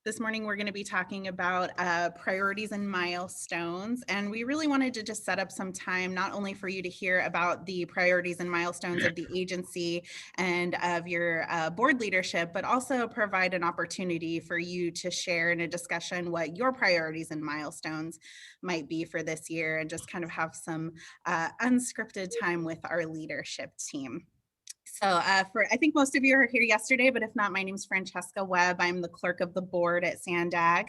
This morning, we're going to be talking about priorities and milestones. And we really wanted to just set up some time, not only for you to hear about the priorities and milestones of the agency and of your board leadership, but also provide an opportunity for you to share in a discussion what your priorities and milestones might be for this year, and just kind of have some unscripted time with our leadership team. So I think most of you are here yesterday, but if not, my name is Francesca Webb. I'm the clerk of the board at Sandag,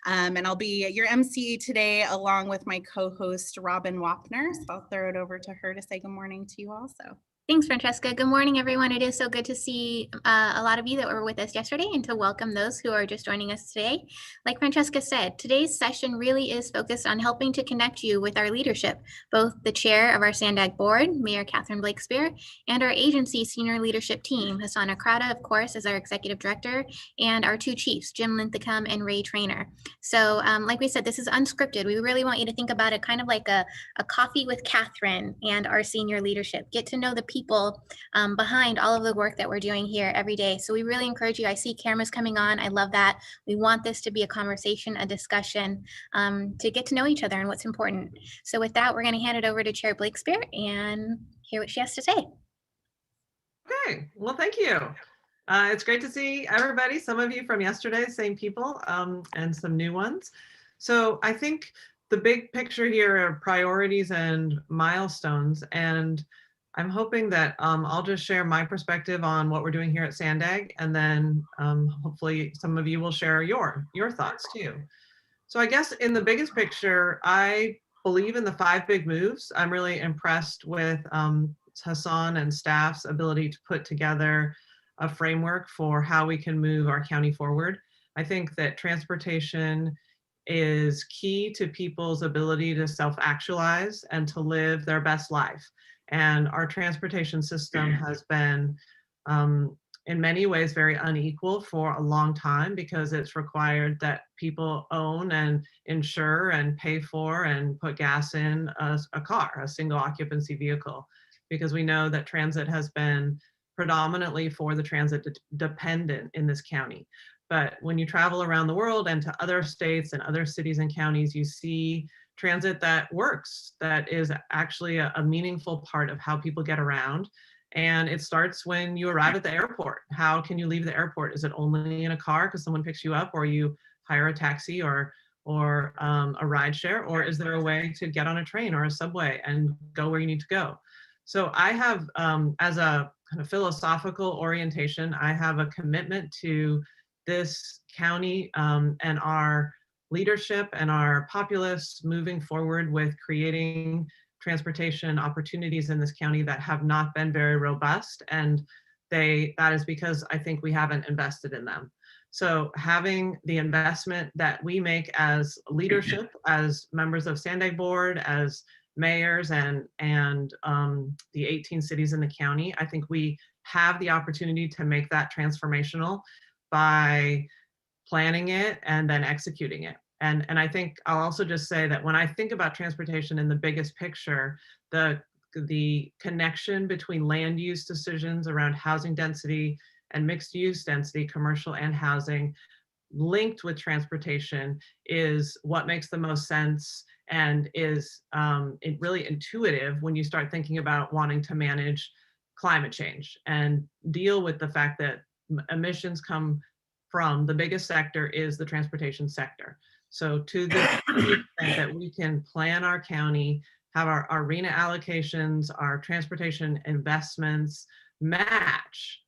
and I'll be your MC today along with my co-host, Robin Wapner. So I'll throw it over to her to say good morning to you also. Thanks, Francesca. Good morning, everyone. It is so good to see a lot of you that were with us yesterday and to welcome those who are just joining us today. Like Francesca said, today's session really is focused on helping to connect you with our leadership, both the chair of our Sandag board, Mayor Catherine Blakespear, and our agency senior leadership team, Hasana Crowda, of course, as our executive director, and our two chiefs, Jim Lunthic and Ray Trainer. So like we said, this is unscripted. We really want you to think about it kind of like a coffee with Catherine and our senior leadership. Get to know the people behind all of the work that we're doing here every day. So we really encourage you. I see cameras coming on. I love that. We want this to be a conversation, a discussion, to get to know each other and what's important. So with that, we're going to hand it over to Chair Blakespear and hear what she has to say. Okay, well, thank you. It's great to see everybody, some of you from yesterday, same people, and some new ones. So I think the big picture here are priorities and milestones, and I'm hoping that I'll just share my perspective on what we're doing here at Sandag, and then hopefully some of you will share your thoughts too. So I guess in the biggest picture, I believe in the 5 big moves. I'm really impressed with Hassan and staff's ability to put together a framework for how we can move our county forward. I think that transportation is key to people's ability to self-actualize and to live their best life. And our transportation system has been, in many ways, very unequal for a long time because it's required that people own and insure and pay for and put gas in a car, a single occupancy vehicle, because we know that transit has been predominantly for the transit dependent in this county. But when you travel around the world and to other states and other cities and counties, you see transit that works, that is actually a meaningful part of how people get around. And it starts when you arrive at the airport. How can you leave the airport? Is it only in a car because someone picks you up, or you hire a taxi or a ride share? Or is there a way to get on a train or a subway and go where you need to go? So I have, as a kind of philosophical orientation, I have a commitment to this county and our leadership and our populace moving forward with creating transportation opportunities in this county that have not been very robust. And that is because I think we haven't invested in them. So having the investment that we make as leadership, as members of Sandag board, as mayors and the 18 cities in the county, I think we have the opportunity to make that transformational by planning it and then executing it. And I think I'll also just say that when I think about transportation in the biggest picture, the connection between land use decisions around housing density and mixed use density, commercial and housing, linked with transportation is what makes the most sense and is really intuitive when you start thinking about wanting to manage climate change and deal with the fact that emissions come from the biggest sector is the transportation sector. So to the extent that we can plan our county, have our arena allocations, our transportation investments match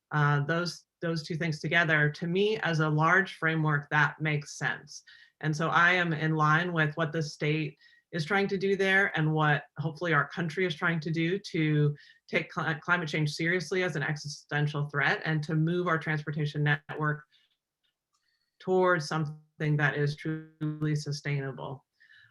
those two things together, to me as a large framework, that makes sense. And so I am in line with what the state is trying to do there and what hopefully our country is trying to do to take climate change seriously as an existential threat and to move our transportation network towards something that is truly sustainable.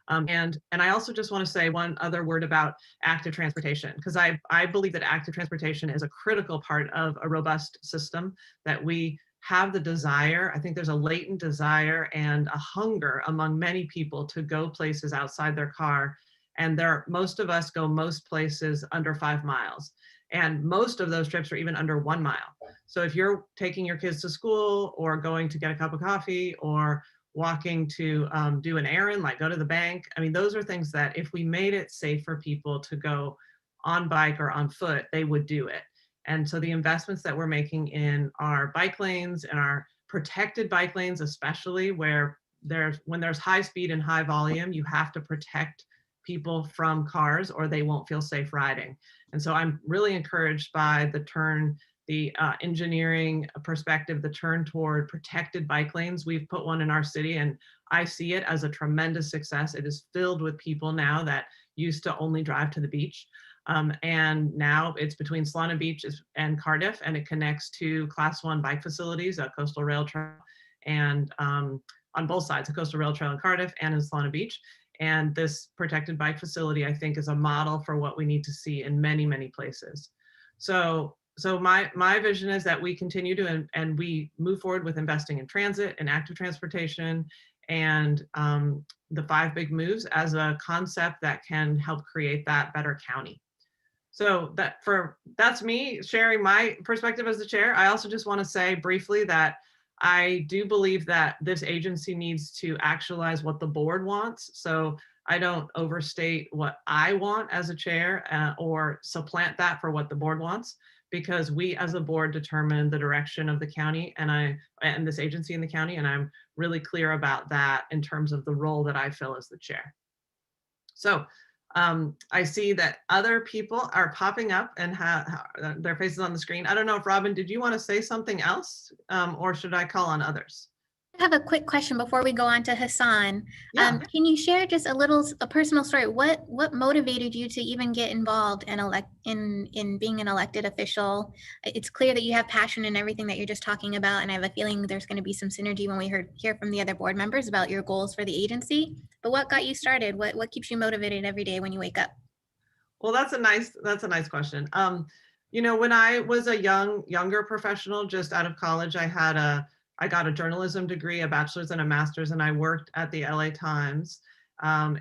And I also just want to say one other word about active transportation, because I believe that active transportation is a critical part of a robust system, that we have the desire. I think there's a latent desire and a hunger among many people to go places outside their car. And most of us go most places under 5 miles. And most of those trips are even under 1 mile. So if you're taking your kids to school or going to get a cup of coffee or walking to do an errand, like go to the bank, I mean, those are things that if we made it safe for people to go on bike or on foot, they would do it. And so the investments that we're making in our bike lanes and our protected bike lanes, especially when there's high speed and high volume, you have to protect people from cars or they won't feel safe riding. And so I'm really encouraged by the engineering perspective, the turn toward protected bike lanes. We've put one in our city and I see it as a tremendous success. It is filled with people now that used to only drive to the beach. And now it's between Solana Beach and Cardiff, and it connects to Class 1 bike facilities, a coastal rail trail, and on both sides, a coastal rail trail in Cardiff and in Solana Beach. And this protected bike facility, I think, is a model for what we need to see in many, many places. So my vision is that we continue to and we move forward with investing in transit and active transportation and the 5 big moves as a concept that can help create that better county. So that's me sharing my perspective as the chair. I also just want to say briefly that I do believe that this agency needs to actualize what the board wants. So I don't overstate what I want as a chair or supplant that for what the board wants, because we as a board determine the direction of the county and this agency in the county. And I'm really clear about that in terms of the role that I fill as the chair. So I see that other people are popping up and have their faces on the screen. I don't know if Robin, did you want to say something else or should I call on others? I have a quick question before we go on to Hassan. Yeah. Can you share just a personal story? What motivated you to even get involved in being an elected official? It's clear that you have passion in everything that you're just talking about, and I have a feeling there's going to be some synergy when we hear from the other board members about your goals for the agency. But what got you started? What keeps you motivated every day when you wake up? Well, that's a nice question. When I was a younger professional, just out of college, I got a journalism degree, a bachelor's and a master's, and I worked at the LA Times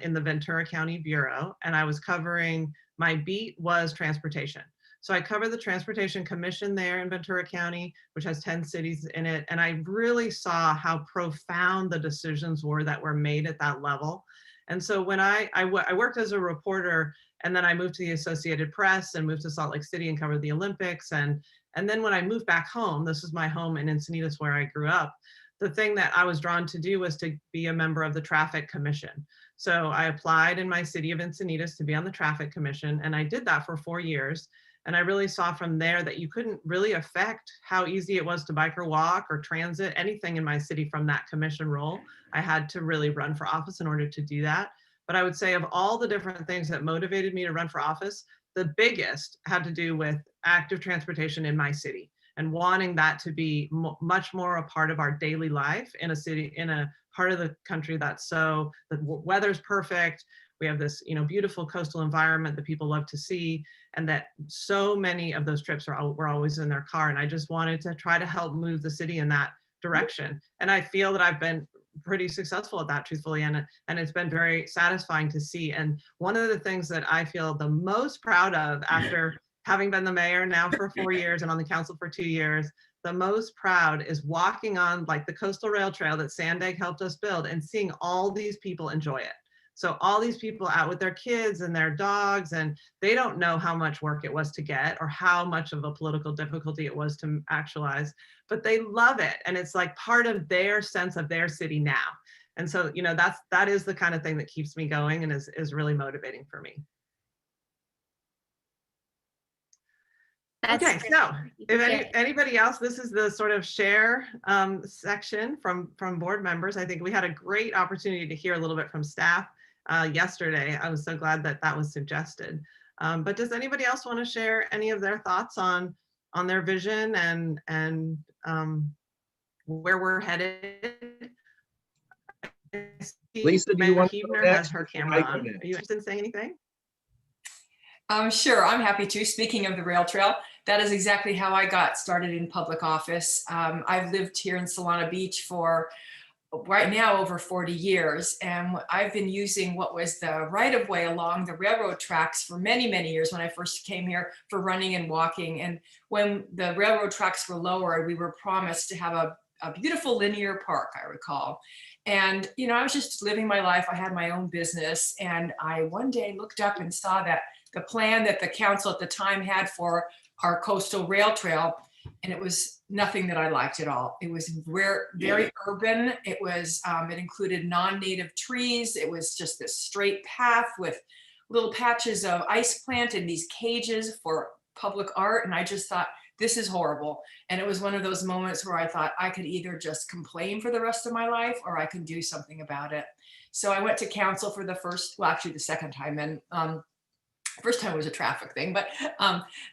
in the Ventura County Bureau, and I was covering, my beat was transportation. So I covered the Transportation Commission there in Ventura County, which has 10 cities in it, and I really saw how profound the decisions were that were made at that level. And so when I worked as a reporter, and then I moved to the Associated Press and moved to Salt Lake City and covered the Olympics. And then when I moved back home, this is my home in Encinitas where I grew up, the thing that I was drawn to do was to be a member of the Traffic Commission. So I applied in my city of Encinitas to be on the Traffic Commission, and I did that for 4 years. And I really saw from there that you couldn't really affect how easy it was to bike or walk or transit, anything in my city from that commission role. I had to really run for office in order to do that. But I would say of all the different things that motivated me to run for office, the biggest had to do with active transportation in my city and wanting that to be much more a part of our daily life in a city, in a part of the country that's the weather's perfect. We have this, beautiful coastal environment that people love to see, and that so many of those trips were always in their car. And I just wanted to try to help move the city in that direction. And I feel that I've been pretty successful at that, truthfully, and it's been very satisfying to see. And one of the things that I feel the most proud of after having been the mayor now for 4 years and on the council for 2 years, the most proud is walking on like the coastal rail trail that Sandag helped us build and seeing all these people enjoy it. So all these people out with their kids and their dogs, and they don't know how much work it was to get or how much of a political difficulty it was to actualize, but they love it. And it's like part of their sense of their city now. And so, that is the kind of thing that keeps me going and is really motivating for me. Okay, so if anybody else, this is the sort of share section from board members. I think we had a great opportunity to hear a little bit from staff yesterday. I was so glad that was suggested. But does anybody else want to share any of their thoughts on their vision and where we're headed? Lisa, do you want to go has her camera on. Are you interested in saying anything? Sure, I'm happy to. Speaking of the rail trail, that is exactly how I got started in public office. I've lived here in Solana Beach for right now over 40 years. And I've been using what was the right of way along the railroad tracks for many, many years when I first came here for running and walking. And when the railroad tracks were lowered, we were promised to have a beautiful linear park, I recall. And, you know, I was just living my life. I had my own business. And I one day looked up and saw that the plan that the council at the time had for our coastal rail trail, and it was nothing that I liked at all. It was very urban. It was, it included non-native trees. It was just this straight path with little patches of ice plant and these cages for public art. And I just thought, this is horrible. And it was one of those moments where I thought I could either just complain for the rest of my life or I could do something about it. So I went to council for the second time. And first time was a traffic thing, but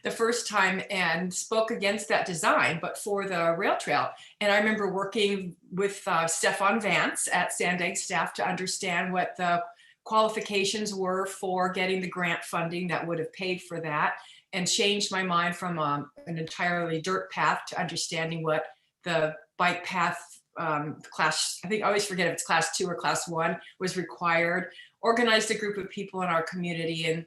the first time, and spoke against that design, but for the rail trail. And I remember working with Stefan Vance at Sandag staff to understand what the qualifications were for getting the grant funding that would have paid for that, and changed my mind from an entirely dirt path to understanding what the bike path class, I think I always forget if it's class 2 or class 1, was required. Organized a group of people in our community, and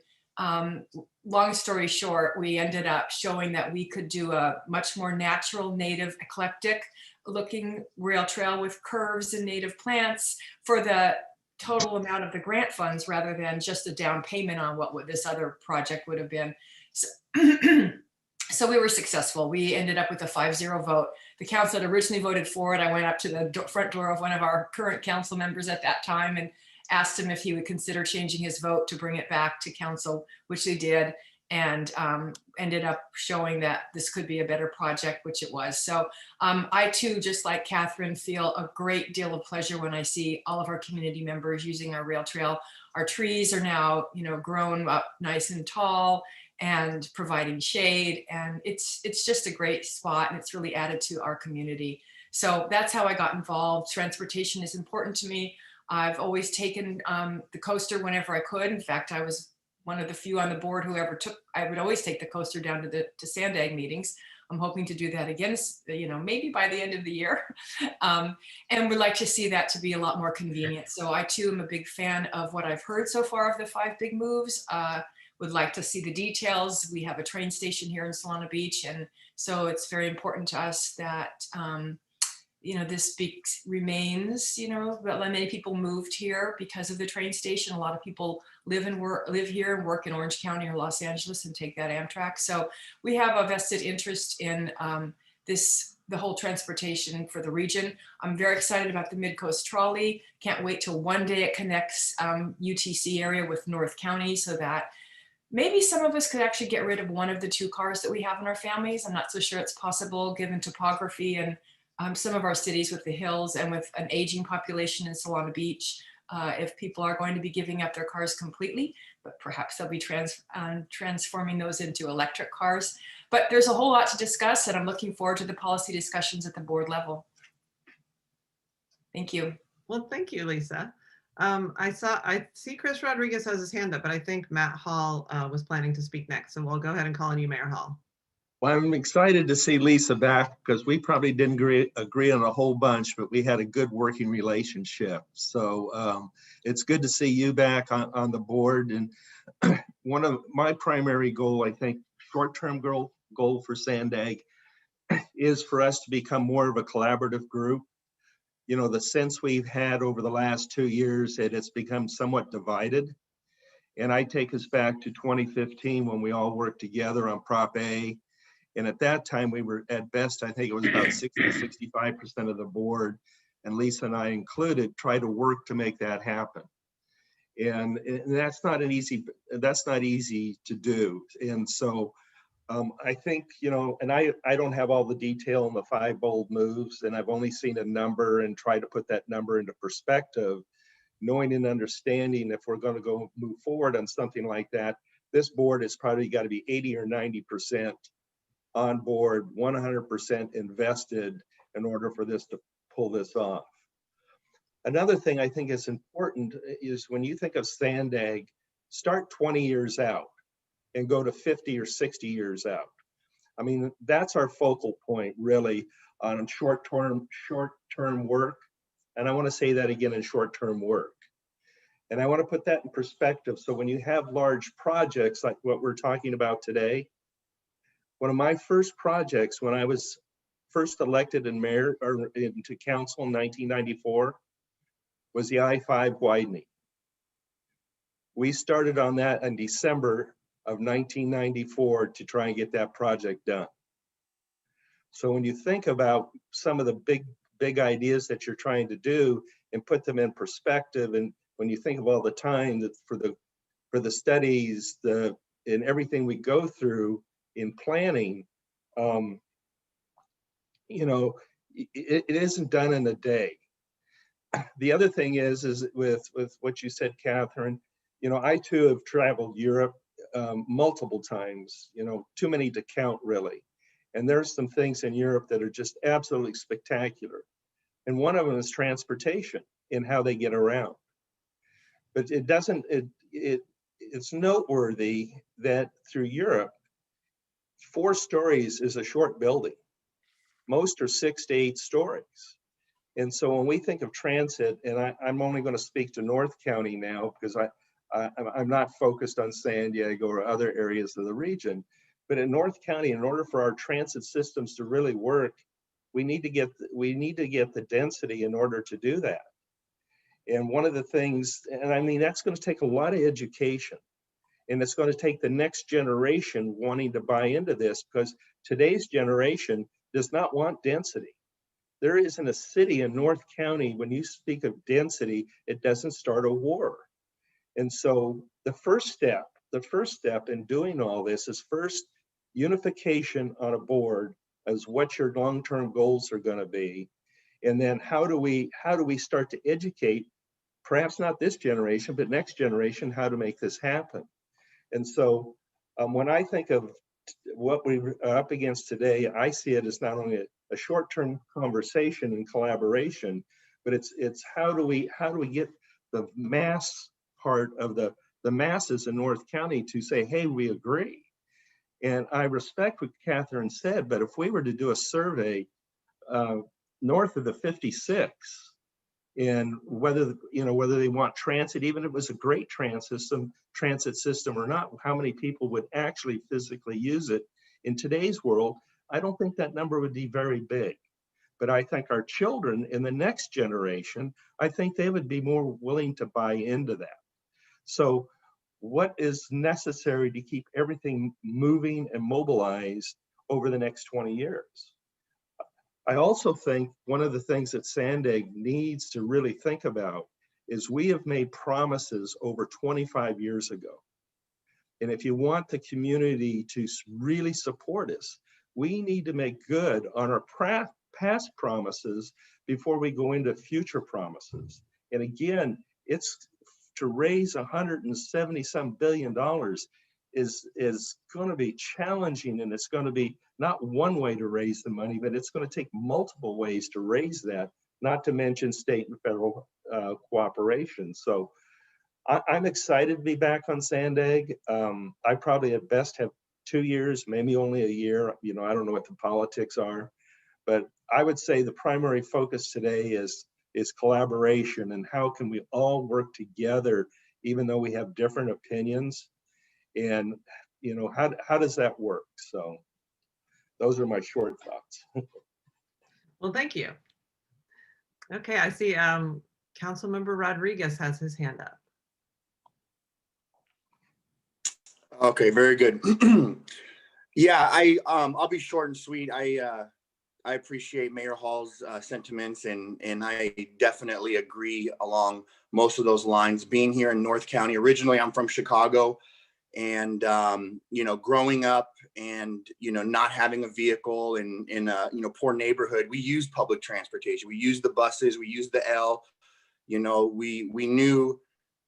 long story short, we ended up showing that we could do a much more natural, native, eclectic looking rail trail with curves and native plants for the total amount of the grant funds, rather than just a down payment on what this other project would have been. So, so we were successful. We ended up with a 5-0 vote. The council had originally voted for it. I went up to the front door of one of our current council members at that time and asked him if he would consider changing his vote to bring it back to council, which they did, and ended up showing that this could be a better project, which it was. So I too, just like Catherine, feel a great deal of pleasure when I see all of our community members using our rail trail. Our trees are now, you know, grown up nice and tall and providing shade, and it's just a great spot, and it's really added to our community. So that's how I got involved. Transportation is important to me. I've always taken the coaster whenever I could. In fact, I was one of the few on the board who ever I would always take the coaster down to Sandag meetings. I'm hoping to do that again, you know, maybe by the end of the year. And would like to see that to be a lot more convenient. So I too am a big fan of what I've heard so far of the 5 big moves. Would like to see the details. We have a train station here in Solana Beach. And so it's very important to us that, you know, this remains, you know, that many people moved here because of the train station. A lot of people live here and work in Orange County or Los Angeles and take that Amtrak. So we have a vested interest in the whole transportation for the region. I'm very excited about the Mid-Coast Trolley. Can't wait till one day it connects UTC area with North County, so that maybe some of us could actually get rid of one of the 2 cars that we have in our families. I'm not so sure it's possible given topography and some of our cities with the hills and with an aging population in Solana Beach, if people are going to be giving up their cars completely, but perhaps they'll be transforming those into electric cars. But there's a whole lot to discuss, and I'm looking forward to the policy discussions at the board level. Thank you. Well, thank you, Lisa. I see Chris Rodriguez has his hand up, but I think Matt Hall was planning to speak next. So we'll go ahead and call on you, Mayor Hall. Well, I'm excited to see Lisa back because we probably didn't agree on a whole bunch, but we had a good working relationship. So it's good to see you back on the board. And one of my primary goal, I think, short-term goal for Sandag is for us to become more of a collaborative group. You know, the sense we've had over the last 2 years that it's become somewhat divided. And I take us back to 2015 when we all worked together on Prop A. And at that time, we were at best, I think it was about 60-65% of the board, and Lisa and I included, try to work to make that happen. And that's not easy to do. And so I think, you know, and I don't have all the detail on the 5 bold moves, and I've only seen a number and try to put that number into perspective, knowing and understanding if we're going to move forward on something like that, this board has probably got to be 80 or 90% on board, 100% invested in order for this to pull this off. Another thing I think is important is when you think of Sandag, start 20 years out and go to 50 or 60 years out. I mean, that's our focal point really on short-term work. And I want to say that again in short-term work. And I want to put that in perspective. So when you have large projects like what we're talking about today, one of my first projects when I was first elected in mayor or into council in 1994 was the I-5 widening. We started on that in December of 1994 to try and get that project done. So when you think about some of the big ideas that you're trying to do and put them in perspective, and when you think of all the time that for the studies, and everything we go through in planning, you know, it isn't done in a day. The other thing is with what you said, Catherine, you know, I too have traveled Europe multiple times, you know, too many to count really. And there's some things in Europe that are just absolutely spectacular. And one of them is transportation and how they get around. But it doesn't, it's noteworthy that through Europe, 4 stories is a short building. Most are 6 to 8 stories. And so when we think of transit, and I'm only going to speak to North County now because I'm not focused on San Diego or other areas of the region, but in North County, in order for our transit systems to really work, we need to get the density in order to do that. And one of the things, and I mean, that's going to take a lot of education, and it's going to take the next generation wanting to buy into this, because today's generation does not want density. There isn't a city in North County, when you speak of density, it doesn't start a war. And so the first step in doing all this is first unification on a board as what your long-term goals are going to be. And then how do we start to educate, perhaps not this generation, but next generation, how to make this happen. And so when I think of what we're up against today, I see it as not only a short-term conversation and collaboration, but it's how do we get the mass part of the masses in North County to say, hey, we agree. And I respect what Catherine said, but if we were to do a survey north of the 56, and whether they want transit, even if it was a great transit system or not, how many people would actually physically use it in today's world, I don't think that number would be very big. But I think our children in the next generation, I think they would be more willing to buy into that. So what is necessary to keep everything moving and mobilized over the next 20 years? I also think one of the things that Sandag needs to really think about is we have made promises over 25 years ago. And if you want the community to really support us, we need to make good on our past promises before we go into future promises. And again, it's to raise $170-some billion is going to be challenging, and it's going to be not one way to raise the money, but it's going to take multiple ways to raise that, not to mention state and federal cooperation. So I'm excited to be back on Sandag. I probably at best have 2 years, maybe only a year. You know, I don't know what the politics are, but I would say the primary focus today is collaboration, and how can we all work together, even though we have different opinions. And, you know, how does that work? So those are my short thoughts. Well, thank you. Okay, I see Councilmember Rodriguez has his hand up. Okay, very good. Yeah, I'll be short and sweet. I appreciate Mayor Hall's sentiments, and I definitely agree along most of those lines. Being here in North County, originally I'm from Chicago, and you know, growing up and, you know, not having a vehicle in a, you know, poor neighborhood, we used public transportation. We used the buses, we used the L. You know, we knew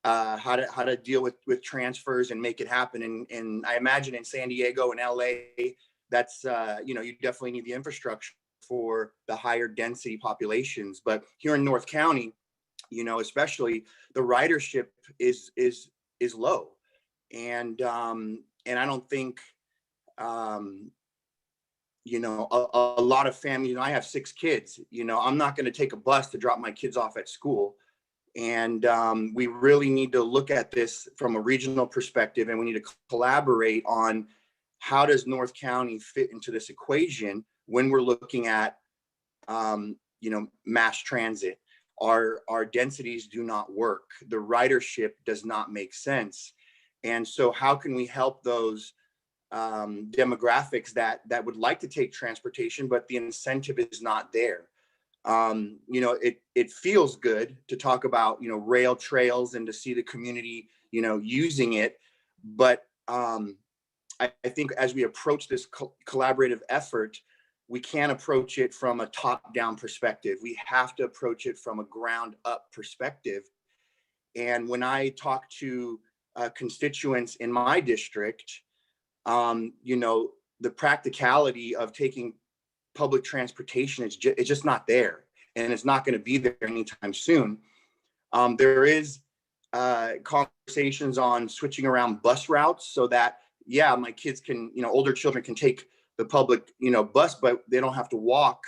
how to deal with transfers and make it happen. And I imagine in San Diego and LA, that's you know, you definitely need the infrastructure for the higher density populations. But here in North County, you know, especially, the ridership is low, and I don't think you know, a lot of families, you know, I have 6 kids, you know, I'm not going to take a bus to drop my kids off at school. And we really need to look at this from a regional perspective, and we need to collaborate on how does North County fit into this equation when we're looking at, you know, mass transit. Our densities do not work. The ridership does not make sense. And so how can we help those demographics that would like to take transportation, but the incentive is not there? You know, it feels good to talk about, you know, rail trails and to see the community, you know, using it. But I think as we approach this collaborative effort, we can't approach it from a top-down perspective. We have to approach it from a ground-up perspective. And when I talk to constituents in my district, you know, the practicality of taking public transportation is it's just not there, and it's not going to be there anytime soon. There is conversations on switching around bus routes so that, yeah, my kids can, you know, older children can take the public, you know, bus, but they don't have to walk,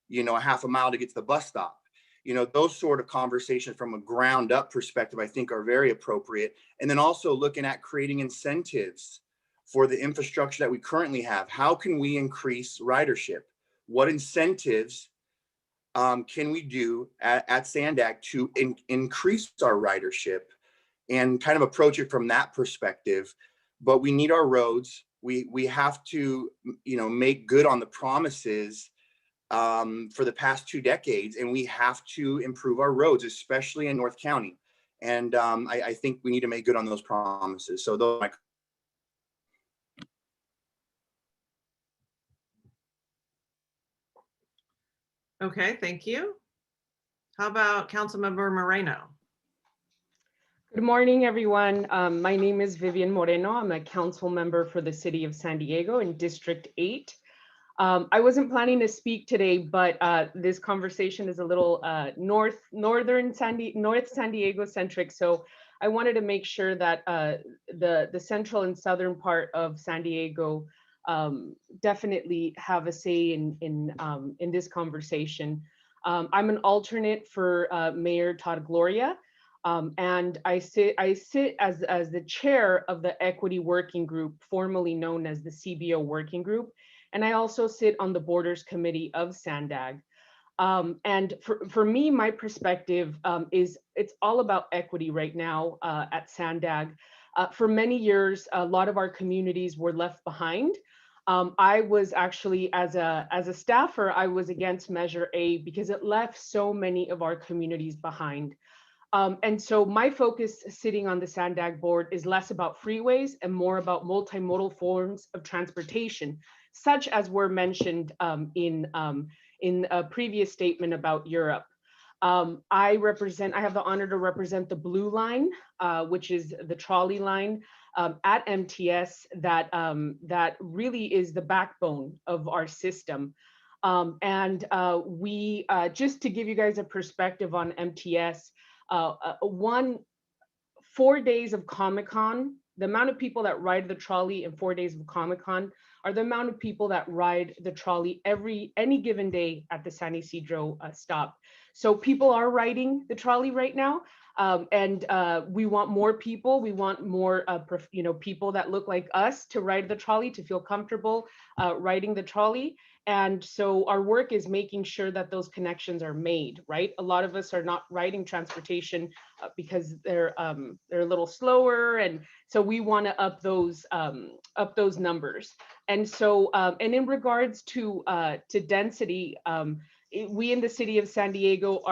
you know, a half a mile to get to the bus stop. You know, those sort of conversations from a ground up perspective, I think are very appropriate. And then also looking at creating incentives for the infrastructure that we currently have. How can we increase ridership? What incentives can we do at Sandag to increase our ridership, and kind of approach it from that perspective? But we need our roads. We have to, you know, make good on the promises for the past 2 decades, and we have to improve our roads, especially in North County. And I think we need to make good on those promises. So those are my. Okay, thank you. How about Councilmember Moreno? Good morning, everyone. My name is Vivian Moreno. I'm a council member for the city of San Diego in District 8. I wasn't planning to speak today, but this conversation is a little North San Diego centric. So I wanted to make sure that the central and southern part of San Diego definitely have a say in this conversation. I'm an alternate for Mayor Todd Gloria. And I sit as the chair of the Equity Working Group, formerly known as the CBO Working Group. And I also sit on the Borders Committee of Sandag. And for me, my perspective is it's all about equity right now at Sandag. For many years, a lot of our communities were left behind. I was actually, as a staffer, I was against Measure A because it left so many of our communities behind. And so my focus sitting on the Sandag board is less about freeways and more about multimodal forms of transportation, such as were mentioned in a previous statement about Europe. I have the honor to represent the Blue Line, which is the trolley line at MTS that really is the backbone of our system. And we, just to give you guys a perspective on MTS, 4 days of Comic-Con, the amount of people that ride the trolley in 4 days of Comic-Con are the amount of people that ride the trolley any given day at the San Ysidro stop. So people are riding the trolley right now. And we want more people. We want more people that look like us to ride the trolley, to feel comfortable riding the trolley. And so our work is making sure that those connections are made, right? A lot of us are not riding transportation because they're a little slower. And so we want to up those numbers. And so, and in regards to density, we in the city of San Diego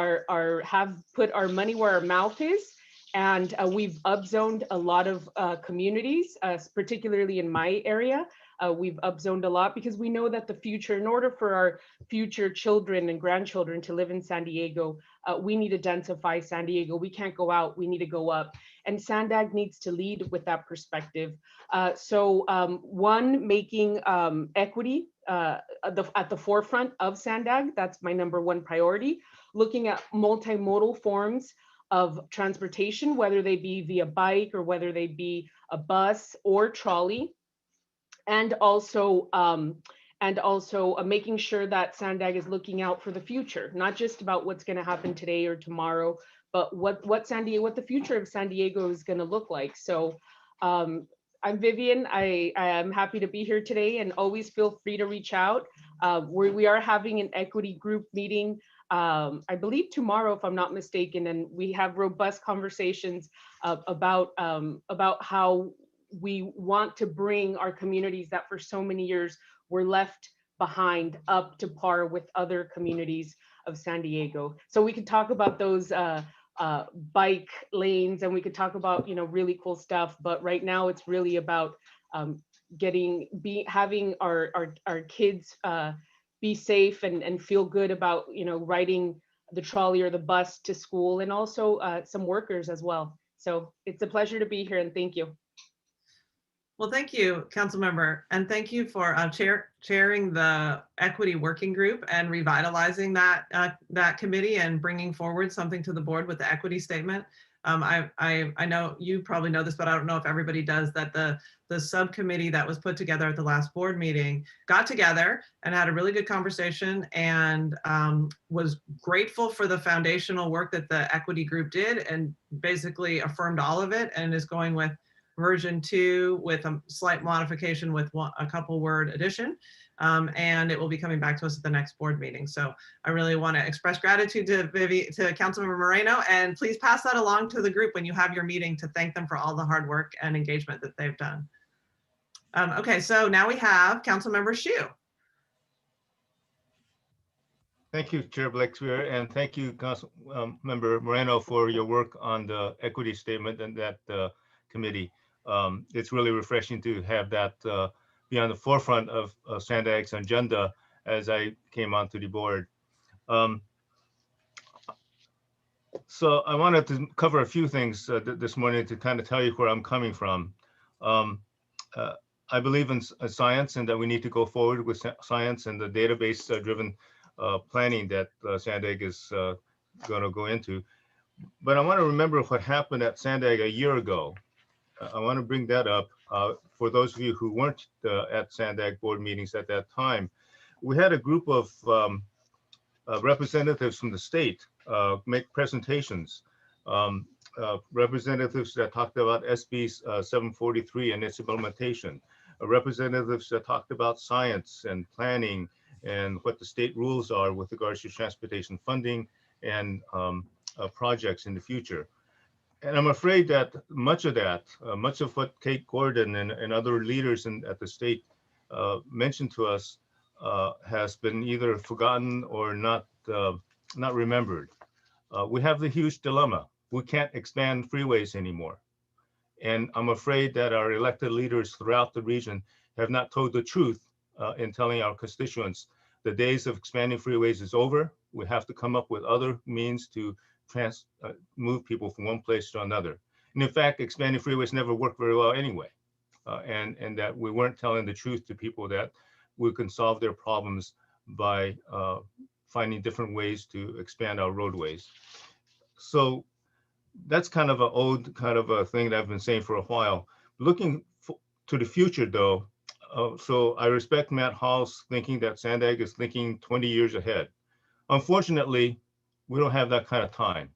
have put our money where our mouth is, and we've upzoned a lot of communities, particularly in my area. We've upzoned a lot because we know that the future, in order for our future children and grandchildren to live in San Diego, we need to densify San Diego. We can't go out, we need to go up. And Sandag needs to lead with that perspective. One, making equity at the forefront of Sandag. That's my #1 priority. Looking at multimodal forms of transportation, whether they be via bike or whether they be a bus or trolley. And also and also making sure that Sandag is looking out for the future, not just about what's going to happen today or tomorrow, but what the future of San Diego is going to look like. So I'm Vivian. I am happy to be here today, and always feel free to reach out. We are having an equity group meeting, I believe tomorrow, if I'm not mistaken, and we have robust conversations about how we want to bring our communities that for so many years were left behind up to par with other communities of San Diego. So we could talk about those bike lanes, and we could talk about, you know, really cool stuff, but right now it's really about having our kids be safe and feel good about, you know, riding the trolley or the bus to school, and also some workers as well. So it's a pleasure to be here, and thank you. Well, thank you, council member, and thank you for chairing the equity working group and revitalizing that committee and bringing forward something to the board with the equity statement. I know you probably know this, but I don't know if everybody does, that the subcommittee that was put together at the last board meeting got together and had a really good conversation, and was grateful for the foundational work that the equity group did, and basically affirmed all of it, and is going with version 2 with a slight modification with a couple word addition. And it will be coming back to us at the next board meeting. So I really want to express gratitude to Councilmember Moreno, and please pass that along to the group when you have your meeting, to thank them for all the hard work and engagement that they've done. Okay, so now we have Councilmember Hsu. Thank you, Chair Blakespear, and thank you, Councilmember Moreno, for your work on the equity statement and that committee. It's really refreshing to have that be on the forefront of Sandag's agenda as I came onto the board. So I wanted to cover a few things this morning to kind of tell you where I'm coming from. I believe in science, and that we need to go forward with science and the database-driven planning that Sandag is going to go into. But I want to remember what happened at Sandag a year ago. I want to bring that up for those of you who weren't at Sandag board meetings at that time. We had a group of representatives from the state make presentations. Representatives that talked about SB 743 and its implementation. Representatives that talked about science and planning and what the state rules are with regards to transportation funding and projects in the future. And I'm afraid that much of what Kate Gordon and other leaders at the state mentioned to us has been either forgotten or not remembered. We have the huge dilemma. We can't expand freeways anymore. And I'm afraid that our elected leaders throughout the region have not told the truth in telling our constituents the days of expanding freeways is over. We have to come up with other means to move people from one place to another. And in fact, expanding freeways never worked very well anyway. And that we weren't telling the truth to people that we can solve their problems by finding different ways to expand our roadways. So that's kind of an old kind of a thing that I've been saying for a while. Looking to the future though, so I respect Matt Hall's thinking that Sandag is thinking 20 years ahead. Unfortunately, we don't have that kind of time.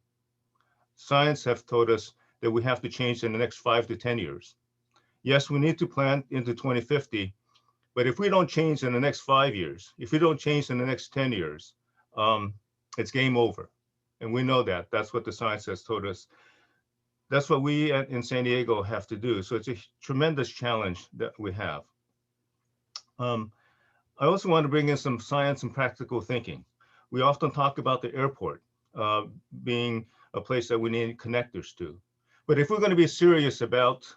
Science have told us that we have to change in the next 5 to 10 years. Yes, we need to plan into 2050, but if we don't change in the next 5 years, if we don't change in the next 10 years, it's game over. And we know that. That's what the science has told us. That's what we in San Diego have to do. So it's a tremendous challenge that we have. I also want to bring in some science and practical thinking. We often talk about the airport being a place that we need connectors to. But if we're going to be serious about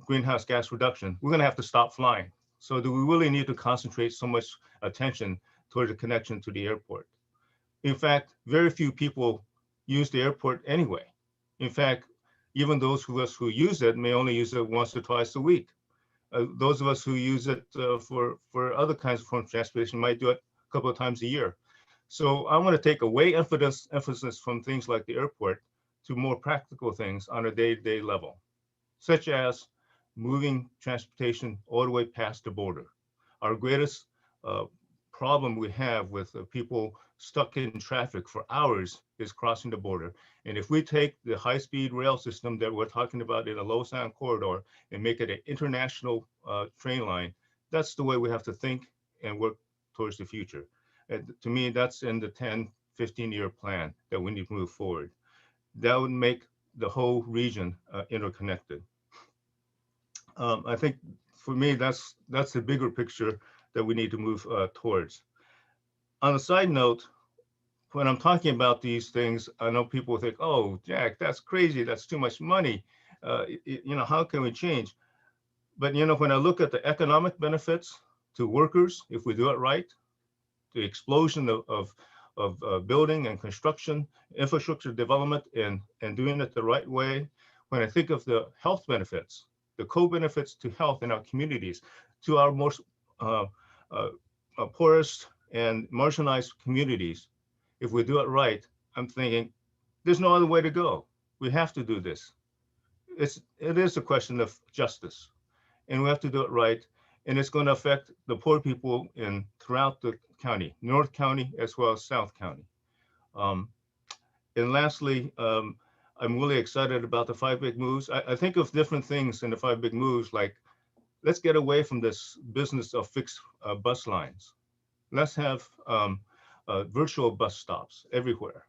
greenhouse gas reduction, we're going to have to stop flying. So do we really need to concentrate so much attention towards the connection to the airport? In fact, very few people use the airport anyway. In fact, even those of us who use it may only use it once or twice a week. Those of us who use it for other kinds of forms of transportation might do it a couple of times a year. So I want to take away emphasis from things like the airport to more practical things on a day-to-day level, such as moving transportation all the way past the border. our greatest problem we have with people stuck in traffic for hours is crossing the border. And if we take the high-speed rail system that we're talking about in a low sound corridor and make it an international train line, that's the way we have to think and work towards the future. And to me, that's in the 10, 15-year plan that we need to move forward. That would make the whole region interconnected. I think for me, that's the bigger picture that we need to move towards. On a side note, when I'm talking about these things, I know people think, oh, Jack, that's crazy. That's too much money. How can we change? But, when I look at the economic benefits to workers, if we do it right, the explosion of building and construction, infrastructure development, and doing it the right way, when I think of the health benefits, the co-benefits to health in our communities, to our most poorest and marginalized communities, if we do it right, I'm thinking there's no other way to go. We have to do this. It is a question of justice, and we have to do it right. And it's going to affect the poor people throughout the county, North County as well as South County. And lastly, I'm really excited about the 5 big moves. I think of different things in the 5 big moves, like let's get away from this business of fixed bus lines. Let's have virtual bus stops everywhere.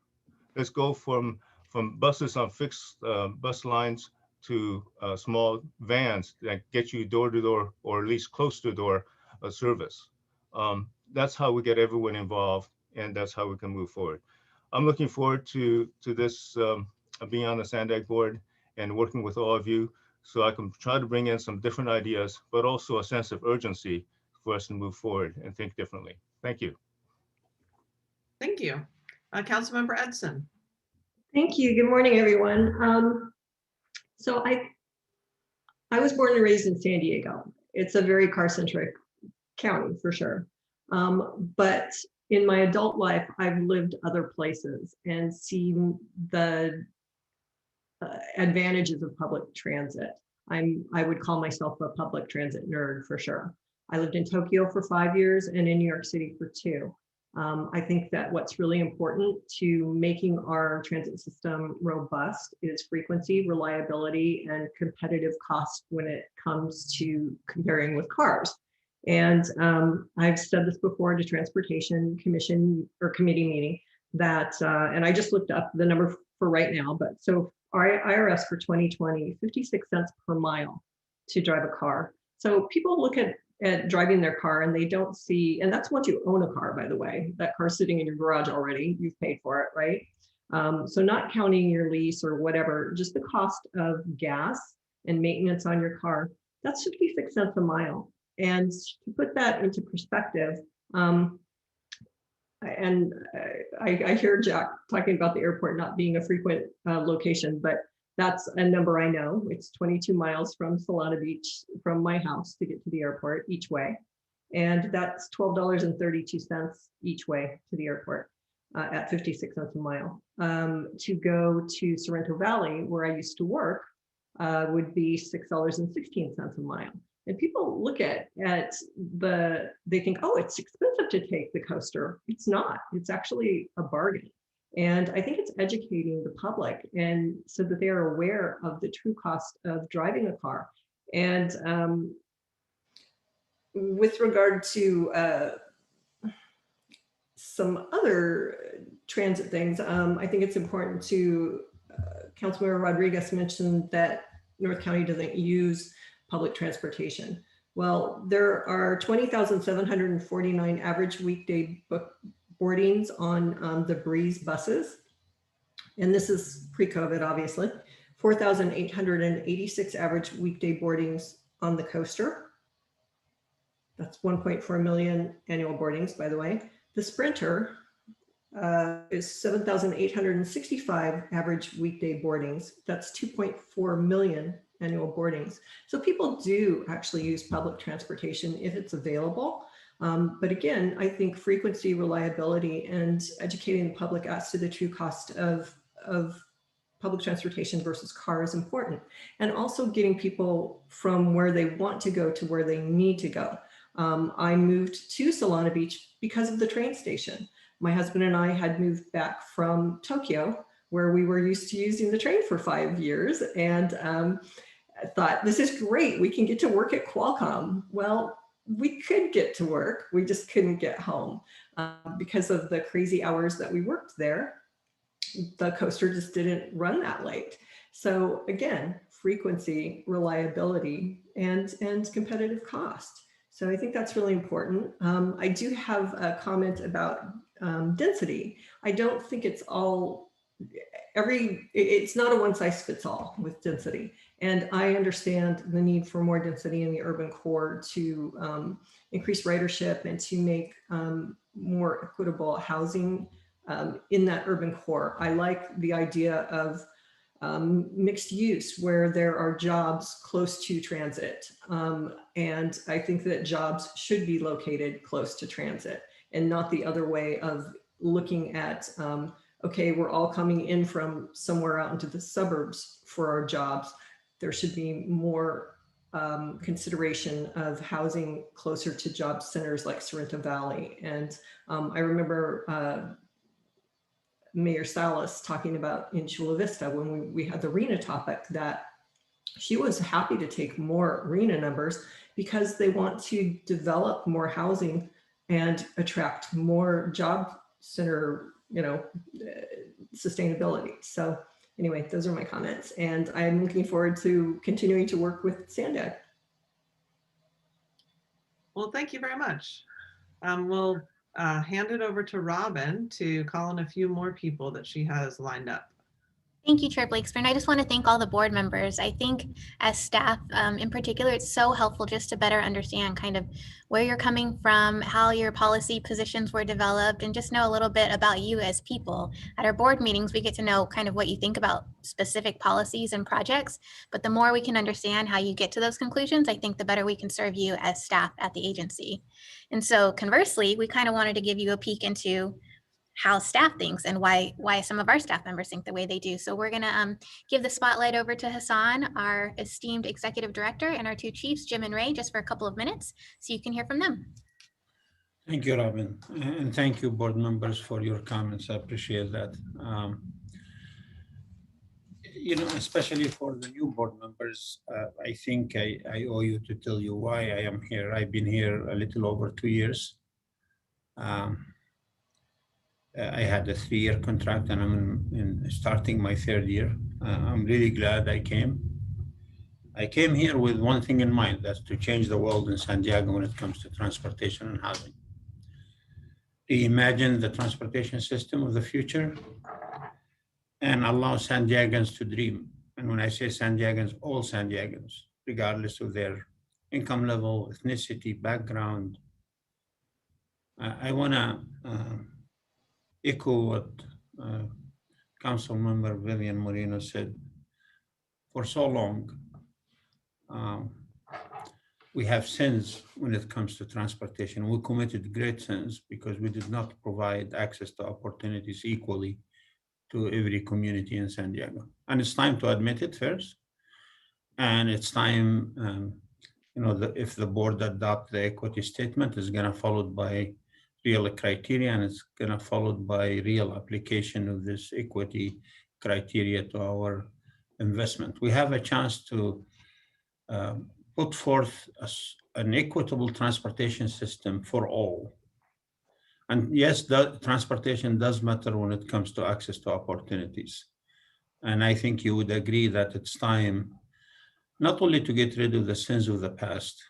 Let's go from buses on fixed bus lines to small vans that get you door to door, or at least close to door service. That's how we get everyone involved, and that's how we can move forward. I'm looking forward to this being on the Sandag board and working with all of you, so I can try to bring in some different ideas, but also a sense of urgency for us to move forward and think differently. Thank you. Thank you. Councilmember Edson. Thank you. Good morning, everyone. So I was born and raised in San Diego. It's a very car-centric county for sure. But in my adult life, I've lived other places and seen the advantages of public transit. I would call myself a public transit nerd for sure. I lived in Tokyo for 5 years and in New York City for 2. I think that what's really important to making our transit system robust is frequency, reliability, and competitive cost when it comes to comparing with cars. And I've said this before at a transportation commission or committee meeting that, and I just looked up the number for right now, but so our IRS for 2020, 56 cents per mile to drive a car. So people look at driving their car and they don't see, and that's once you own a car, by the way, that car's sitting in your garage already, you've paid for it, right? So not counting your lease or whatever, just the cost of gas and maintenance on your car, that's 56 cents a mile. And to put that into perspective, and I hear Jack talking about the airport not being a frequent location, but that's a number I know. It's 22 miles from Solana Beach, from my house to get to the airport each way. And that's $12.32 each way to the airport at 56 cents a mile. To go to Sorrento Valley, where I used to work, would be $6.16 a mile. And people look at they think, oh, it's expensive to take the coaster. It's not, it's actually a bargain. And I think it's educating the public, and so that they are aware of the true cost of driving a car. And with regard to some other transit things, I think it's important to, Councilmember Rodriguez mentioned that North County doesn't use public transportation. Well, there are 20,749 average weekday boardings on the Breeze buses. And this is pre-COVID, obviously. 4,886 average weekday boardings on the coaster. That's 1.4 million annual boardings, by the way. The Sprinter is 7,865 average weekday boardings. That's 2.4 million annual boardings. So people do actually use public transportation if it's available. But again, I think frequency, reliability, and educating the public as to the true cost of public transportation versus car is important. And also getting people from where they want to go to where they need to go. I moved to Solana Beach because of the train station. My husband and I had moved back from Tokyo, where we were used to using the train for 5 years, and I thought, this is great. We can get to work at Qualcomm. Well, we could get to work. We just couldn't get home because of the crazy hours that we worked there. The coaster just didn't run that late. So again, frequency, reliability, and competitive cost. So I think that's really important. I do have a comment about density. I don't think it's all, it's not a one size fits all with density. And I understand the need for more density in the urban core to increase ridership and to make more equitable housing in that urban core. I like the idea of mixed use where there are jobs close to transit. And I think that jobs should be located close to transit and not the other way of looking at, okay, we're all coming in from somewhere out into the suburbs for our jobs. There should be more consideration of housing closer to job centers like Sorrento Valley. And I remember Mayor Salas talking about in Chula Vista when we had the RENA topic that she was happy to take more RENA numbers because they want to develop more housing and attract more job center, sustainability. So anyway, those are my comments, and I'm looking forward to continuing to work with Sandag. Well, thank you very much. We'll hand it over to Robin to call in a few more people that she has lined up. Thank you, Chair Blakespear. I just want to thank all the board members. I think as staff in particular, it's so helpful just to better understand kind of where you're coming from, how your policy positions were developed, and just know a little bit about you as people. At our board meetings, we get to know kind of what you think about specific policies and projects, but the more we can understand how you get to those conclusions, I think the better we can serve you as staff at the agency. And so conversely, we kind of wanted to give you a peek into how staff thinks and why some of our staff members think the way they do. So we're gonna give the spotlight over to Hassan, our esteemed executive director, and our two chiefs, Jim and Ray, just for a couple of minutes so you can hear from them. Thank you, Robin. And thank you, board members, for your comments. I appreciate that. Especially for the new board members, I think I owe you to tell you why I am here. I've been here a little over 2 years. I had a 3-year contract and I'm starting my 3rd year. I'm really glad I came. I came here with one thing in mind, that's to change the world in San Diego when it comes to transportation and housing. Reimagine the transportation system of the future and allow San Diegans to dream. And when I say San Diegans, all San Diegans, regardless of their income level, ethnicity, background. I wanna echo what Council Member Vivian Moreno said. For so long, we have sins when it comes to transportation. We committed great sins because we did not provide access to opportunities equally to every community in San Diego. And it's time to admit it first. And it's time, if the board adopt the equity statement, is gonna followed by real criteria, and it's gonna followed by real application of this equity criteria to our investment. We have a chance to put forth an equitable transportation system for all. And yes, the transportation does matter when it comes to access to opportunities. And I think you would agree that it's time not only to get rid of the sins of the past,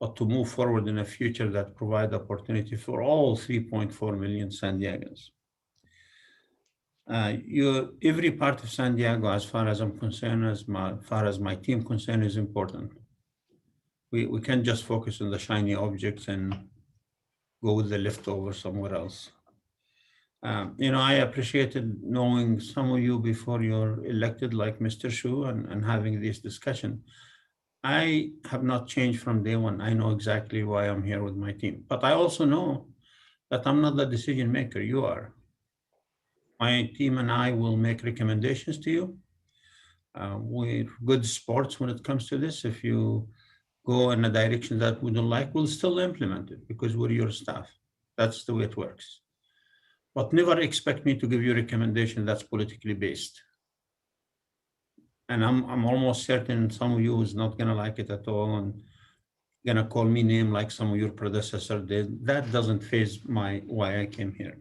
but to move forward in a future that provide opportunity for all 3.4 million San Diegans. Every part of San Diego, as far as I'm concerned, as far as my team concerned, is important. We can't just focus on the shiny objects and go with the leftover somewhere else. I appreciated knowing some of you before you're elected, like Mr. Shu, and having this discussion. I have not changed from day one. I know exactly why I'm here with my team, but I also know that I'm not the decision maker, you are. My team and I will make recommendations to you. We're good sports when it comes to this. If you go in a direction that we don't like, we'll still implement it because we're your staff. That's the way it works. But never expect me to give you a recommendation that's politically based. And I'm almost certain some of you is not gonna like it at all and gonna call me name like some of your predecessors did. That doesn't faze why I came here.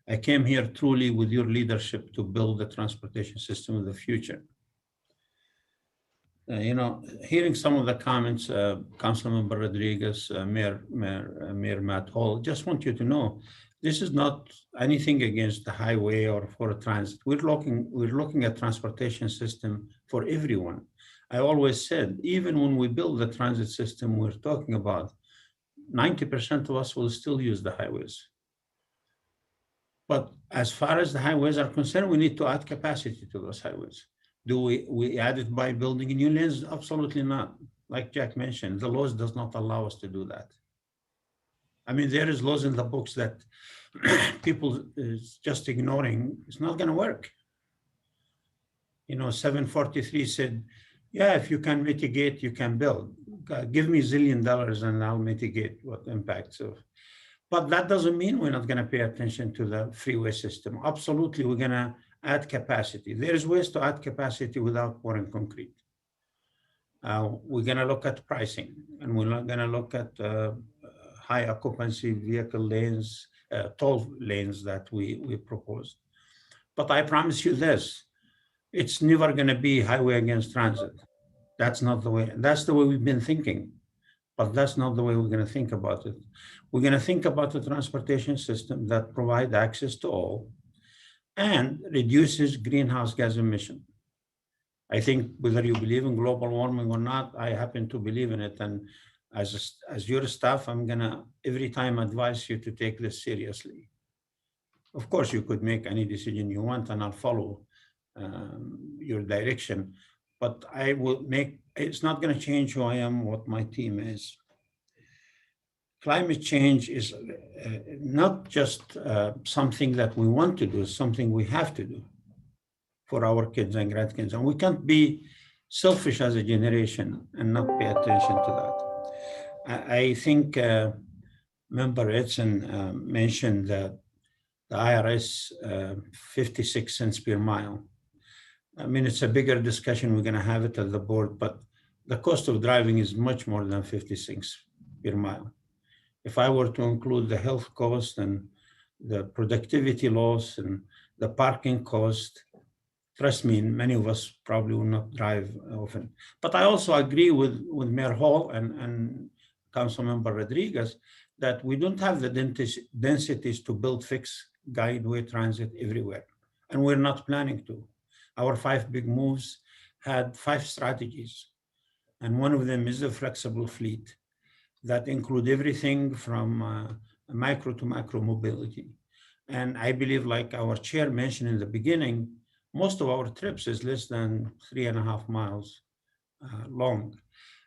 I came here truly with your leadership to build the transportation system of the future. Hearing some of the comments, Councilmember Rodriguez, Mayor Matt Hall, just want you to know, this is not anything against the highway or for transit. We're looking at transportation system for everyone. I always said, even when we build the transit system we're talking about, 90% of us will still use the highways. But as far as the highways are concerned, we need to add capacity to those highways. Do we add it by building new lanes? Absolutely not. Like Jack mentioned, the laws does not allow us to do that. I mean, there is laws in the books that people is just ignoring. It's not going to work. 743 said, yeah, if you can mitigate, you can build. Give me $1 zillion and I'll mitigate what impacts of. But that doesn't mean we're not going to pay attention to the freeway system. Absolutely, we're going to add capacity. There's ways to add capacity without pouring concrete. We're going to look at pricing, and we're not going to look at high occupancy vehicle lanes, toll lanes that we proposed. But I promise you this, it's never going to be highway against transit. That's not the way. That's the way we've been thinking. But that's not the way we're going to think about it. We're going to think about a transportation system that provides access to all and reduces greenhouse gas emission. I think whether you believe in global warming or not, I happen to believe in it. And as your staff, I'm going to every time advise you to take this seriously. Of course, you could make any decision you want and I'll follow your direction. But I will it's not going to change who I am, what my team is. Climate change is not just something that we want to do, it's something we have to do for our kids and grandkids. And we can't be selfish as a generation and not pay attention to that. I think Member Edson mentioned that the IRS 56 cents per mile. I mean, it's a bigger discussion. We're going to have it at the board, but the cost of driving is much more than 56 per mile. If I were to include the health cost and the productivity loss and the parking cost, trust me, many of us probably will not drive often. But I also agree with Mayor Hall and Councilmember Rodriguez that we don't have the densities to build fixed guideway transit everywhere. And we're not planning to. Our 5 big moves had 5 strategies. And one of them is a flexible fleet that include everything from micro to macro mobility. And I believe, like our chair mentioned in the beginning, most of our trips is less than 3.5 miles long.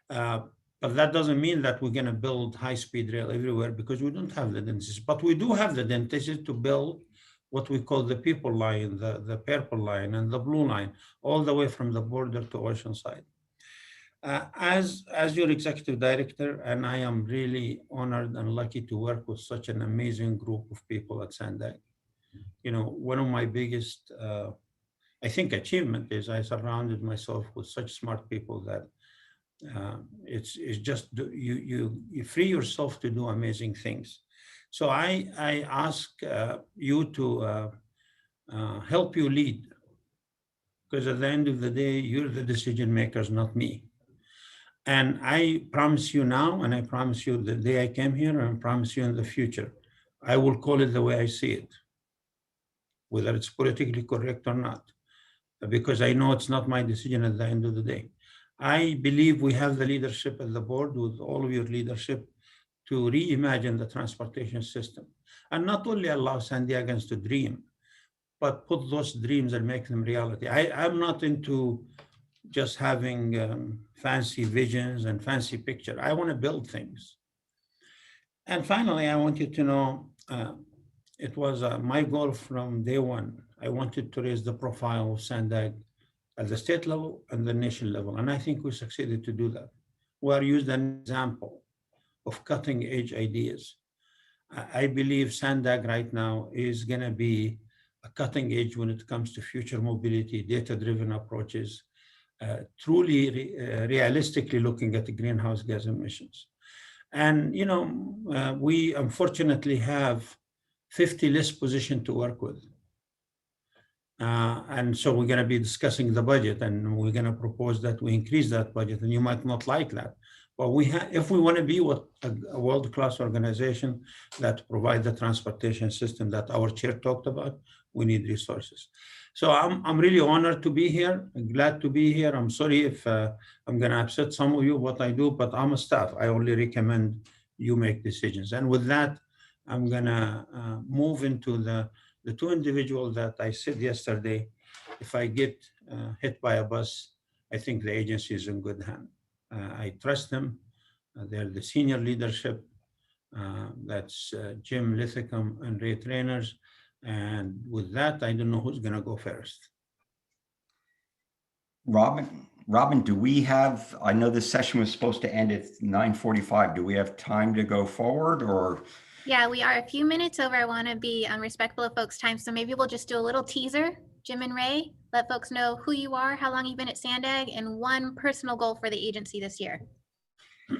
But that doesn't mean that we're going to build high-speed rail everywhere because we don't have the densities. But we do have the densities to build what we call the people line, the purple line, and the blue line, all the way from the border to Oceanside. As your executive director, and I am really honored and lucky to work with such an amazing group of people at Sandag. One of my biggest, I think, achievement is I surrounded myself with such smart people that it's just you free yourself to do amazing things. So I ask you to help you lead, because at the end of the day, you're the decision makers, not me. And I promise you now, and I promise you the day I came here, and I promise you in the future, I will call it the way I see it, whether it's politically correct or not, because I know it's not my decision at the end of the day. I believe we have the leadership at the board with all of your leadership to reimagine the transportation system and not only allow Sandiagans to dream, but put those dreams and make them reality. I'm not into just having fancy visions and fancy picture. I want to build things. And finally, I want you to know, it was my goal from day one. I wanted to raise the profile of Sandag at the state level and the national level. And I think we succeeded to do that. were used an example of cutting edge ideas. I believe Sandag right now is going to be a cutting edge when it comes to future mobility, data-driven approaches, truly realistically looking at the greenhouse gas emissions. And, we unfortunately have 50 less positions to work with. And so we're going to be discussing the budget, and we're going to propose that we increase that budget, and you might not like that. But if we want to be a world-class organization that provides the transportation system that our chair talked about, we need resources. So I'm really honored to be here. I'm glad to be here. I'm sorry if I'm going to upset some of you what I do, but I'm a staff. I only recommend you make decisions. And with that, I'm going to move into the two individuals that I said yesterday. If I get hit by a bus, I think the agency is in good hands. I trust them. They're the senior leadership. That's Jim Lithicum and Ray Trainers. And with that, I don't know who's going to go first. Robin, do we have, I know this session was supposed to end at 9:45. Do we have time to go forward, or? Yeah, we are a few minutes over. I want to be respectful of folks' time. So maybe we'll just do a little teaser, Jim and Ray, let folks know who you are, how long you've been at Sandag, and one personal goal for the agency this year.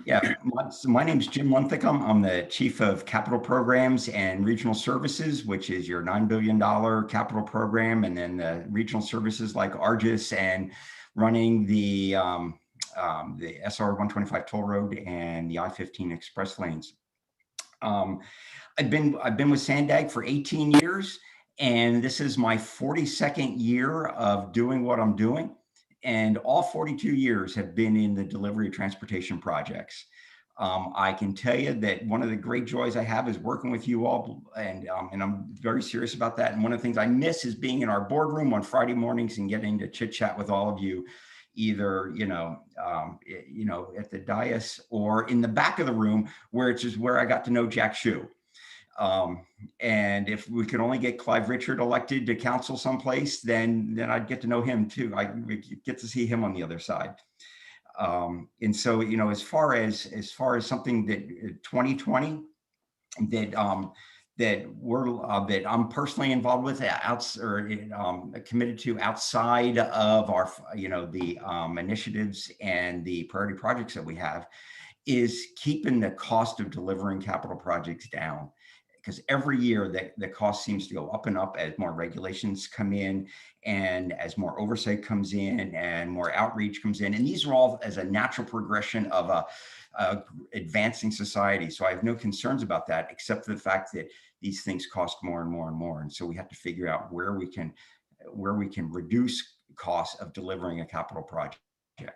Yeah, my name is Jim Lunthicum. I'm the Chief of Capital Programs and Regional Services, which is your $9 billion capital program, and then the regional services like ARGIS and running the SR 125 toll road and the I-15 express lanes. I've been with Sandag for 18 years, and this is my 42nd year of doing what I'm doing. And all 42 years have been in the delivery of transportation projects. I can tell you that one of the great joys I have is working with you all, and I'm very serious about that. And one of the things I miss is being in our boardroom on Friday mornings and getting to chit chat with all of you, either at the dais or in the back of the room, which is where I got to know Jack Shu. And if we could only get Clive Richard elected to council someplace, then I'd get to know him too. I get to see him on the other side. And so, as far as something that 2020 that I'm personally involved with, committed to outside of our, the initiatives and the priority projects that we have, is keeping the cost of delivering capital projects down. Because every year the cost seems to go up and up as more regulations come in, and as more oversight comes in, and more outreach comes in. And these are all as a natural progression of a advancing society. So I have no concerns about that, except for the fact that these things cost more and more and more. And so we have to figure out where we can reduce costs of delivering a capital project.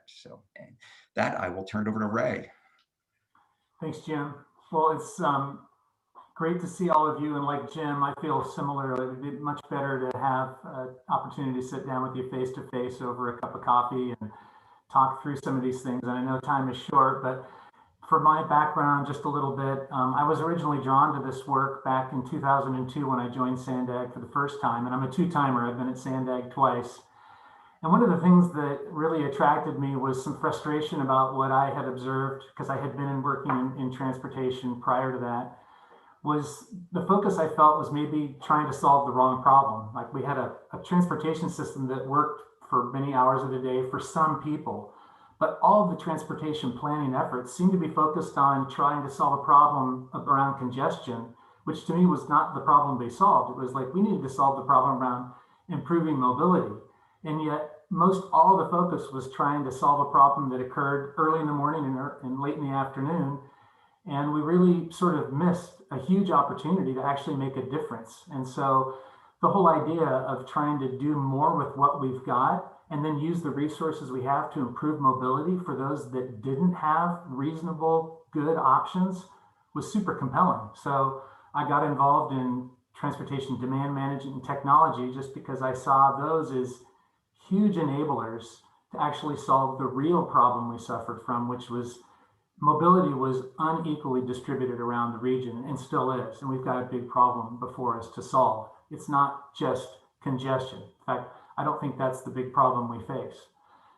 So, and that I will turn it over to Ray. Thanks, Jim. Well, it's great to see all of you, and like Jim, I feel similar. It'd be much better to have an opportunity to sit down with you face to face over a cup of coffee and talk through some of these things. And I know time is short, but for my background, just a little bit, I was originally drawn to this work back in 2002 when I joined Sandag for the first time, and I'm a two-timer. I've been at Sandag twice. And one of the things that really attracted me was some frustration about what I had observed, because I had been working in transportation prior to that, was the focus I felt was maybe trying to solve the wrong problem. Like, we had a transportation system that worked for many hours of the day for some people, but all of the transportation planning efforts seemed to be focused on trying to solve a problem around congestion, which to me was not the problem they solved. It was like, we needed to solve the problem around improving mobility. And yet most all the focus was trying to solve a problem that occurred early in the morning and late in the afternoon. And we really sort of missed a huge opportunity to actually make a difference. And so the whole idea of trying to do more with what we've got, and then use the resources we have to improve mobility for those that didn't have reasonable, good options, was super compelling. So I got involved in transportation demand management and technology just because I saw those as huge enablers to actually solve the real problem we suffered from, which was mobility was unequally distributed around the region, and still is. And we've got a big problem before us to solve. It's not just congestion. In fact, I don't think that's the big problem we face.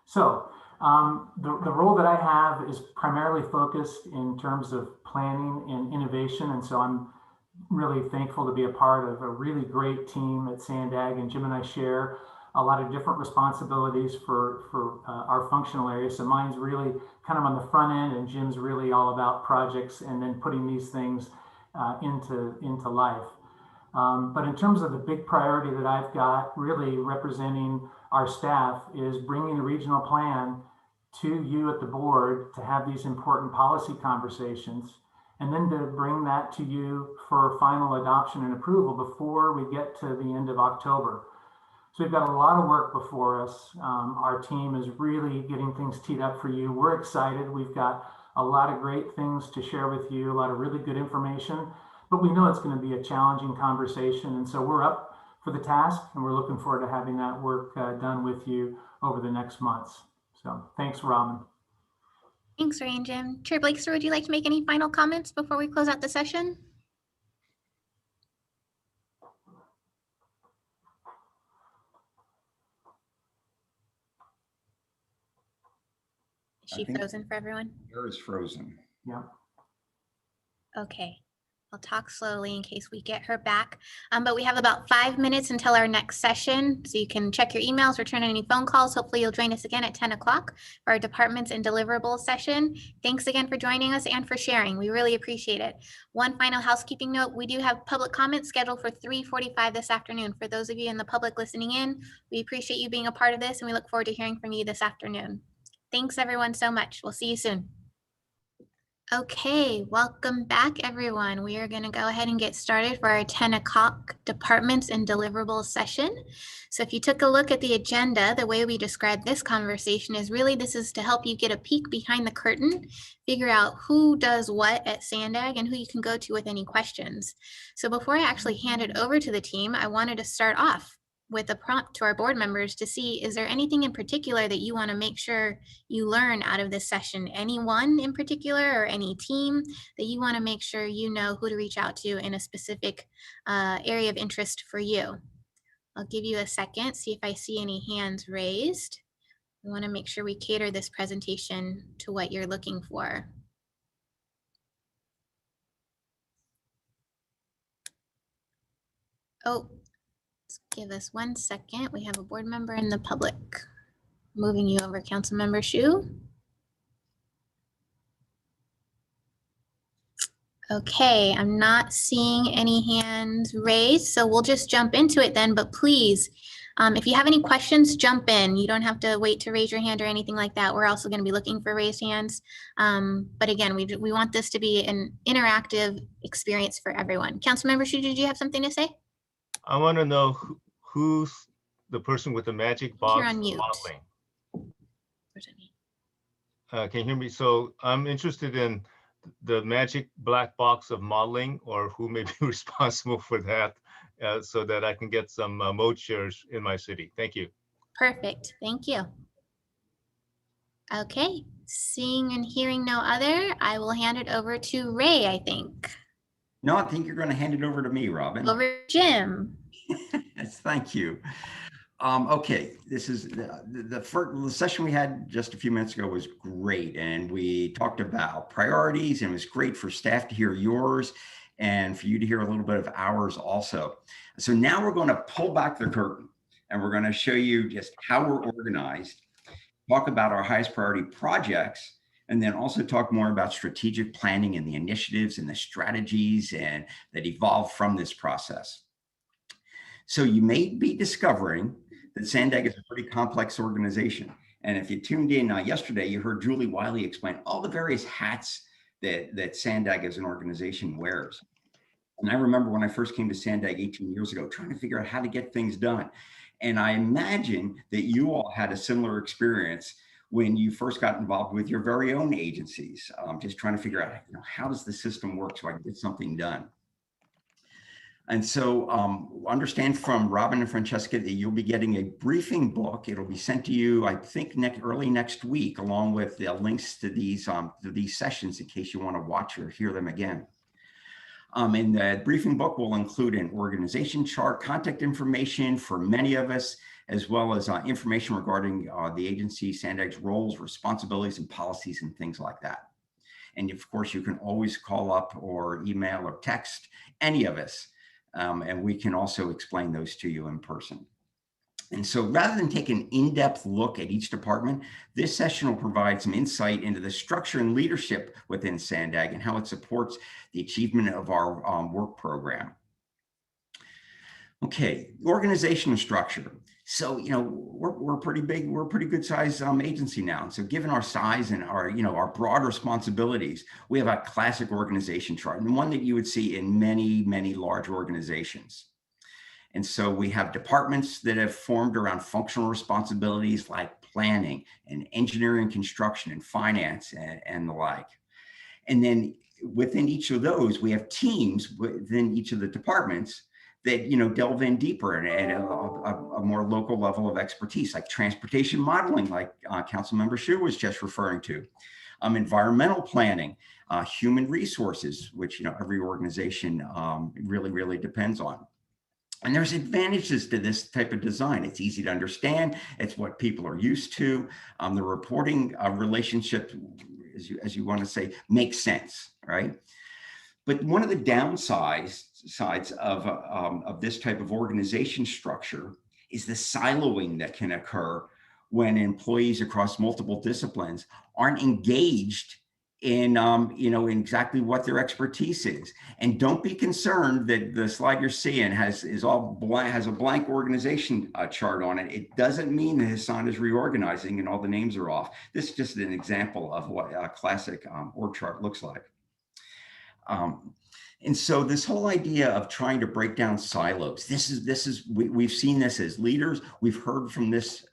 So the role that I have is primarily focused in terms of planning and innovation. And so I'm really thankful to be a part of a really great team at Sandag, and Jim and I share a lot of different responsibilities for our functional areas. So mine's really kind of on the front end, and Jim's really all about projects and then putting these things into life. But in terms of the big priority that I've got really representing our staff is bringing the regional plan to you at the board to have these important policy conversations, and then to bring that to you for final adoption and approval before we get to the end of October. So we've got a lot of work before us. Our team is really getting things teed up for you. We're excited. We've got a lot of great things to share with you, a lot of really good information, but we know it's going to be a challenging conversation. And so we're up for the task, and we're looking forward to having that work done with you over the next months. So thanks, Robin. Thanks, Ray and Jim. Chair Blakesor, would you like to make any final comments before we close out the session? Is she frozen for everyone? Air is frozen. Yeah. Okay. I'll talk slowly in case we get her back. But we have about 5 minutes until our next session. So you can check your emails, return any phone calls. Hopefully you'll join us again at 10 o'clock for our departments and deliverables session. Thanks again for joining us and for sharing. We really appreciate it. One final housekeeping note, we do have public comments scheduled for 3:45 this afternoon. For those of you in the public listening in, we appreciate you being a part of this, and we look forward to hearing from you this afternoon. Thanks everyone so much. We'll see you soon. Okay, welcome back everyone. We are going to go ahead and get started for our 10 o'clock departments and deliverables session. So if you took a look at the agenda, the way we describe this conversation is really this is to help you get a peek behind the curtain, figure out who does what at Sandag and who you can go to with any questions. So before I actually hand it over to the team, I wanted to start off with a prompt to our board members to see, is there anything in particular that you want to make sure you learn out of this session? Anyone in particular or any team that you want to make sure you know who to reach out to in a specific area of interest for you? I'll give you a second, see if I see any hands raised. We want to make sure we cater this presentation to what you're looking for. Oh. Give us 1 second. We have a board member in the public. Moving you over, Councilmember Shu. Okay, I'm not seeing any hands raised, so we'll just jump into it then. But please, if you have any questions, jump in. You don't have to wait to raise your hand or anything like that. We're also going to be looking for raised hands. But again, we want this to be an interactive experience for everyone. Councilmember Shu, did you have something to say? I want to know who's the person with the magic box. You're on mute. Modeling. Can you hear me? So I'm interested in the magic black box of modeling, or who may be responsible for that, so that I can get some mode shares in my city. Thank you. Perfect. Thank you. Okay. Seeing and hearing no other, I will hand it over to Ray, I think. No, I think you're going to hand it over to me, Robin. Over to Jim. Yes, thank you. Okay, this is the first session we had just a few minutes ago was great, and we talked about priorities, and it was great for staff to hear yours and for you to hear a little bit of ours also. So now we're going to pull back the curtain, and we're going to show you just how we're organized, talk about our highest priority projects, and then also talk more about strategic planning and the initiatives and the strategies and that evolve from this process. So you may be discovering that Sandag is a pretty complex organization. And if you tuned in yesterday, you heard Julie Wiley explain all the various hats that Sandag as an organization wears. And I remember when I first came to Sandag 18 years ago, trying to figure out how to get things done. And I imagine that you all had a similar experience when you first got involved with your very own agencies, just trying to figure out, how does the system work so I can get something done? And so understand from Robin and Francesca that you'll be getting a briefing book. It'll be sent to you, I think, early next week, along with the links to these sessions in case you want to watch or hear them again. And the briefing book will include an organization chart, contact information for many of us, as well as information regarding the agency, Sandag's roles, responsibilities, and policies, and things like that. And of course, you can always call up or email or text any of us, and we can also explain those to you in person. And so rather than take an in-depth look at each department, this session will provide some insight into the structure and leadership within Sandag and how it supports the achievement of our work program. Okay, organizational structure. So, you know, we're pretty big, we're a pretty good size agency now. And so given our size and our, you know, our broad responsibilities, we have a classic organization chart, and one that you would see in many, many large organizations. And so we have departments that have formed around functional responsibilities like planning and engineering, construction, and finance, and the like. And then within each of those, we have teams within each of the departments that, you know, delve in deeper and at a more local level of expertise, like transportation modeling, like Councilmember Shu was just referring to, environmental planning, human resources, which, you know, every organization really depends on. And there's advantages to this type of design. It's easy to understand. It's what people are used to. The reporting relationship, as you want to say, makes sense, right? But one of the downsides of this type of organization structure is the siloing that can occur when employees across multiple disciplines aren't engaged in you know, in exactly what their expertise is. And don't be concerned that the slide you're seeing has a blank organization chart on it. It doesn't mean that Hassan is reorganizing and all the names are off. This is just an example of what a classic org chart looks like. And so this whole idea of trying to break down silos, we've seen this as leaders. We've heard from this,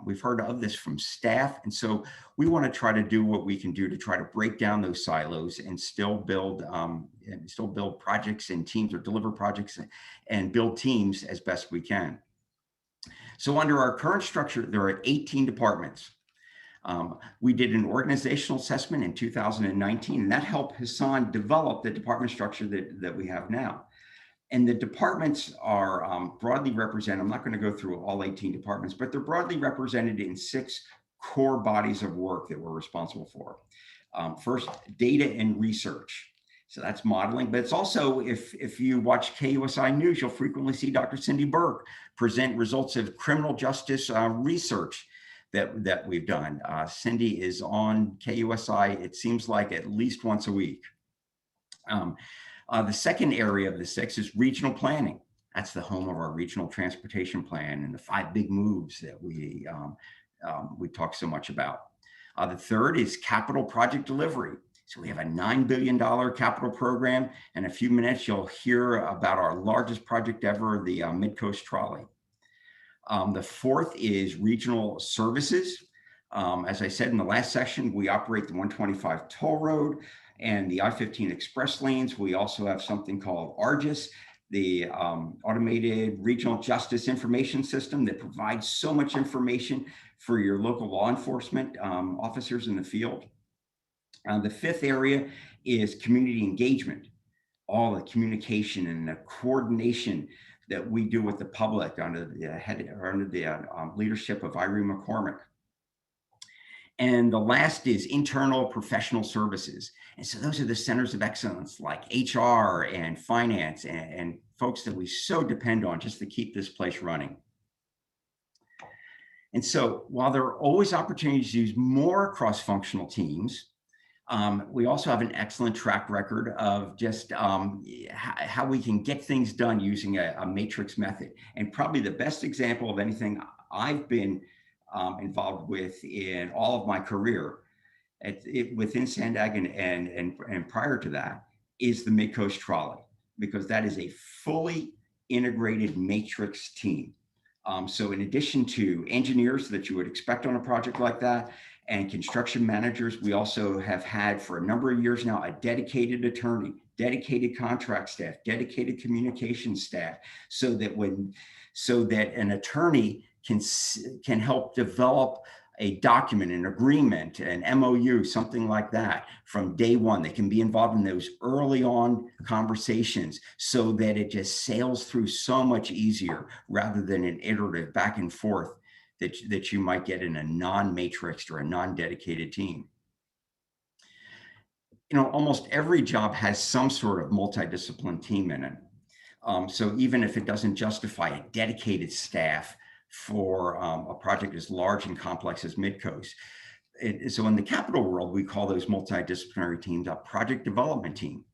we've heard of this from staff. And so we want to try to do what we can do to try to break down those silos and still build projects and teams, or deliver projects and build teams as best we can. So under our current structure, there are 18 departments. We did an organizational assessment in 2019, and that helped Hassan develop the department structure that we have now. And the departments are broadly represented. I'm not going to go through all 18 departments, but they're broadly represented in 6 core bodies of work that we're responsible for. First, data and research. So that's modeling, but it's also, if you watch KUSI News, you'll frequently see Dr. Cindy Burke present results of criminal justice research that we've done. Cindy is on KUSI, it seems like at least once a week. The second area of the 6 is regional planning. That's the home of our regional transportation plan and the 5 big moves that we talk so much about. The third is capital project delivery. So we have a $9 billion capital program. In a few minutes, you'll hear about our largest project ever, the Mid-Coast Trolley. The fourth is regional services. As I said in the last section, we operate the 125 toll road and the I-15 express lanes. We also have something called ARGIS, the Automated Regional Justice Information System, that provides so much information for your local law enforcement officers in the field. The fifth area is community engagement, all the communication and the coordination that we do with the public under the leadership of Irene McCormick. And the last is internal professional services. And so those are the centers of excellence like HR and finance and folks that we so depend on just to keep this place running. And so while there are always opportunities to use more cross-functional teams, we also have an excellent track record of just how we can get things done using a matrix method. And probably the best example of anything I've been involved with in all of my career within Sandag and prior to that is the Mid-Coast Trolley, because that is a fully integrated matrix team. So in addition to engineers that you would expect on a project like that, and construction managers, we also have had for a number of years now a dedicated attorney, dedicated contract staff, dedicated communication staff, so that an attorney can help develop a document, an agreement, an MOU, something like that from day one. They can be involved in those early on conversations so that it just sails through so much easier rather than an iterative back and forth that you might get in a non-matrixed or a non-dedicated team. You know, almost every job has some sort of multidiscipline team in it. So even if it doesn't justify a dedicated staff for a project as large and complex as Midcoast. So in the capital world, we call those multidisciplinary teams a project development team.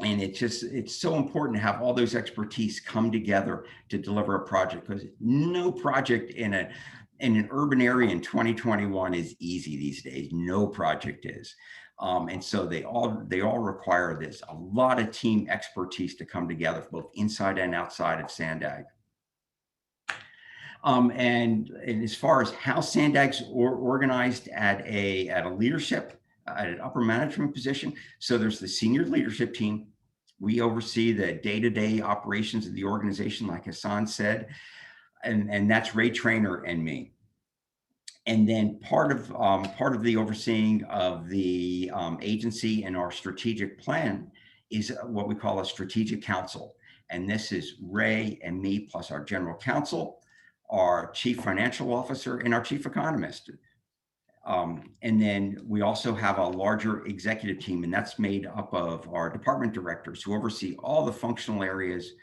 And it's so important to have all those expertise come together to deliver a project, because no project in an urban area in 2021 is easy these days. No project is. And so they all require this, a lot of team expertise to come together, both inside and outside of Sandag. And as far as how Sandag's organized at a leadership, at an upper management position, so there's the senior leadership team. We oversee the day-to-day operations of the organization, like Hassan said, and that's Ray Trainer and me. And then part of the overseeing of the agency and our strategic plan is what we call a strategic council. And this is Ray and me plus our general counsel, our chief financial officer, and our chief economist. And then we also have a larger executive team, and that's made up of our department directors who oversee all the functional areas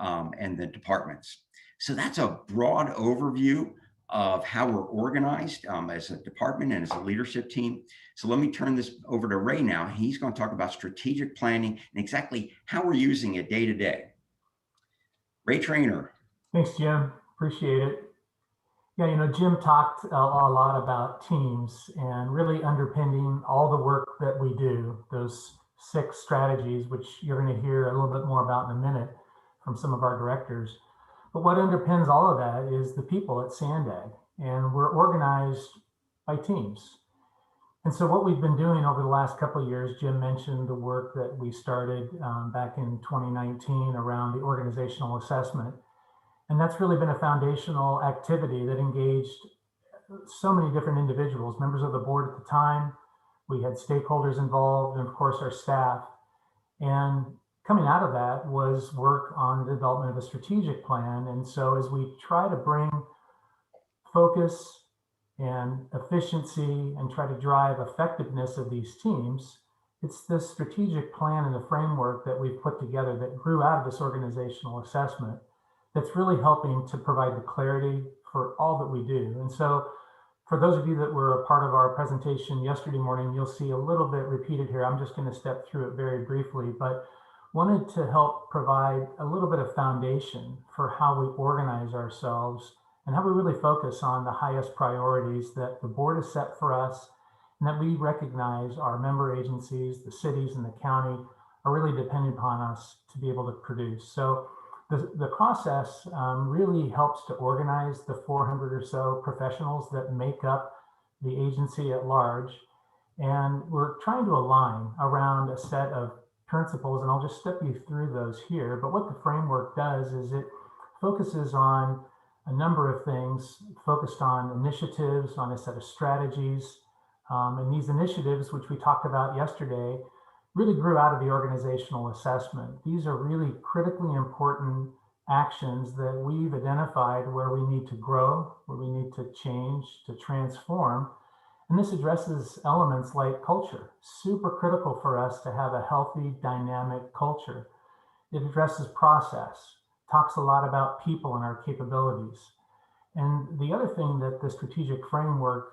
and the departments. So that's a broad overview of how we're organized as a department and as a leadership team. So let me turn this over to Ray now. He's going to talk about strategic planning and exactly how we're using it day to day. Ray Trainer. Thanks, Jim. Appreciate it. Yeah, you know, Jim talked a lot about teams, and really underpinning all the work that we do, those 6 strategies, which you're going to hear a little bit more about in a minute from some of our directors. But what underpins all of that is the people at Sandag, and we're organized by teams. And so what we've been doing over the last couple of years, Jim mentioned the work that we started back in 2019 around the organizational assessment. And that's really been a foundational activity that engaged so many different individuals, members of the board at the time. We had stakeholders involved, and of course our staff. And coming out of that was work on the development of a strategic plan. And so as we try to bring focus and efficiency and try to drive effectiveness of these teams, it's this strategic plan and the framework that we've put together that grew out of this organizational assessment that's really helping to provide the clarity for all that we do. And so for those of you that were a part of our presentation yesterday morning, you'll see a little bit repeated here. I'm just going to step through it very briefly, but wanted to help provide a little bit of foundation for how we organize ourselves and how we really focus on the highest priorities that the board has set for us, and that we recognize our member agencies, the cities and the county are really dependent upon us to be able to produce. So the process really helps to organize the 400 or so professionals that make up the agency at large. And we're trying to align around a set of principles, and I'll just step you through those here. But what the framework does is it focuses on a number of things, focused on initiatives, on a set of strategies. And these initiatives, which we talked about yesterday, really grew out of the organizational assessment. These are really critically important actions that we've identified where we need to grow, where we need to change, to transform. And this addresses elements like culture, super critical for us to have a healthy, dynamic culture. It addresses process, talks a lot about people and our capabilities. And the other thing that the strategic framework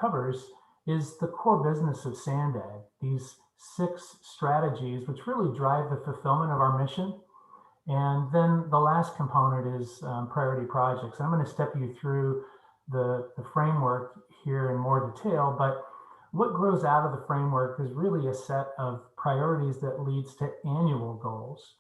covers is the core business of Sandag, these 6 strategies, which really drive the fulfillment of our mission. And then the last component is priority projects. I'm going to step you through the framework here in more detail, but what grows out of the framework is really a set of priorities that leads to annual goals.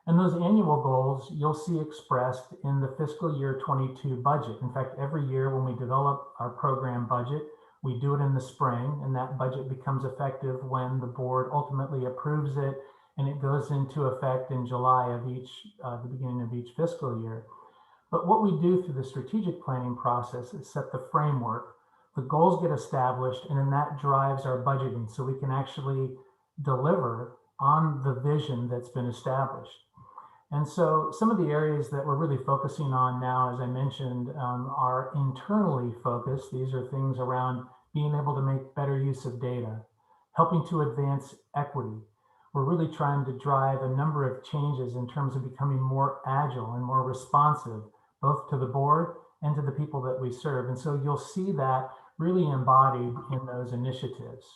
And those annual goals you'll see expressed in the fiscal year 22 budget. In fact, every year when we develop our program budget, we do it in the spring, and that budget becomes effective when the board ultimately approves it, and it goes into effect in July of the beginning of each fiscal year. But what we do through the strategic planning process is set the framework the goals get established, and then that drives our budgeting so we can actually deliver on the vision that's been established. And so some of the areas that we're really focusing on now, as I mentioned, are internally focused. These are things around being able to make better use of data, helping to advance equity. We're really trying to drive a number of changes in terms of becoming more agile and more responsive, both to the board and to the people that we serve. And so you'll see that really embodied in those initiatives.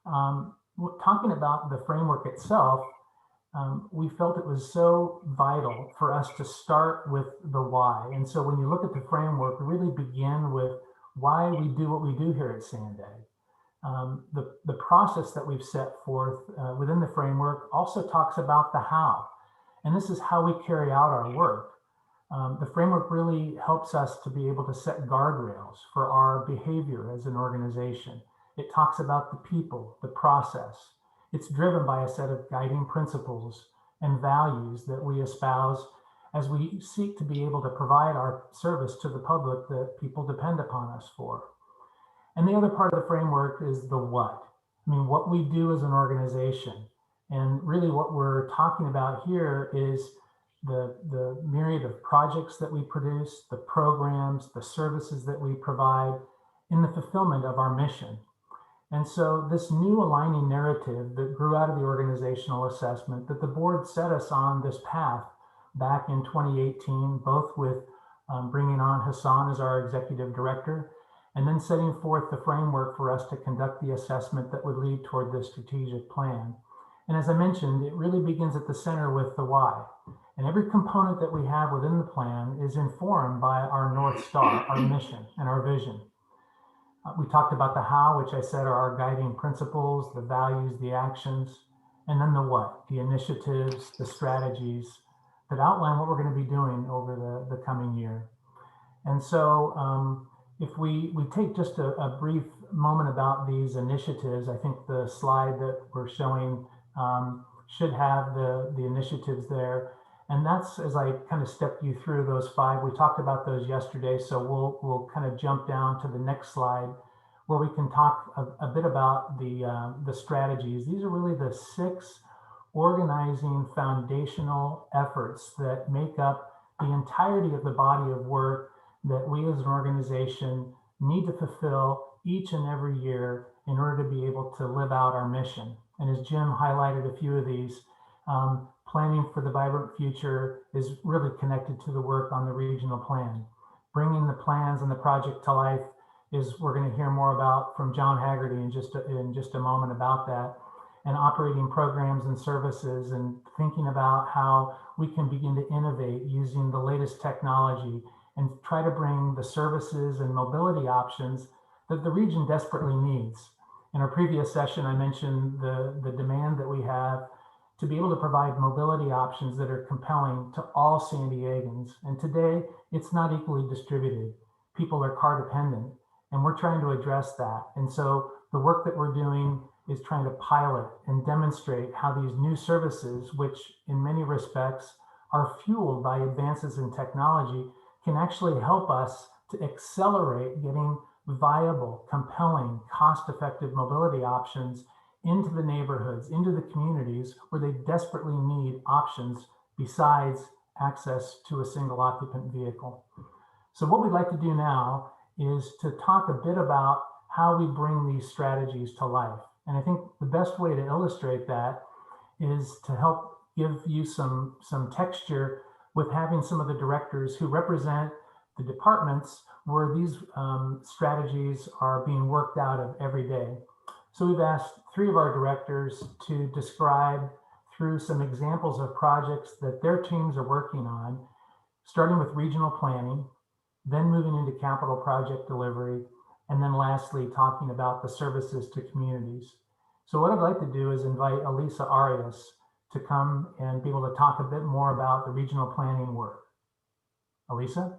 Talking about the framework itself, we felt it was so vital for us to start with the why. And so when you look at the framework, really begin with why we do what we do here at Sandag. The process that we've set forth within the framework also talks about the how. And this is how we carry out our work. The framework really helps us to be able to set guardrails for our behavior as an organization. It talks about the people, the process. It's driven by a set of guiding principles and values that we espouse as we seek to be able to provide our service to the public that people depend upon us for. And the other part of the framework is the what. I mean, what we do as an organization. And really what we're talking about here is the myriad of projects that we produce, the programs, the services that we provide in the fulfillment of our mission. And so this new aligning narrative that grew out of the organizational assessment that the board set us on this path back in 2018, both with bringing on Hassan as our executive director, and then setting forth the framework for us to conduct the assessment that would lead toward this strategic plan. And as I mentioned, it really begins at the center with the why. And every component that we have within the plan is informed by our North Star, our mission and our vision. We talked about the how, which I said are our guiding principles, the values, the actions, and then the what, the initiatives, the strategies that outline what we're going to be doing over the coming year. And so if we take just a brief moment about these initiatives, I think the slide that we're showing should have the initiatives there. And that's, as I kind of stepped you through those 5, we talked about those yesterday. So we'll kind of jump down to the next slide where we can talk a bit about the strategies. These are really the 6 organizing foundational efforts that make up the entirety of the body of work that we as an organization need to fulfill each and every year in order to be able to live out our mission. And as Jim highlighted a few of these, planning for the vibrant future is really connected to the work on the regional plan. Bringing the plans and the project to life is we're going to hear more about from John Haggerty in just a moment about that. And operating programs and services and thinking about how we can begin to innovate using the latest technology and try to bring the services and mobility options that the region desperately needs. In our previous session, I mentioned the demand that we have to be able to provide mobility options that are compelling to all San Diegans. And today, it's not equally distributed. People are car dependent, and we're trying to address that. And so the work that we're doing is trying to pilot and demonstrate how these new services, which in many respects are fueled by advances in technology, can actually help us to accelerate getting viable, compelling, cost-effective mobility options into the neighborhoods, into the communities where they desperately need options besides access to a single occupant vehicle. So what we'd like to do now is to talk a bit about how we bring these strategies to life. And I think the best way to illustrate that is to help give you some texture with having some of the directors who represent the departments where these strategies are being worked out of every day. So we've asked 3 of our directors to describe through some examples of projects that their teams are working on, starting with regional planning, then moving into capital project delivery, and then lastly, talking about the services to communities. So what I'd like to do is invite Elisa Arias to come and be able to talk a bit more about the regional planning work. Elisa?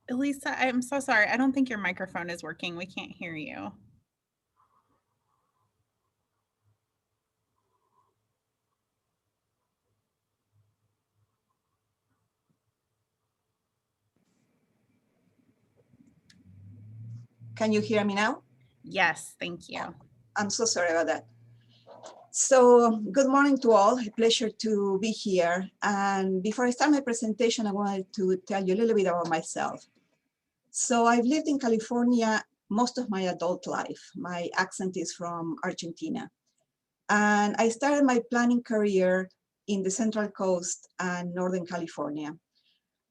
Elisa, I'm so sorry. I don't think your microphone is working. We can't hear you. Can you hear me now? Yes, thank you. I'm so sorry about that. So good morning to all. A pleasure to be here. And before I start my presentation, I wanted to tell you a little bit about myself. So I've lived in California most of my adult life. My accent is from Argentina. And I started my planning career in the Central Coast and Northern California.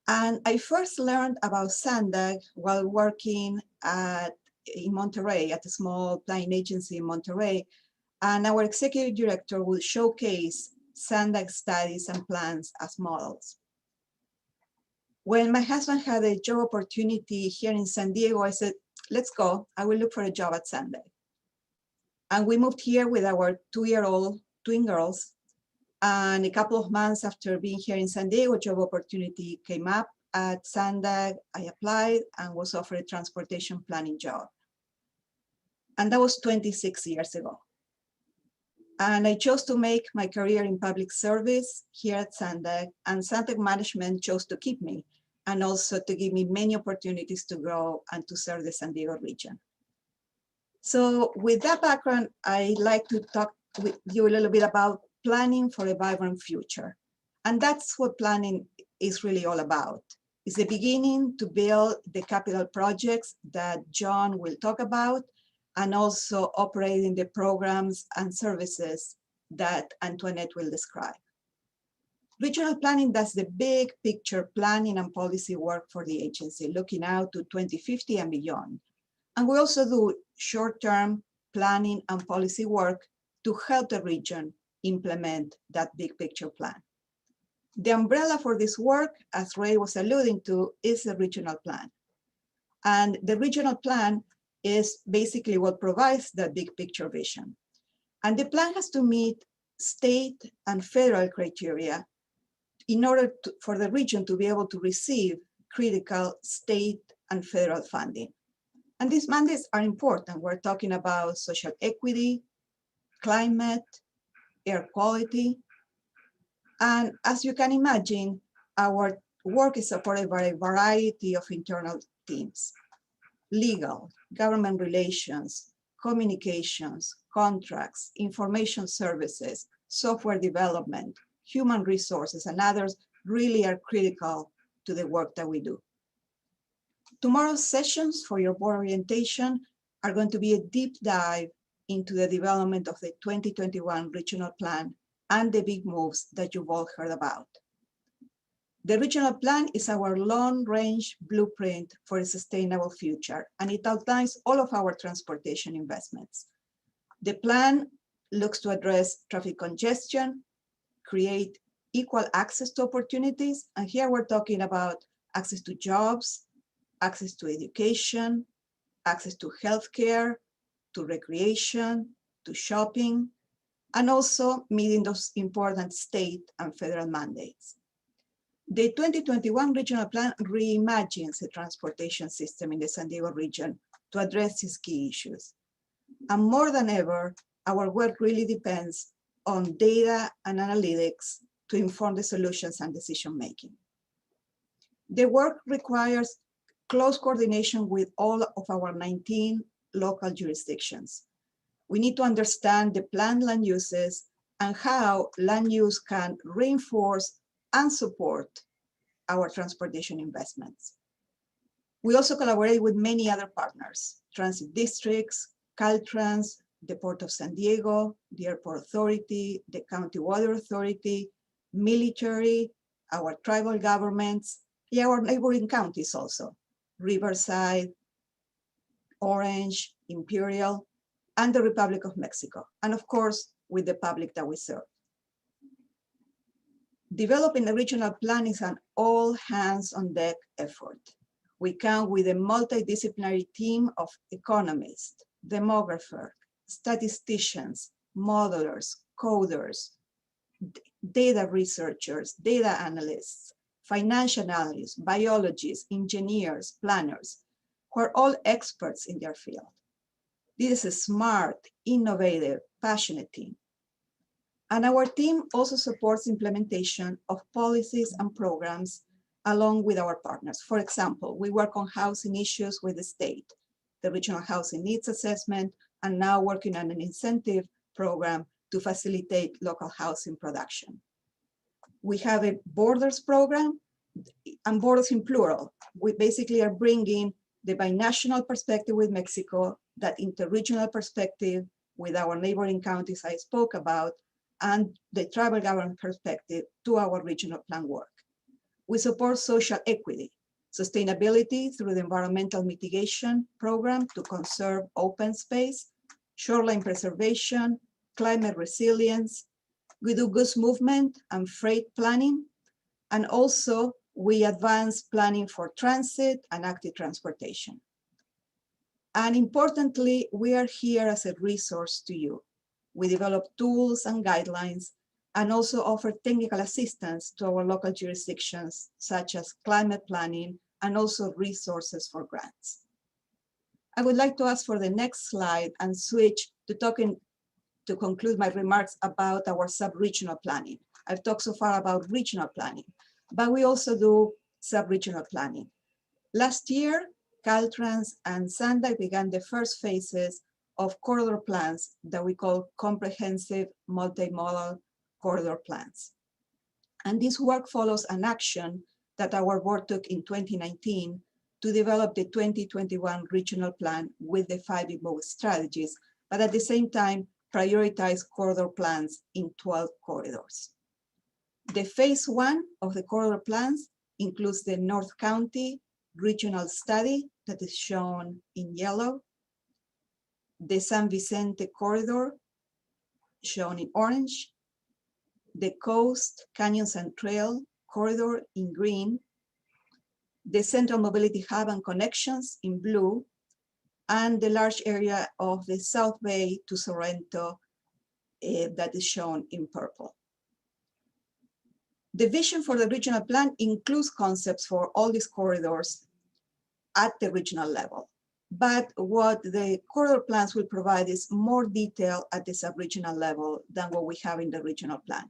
And I first learned about Sandag while working in Monterey at a small planning agency in Monterey. And our executive director will showcase Sandag studies and plans as models. When my husband had a job opportunity here in San Diego, I said, let's go. I will look for a job at Sandag. And we moved here with our 2-year-old twin girls. And a couple of months after being here in San Diego, a job opportunity came up at Sandag. I applied and was offered a transportation planning job. And that was 26 years ago. And I chose to make my career in public service here at Sandag, and Sandag management chose to keep me and also to give me many opportunities to grow and to serve the San Diego region. So with that background, I'd like to talk with you a little bit about planning for a vibrant future. And that's what planning is really all about. It's the beginning to build the capital projects that John will talk about, and also operating the programs and services that Antoinette will describe. Regional planning does the big picture planning and policy work for the agency, looking out to 2050 and beyond. And we also do short-term planning and policy work to help the region implement that big picture plan. The umbrella for this work, as Ray was alluding to, is the regional plan. And the regional plan is basically what provides that big picture vision. And the plan has to meet state and federal criteria in order for the region to be able to receive critical state and federal funding. And these mandates are important. We're talking about social equity, climate, air quality. And as you can imagine, our work is supported by a variety of internal teams: legal, government relations, communications, contracts, information services, software development, human resources, and others really are critical to the work that we do. Tomorrow's sessions for your board orientation are going to be a deep dive into the development of the 2021 regional plan and the big moves that you've all heard about. The regional plan is our long-range blueprint for a sustainable future, and it outlines all of our transportation investments. The plan looks to address traffic congestion, create equal access to opportunities, and here we're talking about access to jobs, access to education, access to healthcare, to recreation, to shopping, and also meeting those important state and federal mandates. The 2021 regional plan reimagines the transportation system in the San Diego region to address these key issues. And more than ever, our work really depends on data and analytics to inform the solutions and decision-making. The work requires close coordination with all of our 19 local jurisdictions. We need to understand the planned land uses and how land use can reinforce and support our transportation investments. We also collaborate with many other partners: transit districts, Caltrans, the Port of San Diego, the Airport Authority, the County Water Authority, military, our tribal governments, our neighboring counties also: Riverside, Orange, Imperial, and the Republic of Mexico, and of course, with the public that we serve. Developing a regional plan is an all-hands-on-deck effort. We count with a multidisciplinary team of economists, demographers, statisticians, modelers, coders, data researchers, data analysts, financial analysts, biologists, engineers, planners, who are all experts in their field. This is a smart, innovative, passionate team. And our team also supports implementation of policies and programs along with our partners. For example, we work on housing issues with the state, the Regional Housing Needs Assessment, and now working on an incentive program to facilitate local housing production. We have a borders program, and borders in plural. We basically are bringing the binational perspective with Mexico, that interregional perspective with our neighboring counties I spoke about, and the tribal government perspective to our regional plan work. We support social equity, sustainability through the environmental mitigation program to conserve open space, shoreline preservation, climate resilience. We do goods movement and freight planning, and also we advance planning for transit and active transportation. And importantly, we are here as a resource to you. We develop tools and guidelines and also offer technical assistance to our local jurisdictions, such as climate planning and also resources for grants. I would like to ask for the next slide and switch to to conclude my remarks about our sub-regional planning. I've talked so far about regional planning, but we also do sub-regional planning. Last year, Caltrans and Sandag began the first phases of corridor plans that we call comprehensive multimodal corridor plans. And this work follows an action that our board took in 2019 to develop the 2021 regional plan with the 5 evolved strategies, but at the same time, prioritize corridor plans in 12 corridors. The phase 1 of the corridor plans includes the North County regional study that is shown in yellow, the San Vicente corridor shown in orange, the Coast, Canyons and Trail corridor in green, the Central Mobility Hub and Connections in blue, and the large area of the South Bay to Sorrento that is shown in purple. The vision for the regional plan includes concepts for all these corridors at the regional level. But what the corridor plans will provide is more detail at the sub-regional level than what we have in the regional plan.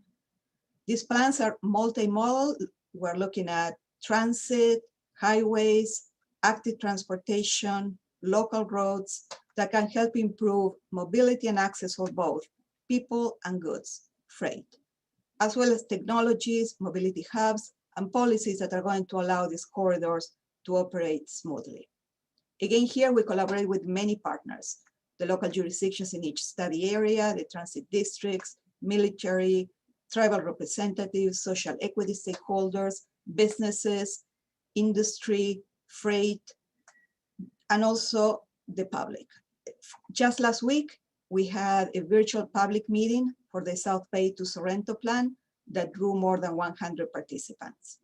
These plans are multimodal. We're looking at transit, highways, active transportation, local roads that can help improve mobility and access for both people and goods, freight, as well as technologies, mobility hubs, and policies that are going to allow these corridors to operate smoothly. Again, here we collaborate with many partners, the local jurisdictions in each study area, the transit districts, military, tribal representatives, social equity stakeholders, businesses, industry, freight, and also the public. Just last week, we had a virtual public meeting for the South Bay to Sorrento plan that drew more than 100 participants.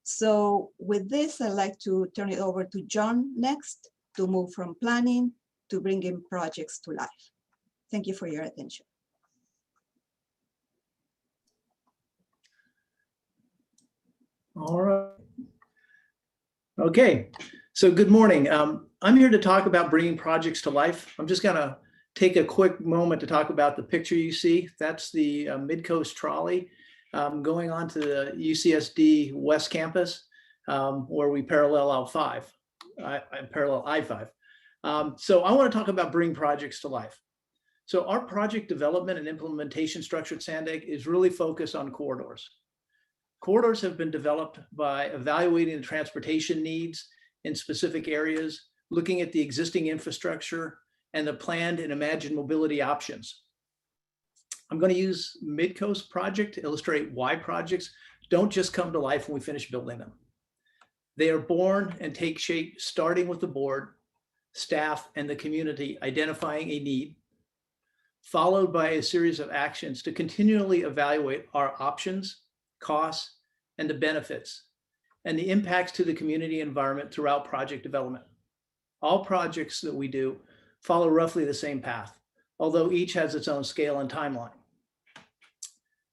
So with this, I'd like to turn it over to John next to move from planning to bringing projects to life. Thank you for your attention. All right. Okay, so good morning. I'm here to talk about bringing projects to life. I'm just gonna take a quick moment to talk about the picture you see. That's the Midcoast trolley going on to the UCSD West Campus, where we parallel I-5. So I want to talk about bringing projects to life. So our project development and implementation structure at Sandag is really focused on corridors. Corridors have been developed by evaluating the transportation needs in specific areas, looking at the existing infrastructure and the planned and imagined mobility options. I'm going to use Midcoast project to illustrate why projects don't just come to life when we finish building them. They are born and take shape starting with the board, staff, and the community identifying a need, followed by a series of actions to continually evaluate our options, costs, and the benefits, and the impacts to the community environment throughout project development. All projects that we do follow roughly the same path, although each has its own scale and timeline.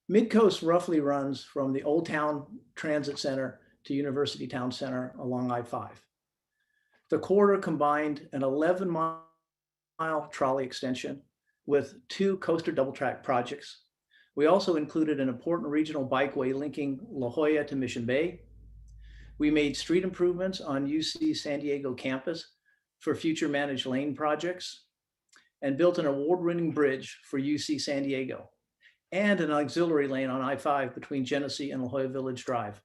Midcoast roughly runs from the Old Town Transit Center to University Town Center along I-5. The corridor combined an 11-mile trolley extension with 2 coaster double track projects. We also included an important regional bikeway linking La Jolla to Mission Bay. We made street improvements on UC San Diego campus for future managed lane projects and built an award-winning bridge for UC San Diego and an auxiliary lane on I-5 between Genesee and La Jolla Village Drive.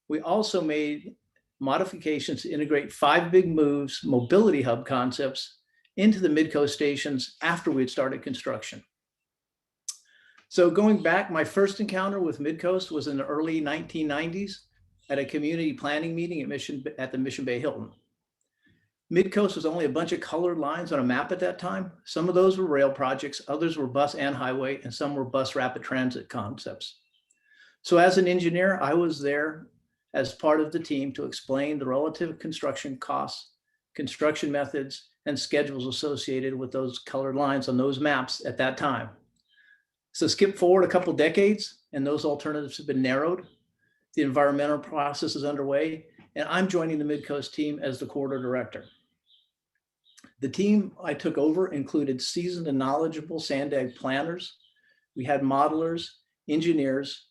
We also made modifications to integrate 5 big moves mobility hub concepts into the Midcoast stations after we had started construction. So going back, my first encounter with Midcoast was in the early 1990s at a community planning meeting at the Mission Bay Hilton. Midcoast was only a bunch of colored lines on a map at that time. Some of those were rail projects, others were bus and highway, and some were bus rapid transit concepts. So as an engineer, I was there as part of the team to explain the relative construction costs, construction methods, and schedules associated with those colored lines on those maps at that time. So skip forward a couple decades, and those alternatives have been narrowed. The environmental process is underway, and I'm joining the Midcoast team as the corridor director. The team I took over included seasoned and knowledgeable Sandag planners. We had modelers, engineers,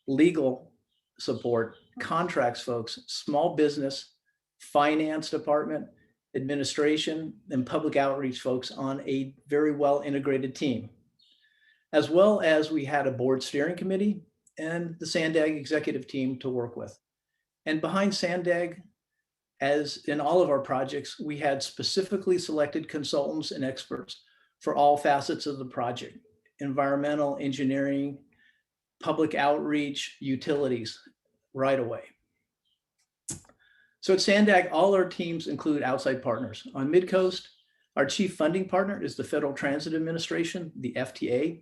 legal support, contracts folks, small business, finance department, administration, and public outreach folks on a very well integrated team. As well as we had a board steering committee and the Sandag executive team to work with. And behind Sandag, as in all of our projects, we had specifically selected consultants and experts for all facets of the project: environmental, engineering, public outreach, utilities, right away. So at Sandag, all our teams include outside partners. On Midcoast, our chief funding partner is the Federal Transit Administration, the FTA.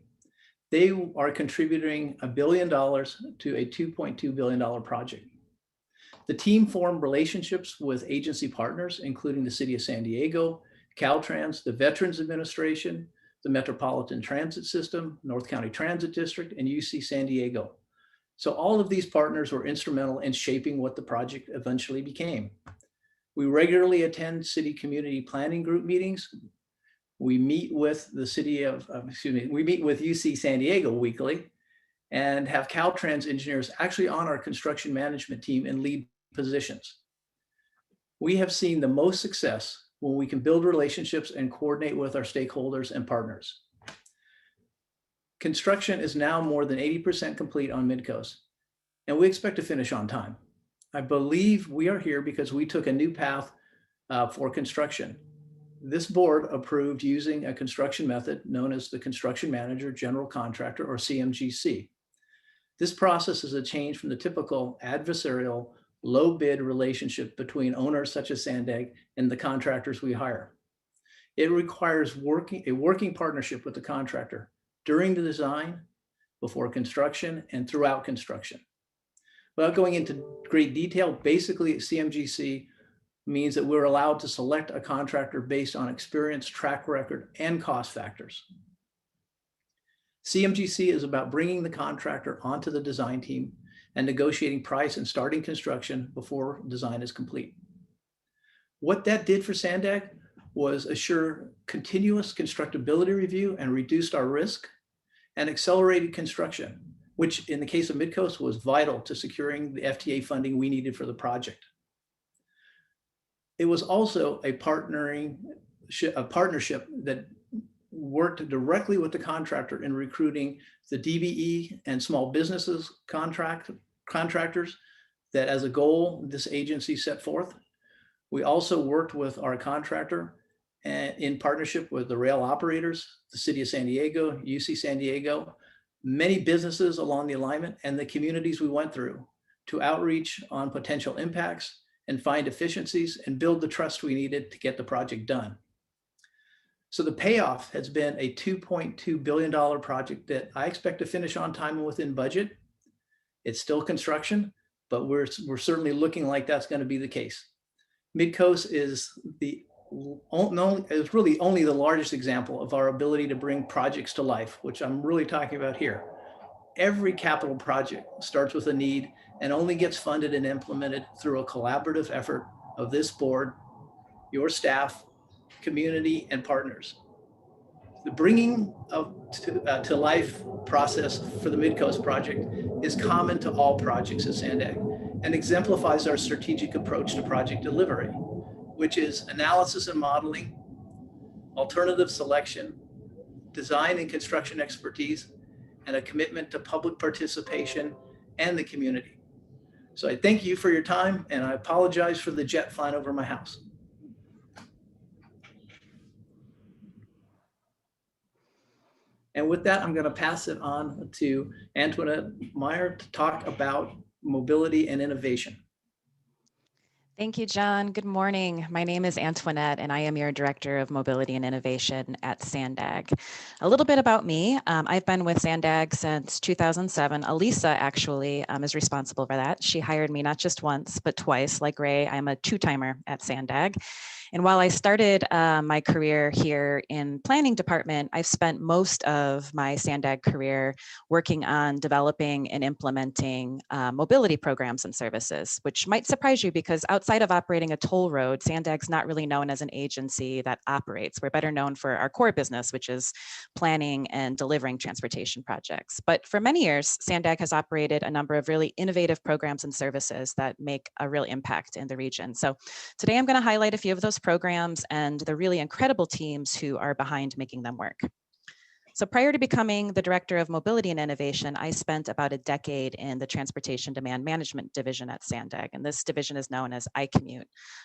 They are contributing $1 billion to a $2.2 billion project. The team formed relationships with agency partners, including the City of San Diego, Caltrans, the Veterans Administration, the Metropolitan Transit System, North County Transit District, and UC San Diego. So all of these partners were instrumental in shaping what the project eventually became. We regularly attend city community planning group meetings. We meet with the we meet with UC San Diego weekly and have Caltrans engineers actually on our construction management team in lead positions. We have seen the most success when we can build relationships and coordinate with our stakeholders and partners. Construction is now more than 80% complete on Midcoast, and we expect to finish on time. I believe we are here because we took a new path for construction. This board approved using a construction method known as the Construction Manager General Contractor, or CMGC. This process is a change from the typical adversarial low bid relationship between owners such as Sandag and the contractors we hire. It requires a working partnership with the contractor during the design, before construction, and throughout construction. Without going into great detail, basically CMGC means that we're allowed to select a contractor based on experience, track record, and cost factors. CMGC is about bringing the contractor onto the design team and negotiating price and starting construction before design is complete. What that did for Sandag was assure continuous constructability review and reduced our risk, and accelerated construction, which in the case of Midcoast was vital to securing the FTA funding we needed for the project. It was also a partnership that worked directly with the contractor in recruiting the DBE and small businesses contractors that as a goal this agency set forth. We also worked with our contractor and in partnership with the rail operators, the City of San Diego, UC San Diego, many businesses along the alignment, and the communities we went through to outreach on potential impacts and find efficiencies and build the trust we needed to get the project done. So the payoff has been a $2.2 billion project that I expect to finish on time and within budget. It's still construction, but we're certainly looking like that's going to be the case. Midcoast is really only the largest example of our ability to bring projects to life, which I'm really talking about here. Every capital project starts with a need and only gets funded and implemented through a collaborative effort of this board, your staff, community, and partners. The bringing to life process for the Midcoast project is common to all projects at Sandag and exemplifies our strategic approach to project delivery, which is analysis and modeling, alternative selection, design and construction expertise, and a commitment to public participation and the community. So I thank you for your time, and I apologize for the jet flying over my house. And with that, I'm going to pass it on to Antoinette Meyer to talk about mobility and innovation. Thank you, John. Good morning. My name is Antoinette, and I am your Director of Mobility and Innovation at Sandag. A little bit about me. I've been with Sandag since 2007. Elisa actually is responsible for that. She hired me not just once, but twice. Like Ray, I'm a two-timer at Sandag. And while I started my career here in planning department, I've spent most of my Sandag career working on developing and implementing mobility programs and services, which might surprise you because outside of operating a toll road, Sandag's not really known as an agency that operates. We're better known for our core business, which is planning and delivering transportation projects. But for many years, Sandag has operated a number of really innovative programs and services that make a real impact in the region. So today I'm going to highlight a few of those programs and the really incredible teams who are behind making them work. So prior to becoming the Director of Mobility and Innovation, I spent about a decade in the Transportation Demand Management Division at Sandag, and this division is known as iCommute.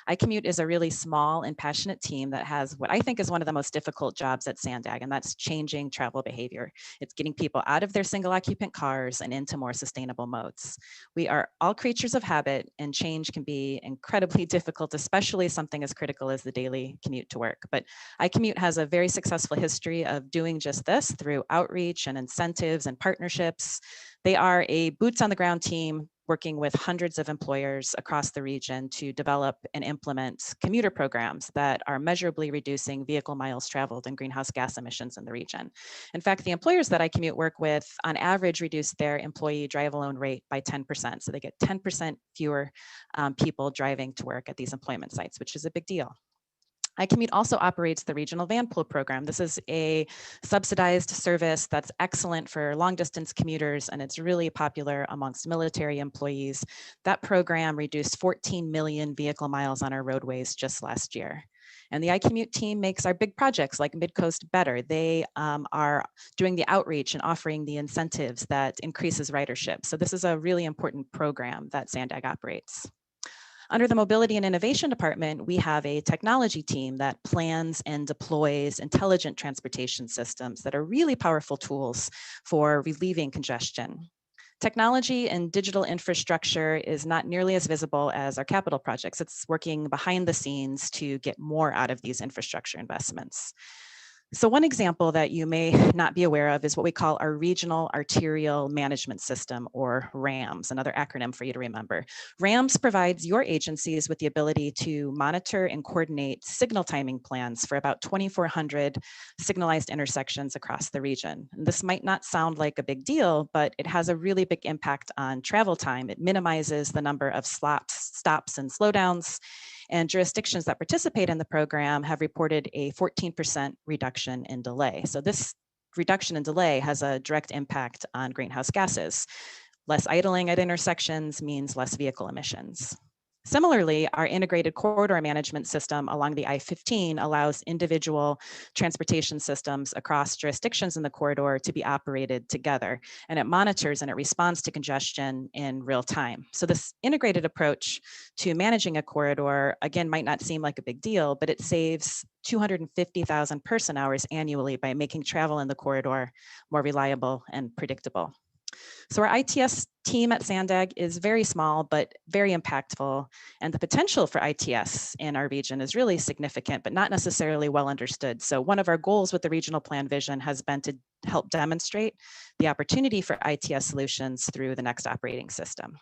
iCommute is a really small and passionate team that has what I think is one of the most difficult jobs at Sandag, and that's changing travel behavior. It's getting people out of their single occupant cars and into more sustainable modes. We are all creatures of habit, and change can be incredibly difficult, especially something as critical as the daily commute to work. But iCommute has a very successful history of doing just this through outreach and incentives and partnerships. They are a boots on the ground team working with hundreds of employers across the region to develop and implement commuter programs that are measurably reducing vehicle miles traveled and greenhouse gas emissions in the region. In fact, the employers that iCommute work with on average reduce their employee drive alone rate by 10%. So they get 10% fewer people driving to work at these employment sites, which is a big deal. iCommute also operates the Regional Van Pool Program. This is a subsidized service that's excellent for long distance commuters, and it's really popular amongst military employees. That program reduced 14 million vehicle miles on our roadways just last year. And the iCommute team makes our big projects like Midcoast better. They are doing the outreach and offering the incentives that increases ridership. So this is a really important program that Sandag operates. Under the Mobility and Innovation Department, we have a technology team that plans and deploys intelligent transportation systems that are really powerful tools for relieving congestion. Technology and digital infrastructure is not nearly as visible as our capital projects. It's working behind the scenes to get more out of these infrastructure investments. So one example that you may not be aware of is what we call our Regional Arterial Management System, or RAMS, another acronym for you to remember. RAMS provides your agencies with the ability to monitor and coordinate signal timing plans for about 2,400 signalized intersections across the region. And this might not sound like a big deal, but it has a really big impact on travel time. It minimizes the number of stops and slowdowns. And jurisdictions that participate in the program have reported a 14% reduction in delay. So this reduction in delay has a direct impact on greenhouse gases. Less idling at intersections means less vehicle emissions. Similarly, our integrated corridor management system along the I-15 allows individual transportation systems across jurisdictions in the corridor to be operated together, and it monitors and it responds to congestion in real time. So this integrated approach to managing a corridor, again, might not seem like a big deal, but it saves 250,000 person hours annually by making travel in the corridor more reliable and predictable. So our ITS team at Sandag is very small, but very impactful. And the potential for ITS in our region is really significant, but not necessarily well understood. So one of our goals with the regional plan vision has been to help demonstrate the opportunity for ITS solutions through the next operating system.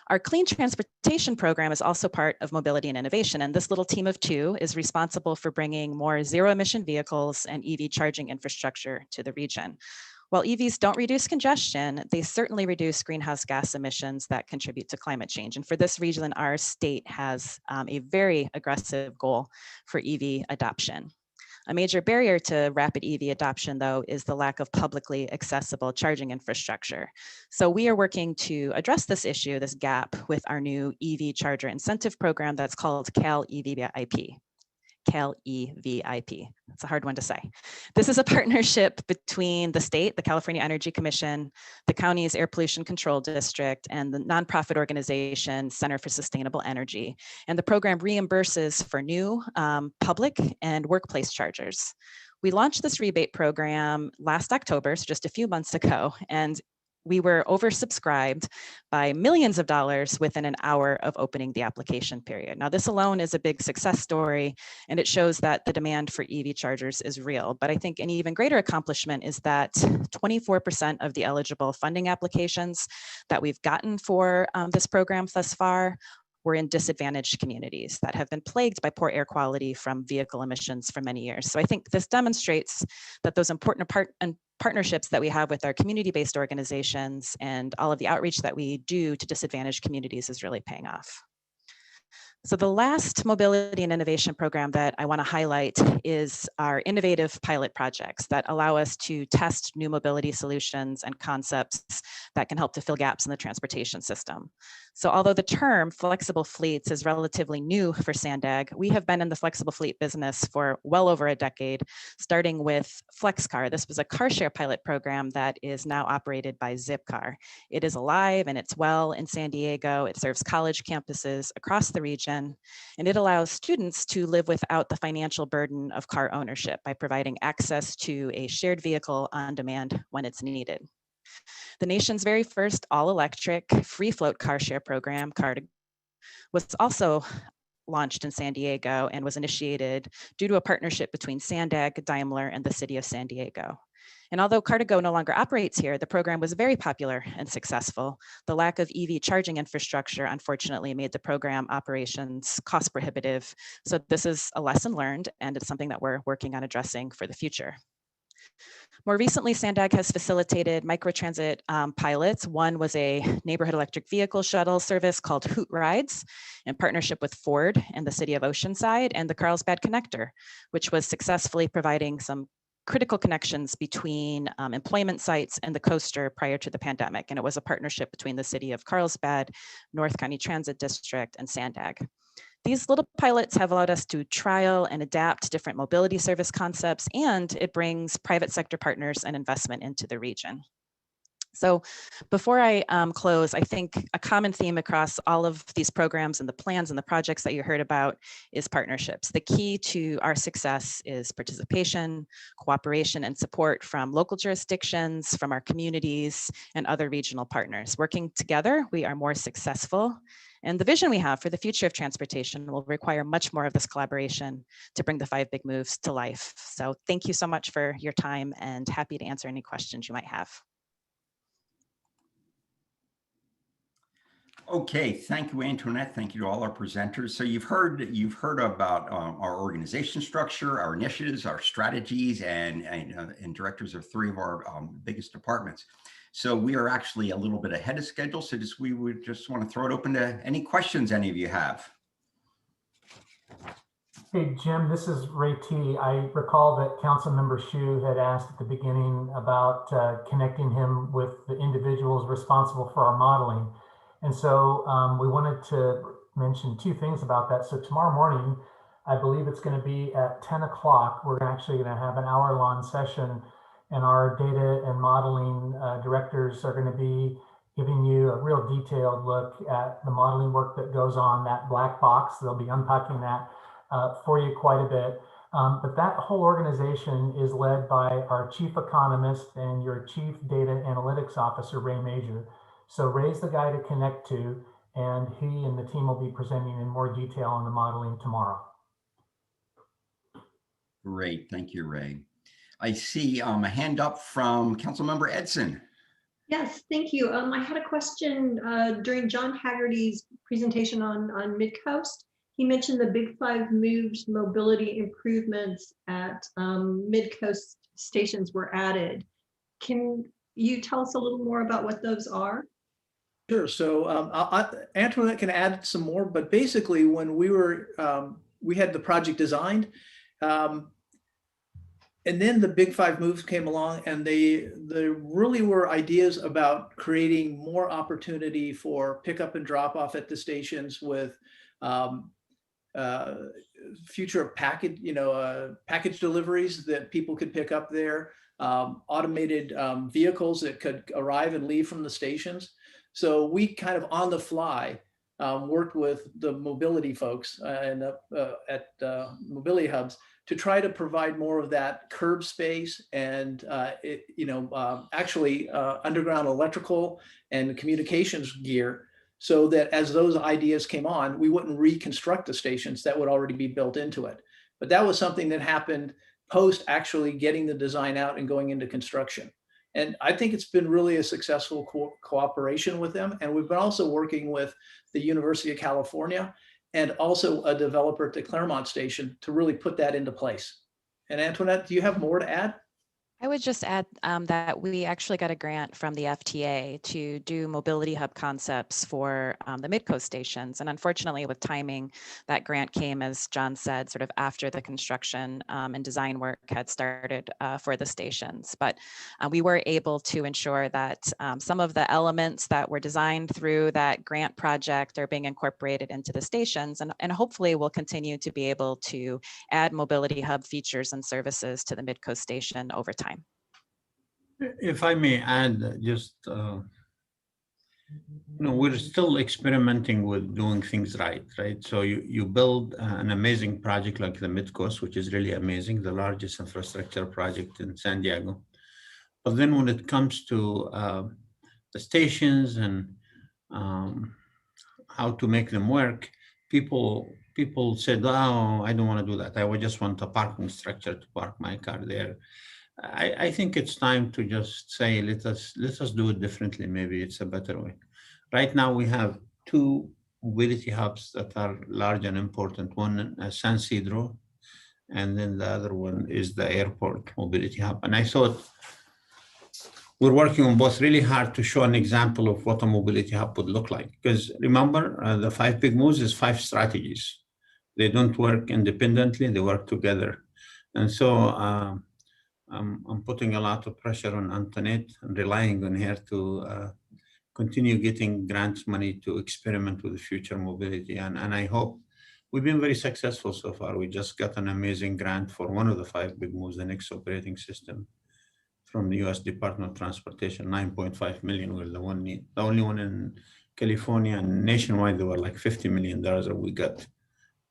Our Clean Transportation Program is also part of Mobility and Innovation, and this little team of two is responsible for bringing more zero-emission vehicles and EV charging infrastructure to the region. While EVs don't reduce congestion, they certainly reduce greenhouse gas emissions that contribute to climate change. And for this reason, our state has a very aggressive goal for EV adoption. A major barrier to rapid EV adoption, though, is the lack of publicly accessible charging infrastructure. So we are working to address this issue, this gap, with our new EV charger incentive program that's called Cal EVIP. Cal EVIP. It's a hard one to say. This is a partnership between the state, the California Energy Commission, the county's Air Pollution Control District, and the nonprofit organization Center for Sustainable Energy. And the program reimburses for new public and workplace chargers. We launched this rebate program last October, so just a few months ago, and we were oversubscribed by millions of dollars within an hour of opening the application period. Now, this alone is a big success story, and it shows that the demand for EV chargers is real. But I think an even greater accomplishment is that 24% of the eligible funding applications that we've gotten for this program thus far were in disadvantaged communities that have been plagued by poor air quality from vehicle emissions for many years. So I think this demonstrates that those important partnerships that we have with our community-based organizations and all of the outreach that we do to disadvantaged communities is really paying off. So the last mobility and innovation program that I want to highlight is our innovative pilot projects that allow us to test new mobility solutions and concepts that can help to fill gaps in the transportation system. So although the term flexible fleets is relatively new for Sandag, we have been in the flexible fleet business for well over a decade, starting with Flexcar. This was a car share pilot program that is now operated by Zipcar. It is alive and it's well in San Diego. It serves college campuses across the region, and it allows students to live without the financial burden of car ownership by providing access to a shared vehicle on demand when it's needed. The nation's very first all-electric free float car share program, was also launched in San Diego and was initiated due to a partnership between Sandag, Daimler, and the city of San Diego. And although Car2Go no longer operates here, the program was very popular and successful. The lack of EV charging infrastructure, unfortunately, made the program operations cost prohibitive. So this is a lesson learned, and it's something that we're working on addressing for the future. More recently, Sandag has facilitated microtransit pilots. One was a neighborhood electric vehicle shuttle service called Hoot Rides in partnership with Ford and the city of Oceanside, and the Carlsbad Connector, which was successfully providing some critical connections between employment sites and the coaster prior to the pandemic. And it was a partnership between the city of Carlsbad, North County Transit District, and Sandag. These little pilots have allowed us to trial and adapt different mobility service concepts, and it brings private sector partners and investment into the region. So before I close, I think a common theme across all of these programs and the plans and the projects that you heard about is partnerships. The key to our success is participation, cooperation, and support from local jurisdictions, from our communities, and other regional partners. Working together, we are more successful. And the vision we have for the future of transportation will require much more of this collaboration to bring the 5 big moves to life. So thank you so much for your time, and happy to answer any questions you might have. Okay, thank you, Antoinette. Thank you to all our presenters. So you've heard about our organization structure, our initiatives, our strategies, and directors of 3 of our biggest departments. So we are actually a little bit ahead of schedule. So we would just want to throw it open to any questions any of you have. Hey, Jim, this is Ray T. I recall that Councilmember Hsu had asked at the beginning about connecting him with the individuals responsible for our modeling. And so we wanted to mention 2 things about that. So tomorrow morning, I believe it's going to be at 10 o'clock. We're actually going to have an hour-long session, and our data and modeling directors are going to be giving you a real detailed look at the modeling work that goes on that black box. They'll be unpacking that for you quite a bit. But that whole organization is led by our chief economist and your chief data analytics officer, Ray Major. So Ray's the guy to connect to, and he and the team will be presenting in more detail on the modeling tomorrow. Great, thank you, Ray. I see a hand up from Councilmember Edson. Yes, thank you. I had a question during John Haggerty's presentation on Mid-Coast. He mentioned the Big 5 moves mobility improvements at Mid-Coast stations were added. Can you tell us a little more about what those are? Sure. So Antoinette can add some more, but basically when we were, we had the project designed, and then the Big Five moves came along, and they really were ideas about creating more opportunity for pickup and drop off at the stations with future package, package deliveries that people could pick up there, automated vehicles that could arrive and leave from the stations. So we kind of on the fly worked with the mobility folks and at mobility hubs to try to provide more of that curb space and actually underground electrical and communications gear, so that as those ideas came on, we wouldn't reconstruct the stations that would already be built into it. But that was something that happened post actually getting the design out and going into construction. And I think it's been really a successful cooperation with them. And we've been also working with the University of California and also a developer at the Claremont station to really put that into place. And Antoinette, do you have more to add? I would just add that we actually got a grant from the FTA to do mobility hub concepts for the Midcoast stations. And unfortunately, with timing, that grant came, as John said, sort of after the construction and design work had started for the stations. But we were able to ensure that some of the elements that were designed through that grant project are being incorporated into the stations. And hopefully we'll continue to be able to add mobility hub features and services to the Midcoast station over time. If I may add, just, we're still experimenting with doing things right? So you build an amazing project like the Midcoast, which is really amazing, the largest infrastructure project in San Diego. But then when it comes to the stations and how to make them work, people said, oh, I don't want to do that. I just want a parking structure to park my car there. I think it's time to just say, let us do it differently. Maybe it's a better way. Right now we have two mobility hubs that are large and important. One San Isidro, and then the other one is the airport mobility hub. And I thought we're working on both really hard to show an example of what a mobility hub would look like. Because remember, the 5 big moves is 5 strategies. They don't work independently, they work together. And so I'm putting a lot of pressure on Antoinette and relying on her to continue getting grants money to experiment with future mobility. And I hope we've been very successful so far. We just got an amazing grant for one of the 5 big moves, the next operating system from the US Department of Transportation, 9.5 million. We're the only one in California, and nationwide, there were like $50 million, and we got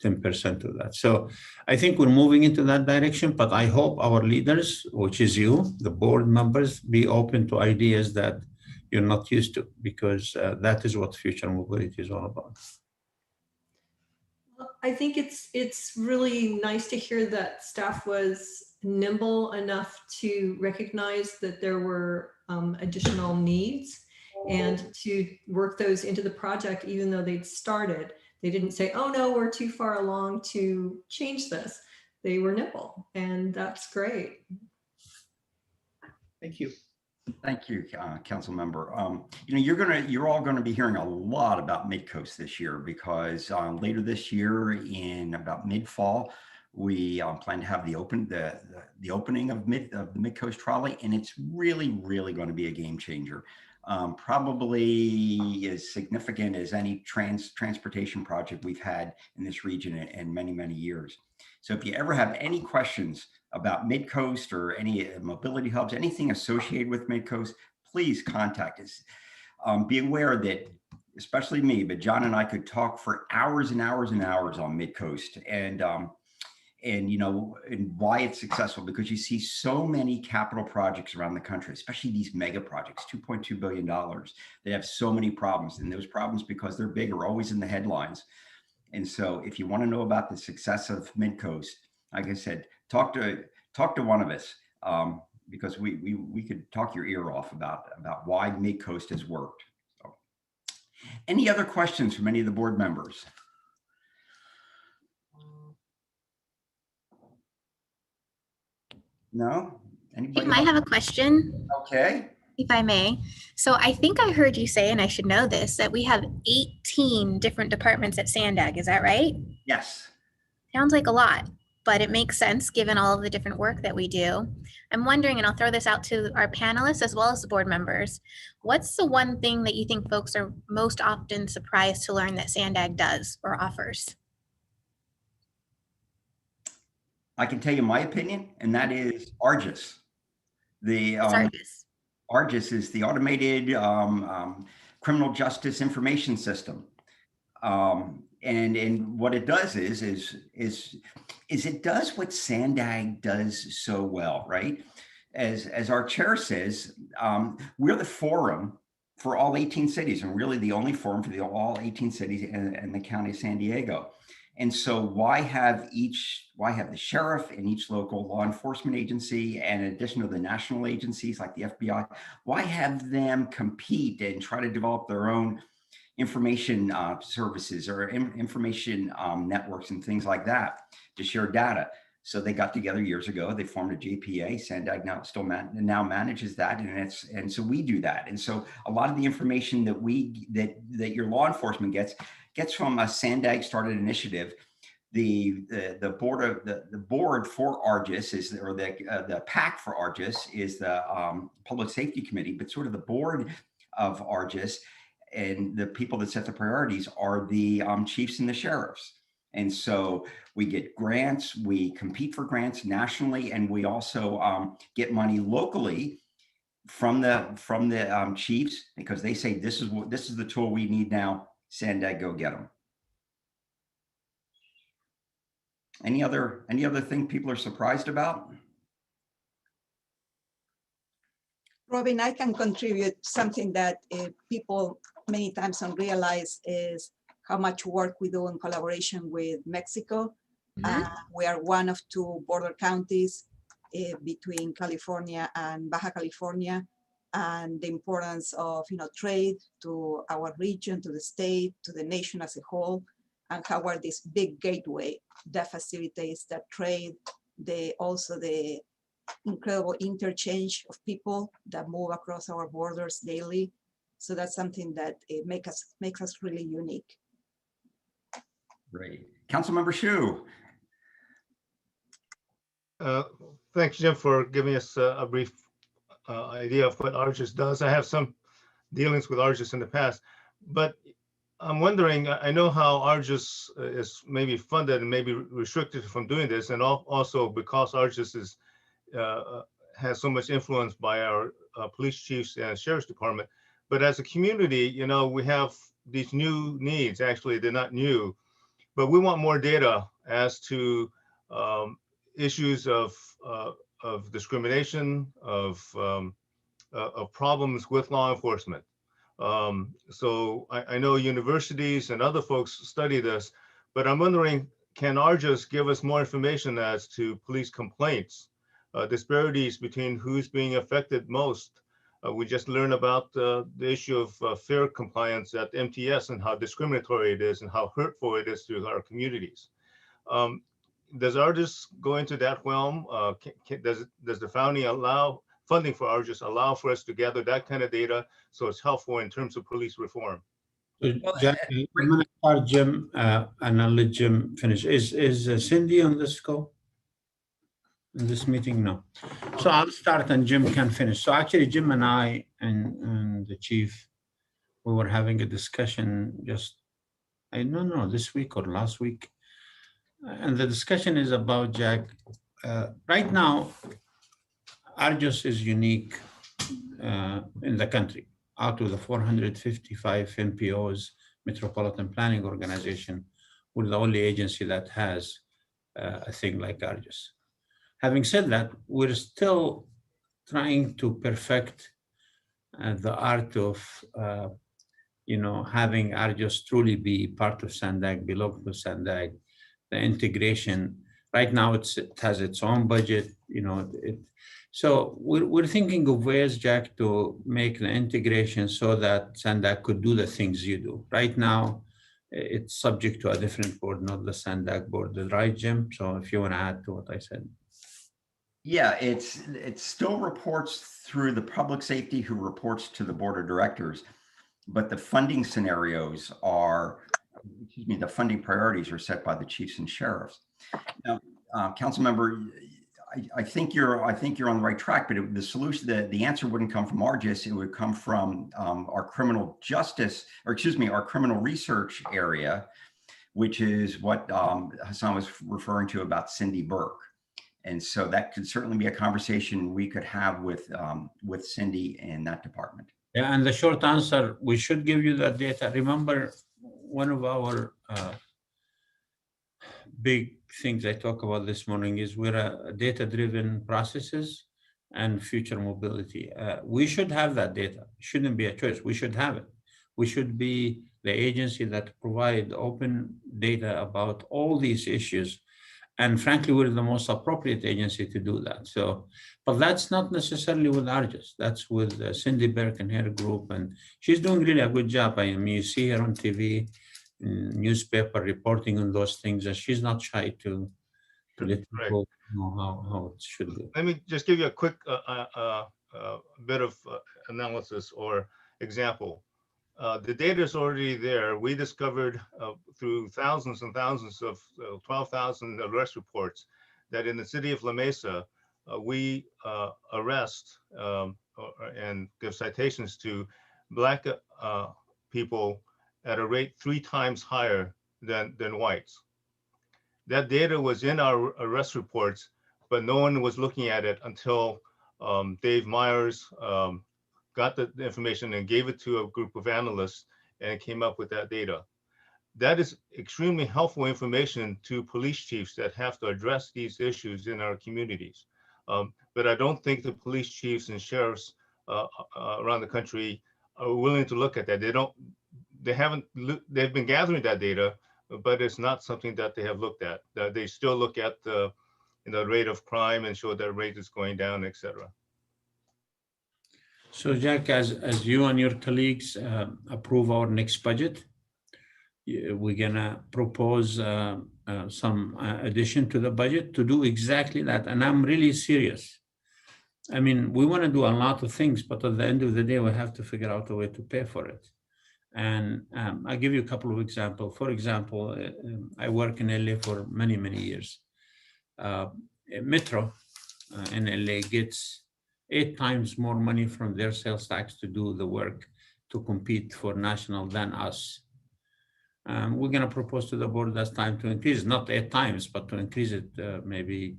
10% of that. So I think we're moving into that direction, but I hope our leaders, which is you, the board members, be open to ideas that you're not used to, because that is what future mobility is all about. I think it's really nice to hear that staff was nimble enough to recognize that there were additional needs and to work those into the project, even though they'd started. They didn't say, oh no, we're too far along to change this. They were nimble, and that's great. Thank you. Thank you, Council Member. You're all going to be hearing a lot about Midcoast this year, because later this year, in about mid-fall, we plan to have the opening of the Midcoast trolley, and it's really going to be a game changer. Probably as significant as any transportation project we've had in this region in many years. So if you ever have any questions about Midcoast or any mobility hubs, anything associated with Midcoast, please contact us. Be aware that, especially me, but John and I could talk for hours and hours and hours on Midcoast and why it's successful, because you see so many capital projects around the country, especially these mega projects, $2.2 billion. They have so many problems, and those problems, because they're big, are always in the headlines. And so if you want to know about the success of Midcoast, like I said, talk to one of us, because we could talk your ear off about why Midcoast has worked. So, any other questions from any of the board members? No? Anybody Jim, I else? have a question, Okay. if I may. So I think I heard you say, and I should know this, that we have 18 different departments at Sandag. Is that right? Yes. Sounds like a lot, but it makes sense given all of the different work that we do. I'm wondering, and I'll throw this out to our panelists as well as the board members, what's the one thing that you think folks are most often surprised to learn that Sandag does or offers? I can tell you my opinion, and that is ARGIS. The ARGIS is the automated criminal justice information system. And what it does is it does what Sandag does so well, right? As our chair says, we're the forum for all 18 cities, and really the only forum for all 18 cities in the county of San Diego. And so why have the sheriff and each local law enforcement agency, and in addition to the national agencies like the FBI, why have them compete and try to develop their own information services or information networks and things like that to share data? So they got together years ago. They formed a JPA. Sandag now manages that, and so we do that. And so a lot of the information that your law enforcement gets from a Sandag started initiative. The board for ARGIS the PAC for ARGIS is the Public Safety Committee, but sort of the board of ARGIS and the people that set the priorities are the chiefs and the sheriffs. And so we get grants, we compete for grants nationally, and we also get money locally from the chiefs, because they say this is the tool we need now. Sandag, go get them. Any other thing people are surprised about? Robin, I can contribute something that people many times don't realize is how much work we do in collaboration with Mexico. We are one of two border counties between California and Baja California, and the importance of trade to our region, to the state, to the nation as a whole, and how we're this big gateway that facilitates that trade, also the incredible interchange of people that move across our borders daily. So that's something that makes us really unique. Great. Councilmember Shu. Thanks, Jim, for giving us a brief idea of what ARGIS does. I have some dealings with ARGIS in the past, but I'm wondering, I know how ARGIS is maybe funded and maybe restricted from doing this, and also because ARGIS has so much influence by our police chiefs and sheriff's department. But as a community, we have these new needs. Actually, they're not new, but we want more data as to issues of discrimination, of problems with law enforcement. So I know universities and other folks study this, but I'm wondering, can ARGIS give us more information as to police complaints, disparities between who's being affected most? We just learned about the issue of fare compliance at MTS and how discriminatory it is and how hurtful it is to our communities. Does ARGIS go into that realm? Does the funding for ARGIS allow for us to gather that kind of data so it's helpful in terms of police reform? Jack, I'm going to start Jim, and I'll let Jim finish. Is Cindy on this call? In this meeting? No. So I'll start and Jim can finish. So actually, Jim and I and the chief, we were having a discussion just, I don't know, this week or last week. And the discussion is about, Jack, right now, ARGIS is unique in the country. Out of the 455 MPOs, Metropolitan Planning Organization, we're the only agency that has a thing like ARGIS. Having said that, we're still trying to perfect the art of having ARGIS truly be part of Sandag, belong to Sandag. The integration, right now it has its own budget, so we're thinking of ways, Jack, to make the integration so that Sandag could do the things you do. Right now, it's subject to a different board, not the Sandag board, right, Jim? So if you want to add to what I said. Yeah, it still reports through the public safety who reports to the board of directors, but the funding scenarios are, excuse me, the funding priorities are set by the chiefs and sheriffs. Now, council member, I think you're on the right track, but the solution, the answer wouldn't come from ARGIS. It would come from our criminal justice, or excuse me, our criminal research area, which is what Hassan was referring to about Cindy Burke. And so that could certainly be a conversation we could have with Cindy in that department. Yeah, and the short answer, we should give you that data. Remember, one of our big things I talk about this morning is we're a data-driven processes and future mobility. We should have that data. It shouldn't be a choice. We should have it. We should be the agency that provide open data about all these issues. And frankly, we're the most appropriate agency to do that. So, but that's not necessarily with ARGIS. That's with Cindy Burke and her group. And she's doing really a good job. I mean, you see her on TV, newspaper reporting on those things, and she's not shy to let people know how it should be. Let me just give you a quick bit of analysis or example. The data is already there. We discovered through thousands and thousands of 12,000 arrest reports that in the city of La Mesa, we arrest and give citations to Black people at a rate 3 times higher than whites. That data was in our arrest reports, but no one was looking at it until Dave Myers got the information and gave it to a group of analysts and came up with that data. That is extremely helpful information to police chiefs that have to address these issues in our communities. But I don't think the police chiefs and sheriffs around the country are willing to look at that. They've been gathering that data, but it's not something that they have looked at. They still look at the rate of crime and show that rate is going down, et cetera. So Jack, as you and your colleagues approve our next budget, we're gonna propose some addition to the budget to do exactly that. And I'm really serious. I mean, we wanna do a lot of things, but at the end of the day, we have to figure out a way to pay for it. And I'll give you a couple of examples. For example, I work in LA for many, many years. Metro in LA gets 8 times more money from their sales tax to do the work to compete for national than us. We're going to propose to the board that's time to increase, not 8 times, but to increase it maybe,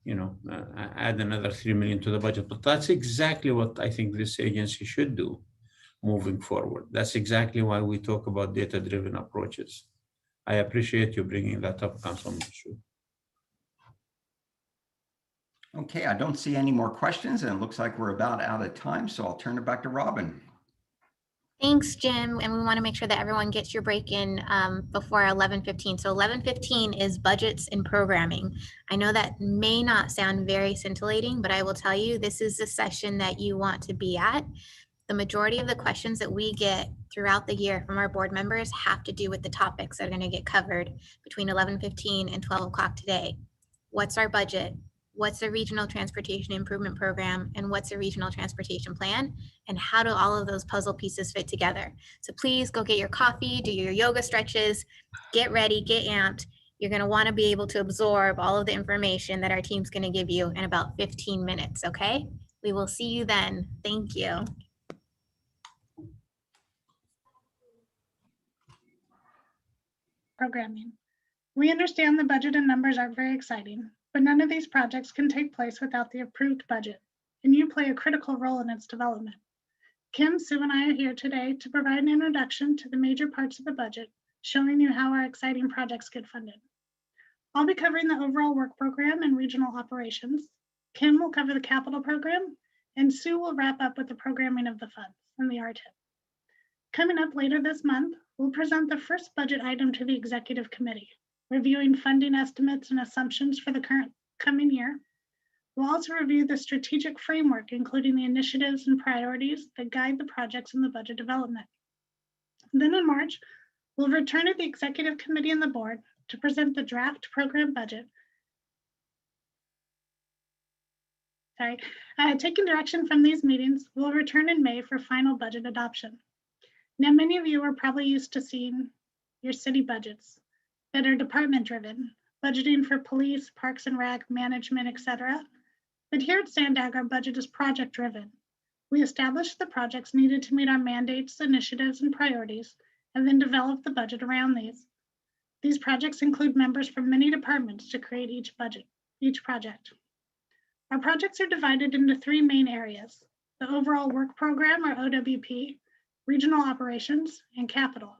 add another 3 million to the budget. But that's exactly what I think this agency should do moving forward. That's exactly why we talk about data-driven approaches. I appreciate you bringing that up, Councilman Shu. Okay, I don't see any more questions, and it looks like we're about out of time, so I'll turn it back to Robin. Thanks, Jim. And we want to make sure that everyone gets your break in before 11:15. So 11:15 is budgets and programming. I know that may not sound very scintillating, but I will tell you, this is the session that you want to be at. The majority of the questions that we get throughout the year from our board members have to do with the topics that are going to get covered between 11:15 and 12 o'clock today. What's our budget? What's the regional transportation improvement program, and what's the regional transportation plan, and how do all of those puzzle pieces fit together? So please go get your coffee, do your yoga stretches, get ready, get amped. You're going to want to be able to absorb all of the information that our team's going to give you in about 15 minutes, okay? We will see you then. Thank you. Programming. We understand the budget and numbers aren't very exciting, but none of these projects can take place without the approved budget, and you play a critical role in its development. Kim, Sue, and I are here today to provide an introduction to the major parts of the budget, showing you how our exciting projects get funded. I'll be covering the overall work program and regional operations. Kim will cover the capital program, and Sue will wrap up with the programming of the funds and the RTIP. Coming up later this month, we'll present the first budget item to the executive committee, reviewing funding estimates and assumptions for the coming year. We'll also review the strategic framework, including the initiatives and priorities that guide the projects in the budget development. Then in March, we'll return to the executive committee and the board to present the draft program budget taking direction from these meetings, we'll return in May for final budget adoption. Now, many of you are probably used to seeing your city budgets that are department driven, budgeting for police, parks and rec, management, etc. But here at Sandag, our budget is project driven. We establish the projects needed to meet our mandates, initiatives, and priorities, and then develop the budget around these. These projects include members from many departments to create each project. Our projects are divided into three main areas: the overall work program, or OWP, regional operations, and capital.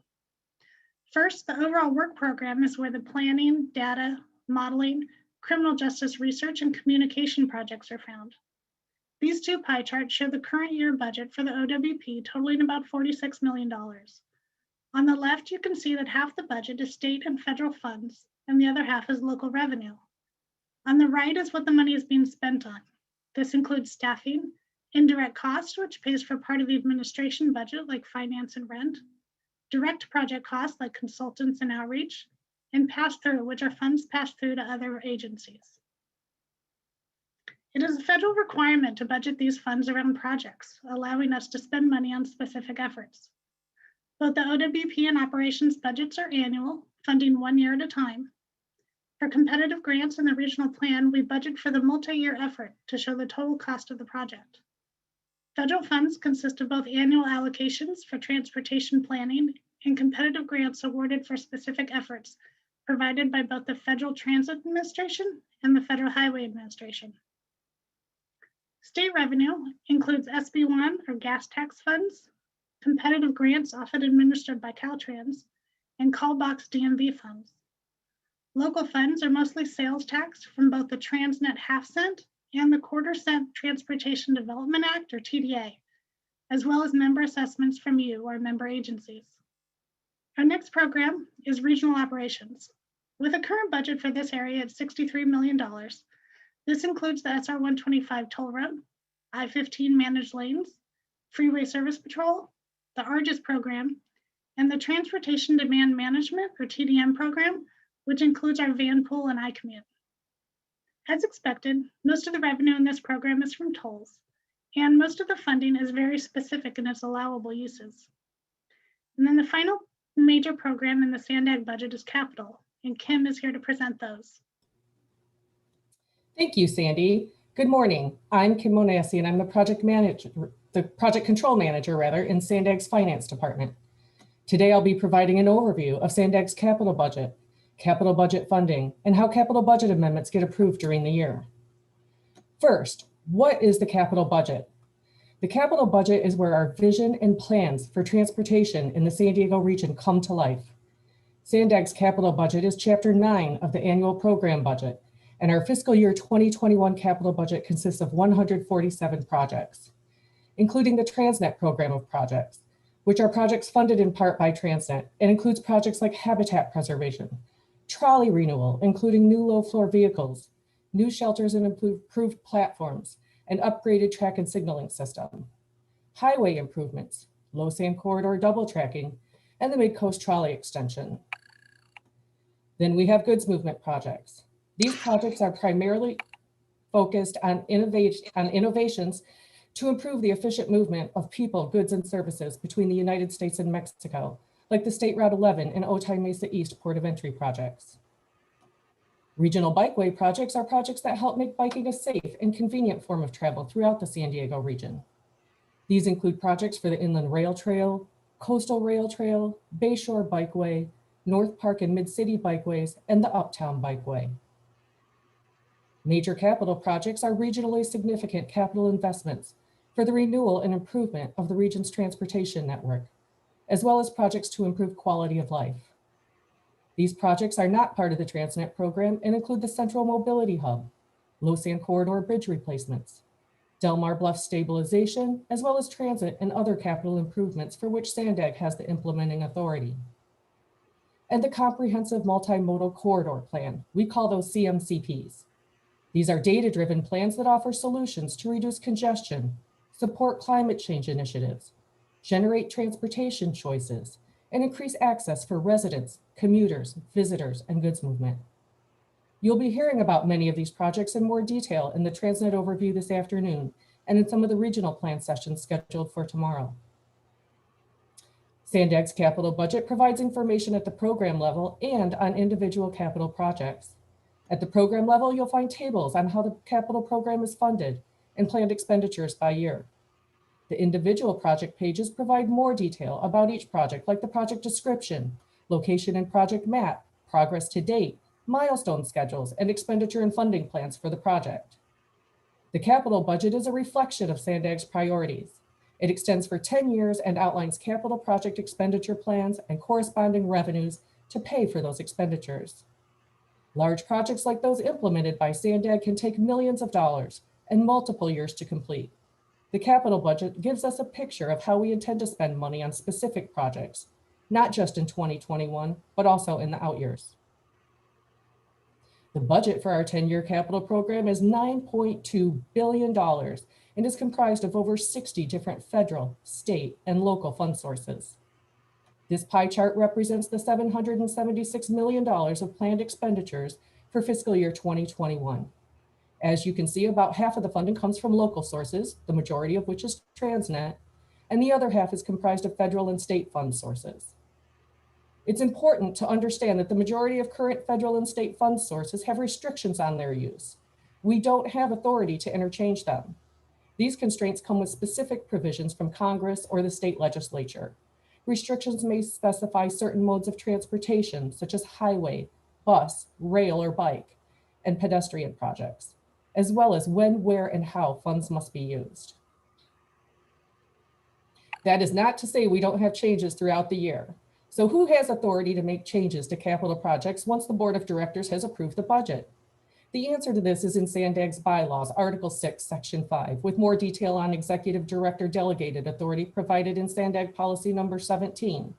First, the overall work program is where the planning, data, modeling, criminal justice research, and communication projects are found. These two pie charts show the current year budget for the OWP totaling about $46 million. On the left, you can see that half the budget is state and federal funds, and the other half is local revenue. On the right is what the money is being spent on. This includes staffing, indirect costs, which pays for part of the administration budget like finance and rent, direct project costs like consultants and outreach, and pass-through, which are funds passed through to other agencies. It is a federal requirement to budget these funds around projects, allowing us to spend money on specific efforts. Both the OWP and operations budgets are annual, funding 1 year at a time. For competitive grants in the regional plan, we budget for the multi-year effort to show the total cost of the project. Federal funds consist of both annual allocations for transportation planning and competitive grants awarded for specific efforts provided by both the Federal Transit Administration and the Federal Highway Administration. State revenue includes SB1 or gas tax funds, competitive grants often administered by Caltrans, and call box DMV funds. Local funds are mostly sales tax from both the Transnet half-cent and the quarter-cent Transportation Development Act, or TDA, as well as member assessments from you, our member agencies. Our next program is regional operations. With a current budget for this area at $63 million, this includes the SR 125 toll road, I-15 managed lanes, freeway service patrol, the ARGIS program, and the Transportation Demand Management, or TDM program, which includes our van pool and iCommute. As expected, most of the revenue in this program is from tolls, and most of the funding is very specific in its allowable uses. And then the final major program in the Sandag budget is capital, and Kim is here to present those. Thank you, Sandy. Good morning. I'm Kim Monesi, and I'm the project control manager in Sandag's finance department. Today, I'll be providing an overview of Sandag's capital budget funding, and how capital budget amendments get approved during the year. First, what is the capital budget? The capital budget is where our vision and plans for transportation in the San Diego region come to life. Sandag's capital budget is Chapter 9 of the annual program budget, and our fiscal year 2021 capital budget consists of 147 projects, including the Transnet program of projects, which are projects funded in part by Transnet, and includes projects like habitat preservation, trolley renewal, including new low-floor vehicles, new shelters and improved platforms, and upgraded track and signaling system, highway improvements, low sand corridor double tracking, and the Mid-Coast trolley extension. Then we have goods movement projects. These projects are primarily focused on innovations to improve the efficient movement of people, goods, and services between the United States and Mexico, like the State Route 11 and Otay Mesa East Port of Entry projects. Regional bikeway projects are projects that help make biking a safe and convenient form of travel throughout the San Diego region. These include projects for the Inland Rail Trail, Coastal Rail Trail, Bayshore Bikeway, North Park and Mid-City Bikeways, and the Uptown Bikeway. Major capital projects are regionally significant capital investments for the renewal and improvement of the region's transportation network, as well as projects to improve quality of life. These projects are not part of the Transnet program and include the Central Mobility Hub, Low Sand Corridor bridge replacements, Del Mar Bluff stabilization, as well as transit and other capital improvements for which Sandag has the implementing authority. And the Comprehensive Multi-Modal Corridor Plan, we call those CMCPs. These are data-driven plans that offer solutions to reduce congestion, support climate change initiatives, generate transportation choices, and increase access for residents, commuters, visitors, and goods movement. You'll be hearing about many of these projects in more detail in the Transnet overview this afternoon and in some of the regional plan sessions scheduled for tomorrow. Sandag's capital budget provides information at the program level and on individual capital projects. At the program level, you'll find tables on how the capital program is funded and planned expenditures by year. The individual project pages provide more detail about each project, like the project description, location and project map, progress to date, milestone schedules, and expenditure and funding plans for the project. The capital budget is a reflection of Sandag's priorities. It extends for 10 years and outlines capital project expenditure plans and corresponding revenues to pay for those expenditures. Large projects like those implemented by Sandag can take millions of dollars and multiple years to complete. The capital budget gives us a picture of how we intend to spend money on specific projects, not just in 2021, but also in the out years. The budget for our 10-year capital program is $9.2 billion and is comprised of over 60 different federal, state, and local fund sources. This pie chart represents the $776 million of planned expenditures for fiscal year 2021. As you can see, about half of the funding comes from local sources, the majority of which is Transnet, and the other half is comprised of federal and state fund sources. It's important to understand that the majority of current federal and state fund sources have restrictions on their use. We don't have authority to interchange them. These constraints come with specific provisions from Congress or the state legislature. Restrictions may specify certain modes of transportation, such as highway, bus, rail, or bike, and pedestrian projects, as well as when, where, and how funds must be used. That is not to say we don't have changes throughout the year. So who has authority to make changes to capital projects once the Board of Directors has approved the budget? The answer to this is in Sandag's bylaws, Article 6, Section 5, with more detail on Executive Director Delegated Authority provided in Sandag Policy Number 17.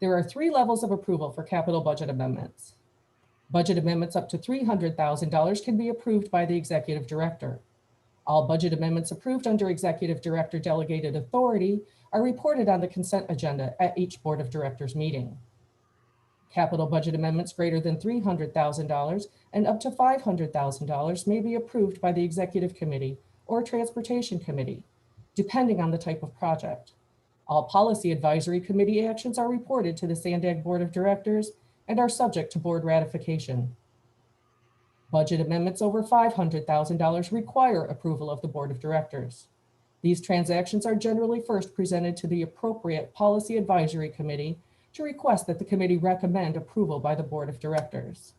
There are 3 levels of approval for capital budget amendments. Budget amendments up to $300,000 can be approved by the Executive Director. All budget amendments approved under Executive Director Delegated Authority are reported on the consent agenda at each Board of Directors meeting. Capital budget amendments greater than $300,000 and up to $500,000 may be approved by the Executive Committee or Transportation Committee, depending on the type of project. All Policy Advisory Committee actions are reported to the Sandag Board of Directors and are subject to board ratification. Budget amendments over $500,000 require approval of the Board of Directors. These transactions are generally first presented to the appropriate Policy Advisory Committee to request that the committee recommend approval by the Board of Directors.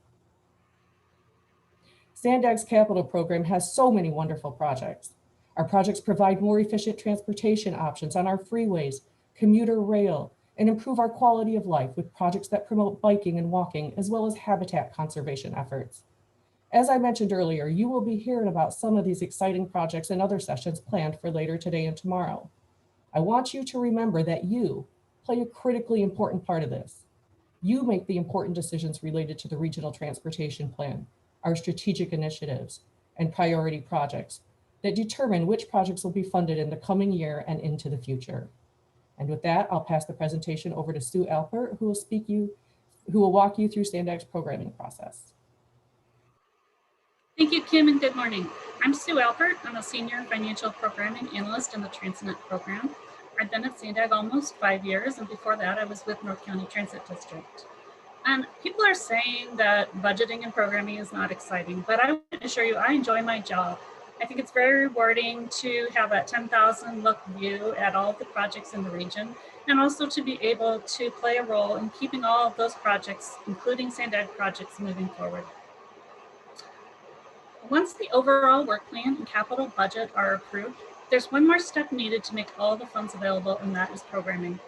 Sandag's capital program has so many wonderful projects. Our projects provide more efficient transportation options on our freeways, commuter rail, and improve our quality of life with projects that promote biking and walking, as well as habitat conservation efforts. As I mentioned earlier, you will be hearing about some of these exciting projects and other sessions planned for later today and tomorrow. I want you to remember that you play a critically important part of this. You make the important decisions related to the Regional Transportation Plan, our strategic initiatives, and priority projects that determine which projects will be funded in the coming year and into the future. And with that, I'll pass the presentation over to Sue Alpert, who will walk you through Sandag's programming process. Thank you, Kim, and good morning. I'm Sue Alpert. I'm a Senior Financial Programming Analyst in the Transnet program. I've been at Sandag almost 5 years, and before that I was with North County Transit District. And people are saying that budgeting and programming is not exciting, but I want to assure you I enjoy my job. I think it's very rewarding to have that 10,000 look view at all of the projects in the region, and also to be able to play a role in keeping all of those projects, including Sandag projects, moving forward. Once the overall work plan and capital budget are approved, there's one more step needed to make all the funds available, and that is programming.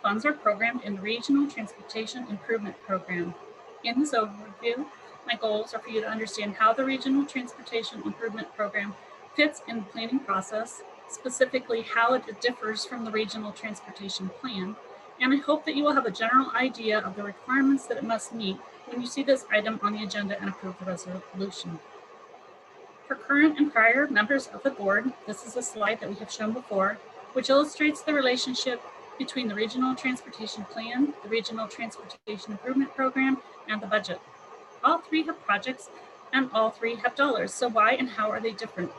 Funds are programmed in the Regional Transportation Improvement Program. In this overview, my goals are for you to understand how the Regional Transportation Improvement Program fits in the planning process, specifically how it differs from the Regional Transportation Plan, and I hope that you will have a general idea of the requirements that it must meet when you see this item on the agenda and approve the resolution. For current and prior members of the board, this is a slide that we have shown before, which illustrates the relationship between the Regional Transportation Plan, the Regional Transportation Improvement Program, and the budget. All three have projects and all three have dollars. So why and how are they different?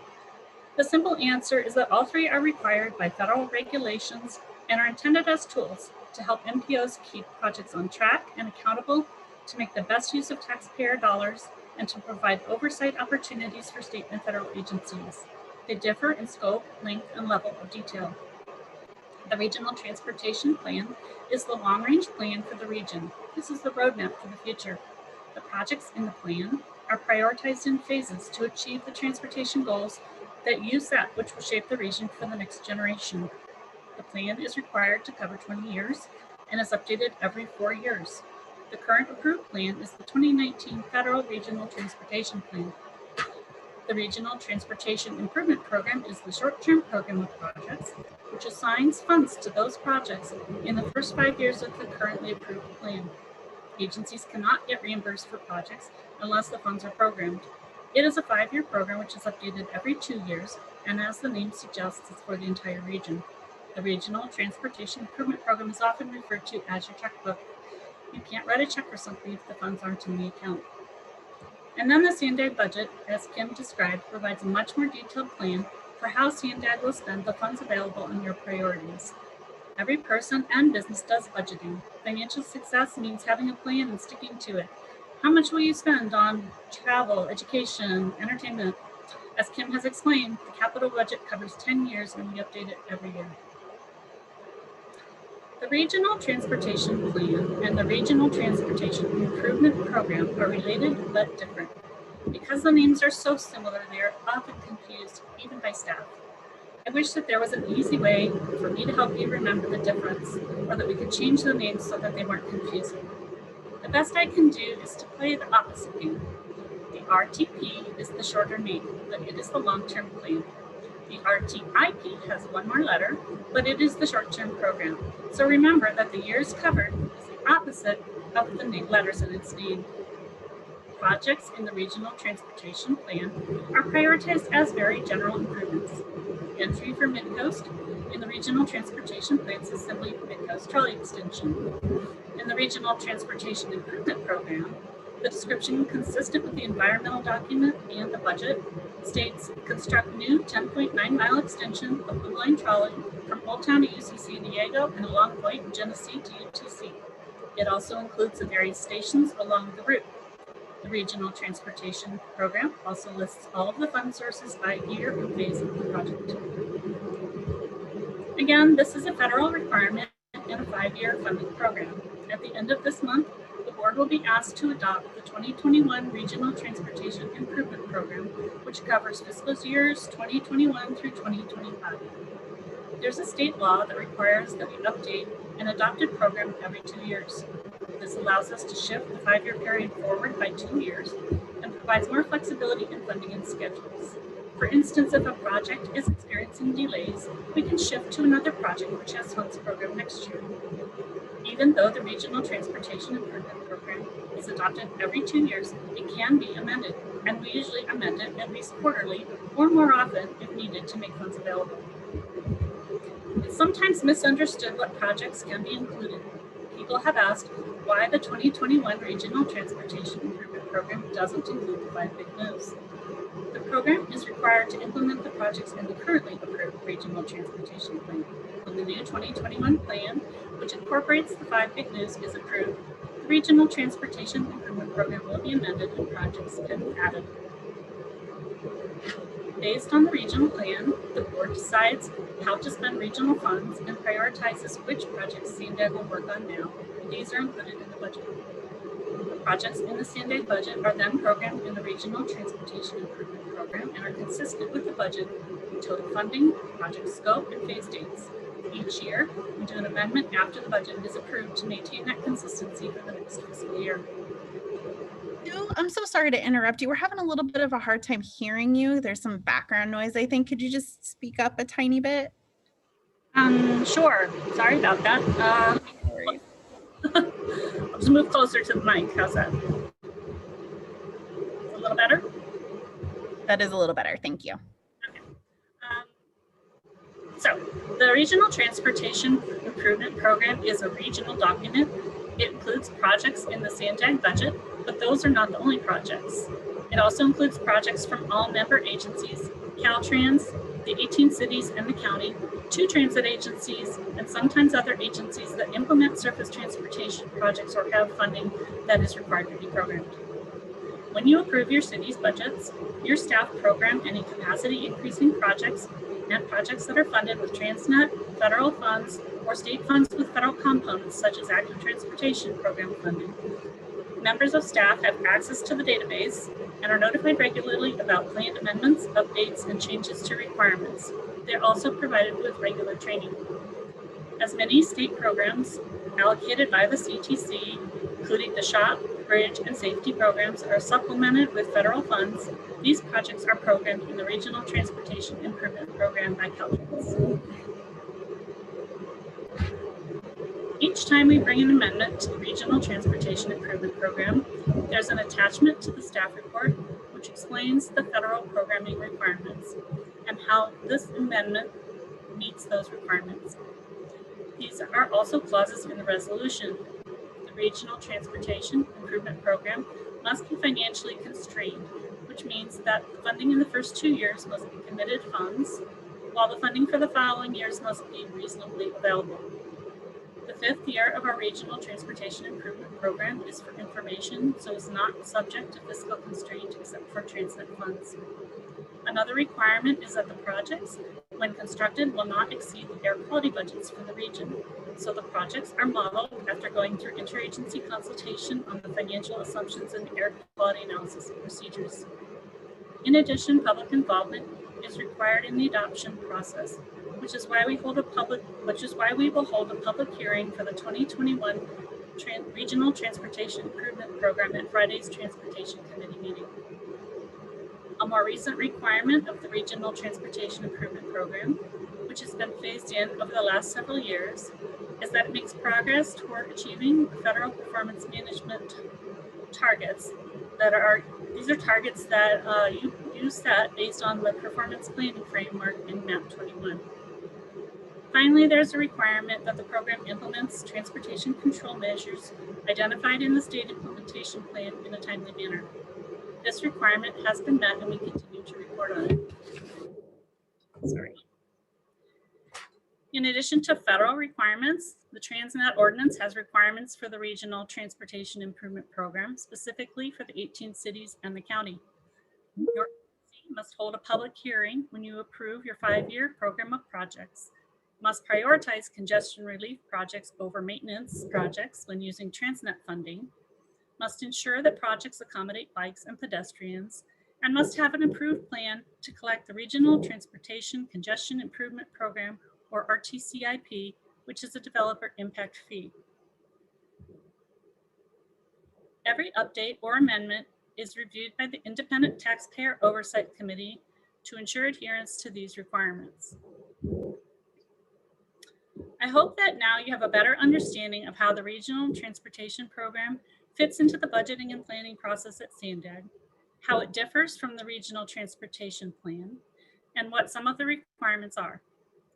The simple answer is that all three are required by federal regulations and are intended as tools to help MPOs keep projects on track and accountable, to make the best use of taxpayer dollars, and to provide oversight opportunities for state and federal agencies. They differ in scope, length, and level of detail. The Regional Transportation Plan is the long-range plan for the region. This is the roadmap for the future. The projects in the plan are prioritized in phases to achieve the transportation goals that use that which will shape the region for the next generation. The plan is required to cover 20 years and is updated every 4 years. The current approved plan is the 2019 Federal Regional Transportation Plan. The Regional Transportation Improvement Program is the short-term program of projects, which assigns funds to those projects in the first 5 years of the currently approved plan. Agencies cannot get reimbursed for projects unless the funds are programmed. It is a 5-year program which is updated every 2 years, and as the name suggests, it's for the entire region. The Regional Transportation Improvement Program is often referred to as your checkbook. You can't write a check for something if the funds aren't in the account. And then the Sandag budget, as Kim described, provides a much more detailed plan for how Sandag will spend the funds available on your priorities. Every person and business does budgeting. Financial success means having a plan and sticking to it. How much will you spend on travel, education, entertainment? As Kim has explained, the capital budget covers 10 years and we update it every year. The Regional Transportation Plan and the Regional Transportation Improvement Program are related but different. Because the names are so similar, they are often confused, even by staff. I wish that there was an easy way for me to help you remember the difference, or that we could change the names so that they weren't confusing. The best I can do is to play the opposite game. The RTP is the shorter name, but it is the long-term plan. The RTIP has one more letter, but it is the short-term program. So remember that the years covered is the opposite of the letters in its name. Projects in the Regional Transportation Plan are prioritized as very general improvements. Entry for Midcoast in the Regional Transportation Plan is simply Midcoast Trolley Extension. In the Regional Transportation Improvement Program, the description, consistent with the environmental document and the budget, states construct new 10.9-mile extension of Blue Line Trolley from Old Town to UC San Diego and along Point Genesee to UTC. It also includes the various stations along the route. The Regional Transportation Program also lists all of the fund sources by year and phase of the project. Again, this is a federal requirement in a 5-year funding program. At the end of this month, the board will be asked to adopt the 2021 Regional Transportation Improvement Program, which covers fiscal years 2021 through 2025. There's a state law that requires that we update an adopted program every 2 years. This allows us to shift the 5-year period forward by 2 years and provides more flexibility in funding and schedules. For instance, if a project is experiencing delays, we can shift to another project which has funds programmed next year. Even though the Regional Transportation Improvement Program is adopted every 2 years, it can be amended, and we usually amend it at least quarterly or more often if needed to make funds available. It's sometimes misunderstood what projects can be included. People have asked why the 2021 Regional Transportation Improvement Program doesn't include the 5 big moves. The program is required to implement the projects in the currently approved Regional Transportation Plan. When the new 2021 plan, which incorporates the 5 big moves, is approved, the Regional Transportation Improvement Program will be amended and projects can be added. Based on the regional plan, the board decides how to spend regional funds and prioritizes which projects Sandag will work on now. These are included in the budget. Projects in the Sandag budget are then programmed in the Regional Transportation Improvement Program and are consistent with the budget, total funding, project scope, and phase dates. Each year, we do an amendment after the budget is approved to maintain that consistency for the next fiscal year. I'm so sorry to interrupt you. We're having a little bit of a hard time hearing you. There's some background noise, I think. Could you just speak up a tiny bit? Sure. Sorry about that. I'll just move closer to the mic. How's that? A little better? That is a little better. Thank you. Okay. So the Regional Transportation Improvement Program is a regional document. It includes projects in the Sandag budget, but those are not the only projects. It also includes projects from all member agencies, Caltrans, the 18 cities and the county, 2 transit agencies, and sometimes other agencies that implement surface transportation projects or have funding that is required to be programmed. When you approve your city's budgets, your staff program any capacity increasing projects and projects that are funded with Transnet, federal funds, or state funds with federal components such as active transportation program funding. Members of staff have access to the database and are notified regularly about planned amendments, updates, and changes to requirements. They're also provided with regular training. As many state programs allocated by the CTC, including the SHOP, Bridge, and Safety programs, are supplemented with federal funds, these projects are programmed in the Regional Transportation Improvement Program by Caltrans. Each time we bring an amendment to the Regional Transportation Improvement Program, there's an attachment to the staff report which explains the federal programming requirements and how this amendment meets those requirements. These are also clauses in the resolution. The Regional Transportation Improvement Program must be financially constrained, which means that funding in the first 2 years must be committed funds, while the funding for the following years must be reasonably available. The 5th year of our Regional Transportation Improvement Program is for information, so is not subject to fiscal constraint except for transit funds. Another requirement is that the projects, when constructed, will not exceed the air quality budgets for the region. So the projects are modeled after going through interagency consultation on the financial assumptions and air quality analysis procedures. In addition, public involvement is required in the adoption process, which is why we will hold a public hearing for the 2021 Regional Transportation Improvement Program at Friday's Transportation Committee meeting. A more recent requirement of the Regional Transportation Improvement Program, which has been phased in over the last several years, is that it makes progress toward achieving federal performance management targets these are targets that you set based on the performance planning framework in MAP 21. Finally, there's a requirement that the program implements transportation control measures identified in the state implementation plan in a timely manner. This requirement has been met and we continue to report on it. Sorry. In addition to federal requirements, the Transnet ordinance has requirements for the Regional Transportation Improvement Program, specifically for the 18 cities and the county. Your agency must hold a public hearing when you approve your 5-year program of projects, must prioritize congestion relief projects over maintenance projects when using Transnet funding, must ensure that projects accommodate bikes and pedestrians, and must have an approved plan to collect the Regional Transportation Congestion Improvement Program, or RTCIP, which is a developer impact fee. Every update or amendment is reviewed by the Independent Taxpayer Oversight Committee to ensure adherence to these requirements. I hope that now you have a better understanding of how the Regional Transportation Program fits into the budgeting and planning process at Sandag, how it differs from the Regional Transportation Plan, and what some of the requirements are.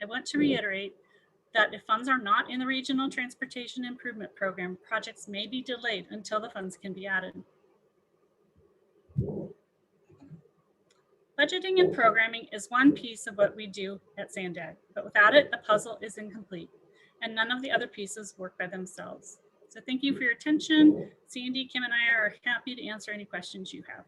I want to reiterate that if funds are not in the Regional Transportation Improvement Program, projects may be delayed until the funds can be added. Budgeting and programming is one piece of what we do at Sandag, but without it, the puzzle is incomplete, and none of the other pieces work by themselves. So thank you for your attention. Sandy, Kim, and I are happy to answer any questions you have.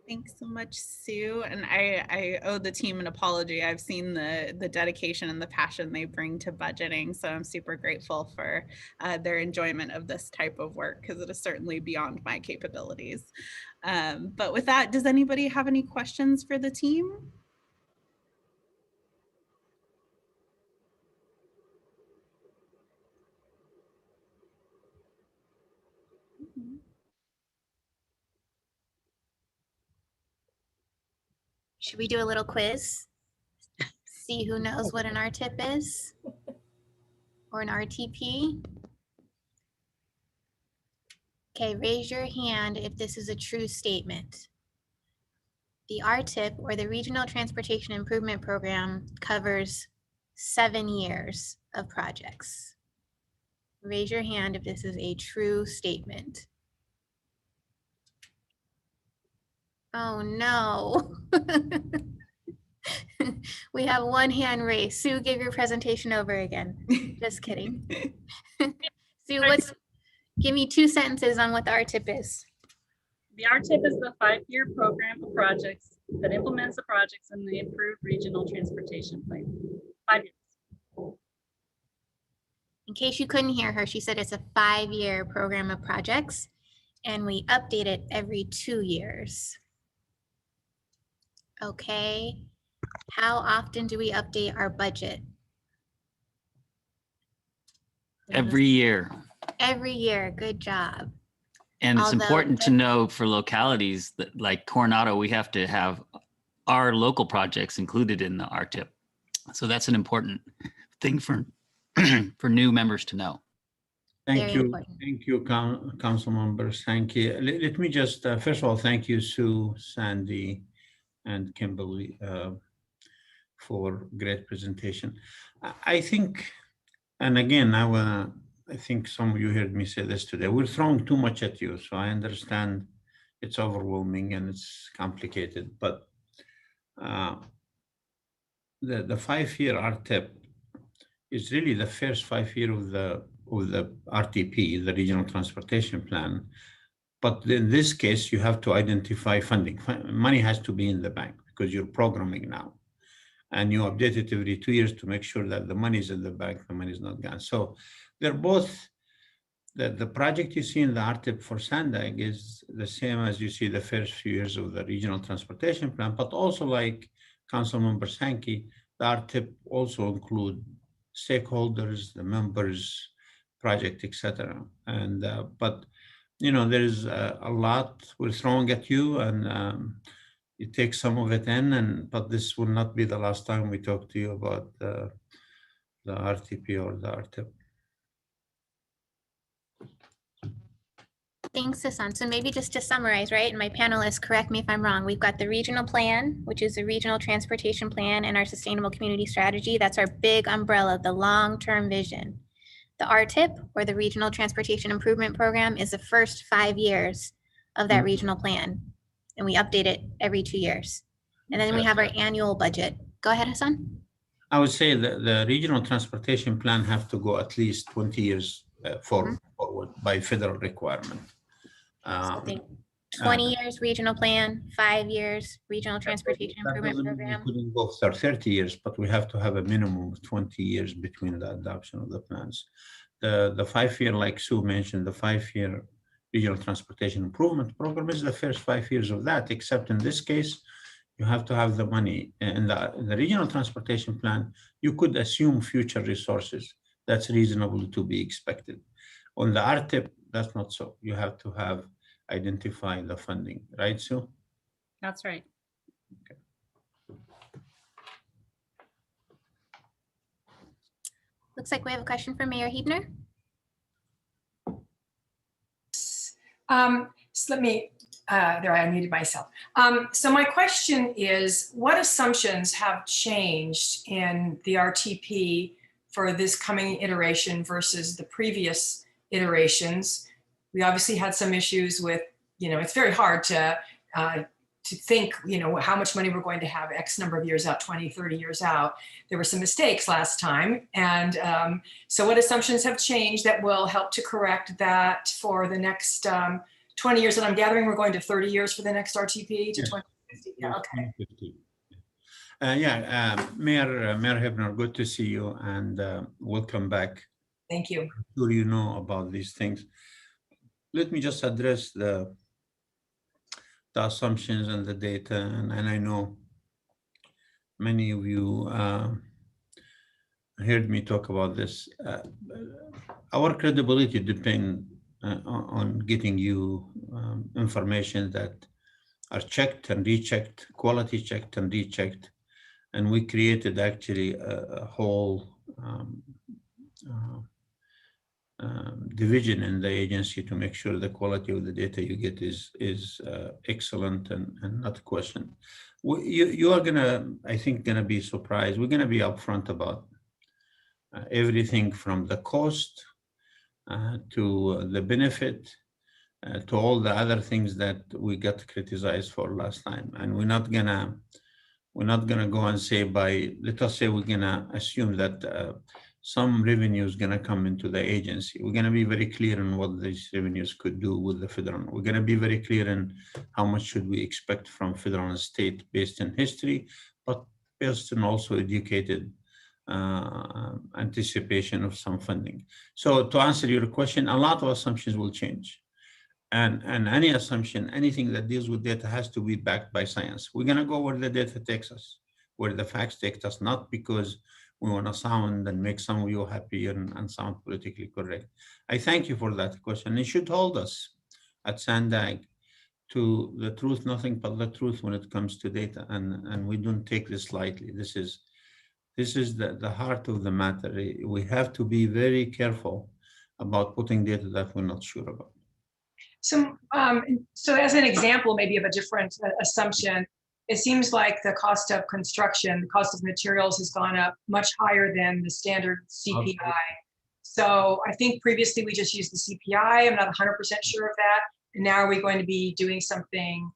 Thanks so much, Sue. And I owe the team an apology. I've seen the dedication and the passion they bring to budgeting. So I'm super grateful for their enjoyment of this type of work, because it is certainly beyond my capabilities. But with that, does anybody have any questions for the team? Should we do a little quiz? See who knows what an RTIP is or an RTP? Okay, raise your hand if this is a true statement. The RTIP, or the Regional Transportation Improvement Program, covers 7 years of projects. Raise your hand if this is a true statement. Oh no. We have one hand raised. Sue, give your presentation over again. Just kidding. Sue, give me 2 sentences on what the RTIP is. The RTIP is the 5-year program of projects that implements the projects in the improved regional transportation plan. 5 years. In case you couldn't hear her, she said it's a 5-year program of projects, and we update it every 2 years. Okay. How often do we update our budget? Every year. Every year. Good job. And it's important to know for localities that like Coronado, we have to have our local projects included in the RTIP. So that's an important thing for for new members to know. Thank you, council members. Thank you. Let me just, first of all, thank you, Sue, Sandy, and Kimberly for great presentation. I think, and again, I think some of you heard me say this today, we're throwing too much at you. So I understand it's overwhelming and it's complicated, but the 5-year RTIP is really the first 5 year of the RTP, the Regional Transportation Plan. But in this case, you have to identify funding. Money has to be in the bank because you're programming now. And you update it every 2 years to make sure that the money is in the bank, the money is not gone. So they're both, the project you see in the RTIP for Sandag is the same as you see the first few years of the Regional Transportation Plan, but also like Councilmember Sankey, the RTIP also include stakeholders, the members, project, etc. And but you know, there's a lot we're throwing at you, and you take some of it in, but this will not be the last time we talk to you about the RTP or the RTIP. Thanks, Hassan. So maybe just to summarize, right? And my panelists, correct me if I'm wrong. We've got the regional plan, which is the regional transportation plan, and our sustainable community strategy. That's our big umbrella, the long-term vision. The RTIP, or the Regional Transportation Improvement Program, is the first 5 years of that regional plan. And we update it every 2 years. And then we have our annual budget. Go ahead, Hassan. I would say that the regional transportation plan have to go at least 20 years forward by federal requirement. So 20 years regional plan, 5 years regional transportation improvement program. We couldn't go for 30 years, but we have to have a minimum of 20 years between the adoption of the plans. The 5 year, like Sue mentioned, the 5 year regional transportation improvement program is the first 5 years of that, except in this case, you have to have the money. In the regional transportation plan, you could assume future resources. That's reasonable to be expected. On the RTIP, that's not so. You have to have identify the funding, right, Sue? That's right. Okay. Looks like we have a question from Mayor Huebner. So let me, there I unmuted myself. So my question is, what assumptions have changed in the RTP for this coming iteration versus the previous iterations? We obviously had some issues with, you know, it's very hard to think, you know, how much money we're going to have X number of years out, 20, 30 years out. There were some mistakes last time. And so what assumptions have changed that will help to correct that for the next 20 years? And I'm gathering we're going to 30 years for the next RTP to 2050. Yeah, okay. Mayor Huebner, good to see you, and welcome back. Thank you. I'm sure you know about these things. Let me just address the assumptions and the data, and I know many of you heard me talk about this. Our credibility depends on getting you information that are checked and rechecked, quality checked and rechecked, and we created actually a whole division in the agency to make sure the quality of the data you get is excellent and not questioned. You are gonna, I think, gonna be surprised. We're gonna be upfront about everything from the cost to the benefit to all the other things that we got criticized for last time. And we're not gonna go and say let us say we're gonna assume that some revenue is gonna come into the agency. We're gonna be very clear on what these revenues could do with the federal. We're gonna be very clear on how much should we expect from federal and state based on history, but based on also educated anticipation of some funding. So to answer your question, a lot of assumptions will change. And any assumption, anything that deals with data has to be backed by science. We're gonna go where the data takes us, where the facts take us, not because we wanna sound and make some of you happy and sound politically correct. I thank you for that question. It should hold us at Sandag to the truth, nothing but the truth when it comes to data. And we don't take this lightly. This is the heart of the matter. We have to be very careful about putting data that we're not sure about. So, so as an example, maybe of a different assumption, it seems like the cost of construction, the cost of materials has gone up much higher than the standard CPI. Okay. So I think previously we just used the CPI. I'm not 100% sure of that. And now are we going to be doing something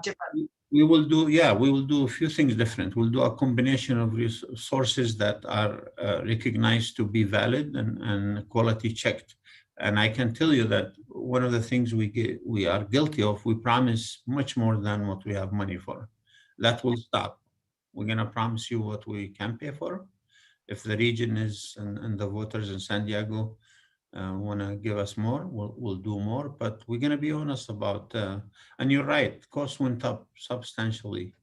different? We will do a few things different. We'll do a combination of sources that are recognized to be valid and quality checked. And I can tell you that one of the things we are guilty of, we promise much more than what we have money for. That will stop. We're gonna promise you what we can pay for. If the region is and the voters in San Diego wanna give us more, we'll do more, but we're gonna be honest about, and you're right, costs went up substantially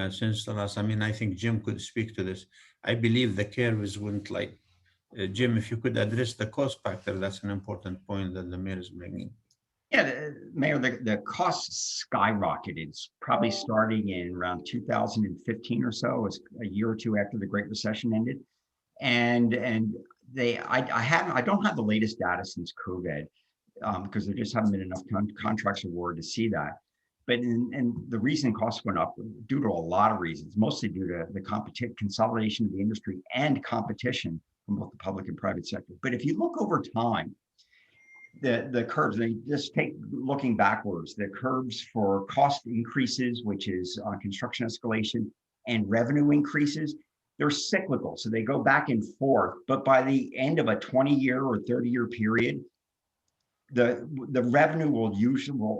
since the last, I think Jim could speak to this. I believe the curves went like, Jim, if you could address the cost factor, that's an important point that the mayor is bringing. Yeah, Mayor, the costs skyrocketed. It's probably starting in around 2015 or so. It was a year or two after the Great Recession ended. And I don't have the latest data since COVID because there just haven't been enough contracts awarded to see that. But and the reason costs went up due to a lot of reasons, mostly due to the consolidation of the industry and competition from both the public and private sector. But if you look over time, the curves, they just take looking backwards, the curves for cost increases, which is construction escalation, and revenue increases, they're cyclical. So they go back and forth, but by the end of a 20-year or 30-year period, the revenue will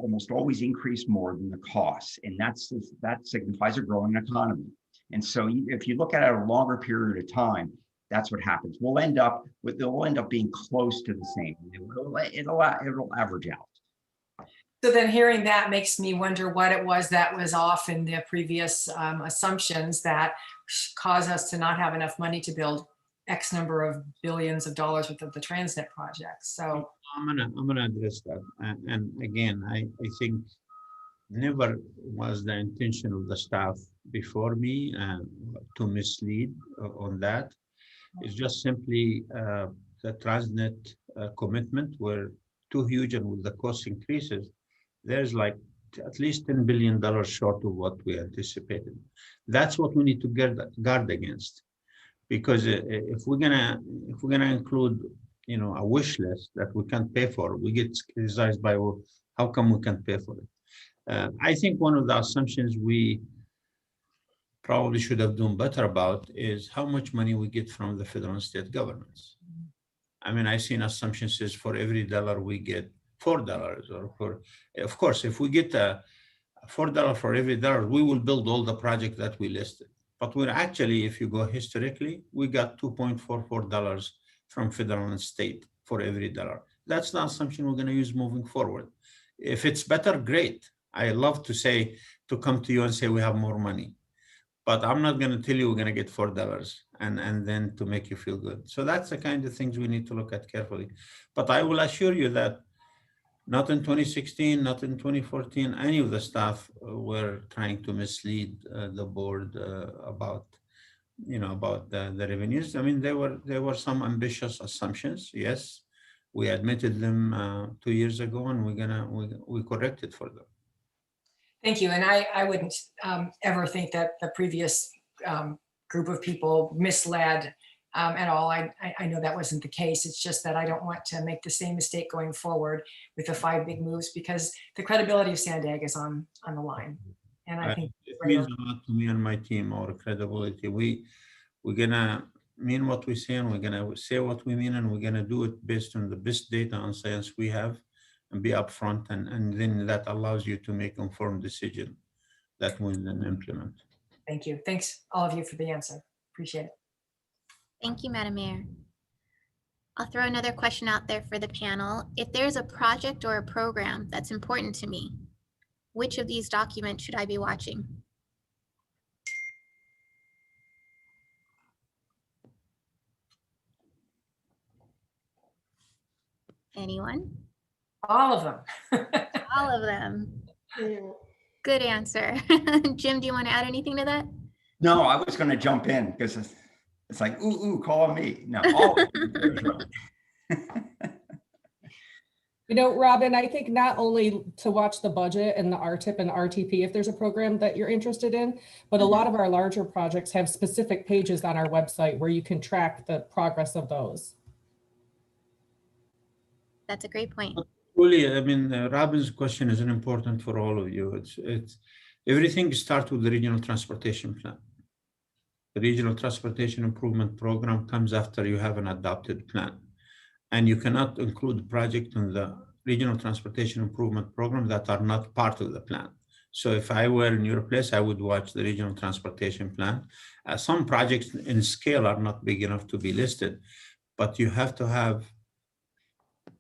almost always increase more than the costs. And that signifies a growing economy. And so if you look at it a longer period of time, that's what happens. They'll end up being close to the same. It'll average out. So then hearing that makes me wonder what it was that was off in the previous assumptions that cause us to not have enough money to build X number of billions of dollars worth of the Transnet projects. So I'm gonna address that. And again, I think never was the intention of the staff before me to mislead on that. It's just simply the Transnet commitment were too huge, and with the cost increases, there's like at least $10 billion short of what we anticipated. That's what we need to guard against, because if we're gonna include, a wish list that we can't pay for, we get criticized by, well, how come we can't pay for it? I think one of the assumptions we probably should have done better about is how much money we get from the federal and state governments. I've seen assumptions says for every dollar we get $4, or of course, if we get $4 for every dollar, we will build all the projects that we listed. But we're actually, if you go historically, we got $2.44 from federal and state for every dollar. That's the assumption we're going to use moving forward. If it's better, great. I love to come to you and say we have more money. But I'm not going to tell you we're going to get $4 and then to make you feel good. So that's the kind of things we need to look at carefully. But I will assure you that not in 2016, not in 2014, any of the staff were trying to mislead the board about the revenues. There were some ambitious assumptions, yes, We admitted them 2 years ago, and we corrected for them. Thank you. And I wouldn't ever think that the previous group of people misled at all. I know that wasn't the case. It's just that I don't want to make the same mistake going forward with the 5 big moves, because the credibility of Sandag is on the line. And I think it means a lot to me and my team, our credibility. We're gonna mean what we say, and we're gonna say what we mean, and we're gonna do it based on the best data and science we have, and be upfront, and then that allows you to make informed decision that we then implement. Thank you. Thanks all of you for the answer. Appreciate it. Thank you, Madam Mayor. I'll throw another question out there for the panel. If there's a project or a program that's important to me, which of these documents should I be watching? Anyone? All of them. All of them. Good answer. Jim, do you want to add anything to that? No, I was going to jump in because it's like, ooh, call me. No, all You know, Robin, I think not only to watch the budget and the RTIP and the RTP if there's a program that you're interested in, but a lot of our larger projects have specific pages on our website where you can track the progress of those. That's a great point. Really, I mean, Robin's question is important for all of you. It's everything starts with the regional transportation plan. The regional transportation improvement program comes after you have an adopted plan. And you cannot include projects in the regional transportation improvement program that are not part of the plan. So if I were in your place, I would watch the regional transportation plan. Some projects in scale are not big enough to be listed, but you have to have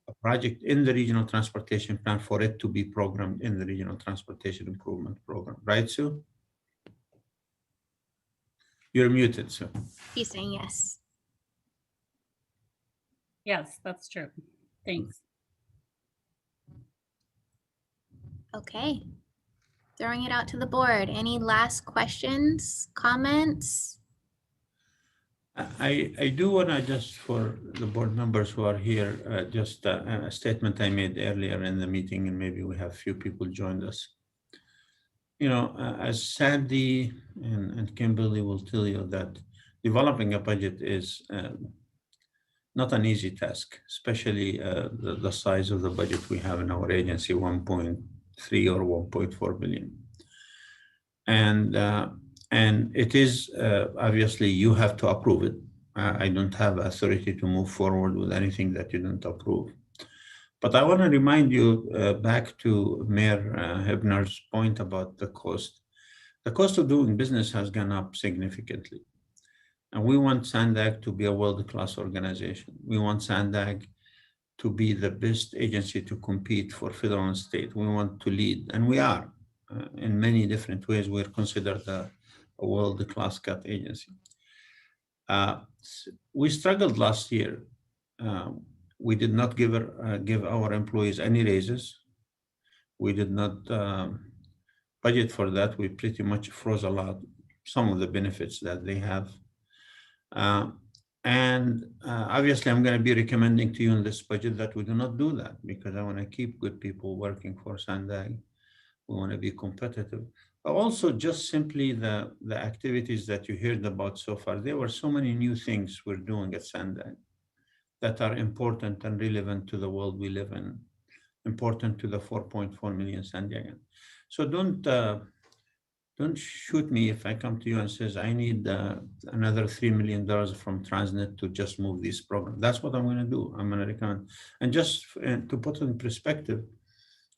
a project in the regional transportation plan for it to be programmed in the regional transportation improvement program. Right, Sue? You're muted, Sue. He's saying yes. Yes, that's true. Thanks. Okay. Throwing it out to the board. Any last questions, comments? I do want to, just for the board members who are here, just a statement I made earlier in the meeting, and maybe we have a few people joined us. You know, as Sandy and Kimberly will tell you, that developing a budget is not an easy task, especially the size of the budget we have in our agency, 1.3 or 1.4 billion. And it is, obviously, you have to approve it. I don't have authority to move forward with anything that you don't approve. But I want to remind you back to Mayor Hebner's point about the cost. The cost of doing business has gone up significantly. And we want Sandag to be a world-class organization. We want Sandag to be the best agency to compete for federal and state. We want to lead, and we are. In many different ways, we're considered a world-class CAT agency. We struggled last year. We did not give our employees any raises. We did not budget for that. We pretty much froze a lot, some of the benefits that they have. Obviously, I'm going to be recommending to you in this budget that we do not do that, because I want to keep good people working for Sandag. We want to be competitive. But also, just simply the activities that you heard about so far. There were so many new things we're doing at Sandag that are important and relevant to the world we live in, important to the 4.4 million Sandiagans. So don't shoot me if I come to you and says, I need another $3 million from Transnet to just move this program. That's what I'm going to do. I'm going to recommend. And just to put it in perspective,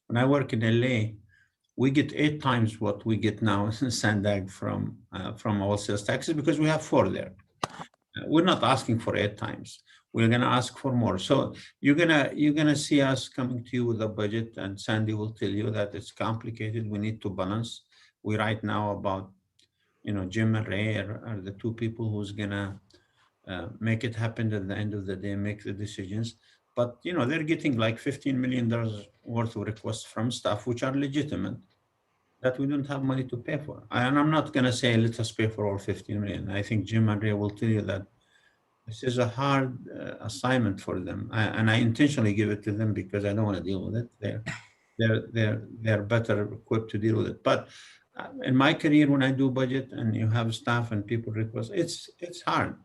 when I work in LA, we get 8 times what we get now in Sandag from our sales taxes, because we have 4 there. We're not asking for 8 times. We're going to ask for more. So you're gonna see us coming to you with a budget, and Sandy will tell you that it's complicated. We need to balance. We right now about, Jim and Ray are the 2 people who's gonna make it happen at the end of the day, make the decisions. But they're getting like $15 million worth of requests from staff, which are legitimate, that we don't have money to pay for. And I'm not gonna say let us pay for all 15 million. I think Jim and Ray will tell you that This is a hard assignment for them, and I intentionally give it to them because I don't want to deal with it. They're better equipped to deal with it. But in my career, when I do budget and you have staff and people request, it's hard,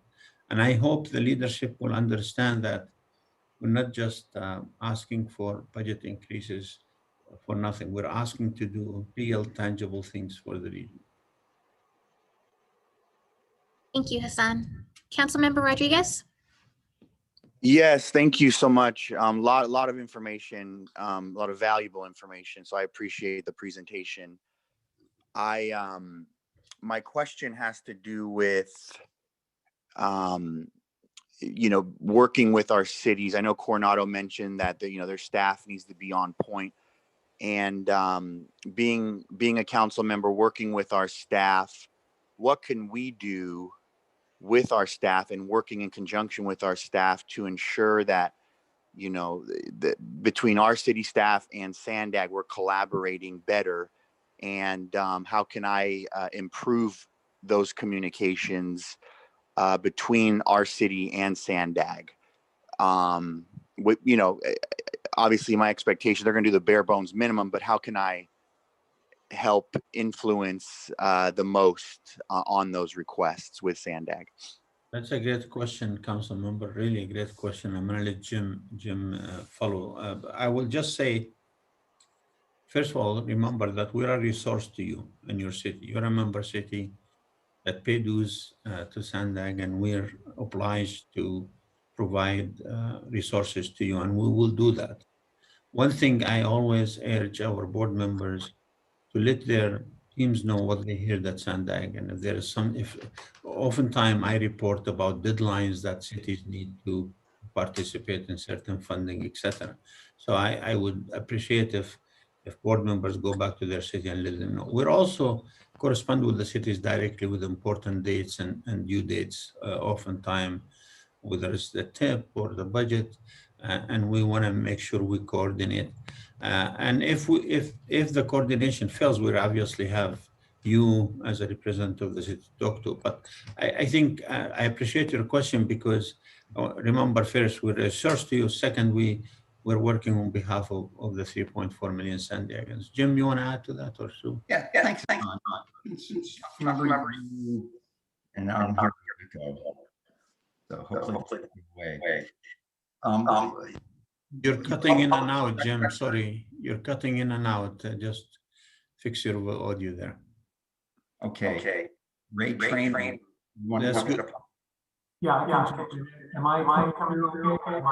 and I hope the leadership will understand that we're not just asking for budget increases for nothing. We're asking to do real, tangible things for the region. Thank you, Hassan. Councilmember Rodriguez? Yes, thank you so much. Lot of information, a lot of valuable information. So I appreciate the presentation. My question has to do with, working with our cities. I know Coronado mentioned that their staff needs to be on point, and being a council member, working with our staff, what can we do with our staff and working in conjunction with our staff to ensure that, between our city staff and Sandag, we're collaborating better, and how can I improve those communications between our city and Sandag? Obviously my expectation, they're going to do the bare bones minimum, but how can I help influence the most on those requests with Sandag? That's a great question, Council Member. Really a great question. I'm going to let Jim follow. I will just say, first of all, remember that we're a resource to you in your city. You're a member city that pay dues to Sandag, and we're obliged to provide resources to you, and we will do that. One thing I always urge our board members to let their teams know what they heard at Sandag, and if there is oftentimes I report about deadlines that cities need to participate in certain funding, etc. So I would appreciate if board members go back to their city and let them know. We're also correspond with the cities directly with important dates and due dates, oftentimes, whether it's the TIP or the budget, and we want to make sure we coordinate. And if the coordination fails, we obviously have you as a representative of the city to talk to. But I think I appreciate your question because remember, first, we're a source to you. Second, we're working on behalf of the 3.4 million Sandagans. Jim, you want to add to that or Sue? Yeah, thanks. Remember, and I'm here to go. So hopefully, You're cutting in and out, Jim. Sorry, you're cutting in and out. Just fix your audio there. Okay. Rate train. That's good. Yeah, am I coming through okay?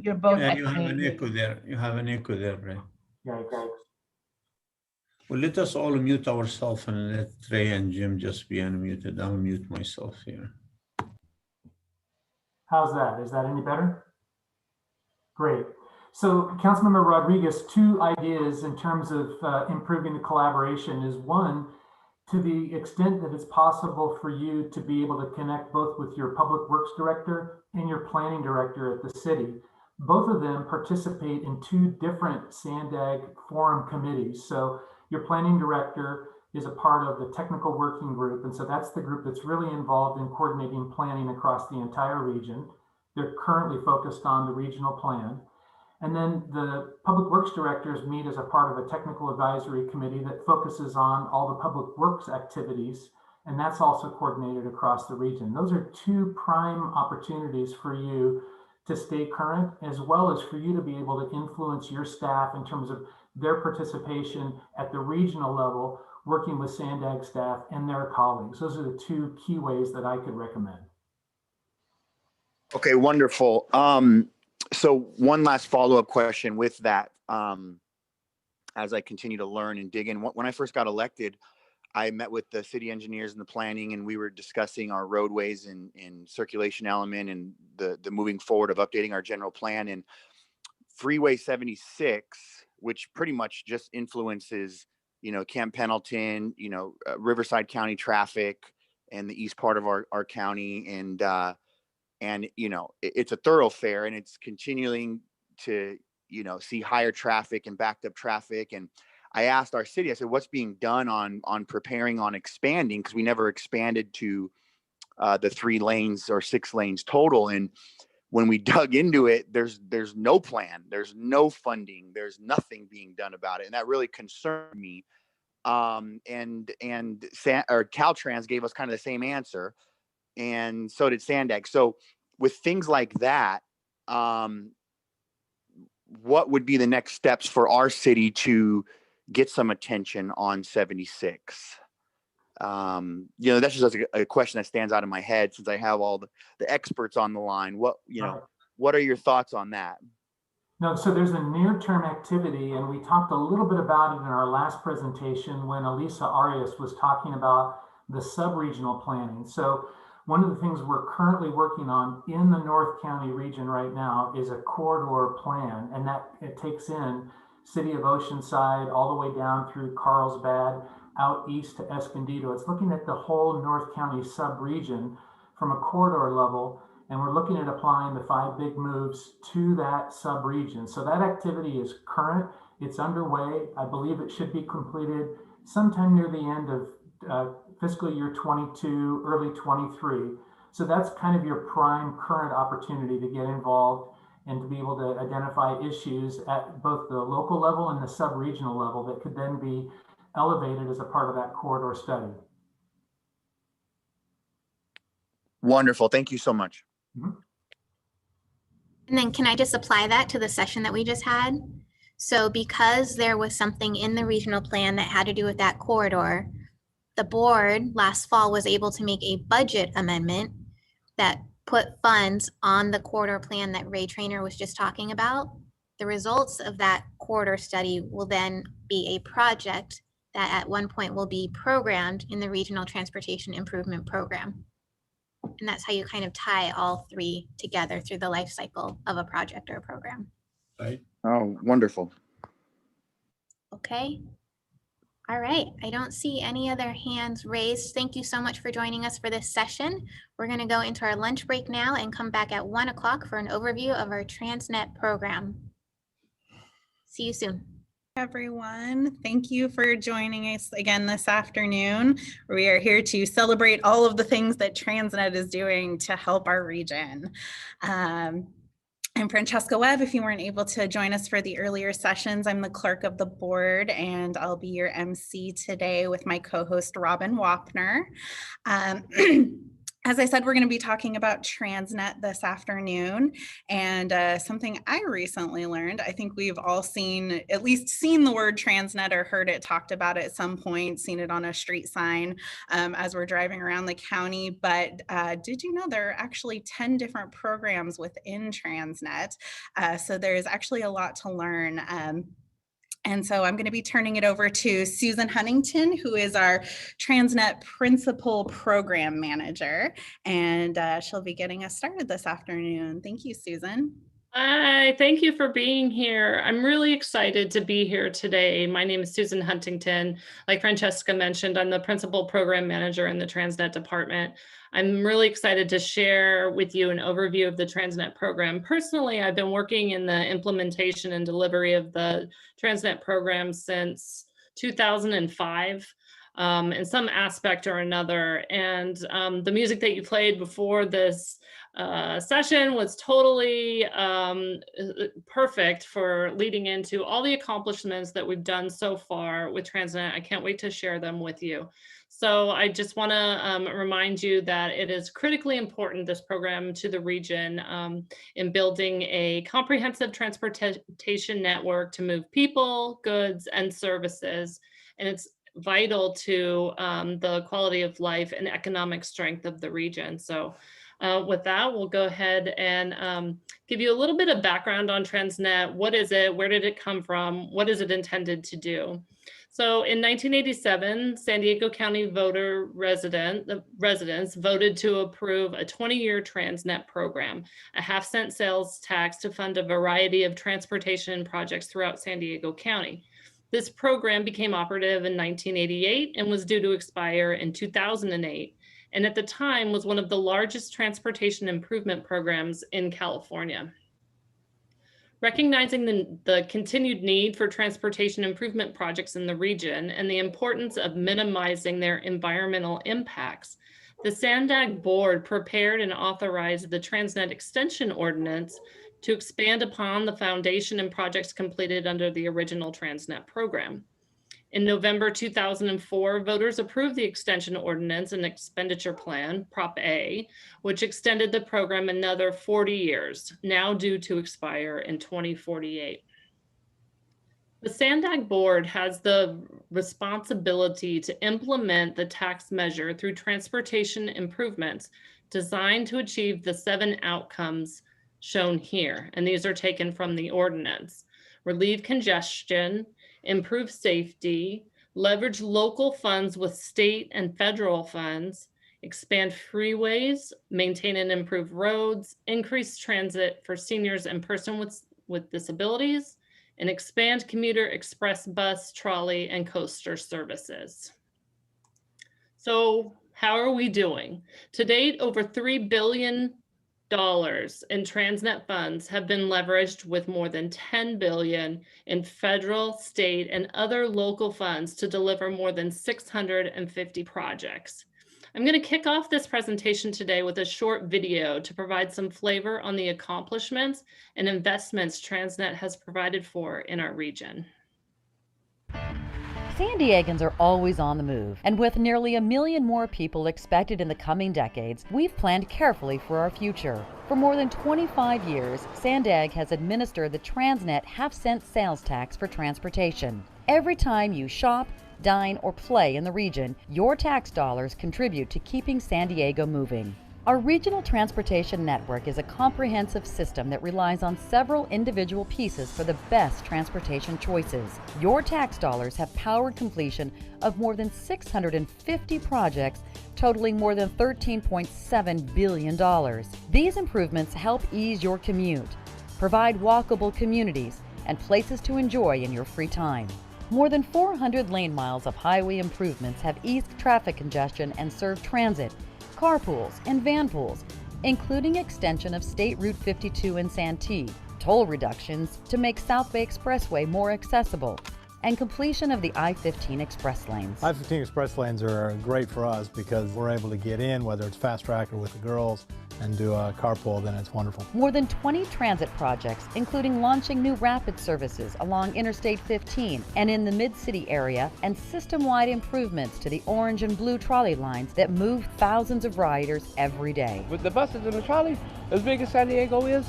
You're both. Yeah, you have an echo there. You have an echo there, Ray. Yeah, okay. Well, let us all mute ourselves and let Ray and Jim just be unmuted. I'll mute myself here. How's that? Is that any better? Great. So Councilmember Rodriguez, two ideas in terms of improving the collaboration is one, to the extent that it's possible for you to be able to connect both with your public works director and your planning director at the city. Both of them participate in two different Sandag forum committees. So your planning director is a part of the technical working group. And so that's the group that's really involved in coordinating planning across the entire region. They're currently focused on the regional plan. And then the public works directors meet as a part of a technical advisory committee that focuses on all the public works activities. And that's also coordinated across the region. Those are two prime opportunities for you to stay current, as well as for you to be able to influence your staff in terms of their participation at the regional level, working with Sandag staff and their colleagues. Those are the two key ways that I could recommend. Okay, wonderful. So one last follow-up question with that, as I continue to learn and dig in. When I first got elected, I met with the city engineers and the planning, and we were discussing our roadways and circulation element and the moving forward of updating our general plan. And Freeway 76, which pretty much just influences, Camp Pendleton, Riverside County traffic and the east part of our county. And it's a thoroughfare, and it's continuing to, see higher traffic and backed up traffic. And I asked our city, I said, what's being done on preparing on expanding? Because we never expanded to the 3 lanes or 6 lanes total. And when we dug into it, there's no plan, there's no funding, there's nothing being done about it. And that really concerned me. And Caltrans gave us kind of the same answer, and so did Sandag. So with things like that, what would be the next steps for our city to get some attention on 76? That's just a question that stands out in my head, since I have all the experts on the line. What are your thoughts on that? No, so there's a near-term activity, and we talked a little bit about it in our last presentation when Elisa Arias was talking about the sub-regional planning. So one of the things we're currently working on in the North County region right now is a corridor plan, and that it takes in City of Oceanside all the way down through Carlsbad, out east to Escondido. It's looking at the whole North County sub-region from a corridor level, and we're looking at applying the 5 big moves to that sub-region. So that activity is current, it's underway. I believe it should be completed sometime near the end of fiscal year 22, early 23. So that's kind of your prime current opportunity to get involved and to be able to identify issues at both the local level and the sub-regional level that could then be elevated as a part of that corridor study. Wonderful. Thank you so much. Mm-hmm. And then can I just apply that to the session that we just had? So because there was something in the regional plan that had to do with that corridor, the board last fall was able to make a budget amendment that put funds on the corridor plan that Ray Trainer was just talking about. The results of that corridor study will then be a project that at one point will be programmed in the Regional Transportation Improvement Program. And that's how you kind of tie all 3 together through the life cycle of a project or a program. Right. Oh, wonderful. Okay. All right. I don't see any other hands raised. Thank you so much for joining us for this session. We're going to go into our lunch break now and come back at 1 o'clock for an overview of our Transnet program. See you soon. Everyone, thank you for joining us again this afternoon. We are here to celebrate all of the things that Transnet is doing to help our region. I'm Francesca Webb. If you weren't able to join us for the earlier sessions, I'm the clerk of the board, and I'll be your MC today with my co-host Robin Wapner. As I said, we're going to be talking about Transnet this afternoon, and something I recently learned. I think we've all at least seen the word Transnet or heard it talked about at some point, seen it on a street sign as we're driving around the county. But did you know there are actually 10 different programs within Transnet? So there's actually a lot to learn. And so I'm going to be turning it over to Susan Huntington, who is our Transnet Principal Program Manager, and she'll be getting us started this afternoon. Thank you, Susan. Hi, thank you for being here. I'm really excited to be here today. My name is Susan Huntington. Like Francesca mentioned, I'm the Principal Program Manager in the Transnet Department. I'm really excited to share with you an overview of the Transnet program. Personally, I've been working in the implementation and delivery of the Transnet program since 2005. In some aspect or another. And the music that you played before this session was totally perfect for leading into all the accomplishments that we've done so far with Transnet. I can't wait to share them with you. So I just want to remind you that it is critically important, this program, to the region in building a comprehensive transportation network to move people, goods, and services. And it's vital to the quality of life and economic strength of the region. So with that, we'll go ahead and give you a little bit of background on Transnet. What is it? Where did it come from? What is it intended to do? So in 1987, San Diego County residents voted to approve a 20-year Transnet program, a half-cent sales tax to fund a variety of transportation projects throughout San Diego County. This program became operative in 1988 and was due to expire in 2008, and at the time was one of the largest transportation improvement programs in California. Recognizing the continued need for transportation improvement projects in the region and the importance of minimizing their environmental impacts, The Sandag board prepared and authorized the Transnet Extension Ordinance to expand upon the foundation and projects completed under the original Transnet program. In November 2004, voters approved the Extension Ordinance and Expenditure Plan, Prop A, which extended the program another 40 years, now due to expire in 2048. The Sandag board has the responsibility to implement the tax measure through transportation improvements designed to achieve the 7 outcomes shown here. And these are taken from the ordinance: relieve congestion, improve safety, leverage local funds with state and federal funds, expand freeways, maintain and improve roads, increase transit for seniors and persons with disabilities, and expand commuter express bus, trolley, and coaster services. So how are we doing? To date, over $3 billion in Transnet funds have been leveraged, with more than $10 billion in federal, state, and other local funds to deliver more than 650 projects. I'm going to kick off this presentation today with a short video to provide some flavor on the accomplishments and investments Transnet has provided for in our region. San Diegans are always on the move, and with nearly 1 million more people expected in the coming decades, we've planned carefully for our future. For more than 25 years, Sandag has administered the Transnet half-cent sales tax for transportation. Every time you shop, dine, or play in the region, your tax dollars contribute to keeping San Diego moving. Our regional transportation network is a comprehensive system that relies on several individual pieces for the best transportation choices. Your tax dollars have powered completion of more than 650 projects totaling more than $13.7 billion. These improvements help ease your commute, provide walkable communities, and places to enjoy in your free time. More than 400 lane miles of highway improvements have eased traffic congestion and served transit, carpools, and van pools, including extension of State Route 52 in Santee, toll reductions to make South Bay Expressway more accessible, and completion of the I-15 express lanes. I-15 express lanes are great for us because we're able to get in, whether it's fast track or with the girls, and do a carpool. Then it's wonderful. More than 20 transit projects, including launching new rapid services along Interstate 15 and in the Mid-City area, and system-wide improvements to the orange and blue trolley lines that move thousands of riders every day. With the buses and the trolleys, as big as San Diego is,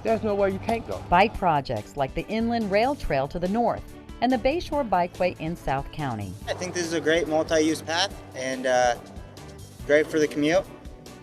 there's nowhere you can't go. Bike projects like the Inland Rail Trail to the north and the Bayshore Bikeway in South County. I think this is a great multi-use path and great for the commute.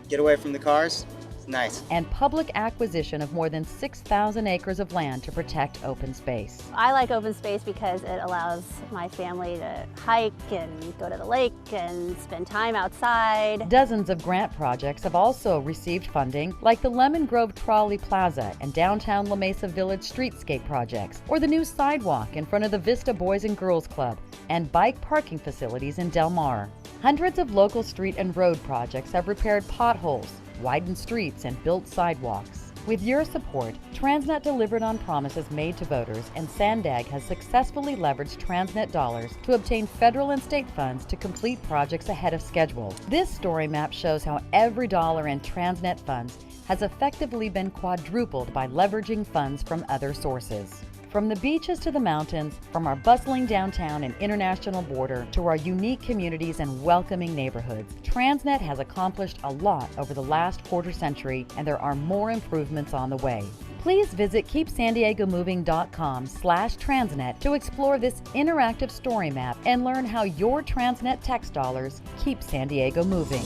Get away from the cars. It's nice. And public acquisition of more than 6,000 acres of land to protect open space. I like open space because it allows my family to hike and go to the lake and spend time outside. Dozens of grant projects have also received funding, like the Lemon Grove Trolley Plaza and downtown La Mesa Village streetscape projects, or the new sidewalk in front of the Vista Boys and Girls Club, and bike parking facilities in Del Mar. Hundreds of local street and road projects have repaired potholes, widened streets, and built sidewalks. With your support, Transnet delivered on promises made to voters, and Sandag has successfully leveraged Transnet dollars to obtain federal and state funds to complete projects ahead of schedule. This story map shows how every dollar in Transnet funds has effectively been quadrupled by leveraging funds from other sources. From the beaches to the mountains, from our bustling downtown and international border to our unique communities and welcoming neighborhoods, Transnet has accomplished a lot over the last quarter century, and there are more improvements on the way. Please visit keepsandiegomoving.com/Transnet to explore this interactive story map and learn how your Transnet tax dollars keep San Diego moving.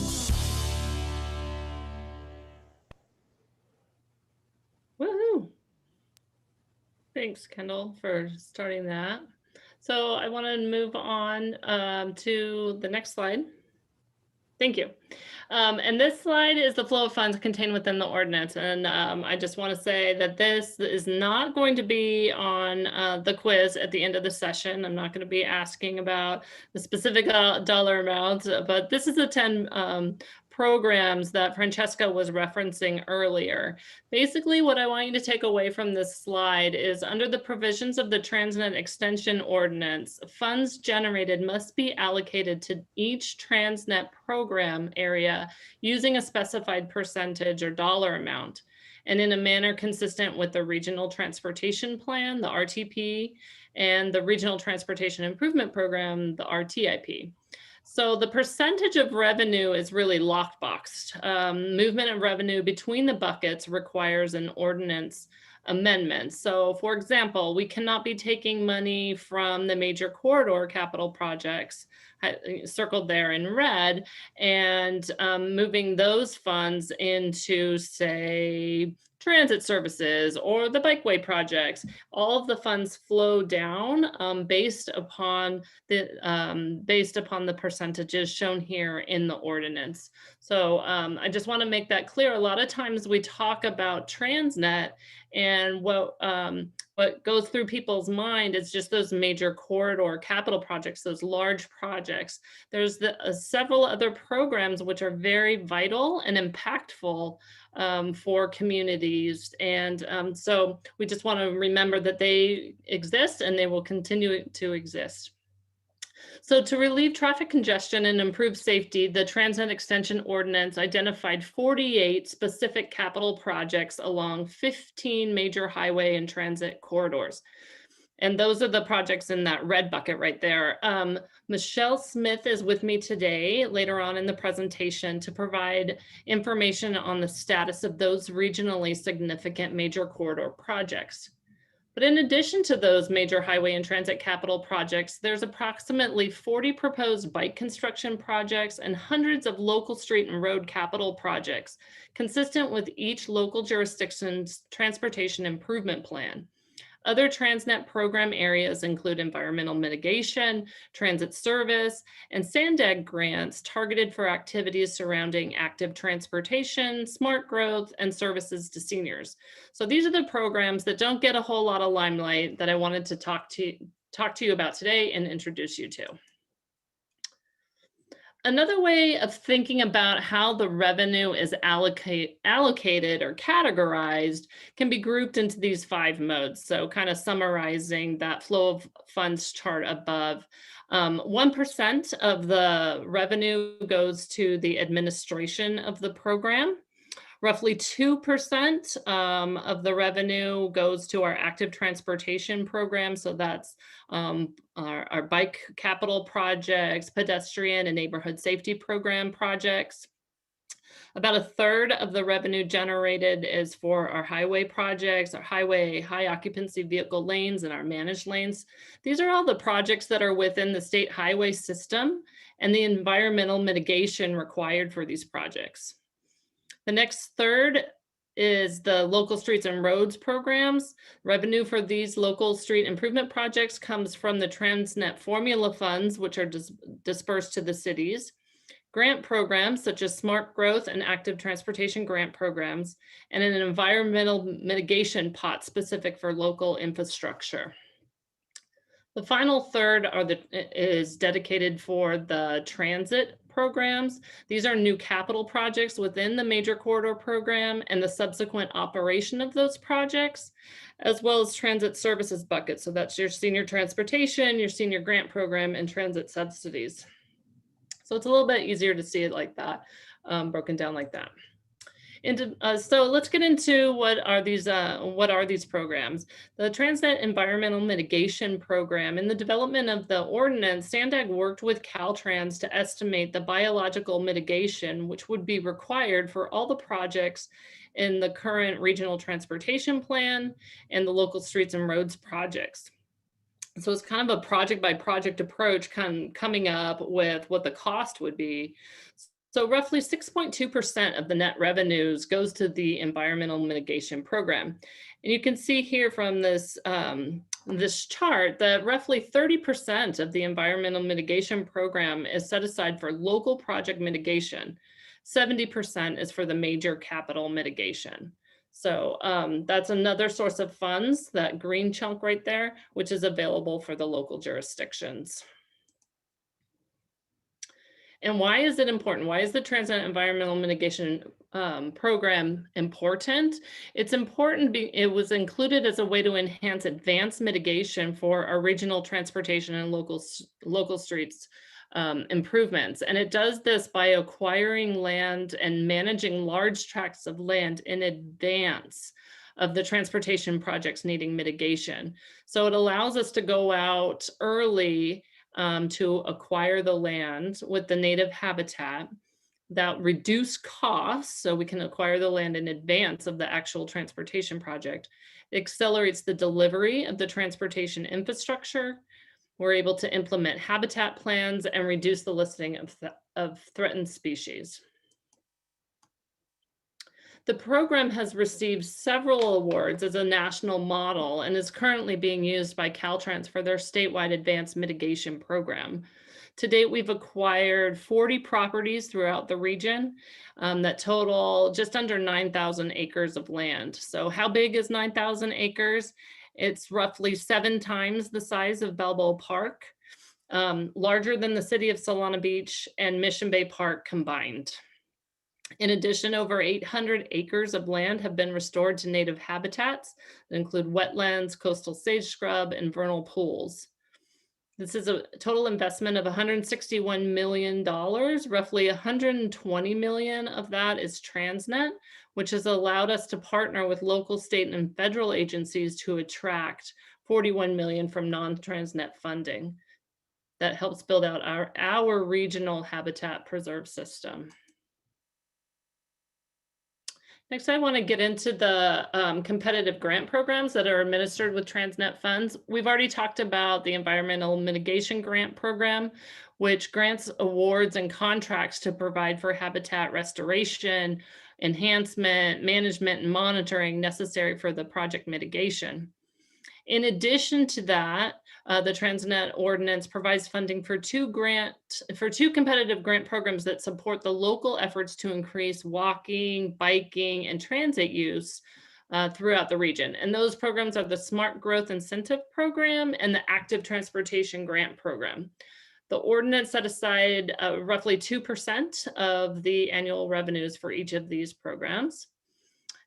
Woohoo! Thanks, Kendall, for starting that. So I want to move on to the next slide. Thank you. And this slide is the flow of funds contained within the ordinance. And I just want to say that this is not going to be on the quiz at the end of the session. I'm not going to be asking about the specific dollar amounts, but this is a 10 programs that Francesca was referencing earlier. Basically, what I want you to take away from this slide is under the provisions of the Transnet Extension Ordinance, funds generated must be allocated to each Transnet program area using a specified percentage or dollar amount, and in a manner consistent with the Regional Transportation Plan, the RTP, and the Regional Transportation Improvement Program, the RTIP. So the percentage of revenue is really lockboxed. Movement of revenue between the buckets requires an ordinance amendment. So for example, we cannot be taking money from the major corridor capital projects circled there in red and moving those funds into, say, transit services or the bikeway projects. All of the funds flow down based upon the percentages shown here in the ordinance. So I just want to make that clear. A lot of times we talk about Transnet, and what goes through people's mind is just those major corridor capital projects, those large projects. There's several other programs which are very vital and impactful for communities. And so we just want to remember that they exist and they will continue to exist. So to relieve traffic congestion and improve safety, the Transnet Extension Ordinance identified 48 specific capital projects along 15 major highway and transit corridors. And those are the projects in that red bucket right there. Michelle Smith is with me today later on in the presentation to provide information on the status of those regionally significant major corridor projects. But in addition to those major highway and transit capital projects, there's approximately 40 proposed bike construction projects and hundreds of local street and road capital projects, consistent with each local jurisdiction's transportation improvement plan. Other Transnet program areas include environmental mitigation, transit service, and Sandag grants targeted for activities surrounding active transportation, smart growth, and services to seniors. So these are the programs that don't get a whole lot of limelight that I wanted to talk to you about today and introduce you to. Another way of thinking about how the revenue is allocated or categorized can be grouped into these 5 modes. So kind of summarizing that flow of funds chart above. 1% of the revenue goes to the administration of the program. Roughly 2% of the revenue goes to our active transportation program. So that's our bike capital projects, pedestrian and neighborhood safety program projects. About 1/3 of the revenue generated is for our highway projects, our highway high occupancy vehicle lanes, and our managed lanes. These are all the projects that are within the state highway system and the environmental mitigation required for these projects. The next 1/3 is the local streets and roads programs. Revenue for these local street improvement projects comes from the Transnet formula funds, which are dispersed to the cities. Grant programs such as smart growth and active transportation grant programs, and an environmental mitigation pot specific for local infrastructure. The final 1/3 is dedicated for the transit programs. These are new capital projects within the major corridor program and the subsequent operation of those projects, as well as transit services bucket. So that's your senior transportation, your senior grant program, and transit subsidies. So it's a little bit easier to see it like that, broken down like that. So let's get into what are these programs. The Transnet Environmental Mitigation Program. In the development of the ordinance, Sandag worked with Caltrans to estimate the biological mitigation which would be required for all the projects in the current regional transportation plan and the local streets and roads projects. So it's kind of a project by project approach coming up with what the cost would be. So roughly 6.2% of the net revenues goes to the environmental mitigation program. And you can see here from this, this chart that roughly 30% of the environmental mitigation program is set aside for local project mitigation. 70% is for the major capital mitigation. So that's another source of funds, that green chunk right there, which is available for the local jurisdictions. And why is it important? Why is the Transnet Environmental Mitigation Program important? It's important. It was included as a way to enhance advanced mitigation for our regional transportation and local streets improvements. And it does this by acquiring land and managing large tracts of land in advance of the transportation projects needing mitigation. So it allows us to go out early to acquire the land with the native habitat that reduce costs, so we can acquire the land in advance of the actual transportation project. It accelerates the delivery of the transportation infrastructure. We're able to implement habitat plans and reduce the listing of threatened species. The program has received several awards as a national model and is currently being used by Caltrans for their statewide advanced mitigation program. To date, we've acquired 40 properties throughout the region that total just under 9,000 acres of land. So how big is 9,000 acres? It's roughly 7 times the size of Balboa Park, larger than the city of Solana Beach and Mission Bay Park combined. In addition, over 800 acres of land have been restored to native habitats that include wetlands, coastal sage scrub, and vernal pools. This is a total investment of $161 million. Roughly $120 million of that is Transnet, which has allowed us to partner with local, state, and federal agencies to attract $41 million from non-Transnet funding. That helps build out our regional habitat preserve system. Next, I want to get into the competitive grant programs that are administered with Transnet funds. We've already talked about the Environmental Mitigation Grant Program, which grants awards and contracts to provide for habitat restoration, enhancement, management, and monitoring necessary for the project mitigation. In addition to that, the Transnet ordinance provides funding for two competitive grant programs that support the local efforts to increase walking, biking, and transit use throughout the region. And those programs are the Smart Growth Incentive Program and the Active Transportation Grant Program. The ordinance set aside roughly 2% of the annual revenues for each of these programs.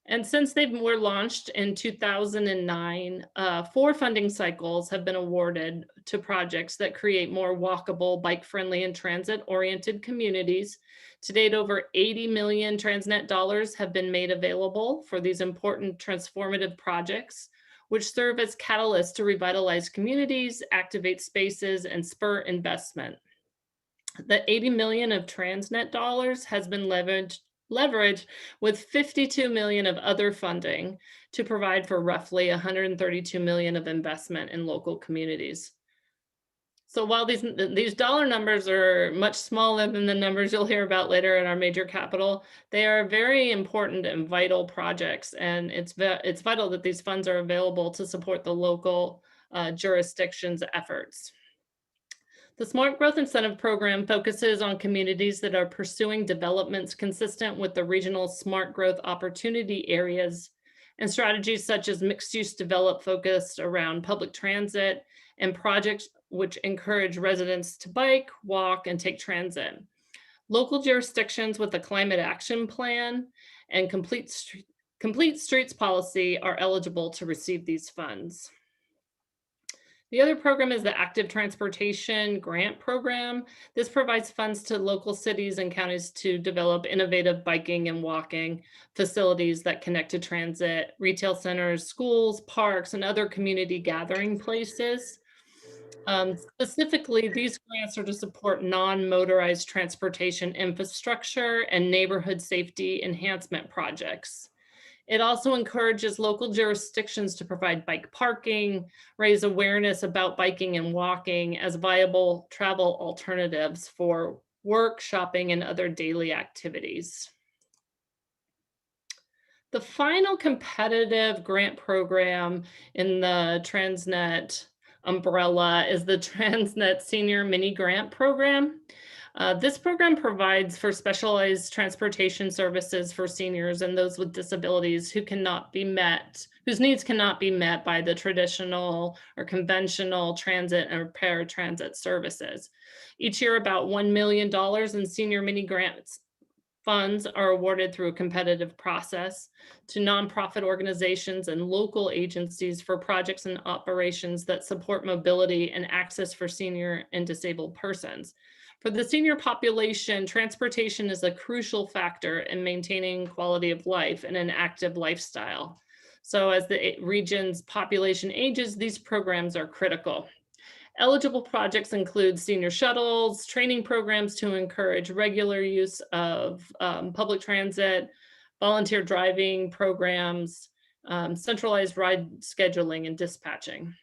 And since they were launched in 2009, 4 funding cycles have been awarded to projects that create more walkable, bike-friendly, and transit-oriented communities. To date, over $80 million Transnet dollars have been made available for these important transformative projects, which serve as catalysts to revitalize communities, activate spaces, and spur investment. The $80 million of Transnet dollars has been leveraged with $52 million of other funding to provide for roughly $132 million of investment in local communities. So while these dollar numbers are much smaller than the numbers you'll hear about later in our major capital, they are very important and vital projects, and it's vital that these funds are available to support the local jurisdiction's efforts. The Smart Growth Incentive Program focuses on communities that are pursuing developments consistent with the regional smart growth opportunity areas and strategies such as mixed-use develop focused around public transit and projects which encourage residents to bike, walk, and take transit. Local jurisdictions with a climate action plan and complete streets policy are eligible to receive these funds. The other program is the Active Transportation Grant Program. This provides funds to local cities and counties to develop innovative biking and walking facilities that connect to transit, retail centers, schools, parks, and other community gathering places. Specifically, these grants are to support non-motorized transportation infrastructure and neighborhood safety enhancement projects. It also encourages local jurisdictions to provide bike parking, raise awareness about biking and walking as viable travel alternatives for work, shopping, and other daily activities. The final competitive grant program in the Transnet umbrella is the Transnet Senior Mini Grant Program. This program provides for specialized transportation services for seniors and those with disabilities whose needs cannot be met by the traditional or conventional transit or paratransit services. Each year, about $1 million in senior mini grants funds are awarded through a competitive process to nonprofit organizations and local agencies for projects and operations that support mobility and access for senior and disabled persons. For the senior population, transportation is a crucial factor in maintaining quality of life and an active lifestyle. So as the region's population ages, these programs are critical. Eligible projects include senior shuttles, training programs to encourage regular use of public transit, volunteer driving programs, centralized ride scheduling and dispatching.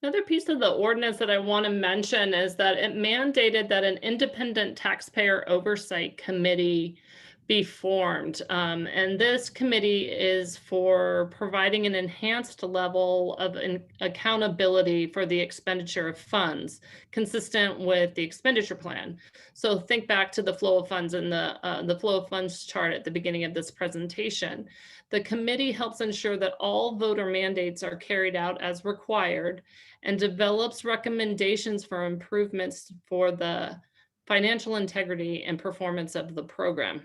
Another piece of the ordinance that I want to mention is that it mandated that an independent taxpayer oversight committee be formed. And this committee is for providing an enhanced level of accountability for the expenditure of funds consistent with the expenditure plan. So think back to the flow of funds in the flow of funds chart at the beginning of this presentation. The committee helps ensure that all voter mandates are carried out as required and develops recommendations for improvements for the financial integrity and performance of the program.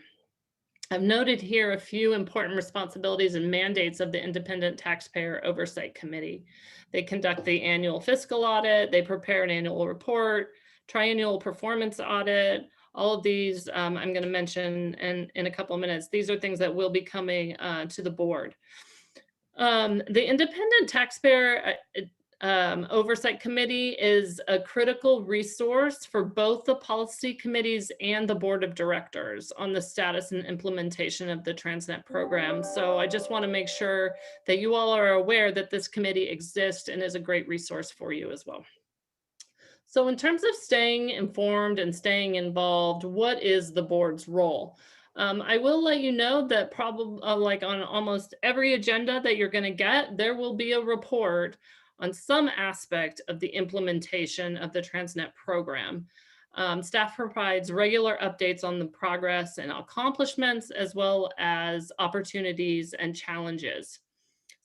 I've noted here a few important responsibilities and mandates of the Independent Taxpayer Oversight Committee. They conduct the annual fiscal audit, they prepare an annual report, triennial performance audit. All of these I'm going to mention in a couple of minutes. These are things that will be coming to the board. The Independent Taxpayer Oversight Committee is a critical resource for both the policy committees and the board of directors on the status and implementation of the Transnet program. So I just want to make sure that you all are aware that this committee exists and is a great resource for you as well. So in terms of staying informed and staying involved, what is the board's role? I will let you know that probably like on almost every agenda that you're going to get, there will be a report on some aspect of the implementation of the Transnet program. Staff provides regular updates on the progress and accomplishments, as well as opportunities and challenges.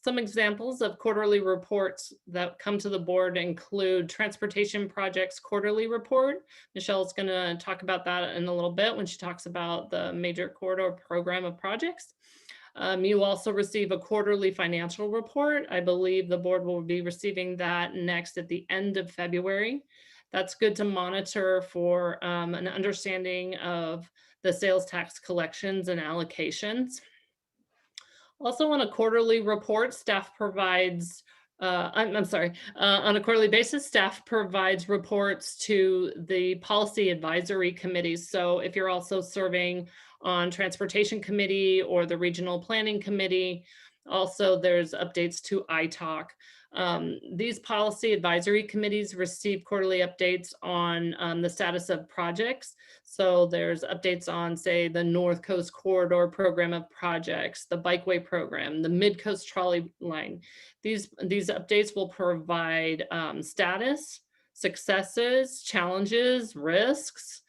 Some examples of quarterly reports that come to the board include Transportation Projects Quarterly Report. Michelle's going to talk about that in a little bit when she talks about the Major Corridor Program of Projects. You also receive a quarterly financial report. I believe the board will be receiving that next at the end of February. That's good to monitor for an understanding of the sales tax collections and allocations. Also on a quarterly report, staff provides, on a quarterly basis, staff provides reports to the policy advisory committees. So if you're also serving on transportation committee or the regional planning committee, also there's updates to ITALC. These policy advisory committees receive quarterly updates on the status of projects. So there's updates on, say, the North Coast Corridor Program of Projects, the Bikeway Program, the Mid-Coast Trolley Line. These updates will provide status, successes, challenges, risks,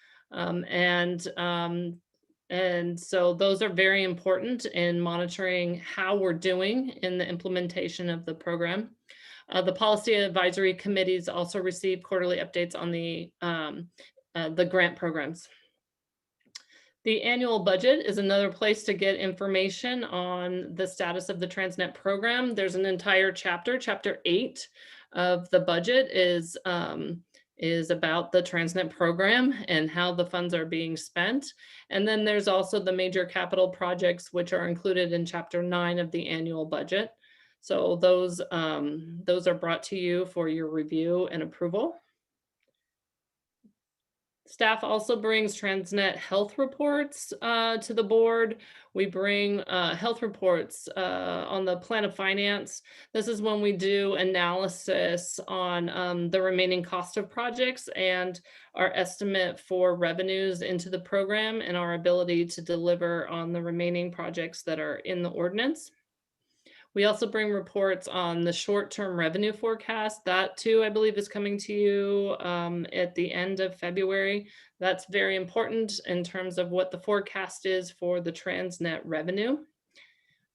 and so those are very important in monitoring how we're doing in the implementation of the program. The policy advisory committees also receive quarterly updates on the grant programs. The annual budget is another place to get information on the status of the Transnet program. There's an entire chapter, chapter 8 of the budget is about the Transnet program and how the funds are being spent. And then there's also the major capital projects, which are included in chapter 9 of the annual budget. So those are brought to you for your review and approval. Staff also brings Transnet health reports to the board. We bring health reports on the plan of finance. This is when we do analysis on the remaining cost of projects and our estimate for revenues into the program and our ability to deliver on the remaining projects that are in the ordinance. We also bring reports on the short-term revenue forecast. That too, I believe, is coming to you at the end of February. That's very important in terms of what the forecast is for the Transnet revenue.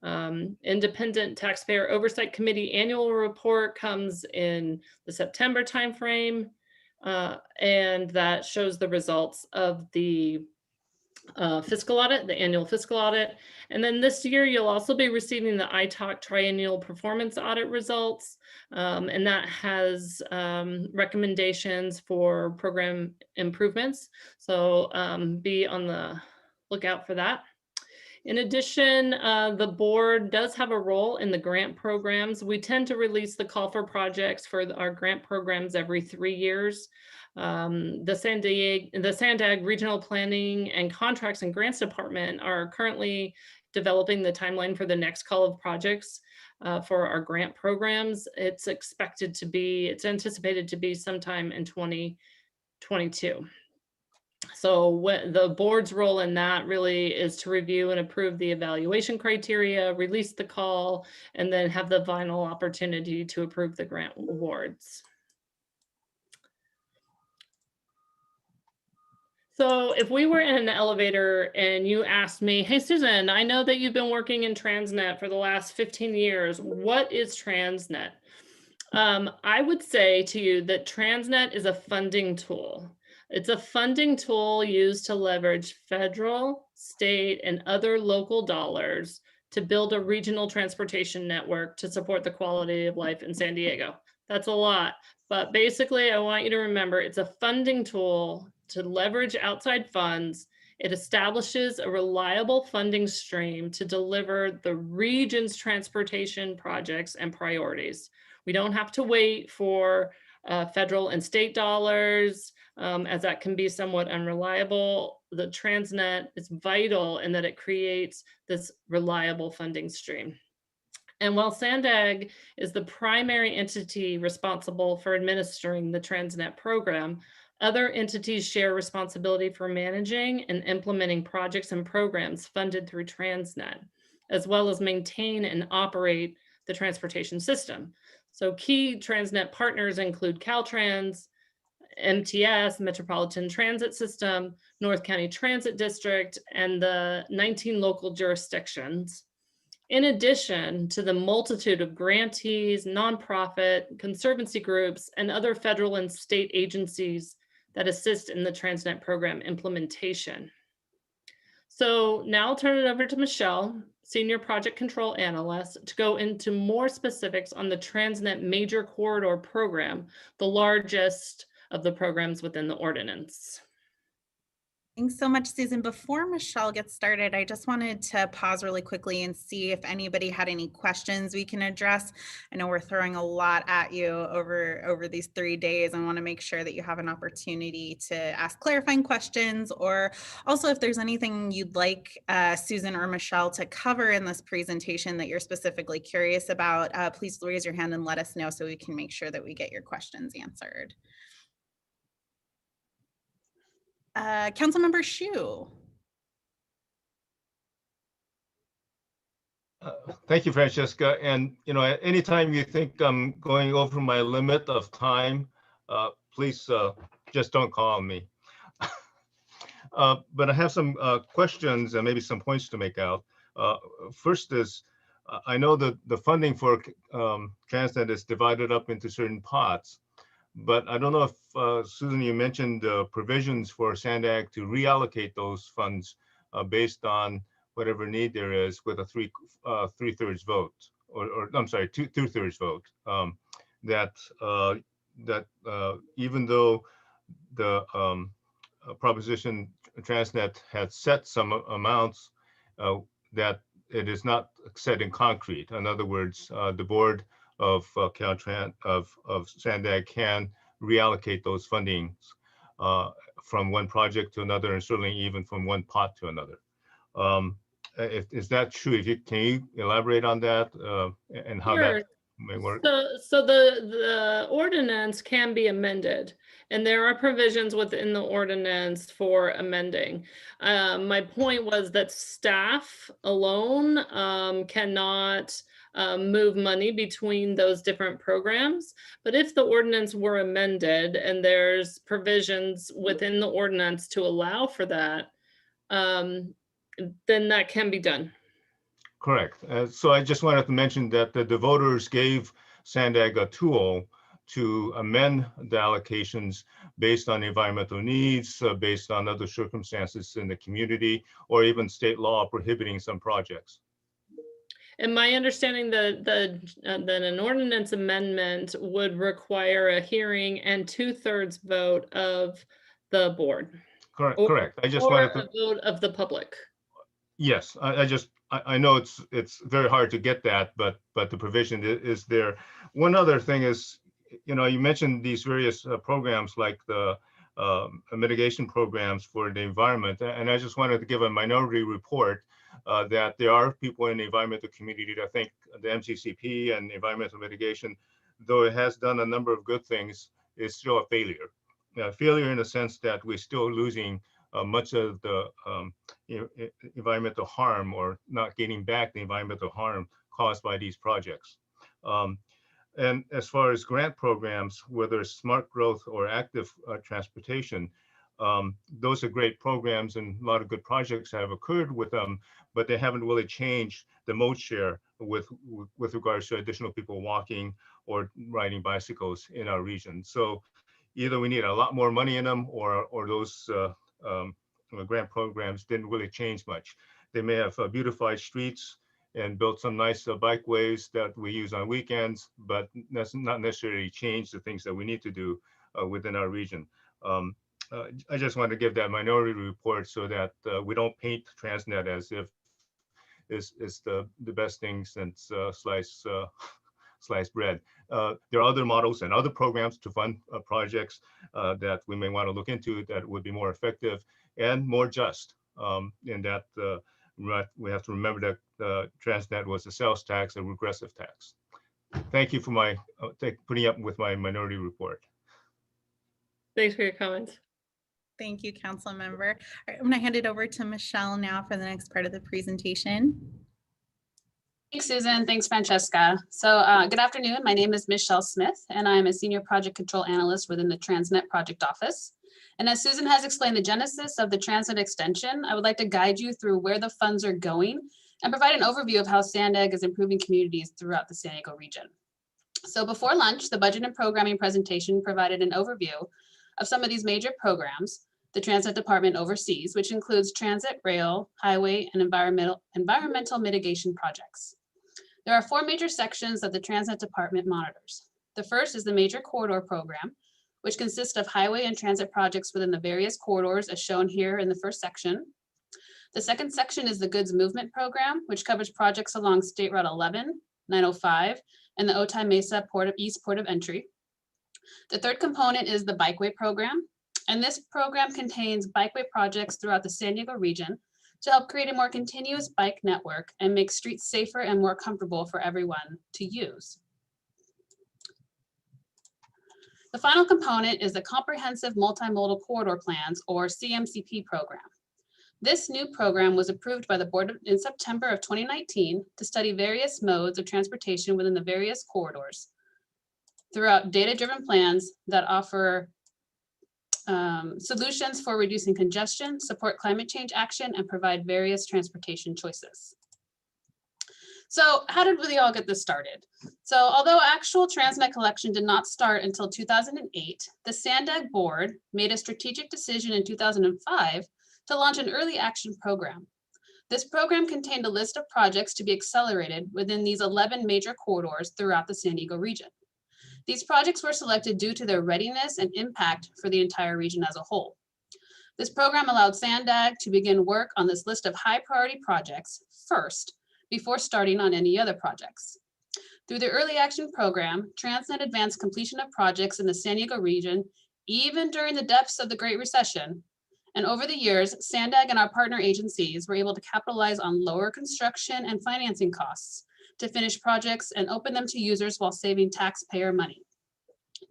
Independent Taxpayer Oversight Committee annual report comes in the September timeframe, and that shows the results of the fiscal audit, the annual fiscal audit. And then this year, you'll also be receiving the ITALC triennial performance audit results. And that has recommendations for program improvements. So be on the lookout for that. In addition, the board does have a role in the grant programs. We tend to release the call for projects for our grant programs every 3 years. The Sandag Regional Planning and Contracts and Grants Department are currently developing the timeline for the next call of projects for our grant programs. It's anticipated to be sometime in 2022. So the board's role in that really is to review and approve the evaluation criteria, release the call, and then have the final opportunity to approve the grant awards. So if we were in an elevator and you asked me, hey, Susan, I know that you've been working in Transnet for the last 15 years. What is Transnet? I would say to you that Transnet is a funding tool. It's a funding tool used to leverage federal, state, and other local dollars to build a regional transportation network to support the quality of life in San Diego. That's a lot, but basically I want you to remember it's a funding tool to leverage outside funds. It establishes a reliable funding stream to deliver the region's transportation projects and priorities. We don't have to wait for federal and state dollars, as that can be somewhat unreliable. The Transnet is vital in that it creates this reliable funding stream. And while Sandag is the primary entity responsible for administering the Transnet program, other entities share responsibility for managing and implementing projects and programs funded through Transnet, as well as maintain and operate the transportation system. So key Transnet partners include Caltrans, MTS, Metropolitan Transit System, North County Transit District, and the 19 local jurisdictions. In addition to the multitude of grantees, nonprofit, conservancy groups, and other federal and state agencies that assist in the Transnet program implementation. So now I'll turn it over to Michelle, Senior Project Control Analyst, to go into more specifics on the Transnet Major Corridor Program, the largest of the programs within the ordinance. Thanks so much, Susan. Before Michelle gets started, I just wanted to pause really quickly and see if anybody had any questions we can address. I know we're throwing a lot at you over these 3 days. I want to make sure that you have an opportunity to ask clarifying questions, or also if there's anything you'd like Susan or Michelle to cover in this presentation that you're specifically curious about, please raise your hand and let us know so we can make sure that we get your questions answered. Councilmember Shu. Thank you, Francesca. And at any time you think I'm going over my limit of time, please just don't call me. But I have some questions and maybe some points to make out. First is, I know that the funding for Transnet is divided up into certain pots. But I don't know if, Susan, you mentioned provisions for Sandag to reallocate those funds based on whatever need there is with a three-thirds vote, or I'm sorry, two-thirds vote. That even though the proposition Transnet had set some amounts, that it is not set in concrete. In other words, the board of Caltrans of Sandag can reallocate those fundings from one project to another, and certainly even from one pot to another. Is that true? Can you elaborate on that and how Sure. that may work. So the ordinance can be amended, and there are provisions within the ordinance for amending. My point was that staff alone cannot move money between those different programs. But if the ordinance were amended and there's provisions within the ordinance to allow for that, then that can be done. Correct. So I just wanted to mention that the voters gave Sandag a tool to amend the allocations based on environmental needs, based on other circumstances in the community, or even state law prohibiting some projects. And my understanding that an ordinance amendment would require a hearing and 2/3 vote of the board. Correct. Or, correct. I just or wanted to. a vote of the public. Yes, I know it's very hard to get that, but the provision is there. One other thing is, you know, you mentioned these various programs like the mitigation programs for the environment, and I just wanted to give a minority report that there are people in the environmental community that think the MCCP and environmental mitigation, though it has done a number of good things, is still a failure. Failure in the sense that we're still losing much of the environmental harm, or not getting back the environmental harm caused by these projects. And as far as grant programs, whether it's smart growth or active transportation, those are great programs, and a lot of good projects have occurred with them, but they haven't really changed the mode share with regards to additional people walking or riding bicycles in our region. So either we need a lot more money in them, or those grant programs didn't really change much. They may have beautified streets and built some nice bikeways that we use on weekends, but that's not necessarily change the things that we need to do within our region. I just want to give that minority report so that we don't paint Transnet as if it's the best thing since sliced bread. There are other models and other programs to fund projects that we may want to look into that would be more effective and more just. In that we have to remember that Transnet was a sales tax, a regressive tax. Thank you for putting up with my minority report. Thanks for your comments. Thank you, Council Member. All right, I'm going to hand it over to Michelle now for the next part of the presentation. Thanks, Susan. Thanks, Francesca. So good afternoon. My name is Michelle Smith, and I'm a Senior Project Control Analyst within the Transnet Project Office. And as Susan has explained the genesis of the Transnet extension, I would like to guide you through where the funds are going and provide an overview of how Sandag is improving communities throughout the San Diego region. So before lunch, the budget and programming presentation provided an overview of some of these major programs the Transit Department oversees, which includes transit, rail, highway, and environmental mitigation projects. There are 4 major sections that the Transit Department monitors. The first is the Major Corridor Program, which consists of highway and transit projects within the various corridors as shown here in the first section. The second section is the Goods Movement Program, which covers projects along State Route 11, 905, and the Otay Mesa East Port of Entry. The third component is the Bikeway Program, and this program contains bikeway projects throughout the San Diego region to help create a more continuous bike network and make streets safer and more comfortable for everyone to use. The final component is the Comprehensive Multimodal Corridor Plans, or CMCP program. This new program was approved by the board in September of 2019 to study various modes of transportation within the various corridors throughout data-driven plans that offer solutions for reducing congestion, support climate change action, and provide various transportation choices. So how did we all get this started? So although actual Transnet collection did not start until 2008, the Sandag board made a strategic decision in 2005 to launch an early action program. This program contained a list of projects to be accelerated within these 11 major corridors throughout the San Diego region. These projects were selected due to their readiness and impact for the entire region as a whole. This program allowed Sandag to begin work on this list of high priority projects first, before starting on any other projects. Through the early action program, Transnet advanced completion of projects in the San Diego region, even during the depths of the Great Recession. And over the years, Sandag and our partner agencies were able to capitalize on lower construction and financing costs to finish projects and open them to users while saving taxpayer money.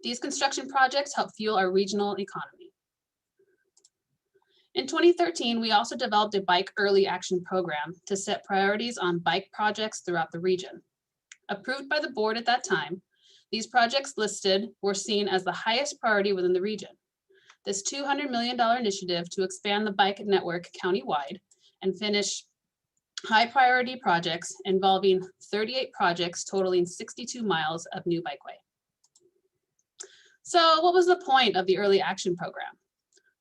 These construction projects help fuel our regional economy. In 2013, we also developed a bike early action program to set priorities on bike projects throughout the region. Approved by the board at that time, these projects listed were seen as the highest priority within the region. This $200 million initiative to expand the bike network countywide and finish high priority projects involving 38 projects totaling 62 miles of new bikeway. So what was the point of the early action program?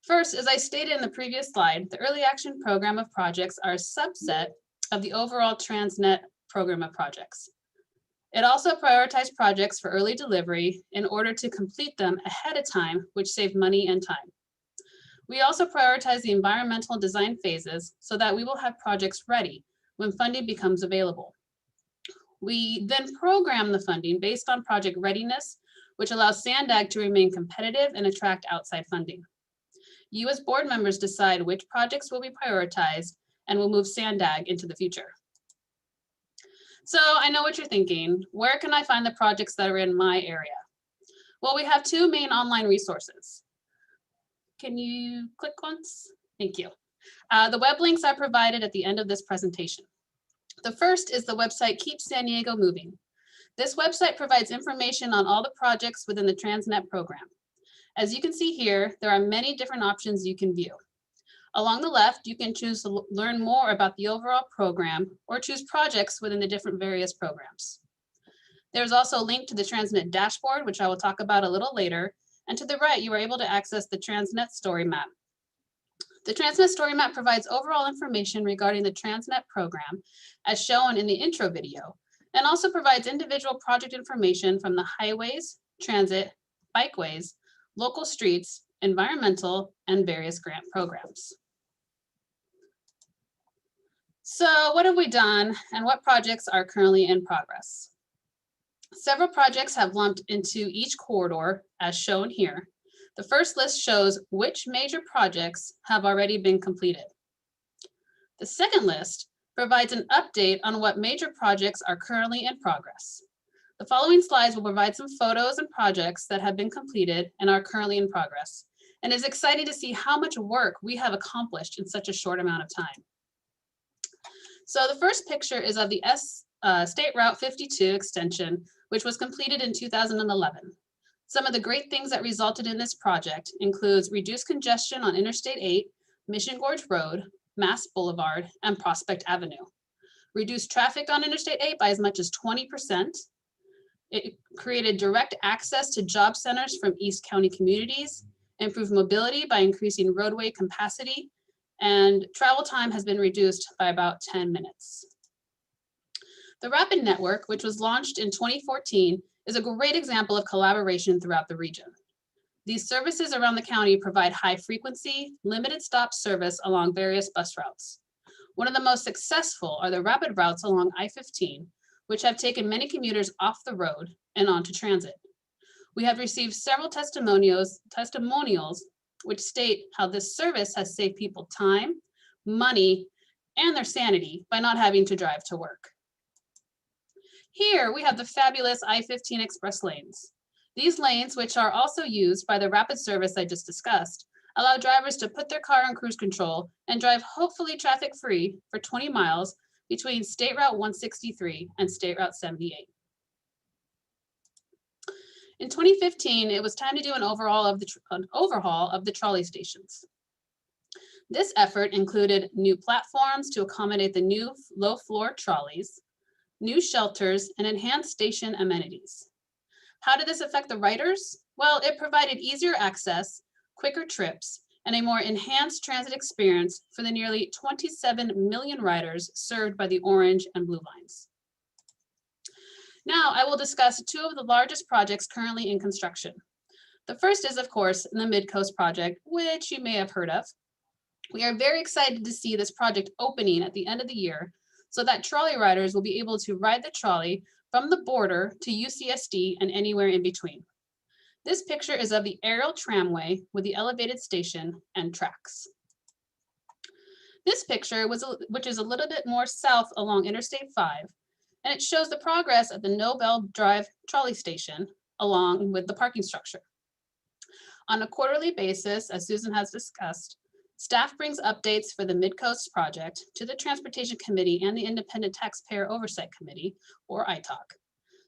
First, as I stated in the previous slide, the early action program of projects are a subset of the overall Transnet program of projects. It also prioritized projects for early delivery in order to complete them ahead of time, which saved money and time. We also prioritize the environmental design phases so that we will have projects ready when funding becomes available. We then program the funding based on project readiness, which allows Sandag to remain competitive and attract outside funding. You as board members decide which projects will be prioritized and will move Sandag into the future. So I know what you're thinking. Where can I find the projects that are in my area? Well, we have two main online resources. Can you click once? Thank you. The web links are provided at the end of this presentation. The first is the website Keep San Diego Moving. This website provides information on all the projects within the Transnet program. As you can see here, there are many different options you can view. Along the left, you can choose to learn more about the overall program or choose projects within the different various programs. There's also a link to the Transnet dashboard, which I will talk about a little later. And to the right, you are able to access the Transnet Story Map. The Transnet Story Map provides overall information regarding the Transnet program, as shown in the intro video, and also provides individual project information from the highways, transit, bikeways, local streets, environmental, and various grant programs. So what have we done and what projects are currently in progress? Several projects have lumped into each corridor as shown here. The first list shows which major projects have already been completed. The second list provides an update on what major projects are currently in progress. The following slides will provide some photos and projects that have been completed and are currently in progress. And it's exciting to see how much work we have accomplished in such a short amount of time. So the first picture is of the State Route 52 extension, which was completed in 2011. Some of the great things that resulted in this project includes reduced congestion on Interstate 8, Mission Gorge Road, Mass Boulevard, and Prospect Avenue. Reduced traffic on Interstate 8 by as much as 20%. It created direct access to job centers from East County communities, improved mobility by increasing roadway capacity, and travel time has been reduced by about 10 minutes. The Rapid Network, which was launched in 2014, is a great example of collaboration throughout the region. These services around the county provide high frequency, limited stop service along various bus routes. One of the most successful are the rapid routes along I-15, which have taken many commuters off the road and onto transit. We have received several testimonials which state how this service has saved people time, money, and their sanity by not having to drive to work. Here we have the fabulous I-15 express lanes. These lanes, which are also used by the rapid service I just discussed, allow drivers to put their car on cruise control and drive hopefully traffic-free for 20 miles between State Route 163 and State Route 78. In 2015, it was time to do an overhaul of the trolley stations. This effort included new platforms to accommodate the new low-floor trolleys, new shelters, and enhanced station amenities. How did this affect the riders? Well, it provided easier access, quicker trips, and a more enhanced transit experience for the nearly 27 million riders served by the orange and blue lines. Now I will discuss two of the largest projects currently in construction. The first is, of course, the Mid-Coast project, which you may have heard of. We are very excited to see this project opening at the end of the year so that trolley riders will be able to ride the trolley from the border to UCSD and anywhere in between. This picture is of the aerial tramway with the elevated station and tracks. This picture, which is a little bit more south along Interstate 5, and it shows the progress at the Nobel Drive trolley station along with the parking structure. On a quarterly basis, as Susan has discussed, staff brings updates for the Midcoast project to the Transportation Committee and the Independent Taxpayer Oversight Committee, or ITOC.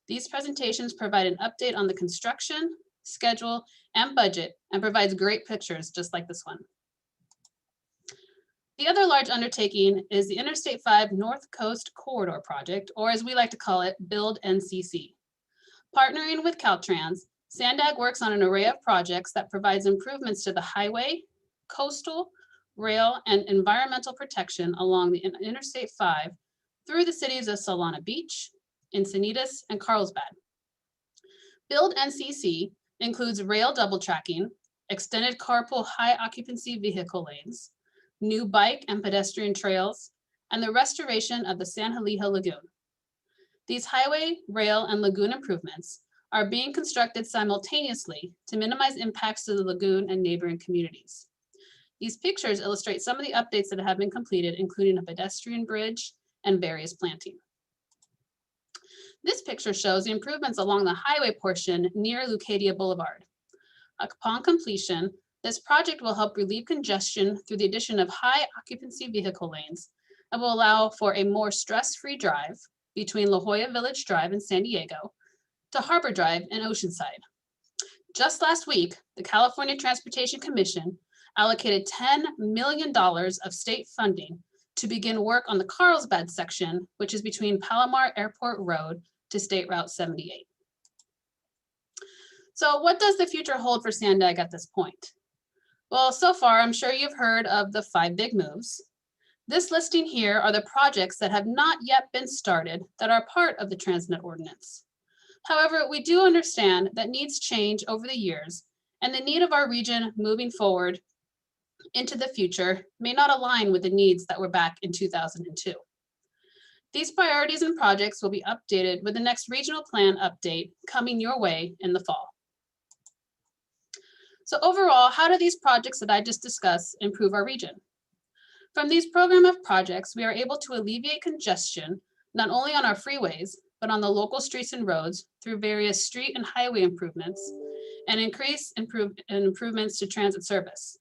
These presentations provide an update on the construction, schedule, and budget, and provides great pictures just like this one. The other large undertaking is the Interstate 5 North Coast Corridor Project, or as we like to call it, Build NCC. Partnering with Caltrans, Sandag works on an array of projects that provides improvements to the highway, coastal, rail, and environmental protection along the Interstate 5 through the cities of Solana Beach, Encinitas, and Carlsbad. Build NCC includes rail double tracking, extended carpool high occupancy vehicle lanes, new bike and pedestrian trails, and the restoration of the San Elijo Lagoon. These highway, rail, and lagoon improvements are being constructed simultaneously to minimize impacts to the lagoon and neighboring communities. These pictures illustrate some of the updates that have been completed, including a pedestrian bridge and various planting. This picture shows the improvements along the highway portion near Leucadia Boulevard. Upon completion, this project will help relieve congestion through the addition of high occupancy vehicle lanes and will allow for a more stress-free drive between La Jolla Village Drive in San Diego to Harbor Drive in Oceanside. Just last week, the California Transportation Commission allocated $10 million of state funding to begin work on the Carlsbad section, which is between Palomar Airport Road to State Route 78. So what does the future hold for Sandag at this point? Well, so far, I'm sure you've heard of the 5 big moves. This listing here are the projects that have not yet been started that are part of the Transnet ordinance. However, we do understand that needs change over the years, and the need of our region moving forward into the future may not align with the needs that were back in 2002. These priorities and projects will be updated with the next regional plan update coming your way in the fall. So overall, how do these projects that I just discussed improve our region? From these program of projects, we are able to alleviate congestion, not only on our freeways, but on the local streets and roads through various street and highway improvements and improvements to transit service.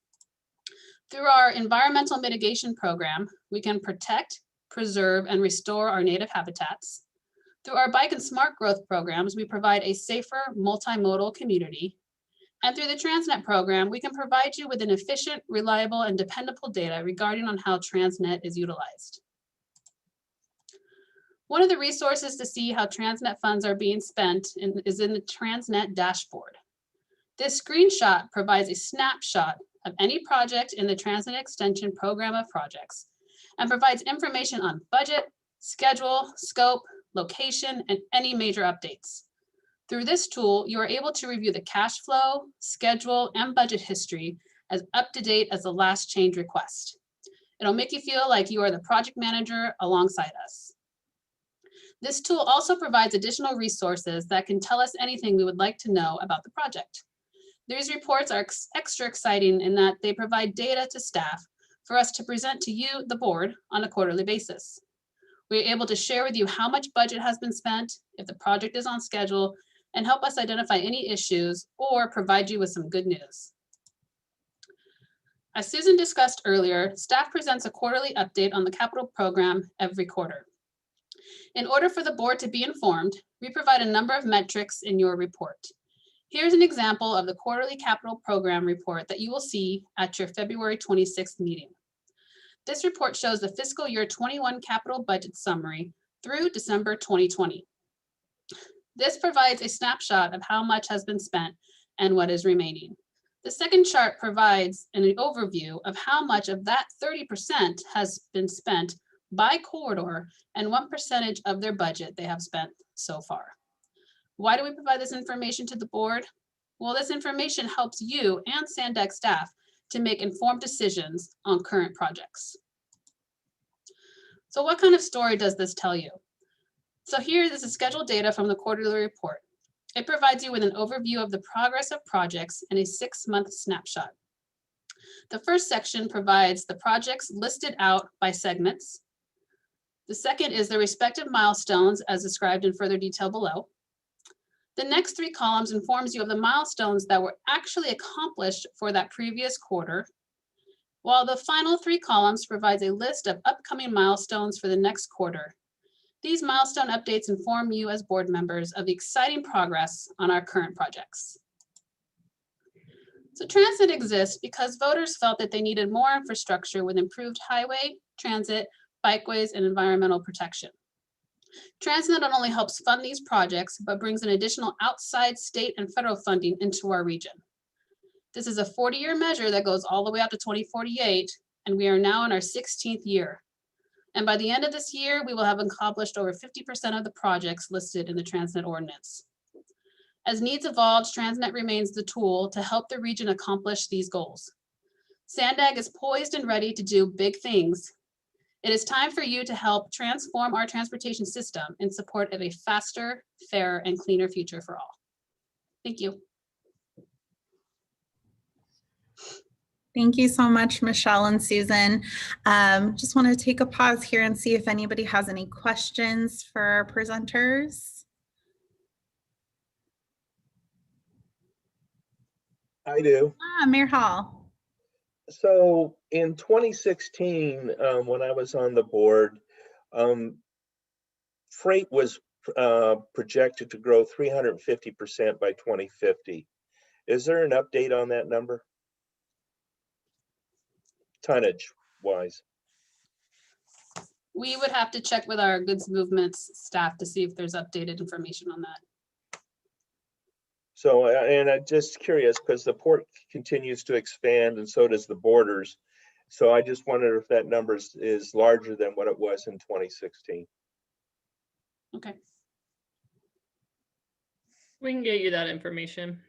Through our environmental mitigation program, we can protect, preserve, and restore our native habitats. Through our bike and smart growth programs, we provide a safer multimodal community. And through the Transnet program, we can provide you with an efficient, reliable, and dependable data regarding on how Transnet is utilized. One of the resources to see how Transnet funds are being spent is in the Transnet dashboard. This screenshot provides a snapshot of any project in the Transnet Extension program of projects and provides information on budget, schedule, scope, location, and any major updates. Through this tool, you are able to review the cash flow, schedule, and budget history as up to date as the last change request. It'll make you feel like you are the project manager alongside us. This tool also provides additional resources that can tell us anything we would like to know about the project. These reports are extra exciting in that they provide data to staff for us to present to you, the board, on a quarterly basis. We're able to share with you how much budget has been spent, if the project is on schedule, and help us identify any issues or provide you with some good news. As Susan discussed earlier, staff presents a quarterly update on the capital program every quarter. In order for the board to be informed, we provide a number of metrics in your report. Here's an example of the quarterly capital program report that you will see at your February 26th meeting. This report shows the fiscal year 21 capital budget summary through December 2020. This provides a snapshot of how much has been spent and what is remaining. The second chart provides an overview of how much of that 30% has been spent by corridor and what percentage of their budget they have spent so far. Why do we provide this information to the board? Well, this information helps you and Sandag staff to make informed decisions on current projects. So what kind of story does this tell you? So here, this is scheduled data from the quarterly report. It provides you with an overview of the progress of projects in a 6-month snapshot. The first section provides the projects listed out by segments. The second is the respective milestones as described in further detail below. The next 3 columns informs you of the milestones that were actually accomplished for that previous quarter, while the final 3 columns provides a list of upcoming milestones for the next quarter. These milestone updates inform you as board members of the exciting progress on our current projects. So Transnet exists because voters felt that they needed more infrastructure with improved highway, transit, bikeways, and environmental protection. Transnet not only helps fund these projects, but brings an additional outside state and federal funding into our region. This is a 40-year measure that goes all the way out to 2048, and we are now in our 16th year. And by the end of this year, we will have accomplished over 50% of the projects listed in the Transnet ordinance. As needs evolve, Transnet remains the tool to help the region accomplish these goals. Sandag is poised and ready to do big things. It is time for you to help transform our transportation system in support of a faster, fairer, and cleaner future for all. Thank you. Thank you so much, Michelle and Susan. Just want to take a pause here and see if anybody has any questions for our presenters. I do. Mayor Hall. So in 2016, when I was on the board, freight was projected to grow 350% by 2050. Is there an update on that number? Tonnage wise? We would have to check with our goods movements staff to see if there's updated information on that. So, and I'm just curious because the port continues to expand and so does the borders. So I just wondered if that number is larger than what it was in 2016. Okay. We can get you that information.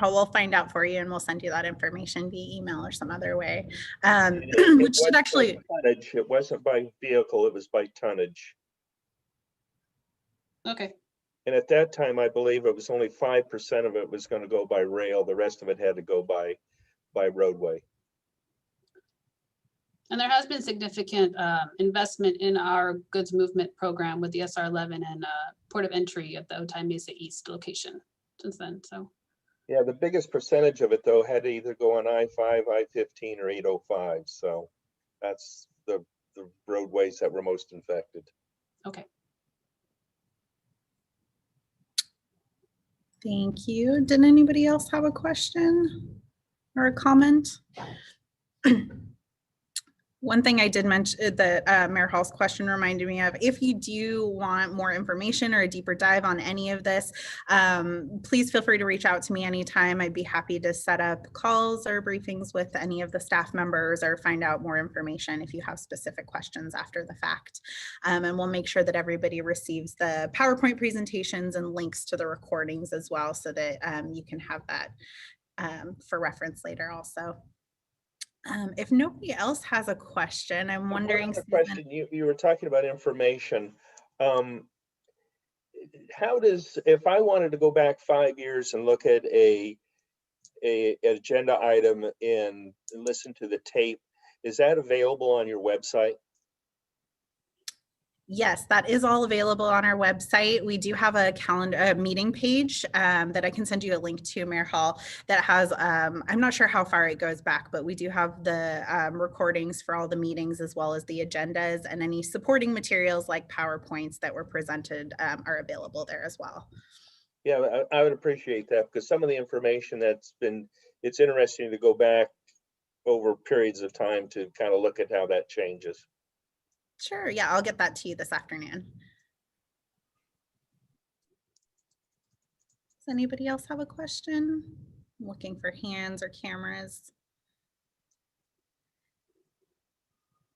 We'll find out for you and we'll send you that information via email or some other way. It Which should actually, tonnage. It wasn't by vehicle, it was by tonnage. Okay. And at that time, I believe it was only 5% of it was going to go by rail. The rest of it had to go by roadway. And there has been significant investment in our goods movement program with the SR11 and port of entry at the Otay Mesa East location since then. So. Yeah, the biggest percentage of it though had to either go on I-5, I-15, or 805. So that's the roadways that were most infected. Okay. thank you. Did anybody else have a question or a comment? One thing I did mention that Mayor Hall's question reminded me of, if you do want more information or a deeper dive on any of this, please feel free to reach out to me anytime. I'd be happy to set up calls or briefings with any of the staff members or find out more information if you have specific questions after the fact. And we'll make sure that everybody receives the PowerPoint presentations and links to the recordings as well so that you can have that for reference later also. If nobody else has a question, I'm wondering. One question, you were talking about information. How does, if I wanted to go back 5 years and look at an agenda item and listen to the tape, is that available on your website? Yes, that is all available on our website. We do have a calendar, a meeting page that I can send you a link to, Mayor Hall, that has, I'm not sure how far it goes back, but we do have the recordings for all the meetings as well as the agendas, and any supporting materials like PowerPoints that were presented are available there as well. Yeah, I would appreciate that, because some of the information it's interesting to go back over periods of time to kind of look at how that changes. Sure, yeah, I'll get that to you this afternoon. Does anybody else have a question? I'm looking for hands or cameras.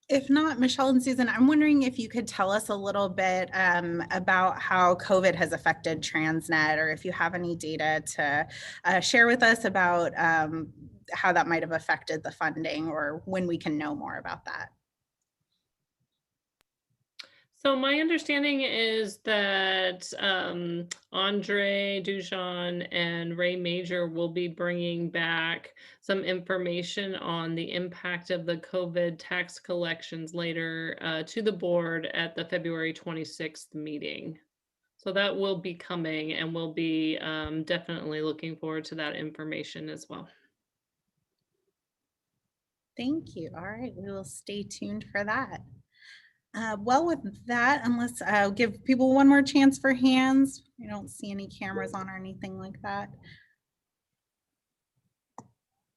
If not, Michelle and Susan, I'm wondering if you could tell us a little bit about how COVID has affected Transnet, or if you have any data to share with us about how that might have affected the funding, or when we can know more about that. So my understanding is that Andre Dujon and Ray Major will be bringing back some information on the impact of the COVID tax collections later to the board at the February 26th meeting. So that will be coming, and we'll be definitely looking forward to that information as well. Thank you. All right, we will stay tuned for that. Well, with that, unless I'll give people one more chance for hands. I don't see any cameras on or anything like that.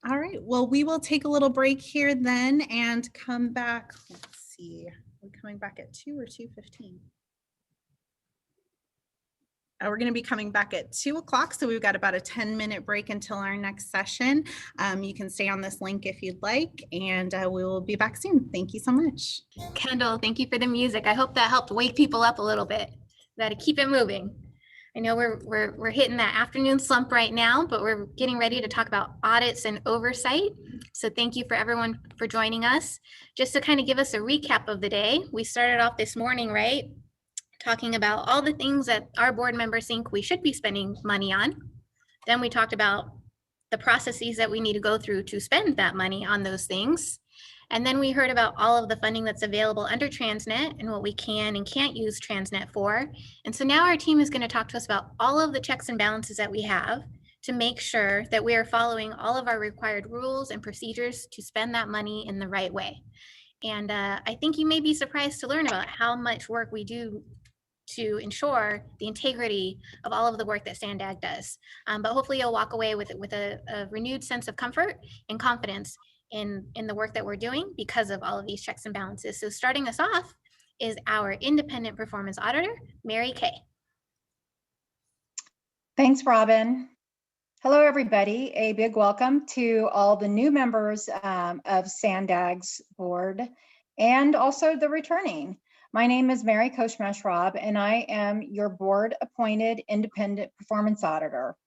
All right, well, we will take a little break here then and come back. Let's see, we're coming back at 2 or 2:15. We're going to be coming back at 2 o'clock, so we've got about a 10-minute break until our next session. You can stay on this link if you'd like, and we will be back soon. Thank you so much. Kendall, thank you for the music. I hope that helped wake people up a little bit. Got to keep it moving. I know we're hitting that afternoon slump right now, but we're getting ready to talk about audits and oversight. So thank you for everyone for joining us. Just to kind of give us a recap of the day, we started off this morning, right? Talking about all the things that our board members think we should be spending money on. Then we talked about the processes that we need to go through to spend that money on those things. And then we heard about all of the funding that's available under Transnet and what we can and can't use Transnet for. And so now our team is going to talk to us about all of the checks and balances that we have to make sure that we are following all of our required rules and procedures to spend that money in the right way. And I think you may be surprised to learn about how much work we do to ensure the integrity of all of the work that Sandag does. But hopefully you'll walk away with a renewed sense of comfort and confidence in the work that we're doing because of all of these checks and balances. So starting us off is our independent performance auditor, Mary Kay. Thanks, Robin. Hello, everybody. A big welcome to all the new members of Sandag's board and also the returning. My name is Mary Koshmesh-Robb, and I am your board-appointed independent performance auditor.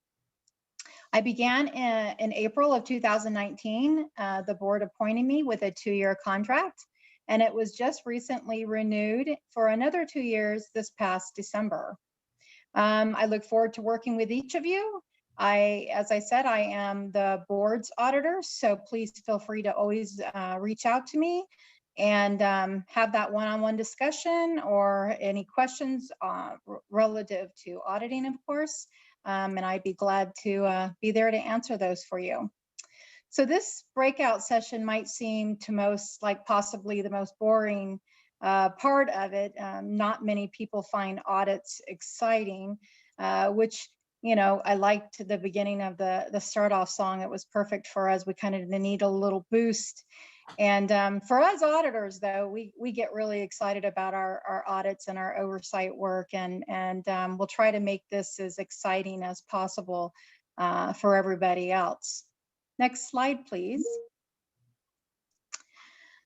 I began in April of 2019. The board appointed me with a 2-year contract, and it was just recently renewed for another 2 years this past December. I look forward to working with each of you. As I said, I am the board's auditor, so please feel free to always reach out to me and have that one-on-one discussion or any questions relative to auditing, of course. And I'd be glad to be there to answer those for you. So this breakout session might seem to most like possibly the most boring part of it. Not many people find audits exciting, which, you know, I liked the beginning of the start off song. It was perfect for us. We kind of need a little boost. And for us auditors, though, we get really excited about our audits and our oversight work, and we'll try to make this as exciting as possible for everybody else. Next slide, please.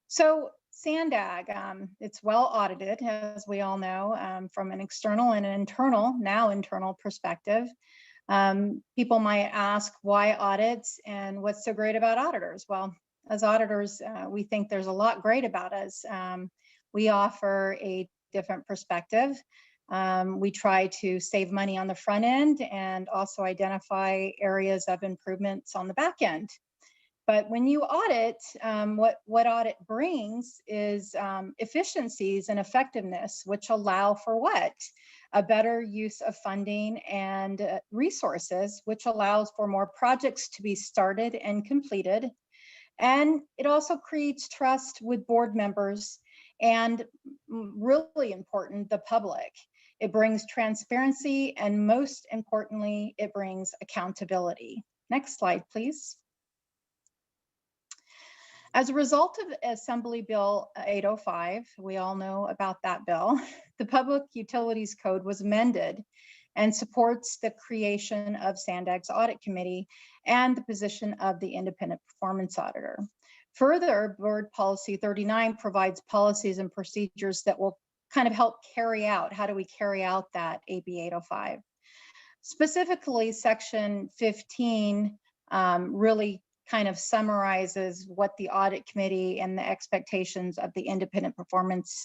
So Sandag, it's well audited, as we all know, from an external and an now internal perspective. People might ask why audits and what's so great about auditors? Well, as auditors, we think there's a lot great about us. We offer a different perspective. We try to save money on the front end and also identify areas of improvements on the back end. But when you audit, what audit brings is efficiencies and effectiveness, which allow for what? A better use of funding and resources, which allows for more projects to be started and completed. And it also creates trust with board members and, really important, the public. It brings transparency, and most importantly, it brings accountability. Next slide, please. As a result of Assembly Bill 805, we all know about that bill, the Public Utilities Code was amended and supports the creation of Sandag's Audit Committee and the position of the Independent Performance Auditor. Further, Board Policy 39 provides policies and procedures that will kind of help carry out, how do we carry out that AB 805? Specifically, Section 15 really kind of summarizes what the Audit Committee and the expectations of the Independent Performance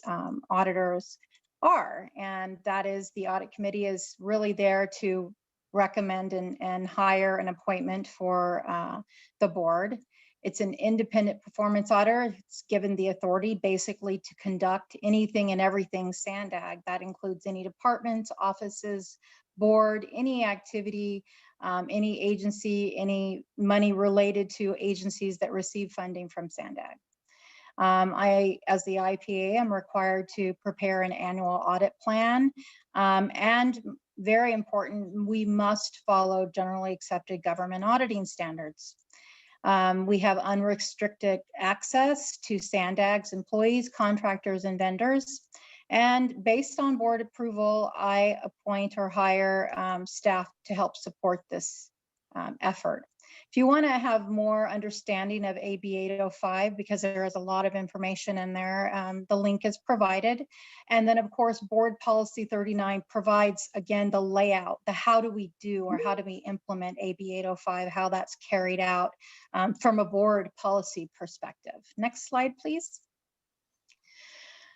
Auditors are. And that is, the audit committee is really there to recommend and hire an appointment for the board. It's an independent performance auditor. It's given the authority basically to conduct anything and everything Sandag. That includes any departments, offices, board, any activity, any agency, any money related to agencies that receive funding from Sandag. I, as the IPA, am required to prepare an annual audit plan, and very important, we must follow generally accepted government auditing standards. We have unrestricted access to Sandag's employees, contractors, and vendors. And based on board approval, I appoint or hire staff to help support this effort. If you want to have more understanding of AB 805, because there is a lot of information in there, the link is provided. And then, of course, Board Policy 39 provides, again, the layout, the how do we do or how do we implement AB 805, how that's carried out from a board policy perspective. Next slide, please.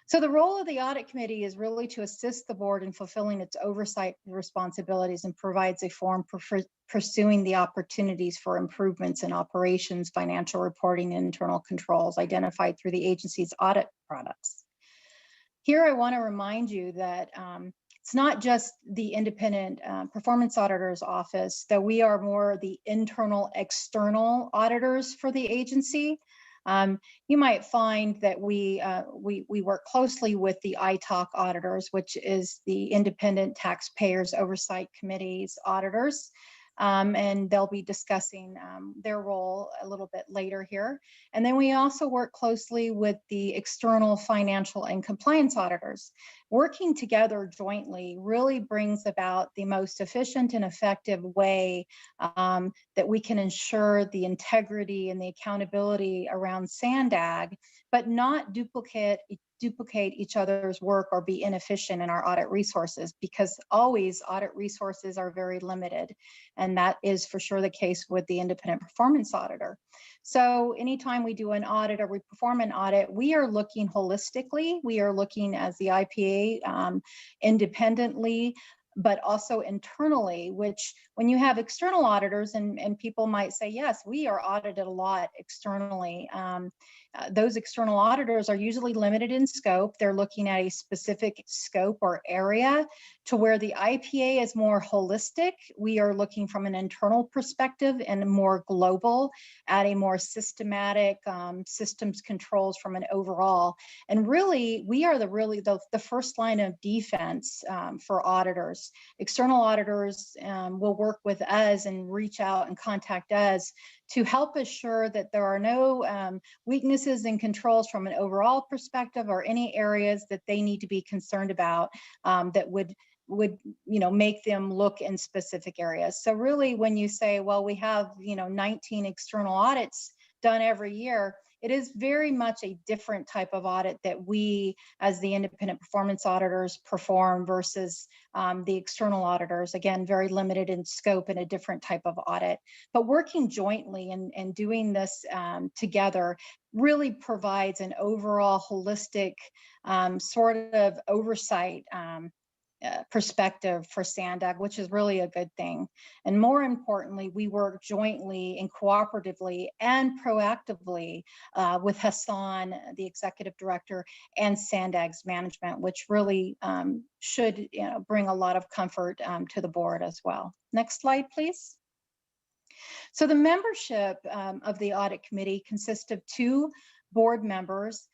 So the role of the audit committee is really to assist the board in fulfilling its oversight responsibilities and provides a forum for pursuing the opportunities for improvements in operations, financial reporting, and internal controls identified through the agency's audit products. Here, I want to remind you that it's not just the independent performance auditor's office, that we are more the internal, external auditors for the agency. You might find that we work closely with the ITOC auditors, which is the Independent Taxpayers Oversight Committee's auditors. And they'll be discussing their role a little bit later here. And then we also work closely with the external financial and compliance auditors. Working together jointly really brings about the most efficient and effective way that we can ensure the integrity and the accountability around Sandag, but not duplicate each other's work or be inefficient in our audit resources, because always audit resources are very limited. And that is for sure the case with the independent performance auditor. So anytime we do an audit or we perform an audit, we are looking holistically. We are looking as the IPA independently, but also internally, which when you have external auditors and people might say, yes, we are audited a lot externally. Those external auditors are usually limited in scope. They're looking at a specific scope or area, to where the IPA is more holistic. We are looking from an internal perspective and more global at a more systematic systems controls from an overall. And really, we are the first line of defense for auditors. External auditors will work with us and reach out and contact us to help assure that there are no weaknesses in controls from an overall perspective, or any areas that they need to be concerned about that would make them look in specific areas. So really, when you say, well, we have 19 external audits done every year, it is very much a different type of audit that we, as the independent performance auditors, perform versus the external auditors. Again, very limited in scope and a different type of audit. But working jointly and doing this together really provides an overall holistic sort of oversight perspective for Sandag, which is really a good thing. And more importantly, we work jointly and cooperatively and proactively with Hassan, the executive director, and Sandag's management, which really should bring a lot of comfort to the board as well. Next slide, please. So the membership of the audit committee consists of 2 board members.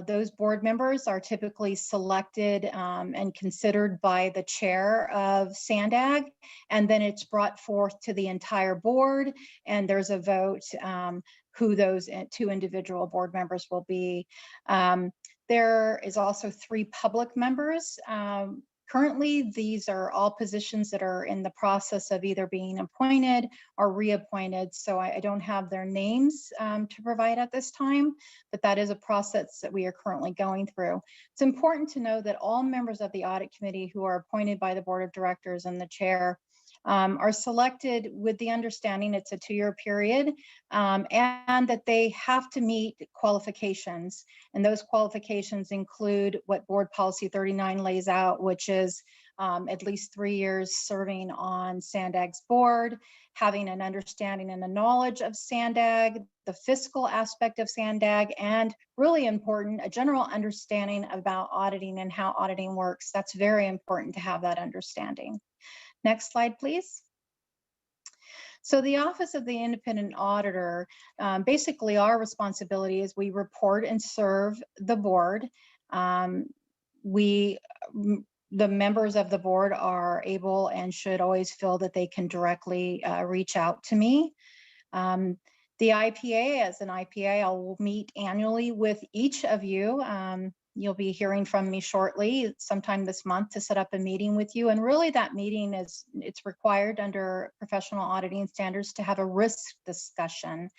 Those board members are typically selected and considered by the chair of Sandag, and then it's brought forth to the entire board, and there's a vote who those 2 individual board members will be. There is also 3 public members. Currently, these are all positions that are in the process of either being appointed or reappointed, so I don't have their names to provide at this time, but that is a process that we are currently going through. It's important to know that all members of the audit committee who are appointed by the board of directors and the chair are selected with the understanding it's a 2-year period, and that they have to meet qualifications. And those qualifications include what Board Policy 39 lays out, which is at least 3 years serving on Sandag's board, having an understanding and a knowledge of Sandag, the fiscal aspect of Sandag, and really important, a general understanding about auditing and how auditing works. That's very important to have that understanding. Next slide, please. So the Office of the Independent Auditor, basically our responsibility is we report and serve the board. The members of the board are able and should always feel that they can directly reach out to me. The IPA, as an IPA, I will meet annually with each of you. You'll be hearing from me shortly, sometime this month, to set up a meeting with you. And really that meeting it's required under professional auditing standards to have a risk discussion.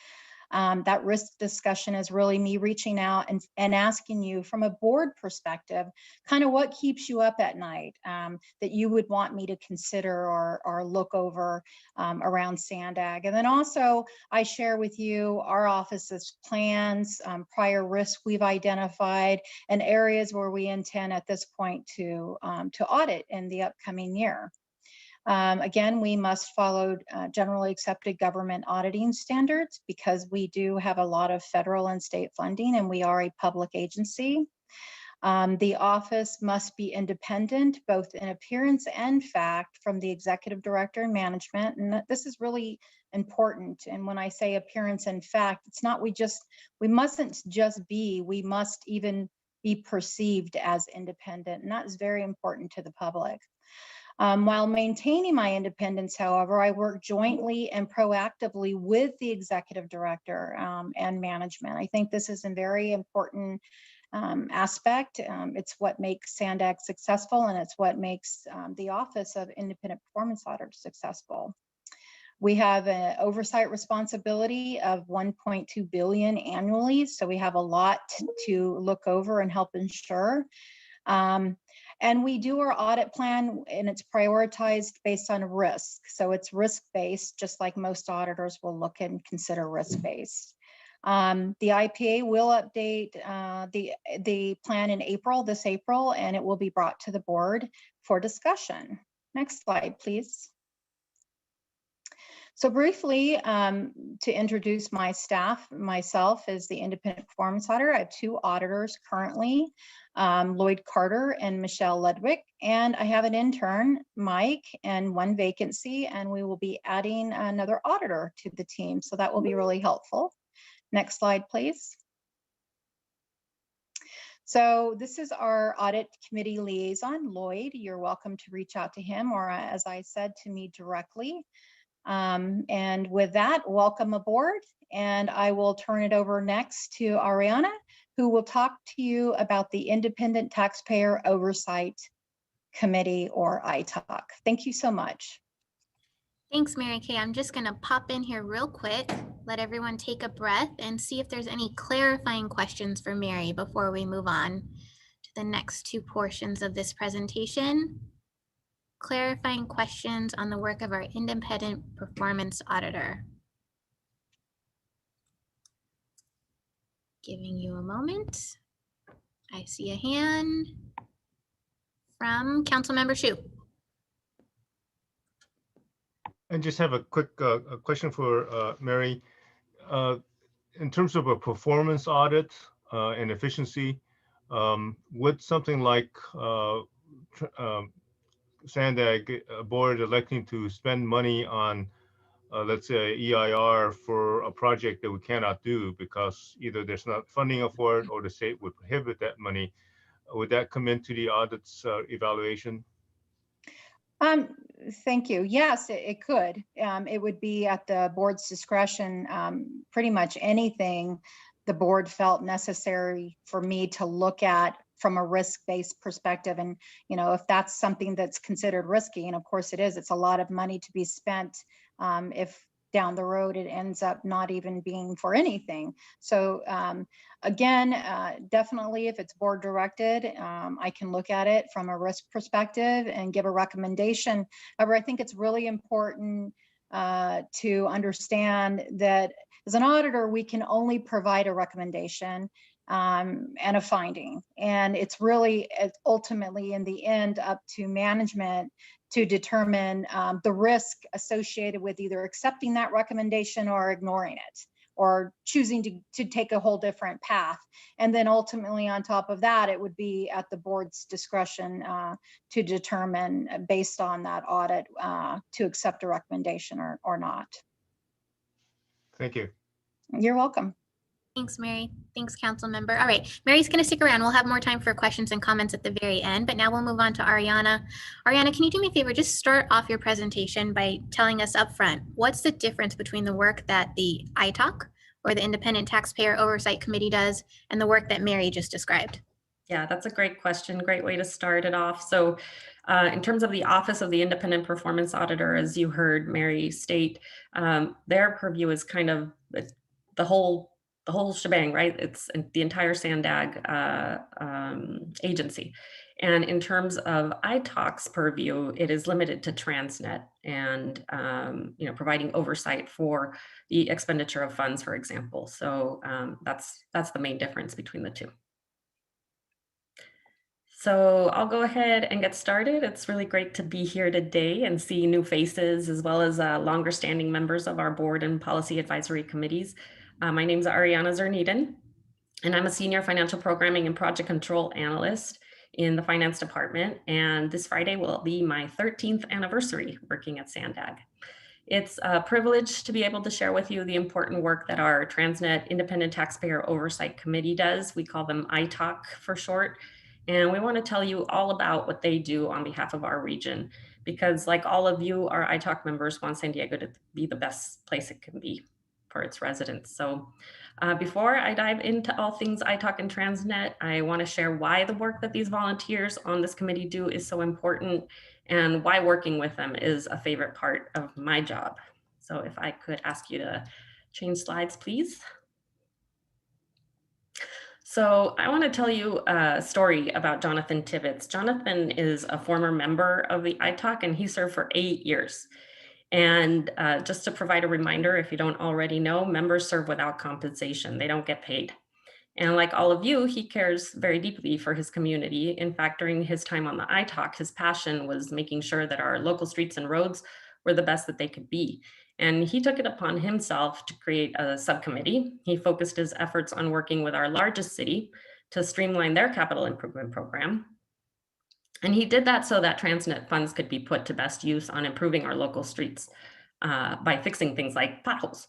That risk discussion is really me reaching out and asking you from a board perspective, kind of what keeps you up at night that you would want me to consider or look over around Sandag. And then also I share with you our office's plans, prior risks we've identified, and areas where we intend at this point to audit in the upcoming year. Again, we must follow generally accepted government auditing standards because we do have a lot of federal and state funding and we are a public agency. The office must be independent, both in appearance and fact, from the executive director and management. And this is really important. And when I say appearance and fact, it's not we mustn't just be, we must even be perceived as independent. And that is very important to the public. While maintaining my independence, however, I work jointly and proactively with the executive director and management. I think this is a very important aspect. It's what makes Sandag successful, and it's what makes the Office of Independent Performance Auditor successful. We have an oversight responsibility of $1.2 billion annually, so we have a lot to look over and help ensure. And we do our audit plan, and it's prioritized based on risk. So it's risk-based, just like most auditors will look and consider risk-based. The IPA will update the plan in this April, and it will be brought to the board for discussion. Next slide, please. So briefly, to introduce my staff, myself as the independent performance auditor, I have 2 auditors currently, Lloyd Carter and Michelle Ludwig, and I have an intern, Mike, and 1 vacancy, and we will be adding another auditor to the team, so that will be really helpful. Next slide, please. So this is our audit committee liaison, Lloyd. You're welcome to reach out to him, or as I said, to me directly. And with that, welcome aboard, and I will turn it over next to Ariana, who will talk to you about the Independent Taxpayer Oversight Committee, or ITOC. Thank you so much. Thanks, Mary Kay. I'm just going to pop in here real quick, let everyone take a breath and see if there's any clarifying questions for Mary before we move on to the next 2 portions of this presentation. Clarifying questions on the work of our independent performance auditor. Giving you a moment. I see a hand from Councilmember Shu. I just have a quick question for Mary. In terms of a performance audit and efficiency, would something like Sandag board electing to spend money on, let's say, EIR for a project that we cannot do because either there's not funding for it or the state would prohibit that money, would that come into the audit's evaluation? Thank you. Yes, it could. It would be at the board's discretion. Pretty much anything the board felt necessary for me to look at from a risk-based perspective. And, you know, if that's something that's considered risky, and of course it is, it's a lot of money to be spent if down the road, it ends up not even being for anything. So again, definitely if it's board directed, I can look at it from a risk perspective and give a recommendation. However, I think it's really important to understand that as an auditor, we can only provide a recommendation and a finding. And it's really ultimately in the end up to management to determine the risk associated with either accepting that recommendation or ignoring it, or choosing to take a whole different path. And then ultimately on top of that, it would be at the board's discretion to determine based on that audit to accept a recommendation or not. Thank you. You're welcome. Thanks, Mary. Thanks, council member. All right, Mary's going to stick around. We'll have more time for questions and comments at the very end, but now we'll move on to Ariana. Ariana, can you do me a favor? Just start off your presentation by telling us up front, what's the difference between the work that the ITOC, or the Independent Taxpayer Oversight Committee, does and the work that Mary just described? Yeah, that's a great question. Great way to start it off. So in terms of the Office of the Independent Performance Auditor, as you heard Mary state, their purview is kind of the whole shebang, right? It's the entire Sandag agency. And in terms of ITOC's purview, it is limited to Transnet and providing oversight for the expenditure of funds, for example. So that's the main difference between the two. So I'll go ahead and get started. It's really great to be here today and see new faces as well as longer standing members of our board and policy advisory committees. My name is Ariana Zerneden, and I'm a senior financial programming and project control analyst in the finance department. And this Friday will be my 13th anniversary working at Sandag. It's a privilege to be able to share with you the important work that our Transnet Independent Taxpayer Oversight Committee does. We call them ITOC for short. And we want to tell you all about what they do on behalf of our region, because like all of you, our ITOC members want San Diego to be the best place it can be for its residents. So before I dive into all things ITOC and Transnet, I want to share why the work that these volunteers on this committee do is so important and why working with them is a favorite part of my job. So if I could ask you to change slides, please. So I want to tell you a story about Jonathan Tibbetts. Jonathan is a former member of the ITOC and he served for 8 years. And just to provide a reminder, if you don't already know, members serve without compensation. They don't get paid. And like all of you, he cares very deeply for his community. In fact, during his time on the ITOC, his passion was making sure that our local streets and roads were the best that they could be. And he took it upon himself to create a subcommittee. He focused his efforts on working with our largest city to streamline their capital improvement program. And he did that so that Transnet funds could be put to best use on improving our local streets by fixing things like potholes.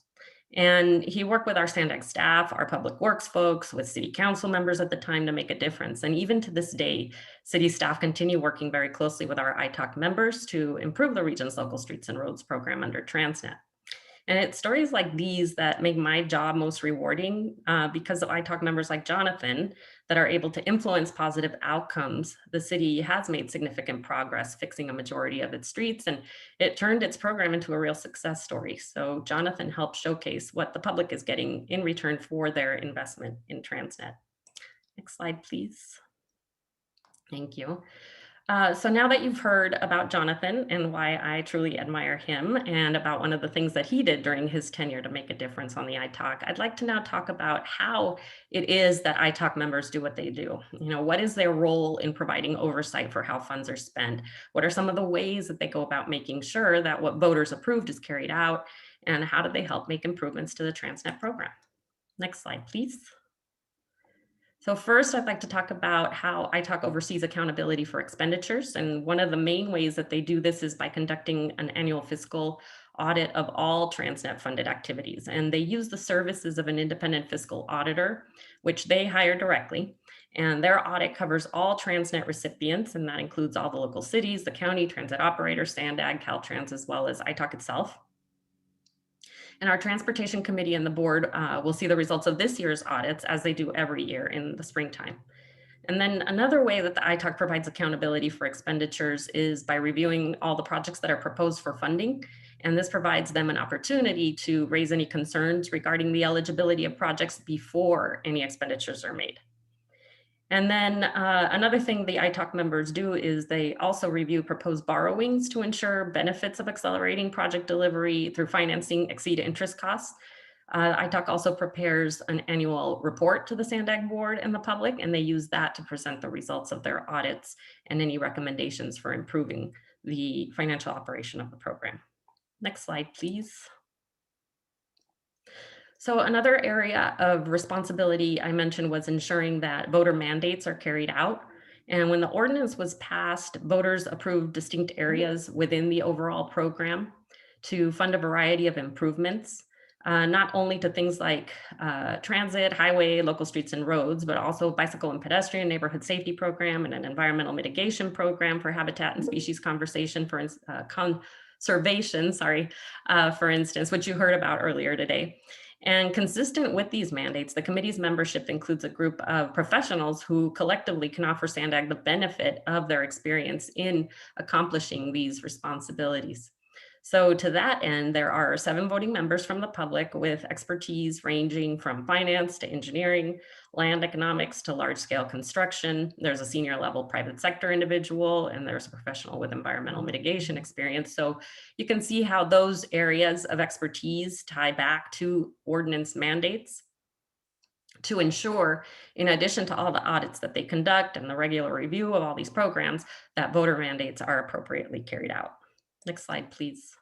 And he worked with our Sandag staff, our public works folks, with city council members at the time to make a difference. And even to this day, city staff continue working very closely with our ITOC members to improve the region's local streets and roads program under Transnet. And it's stories like these that make my job most rewarding because of ITOC members like Jonathan that are able to influence positive outcomes. The city has made significant progress fixing a majority of its streets, and it turned its program into a real success story. So Jonathan helped showcase what the public is getting in return for their investment in Transnet. Next slide, please. Thank you. So now that you've heard about Jonathan and why I truly admire him and about one of the things that he did during his tenure to make a difference on the ITOC, I'd like to now talk about how it is that ITOC members do what they do. What is their role in providing oversight for how funds are spent? What are some of the ways that they go about making sure that what voters approved is carried out? And how do they help make improvements to the Transnet program? Next slide, please. So first, I'd like to talk about how ITOC oversees accountability for expenditures. And one of the main ways that they do this is by conducting an annual fiscal audit of all Transnet funded activities. And they use the services of an independent fiscal auditor, which they hire directly. And their audit covers all Transnet recipients, and that includes all the local cities, the county, transit operators, Sandag, Caltrans, as well as ITOC itself. And our transportation committee and the board will see the results of this year's audits as they do every year in the springtime. And then another way that the ITOC provides accountability for expenditures is by reviewing all the projects that are proposed for funding And this provides them an opportunity to raise any concerns regarding the eligibility of projects before any expenditures are made. And then another thing the ITALC members do is they also review proposed borrowings to ensure benefits of accelerating project delivery through financing exceed interest costs. ITALC also prepares an annual report to the Sandag board and the public, and they use that to present the results of their audits and any recommendations for improving the financial operation of the program. Next slide, please. So another area of responsibility I mentioned was ensuring that voter mandates are carried out. And when the ordinance was passed, voters approved distinct areas within the overall program to fund a variety of improvements, not only to things like transit, highway, local streets and roads, but also bicycle and pedestrian neighborhood safety program and an environmental mitigation program for habitat and species conservation, for instance, which you heard about earlier today. And consistent with these mandates, the committee's membership includes a group of professionals who collectively can offer Sandag the benefit of their experience in accomplishing these responsibilities. So to that end, there are 7 voting members from the public with expertise ranging from finance to engineering, land economics to large-scale construction. There's a senior level private sector individual, and there's a professional with environmental mitigation experience. So you can see how those areas of expertise tie back to ordinance mandates to ensure, in addition to all the audits that they conduct and the regular review of all these programs, that voter mandates are appropriately carried out. Next slide, please.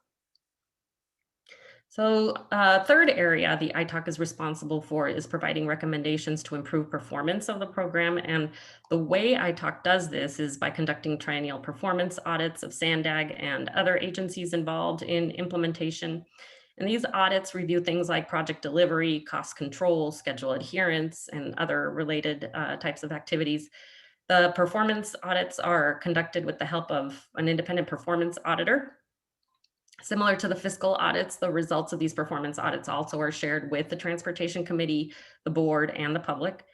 So third area the ITALC is responsible for is providing recommendations to improve performance of the program. And the way ITALC does this is by conducting triennial performance audits of Sandag and other agencies involved in implementation. And these audits review things like project delivery, cost control, schedule adherence, and other related types of activities. The performance audits are conducted with the help of an independent performance auditor. Similar to the fiscal audits, the results of these performance audits also are shared with the Transportation Committee, the board, and the public.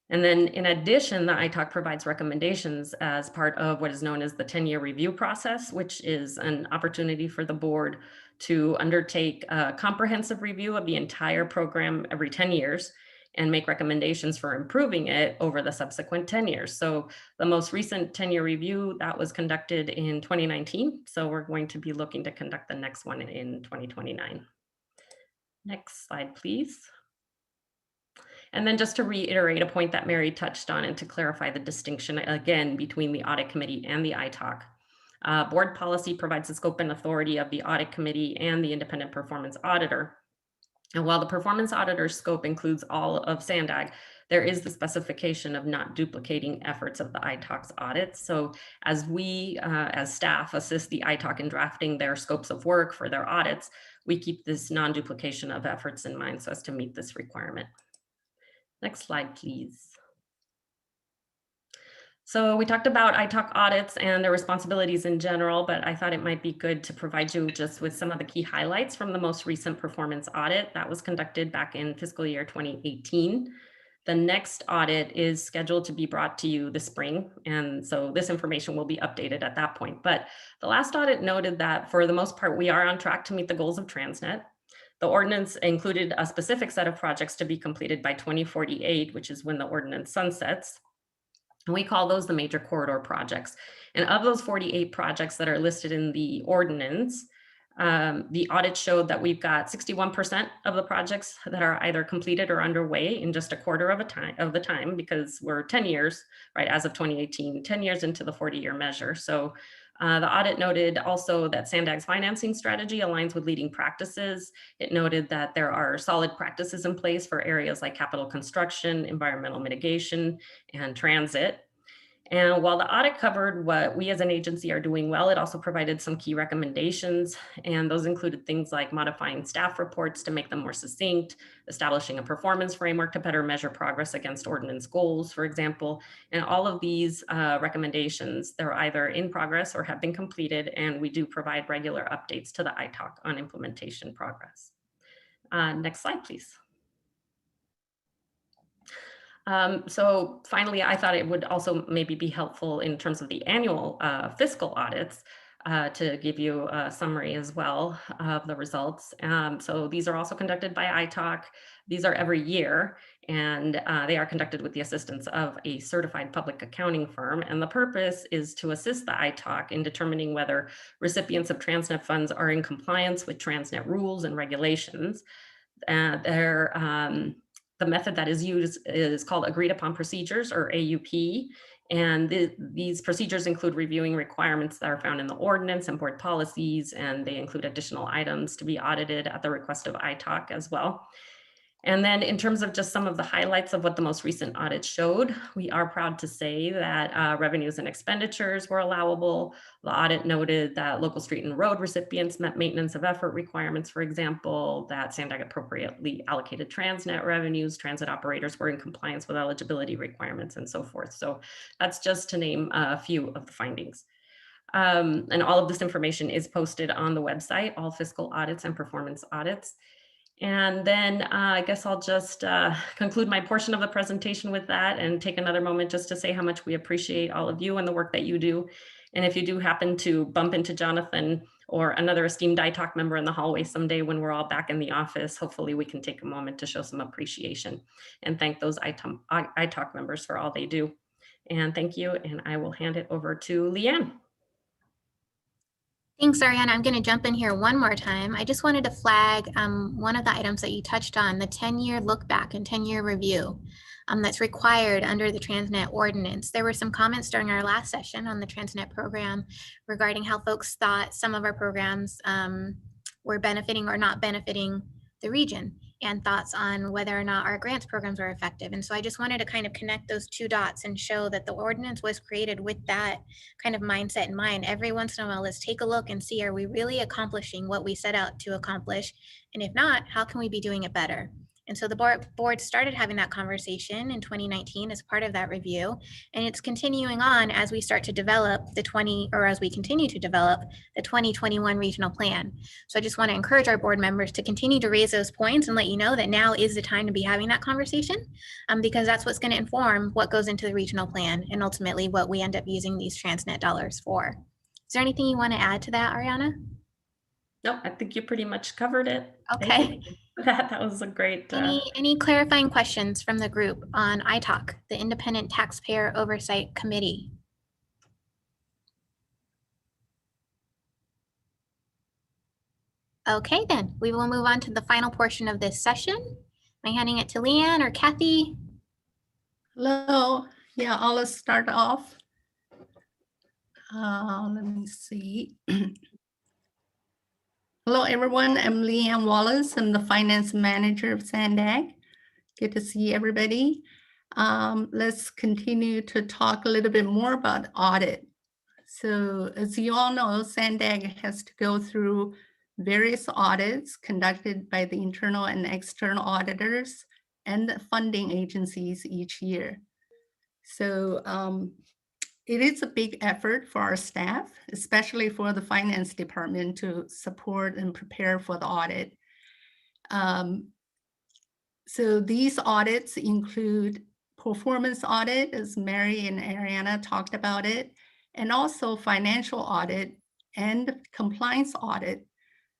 And then in addition, the ITALC provides recommendations as part of what is known as the 10-year review process, which is an opportunity for the board to undertake a comprehensive review of the entire program every 10 years and make recommendations for improving it over the subsequent 10 years. So the most recent 10-year review that was conducted in 2019. So we're going to be looking to conduct the next one in 2029. Next slide, please. And then just to reiterate a point that Mary touched on and to clarify the distinction again between the audit committee and the ITALC. Board policy provides the scope and authority of the audit committee and the independent performance auditor. And while the performance auditor's scope includes all of Sandag, there is the specification of not duplicating efforts of the ITALC's audits. So as we, as staff, assist the ITALC in drafting their scopes of work for their audits, we keep this non-duplication of efforts in mind so as to meet this requirement. Next slide, please. So we talked about ITALC audits and their responsibilities in general, but I thought it might be good to provide you just with some of the key highlights from the most recent performance audit that was conducted back in fiscal year 2018. The next audit is scheduled to be brought to you this spring, and so this information will be updated at that point. But the last audit noted that for the most part, we are on track to meet the goals of Transnet. The ordinance included a specific set of projects to be completed by 2048, which is when the ordinance sunsets. And we call those the major corridor projects. And of those 48 projects that are listed in the ordinance, the audit showed that we've got 61% of the projects that are either completed or underway in just a quarter of the time, because we're 10 years, right, as of 2018, 10 years into the 40-year measure. So the audit noted also that Sandag's financing strategy aligns with leading practices. It noted that there are solid practices in place for areas like capital construction, environmental mitigation, and transit. And while the audit covered what we as an agency are doing well, it also provided some key recommendations. And those included things like modifying staff reports to make them more succinct, establishing a performance framework to better measure progress against ordinance goals, for example. And all of these recommendations, they're either in progress or have been completed. And we do provide regular updates to the ITALC on implementation progress. Next slide, please. So finally, I thought it would also maybe be helpful in terms of the annual fiscal audits to give you a summary as well of the results. So these are also conducted by ITALC. These are every year, and they are conducted with the assistance of a certified public accounting firm. And the purpose is to assist the ITALC in determining whether recipients of Transnet funds are in compliance with Transnet rules and regulations. The method that is used is called Agreed Upon Procedures, or AUP. And these procedures include reviewing requirements that are found in the ordinance and board policies, and they include additional items to be audited at the request of ITALC as well. And then in terms of just some of the highlights of what the most recent audit showed, we are proud to say that revenues and expenditures were allowable. The audit noted that local street and road recipients met maintenance of effort requirements, for example, that Sandag appropriately allocated Transnet revenues, transit operators were in compliance with eligibility requirements, and so forth. So that's just to name a few of the findings. And all of this information is posted on the website, all fiscal audits and performance audits. And then I guess I'll just conclude my portion of the presentation with that and take another moment just to say how much we appreciate all of you and the work that you do. And if you do happen to bump into Jonathan or another esteemed ITALC member in the hallway someday when we're all back in the office, hopefully we can take a moment to show some appreciation and thank those ITALC members for all they do. And thank you, and I will hand it over to Leanne. Thanks, Ariana. I'm going to jump in here one more time. I just wanted to flag one of the items that you touched on, the 10-year look back and 10-year review that's required under the Transnet ordinance. There were some comments during our last session on the Transnet program regarding how folks thought some of our programs were benefiting or not benefiting the region, and thoughts on whether or not our grants programs were effective. And so I just wanted to kind of connect those two dots and show that the ordinance was created with that kind of mindset in mind. Every once in a while, let's take a look and see, are we really accomplishing what we set out to accomplish? And if not, how can we be doing it better? And so the board started having that conversation in 2019 as part of that review. And it's continuing on as we start to develop as we continue to develop the 2021 regional plan. So I just want to encourage our board members to continue to raise those points and let you know that now is the time to be having that conversation, because that's what's going to inform what goes into the regional plan and ultimately what we end up using these Transnet dollars for. Is there anything you want to add to that, Ariana? No, I think you pretty much covered it. Okay. That was a great. Any clarifying questions from the group on ITALC, the Independent Taxpayer Oversight Committee? Okay, then we will move on to the final portion of this session. Am I handing it to Leanne or Kathy? Hello. Yeah, I'll start off. Let me see. Hello, everyone. I'm Leanne Wallace. I'm the finance manager of Sandag. Good to see everybody. Let's continue to talk a little bit more about audit. So as you all know, Sandag has to go through various audits conducted by the internal and external auditors and the funding agencies each year. So it is a big effort for our staff, especially for the finance department, to support and prepare for the audit. So these audits include performance audit, as Mary and Ariana talked about it, and also financial audit and compliance audit.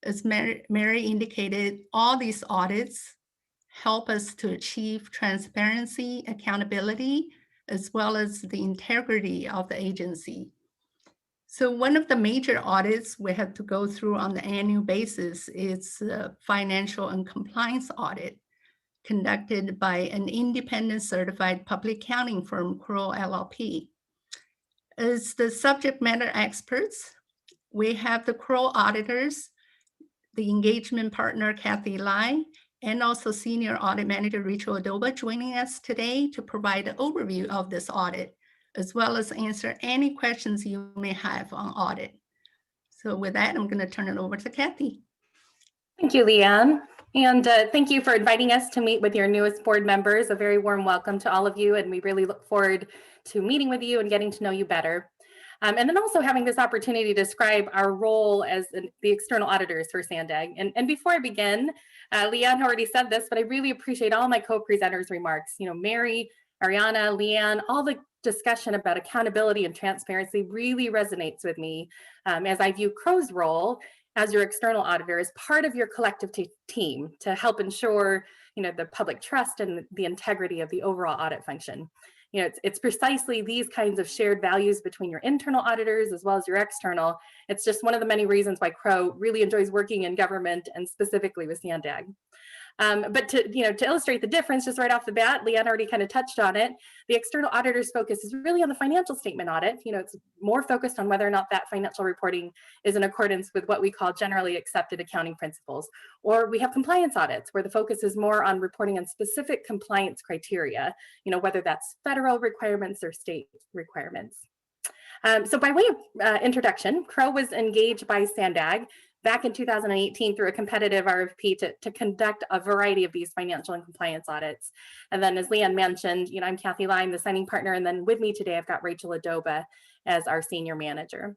As Mary indicated, all these audits help us to achieve transparency, accountability, as well as the integrity of the agency. So one of the major audits we have to go through on the annual basis is the financial and compliance audit conducted by an independent certified public accounting firm, Kroll LLP. As the subject matter experts, we have the Kroll auditors, the engagement partner, Kathy Lai, and also Senior Audit Manager Rachel Adoba joining us today to provide an overview of this audit, as well as answer any questions you may have on audit. So with that, I'm going to turn it over to Kathy. Thank you, Leanne. And thank you for inviting us to meet with your newest board members. A very warm welcome to all of you, and we really look forward to meeting with you and getting to know you better. And then also having this opportunity to describe our role as the external auditors for Sandag. And before I begin, Leanne already said this, but I really appreciate all my co-presenters' remarks. You know, Mary, Ariana, Leanne, all the discussion about accountability and transparency really resonates with me, as I view Crow's role as your external auditor as part of your collective team to help ensure, the public trust and the integrity of the overall audit function. It's precisely these kinds of shared values between your internal auditors as well as your external. It's just one of the many reasons why Crow really enjoys working in government and specifically with Sandag. But to illustrate the difference, just right off the bat, Leanne already kind of touched on it. The external auditor's focus is really on the financial statement audit. It's more focused on whether or not that financial reporting is in accordance with what we call generally accepted accounting principles. Or we have compliance audits where the focus is more on reporting on specific compliance criteria, whether that's federal requirements or state requirements. So by way of introduction, Crow was engaged by Sandag back in 2018 through a competitive RFP to conduct a variety of these financial and compliance audits. And then as Leanne mentioned, I'm Kathy Lime, the signing partner, and then with me today, I've got Rachel Adoba as our senior manager.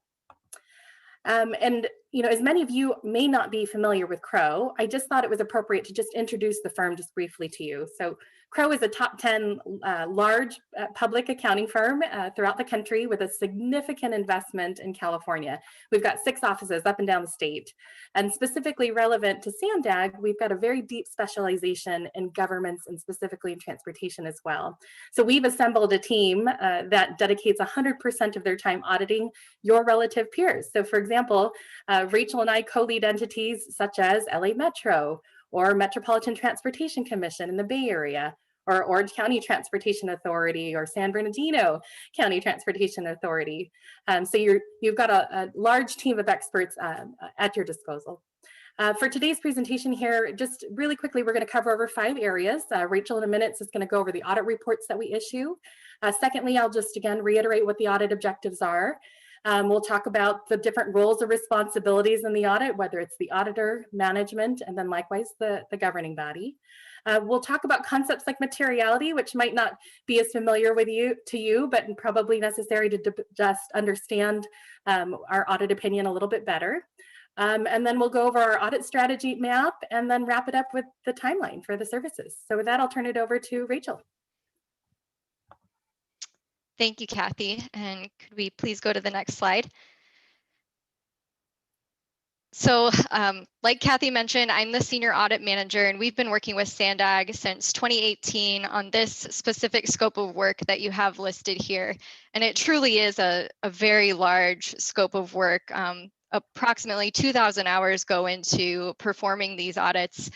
And as many of you may not be familiar with Crow, I just thought it was appropriate to just introduce the firm just briefly to you. So Crow is a top 10 large public accounting firm throughout the country with a significant investment in California. We've got 6 offices up and down the state. And specifically relevant to Sandag, we've got a very deep specialization in governments and specifically in transportation as well. So we've assembled a team that dedicates 100% of their time auditing your relative peers. So for example, Rachel and I co-lead entities such as LA Metro or Metropolitan Transportation Commission in the Bay Area, or Orange County Transportation Authority or San Bernardino County Transportation Authority. So you've got a large team of experts at your disposal. For today's presentation here, just really quickly, we're going to cover over 5 areas. Rachel in a minute is going to go over the audit reports that we issue. Secondly, I'll just again reiterate what the audit objectives are. We'll talk about the different roles and responsibilities in the audit, whether it's the auditor, management, and then likewise the governing body. We'll talk about concepts like materiality, which might not be as familiar to you, but probably necessary to just understand our audit opinion a little bit better. And then we'll go over our audit strategy map and then wrap it up with the timeline for the services. So with that, I'll turn it over to Rachel. Thank you, Kathy. And could we please go to the next slide? So like Kathy mentioned, I'm the senior audit manager, and we've been working with Sandag since 2018 on this specific scope of work that you have listed here. And it truly is a very large scope of work. Approximately 2,000 hours go into performing these audits.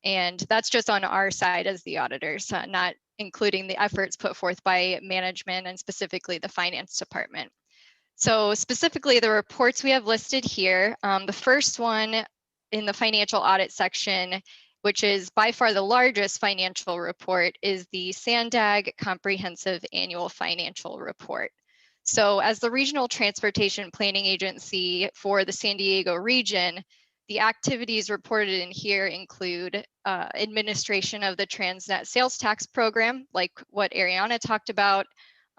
And that's just on our side as the auditors, not including the efforts put forth by management and specifically the finance department. So specifically the reports we have listed here, the first one in the financial audit section, which is by far the largest financial report, is the Sandag Comprehensive Annual Financial Report. So as the Regional Transportation Planning Agency for the San Diego region, the activities reported in here include administration of the Transnet sales tax program, like what Ariana talked about,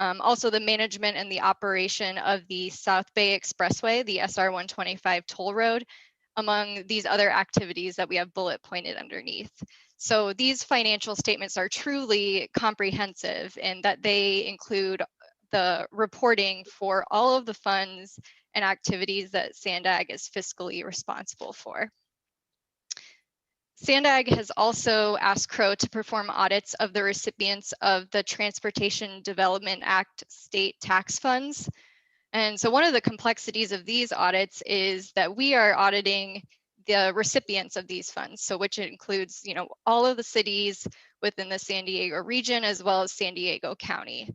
also the management and the operation of the South Bay Expressway, the SR 125 toll road, among these other activities that we have bullet pointed underneath. So these financial statements are truly comprehensive in that they include the reporting for all of the funds and activities that Sandag is fiscally responsible for. Sandag has also asked Crow to perform audits of the recipients of the Transportation Development Act state tax funds. And so one of the complexities of these audits is that we are auditing the recipients of these funds, so which includes, all of the cities within the San Diego region as well as San Diego County.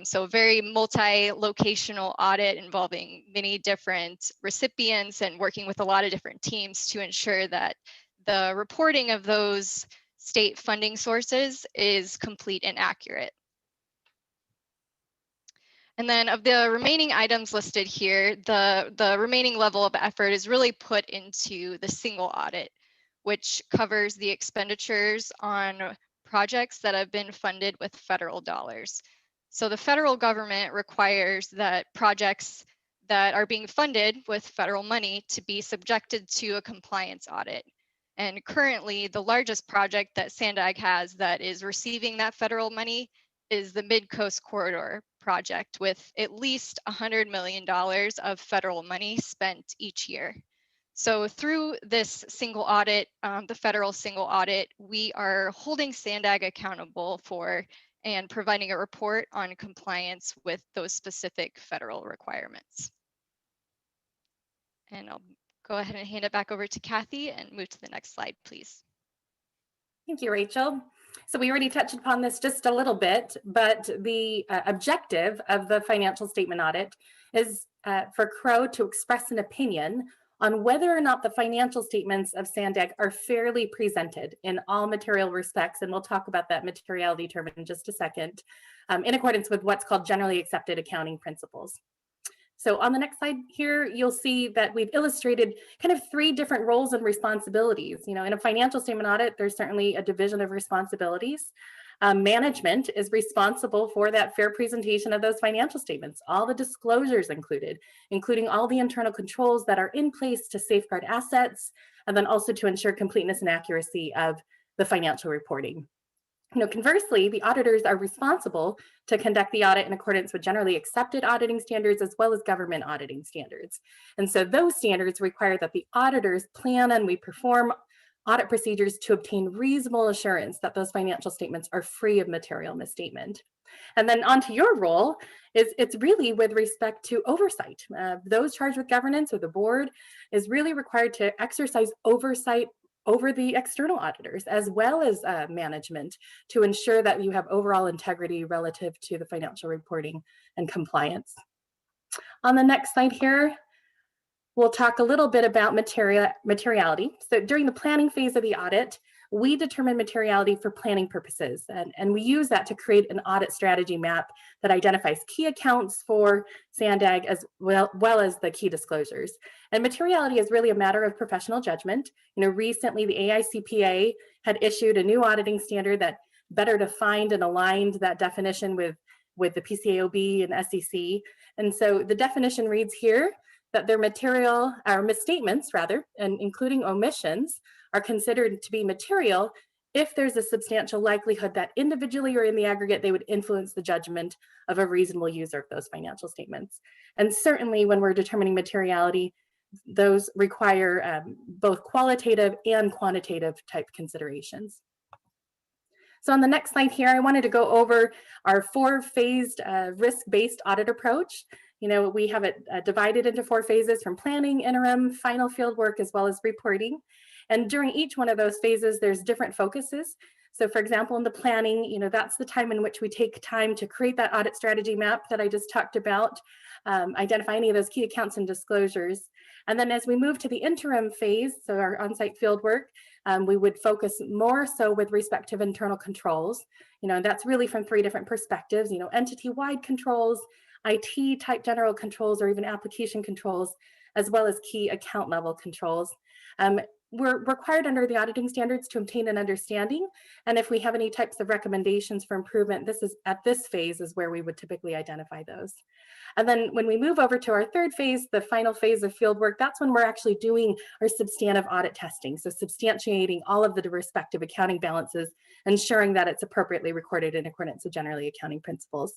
So very multi-locational audit involving many different recipients and working with a lot of different teams to ensure that the reporting of those state funding sources is complete and accurate. And then of the remaining items listed here, the remaining level of effort is really put into the single audit, which covers the expenditures on projects that have been funded with federal dollars. So the federal government requires that projects that are being funded with federal money to be subjected to a compliance audit. And currently, the largest project that Sandag has that is receiving that federal money is the Mid-Coast Corridor project with at least $100 million of federal money spent each year. So through this single audit, the federal single audit, we are holding Sandag accountable for and providing a report on compliance with those specific federal requirements. And I'll go ahead and hand it back over to Kathy and move to the next slide, please. Thank you, Rachel. So we already touched upon this just a little bit, but the objective of the financial statement audit is for CRO to express an opinion on whether or not the financial statements of Sandag are fairly presented in all material respects, and we'll talk about that materiality term in just a second, in accordance with what's called generally accepted accounting principles. So on the next slide here, you'll see that we've illustrated kind of 3 different roles and responsibilities. You know, in a financial statement audit, there's certainly a division of responsibilities. Management is responsible for that fair presentation of those financial statements, all the disclosures included, including all the internal controls that are in place to safeguard assets, and then also to ensure completeness and accuracy of the financial reporting. You know, conversely, the auditors are responsible to conduct the audit in accordance with generally accepted auditing standards as well as government auditing standards. And so those standards require that the auditors plan and we perform audit procedures to obtain reasonable assurance that those financial statements are free of material misstatement. And then onto your role it's really with respect to oversight. Those charged with governance or the board is really required to exercise oversight over the external auditors as well as management to ensure that you have overall integrity relative to the financial reporting and compliance. On the next slide here, we'll talk a little bit about materiality. So during the planning phase of the audit, we determine materiality for planning purposes, and we use that to create an audit strategy map that identifies key accounts for Sandag as well as the key disclosures. And materiality is really a matter of professional judgment. You know, recently the AICPA had issued a new auditing standard that better defined and aligned that definition with the PCAOB and SEC. And so the definition reads here that their material, or misstatements rather, and including omissions, are considered to be material if there's a substantial likelihood that individually or in the aggregate, they would influence the judgment of a reasonable user of those financial statements. And certainly when we're determining materiality, those require both qualitative and quantitative type considerations. So on the next slide here, I wanted to go over our 4-phased risk-based audit approach. You know, we have it divided into 4 phases from planning, interim, final field work, as well as reporting. And during each one of those phases, there's different focuses. So for example, in the planning, you know, that's the time in which we take time to create that audit strategy map that I just talked about, identify any of those key accounts and disclosures. And then as we move to the interim phase, so our on-site field work, we would focus more so with respect to internal controls. You know, and that's really from 3 different perspectives, you know, entity-wide controls, IT type general controls, or even application controls, as well as key account level controls. We're required under the auditing standards to obtain an understanding. And if we have any types of recommendations for improvement, this is at this phase is where we would typically identify those. And then when we move over to our 3rd phase, the final phase of field work, that's when we're actually doing our substantive audit testing. So substantiating all of the respective accounting balances, ensuring that it's appropriately recorded in accordance with generally accounting principles.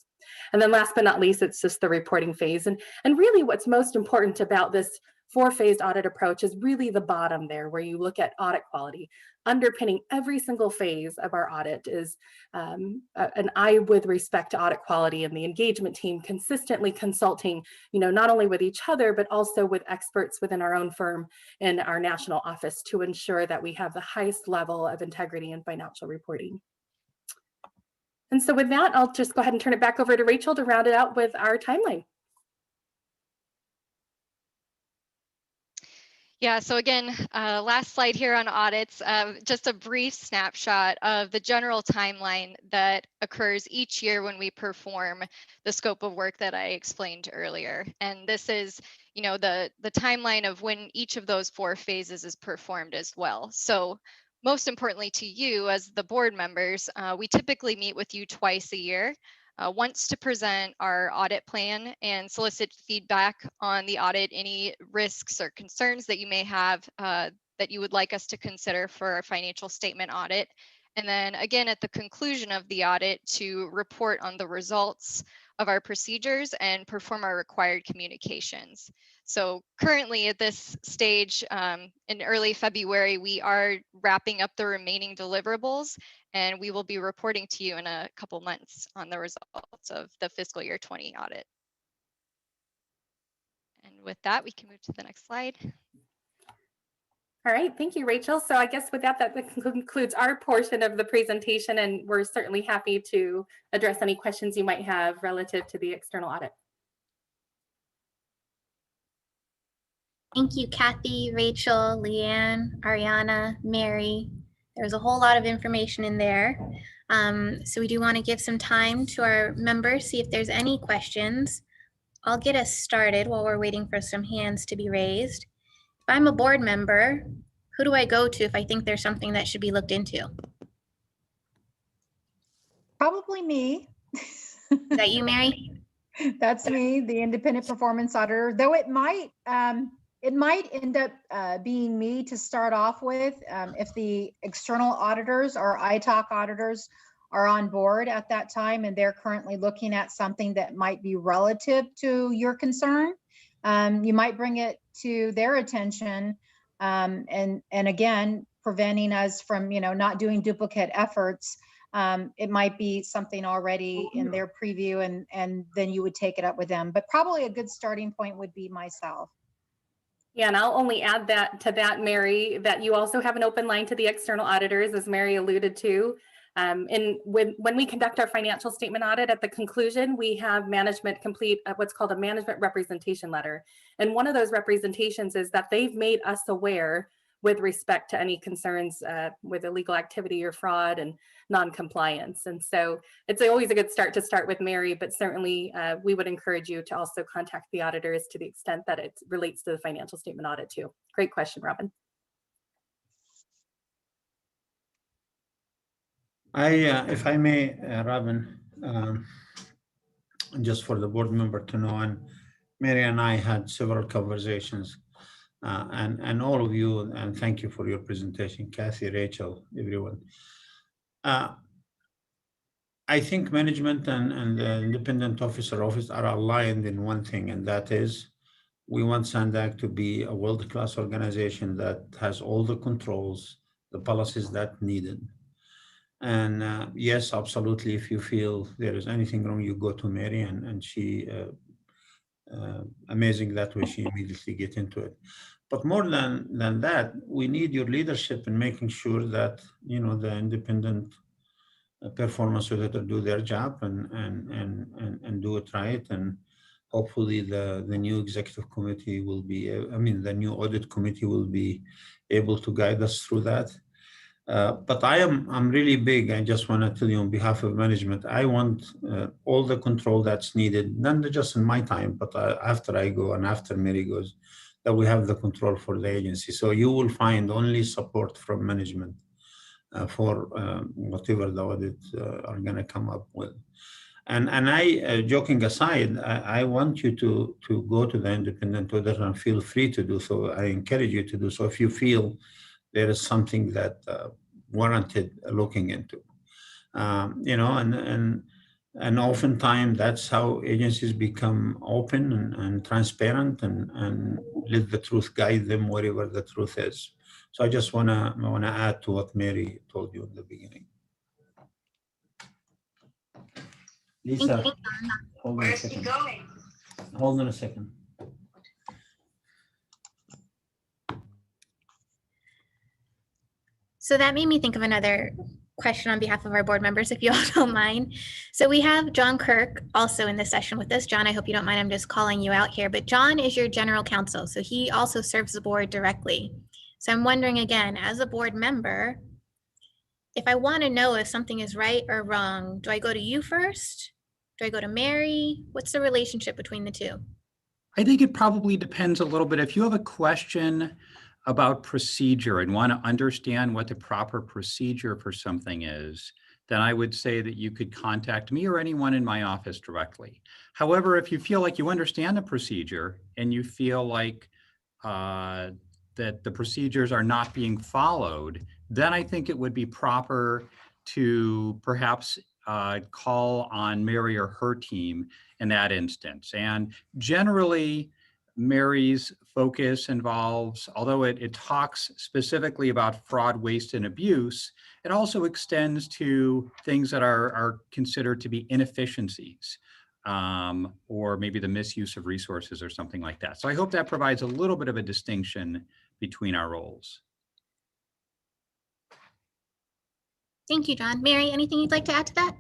And then last but not least, it's just the reporting phase. And really what's most important about this 4-phased audit approach is really the bottom there, where you look at audit quality. Underpinning every single phase of our audit is an eye with respect to audit quality, and the engagement team consistently consulting, you know, not only with each other, but also with experts within our own firm and our national office to ensure that we have the highest level of integrity in financial reporting. And so with that, I'll just go ahead and turn it back over to Rachel to round it out with our timeline. Yeah, so again, last slide here on audits, just a brief snapshot of the general timeline that occurs each year when we perform the scope of work that I explained earlier. And this is, you know, the timeline of when each of those 4 phases is performed as well. So most importantly to you as the board members, we typically meet with you twice a year. Once to present our audit plan and solicit feedback on the audit, any risks or concerns that you may have that you would like us to consider for our financial statement audit. And then again, at the conclusion of the audit, to report on the results of our procedures and perform our required communications. So currently at this stage, in early February, we are wrapping up the remaining deliverables, and we will be reporting to you in a couple months on the results of the fiscal year 20 audit. And with that, we can move to the next slide. All right, thank you, Rachel. So I guess with that concludes our portion of the presentation, and we're certainly happy to address any questions you might have relative to the external audit. Thank you, Kathy, Rachel, Leanne, Ariana, Mary. There's a whole lot of information in there. So we do want to give some time to our members, see if there's any questions. I'll get us started while we're waiting for some hands to be raised. If I'm a board member, who do I go to if I think there's something that should be looked into? Probably me. Is that you, Mary? That's me, the independent performance auditor, though it might end up being me to start off with if the external auditors or ITOC auditors are on board at that time and they're currently looking at something that might be relative to your concern. You might bring it to their attention and again, preventing us from, not doing duplicate efforts. It might be something already in their preview and then you would take it up with them. But probably a good starting point would be myself. Yeah, and I'll only add that to that, Mary, that you also have an open line to the external auditors, as Mary alluded to. And when we conduct our financial statement audit, at the conclusion, we have management complete what's called a management representation letter. And one of those representations is that they've made us aware with respect to any concerns with illegal activity or fraud and non-compliance. And so it's always a good start to start with Mary, but certainly we would encourage you to also contact the auditors to the extent that it relates to the financial statement audit too. Great question, Robin. If I may, Robin, just for the board member to know, and Mary and I had several conversations, and all of you, and thank you for your presentation, Kathy, Rachel, everyone. I think management and the independent officer office are aligned in one thing, and that is we want Sandag to be a world-class organization that has all the controls, the policies that needed. And yes, absolutely, if you feel there is anything wrong, you go to Mary, and she, amazing that way, she immediately get into it. But more than that, we need your leadership in making sure that, the independent performance auditor do their job and do it right. And hopefully the new executive committee will be, the new audit committee will be able to guide us through that. But I'm really big. I just want to tell you on behalf of management, I want all the control that's needed, not just in my time, but after I go and after Mary goes, that we have the control for the agency. So you will find only support from management for whatever the audits are going to come up with. And I, joking aside, I want you to go to the independent auditor and feel free to do so. I encourage you to do so if you feel there is something that warranted looking into, and oftentimes that's how agencies become open and transparent and let the truth guide them wherever the truth is. So I just wanna add to what Mary told you in the beginning. Lisa, hold on a second. Hold on a second. So that made me think of another question on behalf of our board members, if you all don't mind. So we have John Kirk also in this session with us. John, I hope you don't mind, I'm just calling you out here, but John is your general counsel, so he also serves the board directly. So I'm wondering again, as a board member, if I want to know if something is right or wrong, do I go to you first? Do I go to Mary? What's the relationship between the two? I think it probably depends a little bit. If you have a question about procedure and want to understand what the proper procedure for something is, then I would say that you could contact me or anyone in my office directly. However, if you feel like you understand the procedure and you feel like that the procedures are not being followed, then I think it would be proper to perhaps call on Mary or her team in that instance. And generally, Mary's focus involves, although it talks specifically about fraud, waste, and abuse, it also extends to things that are considered to be inefficiencies, or maybe the misuse of resources or something like that. So I hope that provides a little bit of a distinction between our roles. Thank you, John. Mary, anything you'd like to add to that?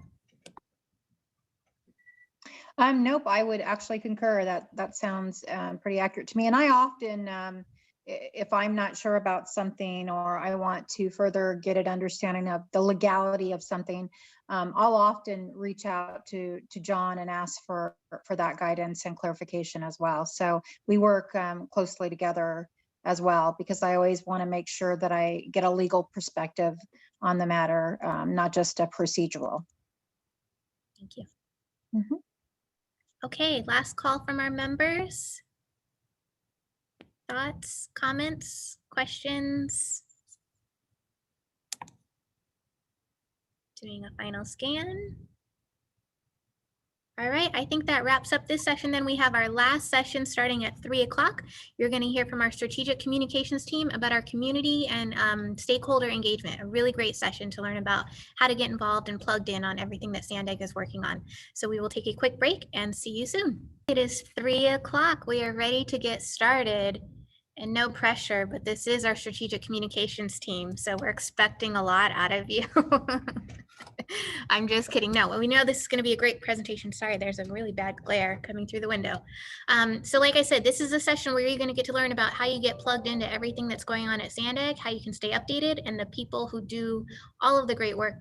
Nope, I would actually concur. That sounds pretty accurate to me. And I often, if I'm not sure about something or I want to further get an understanding of the legality of something, I'll often reach out to John and ask for that guidance and clarification as well. So we work closely together as well, because I always want to make sure that I get a legal perspective on the matter, not just a procedural. Thank you. Okay, last call from our members. Thoughts, comments, questions? Doing a final scan. All right, I think that wraps up this session. Then we have our last session starting at 3 o'clock. You're going to hear from our strategic communications team about our community and stakeholder engagement, a really great session to learn about how to get involved and plugged in on everything that Sandag is working on. So we will take a quick break and see you soon. It is 3 o'clock. We are ready to get started. And no pressure, but this is our strategic communications team, so we're expecting a lot out of you. I'm just kidding. No, we know this is going to be a great presentation. Sorry, there's a really bad glare coming through the window. So like I said, this is a session where you're going to get to learn about how you get plugged into everything that's going on at Sandag, how you can stay updated, and the people who do all of the great work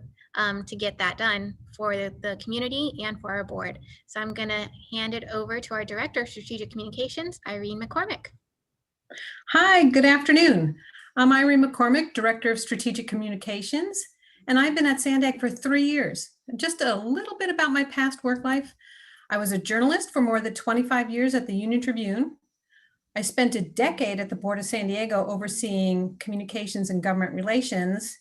to get that done for the community and for our board. So I'm going to hand it over to our Director of Strategic Communications, Irene McCormick. Hi, good afternoon. I'm Irene McCormick, Director of Strategic Communications, and I've been at Sandag for 3 years. Just a little bit about my past work life. I was a journalist for more than 25 years at the Union Tribune. I spent a decade at the Board of San Diego overseeing communications and government relations.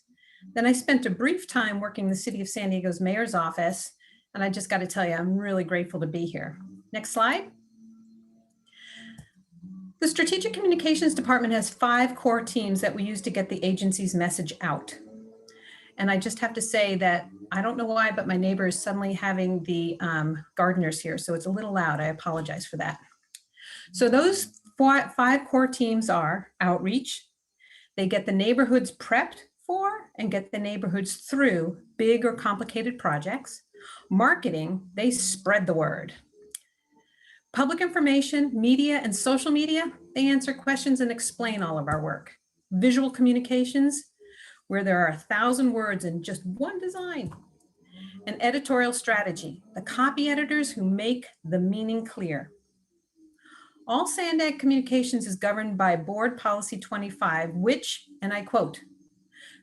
Then I spent a brief time working the City of San Diego's mayor's office, and I just got to tell you, I'm really grateful to be here. Next slide. The Strategic Communications Department has 5 core teams that we use to get the agency's message out. And I just have to say that I don't know why, but my neighbor is suddenly having the gardeners here, so it's a little loud. I apologize for that. So those 5 core teams are outreach. They get the neighborhoods prepped for and get the neighborhoods through big or complicated projects. Marketing, they spread the word. Public information, media, and social media, they answer questions and explain all of our work. Visual communications, where there are 1,000 words in just one design. And editorial strategy, the copy editors who make the meaning clear. All Sandag communications is governed by Board Policy 25, which, and I quote,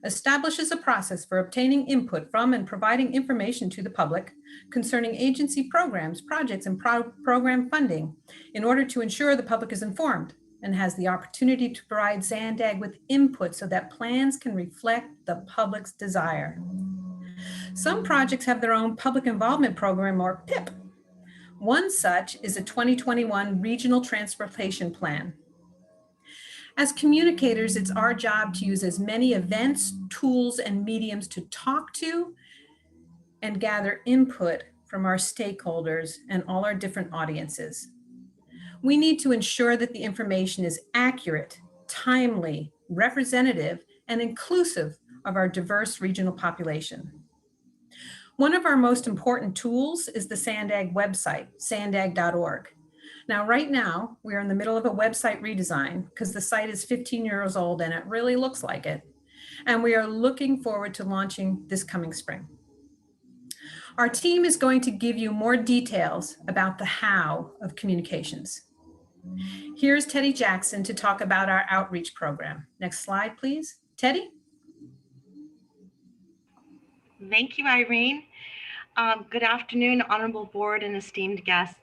establishes a process for obtaining input from and providing information to the public concerning agency programs, projects, and program funding in order to ensure the public is informed and has the opportunity to provide Sandag with input so that plans can reflect the public's desire. Some projects have their own public involvement program, or PIP. One such is a 2021 Regional Transportation Plan. As communicators, it's our job to use as many events, tools, and mediums to talk to and gather input from our stakeholders and all our different audiences. We need to ensure that the information is accurate, timely, representative, and inclusive of our diverse regional population. One of our most important tools is the Sandag website, sandag.org. Now, right now, we're in the middle of a website redesign because the site is 15 years old and it really looks like it. And we are looking forward to launching this coming spring. Our team is going to give you more details about the how of communications. Here's Teddy Jackson to talk about our outreach program. Next slide, please. Teddy? Thank you, Irene. Good afternoon, honorable board and esteemed guests.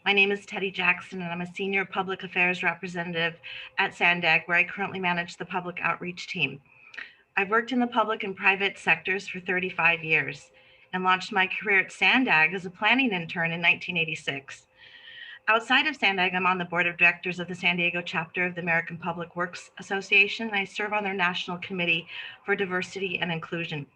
My name is Teddy Jackson, and I'm a senior public affairs representative at Sandag, where I currently manage the public outreach team. I've worked in the public and private sectors for 35 years, and launched my career at Sandag as a planning intern in 1986. Outside of Sandag, I'm on the board of directors of the San Diego chapter of the American Public Works Association, and I serve on their National Committee for Diversity and Inclusion.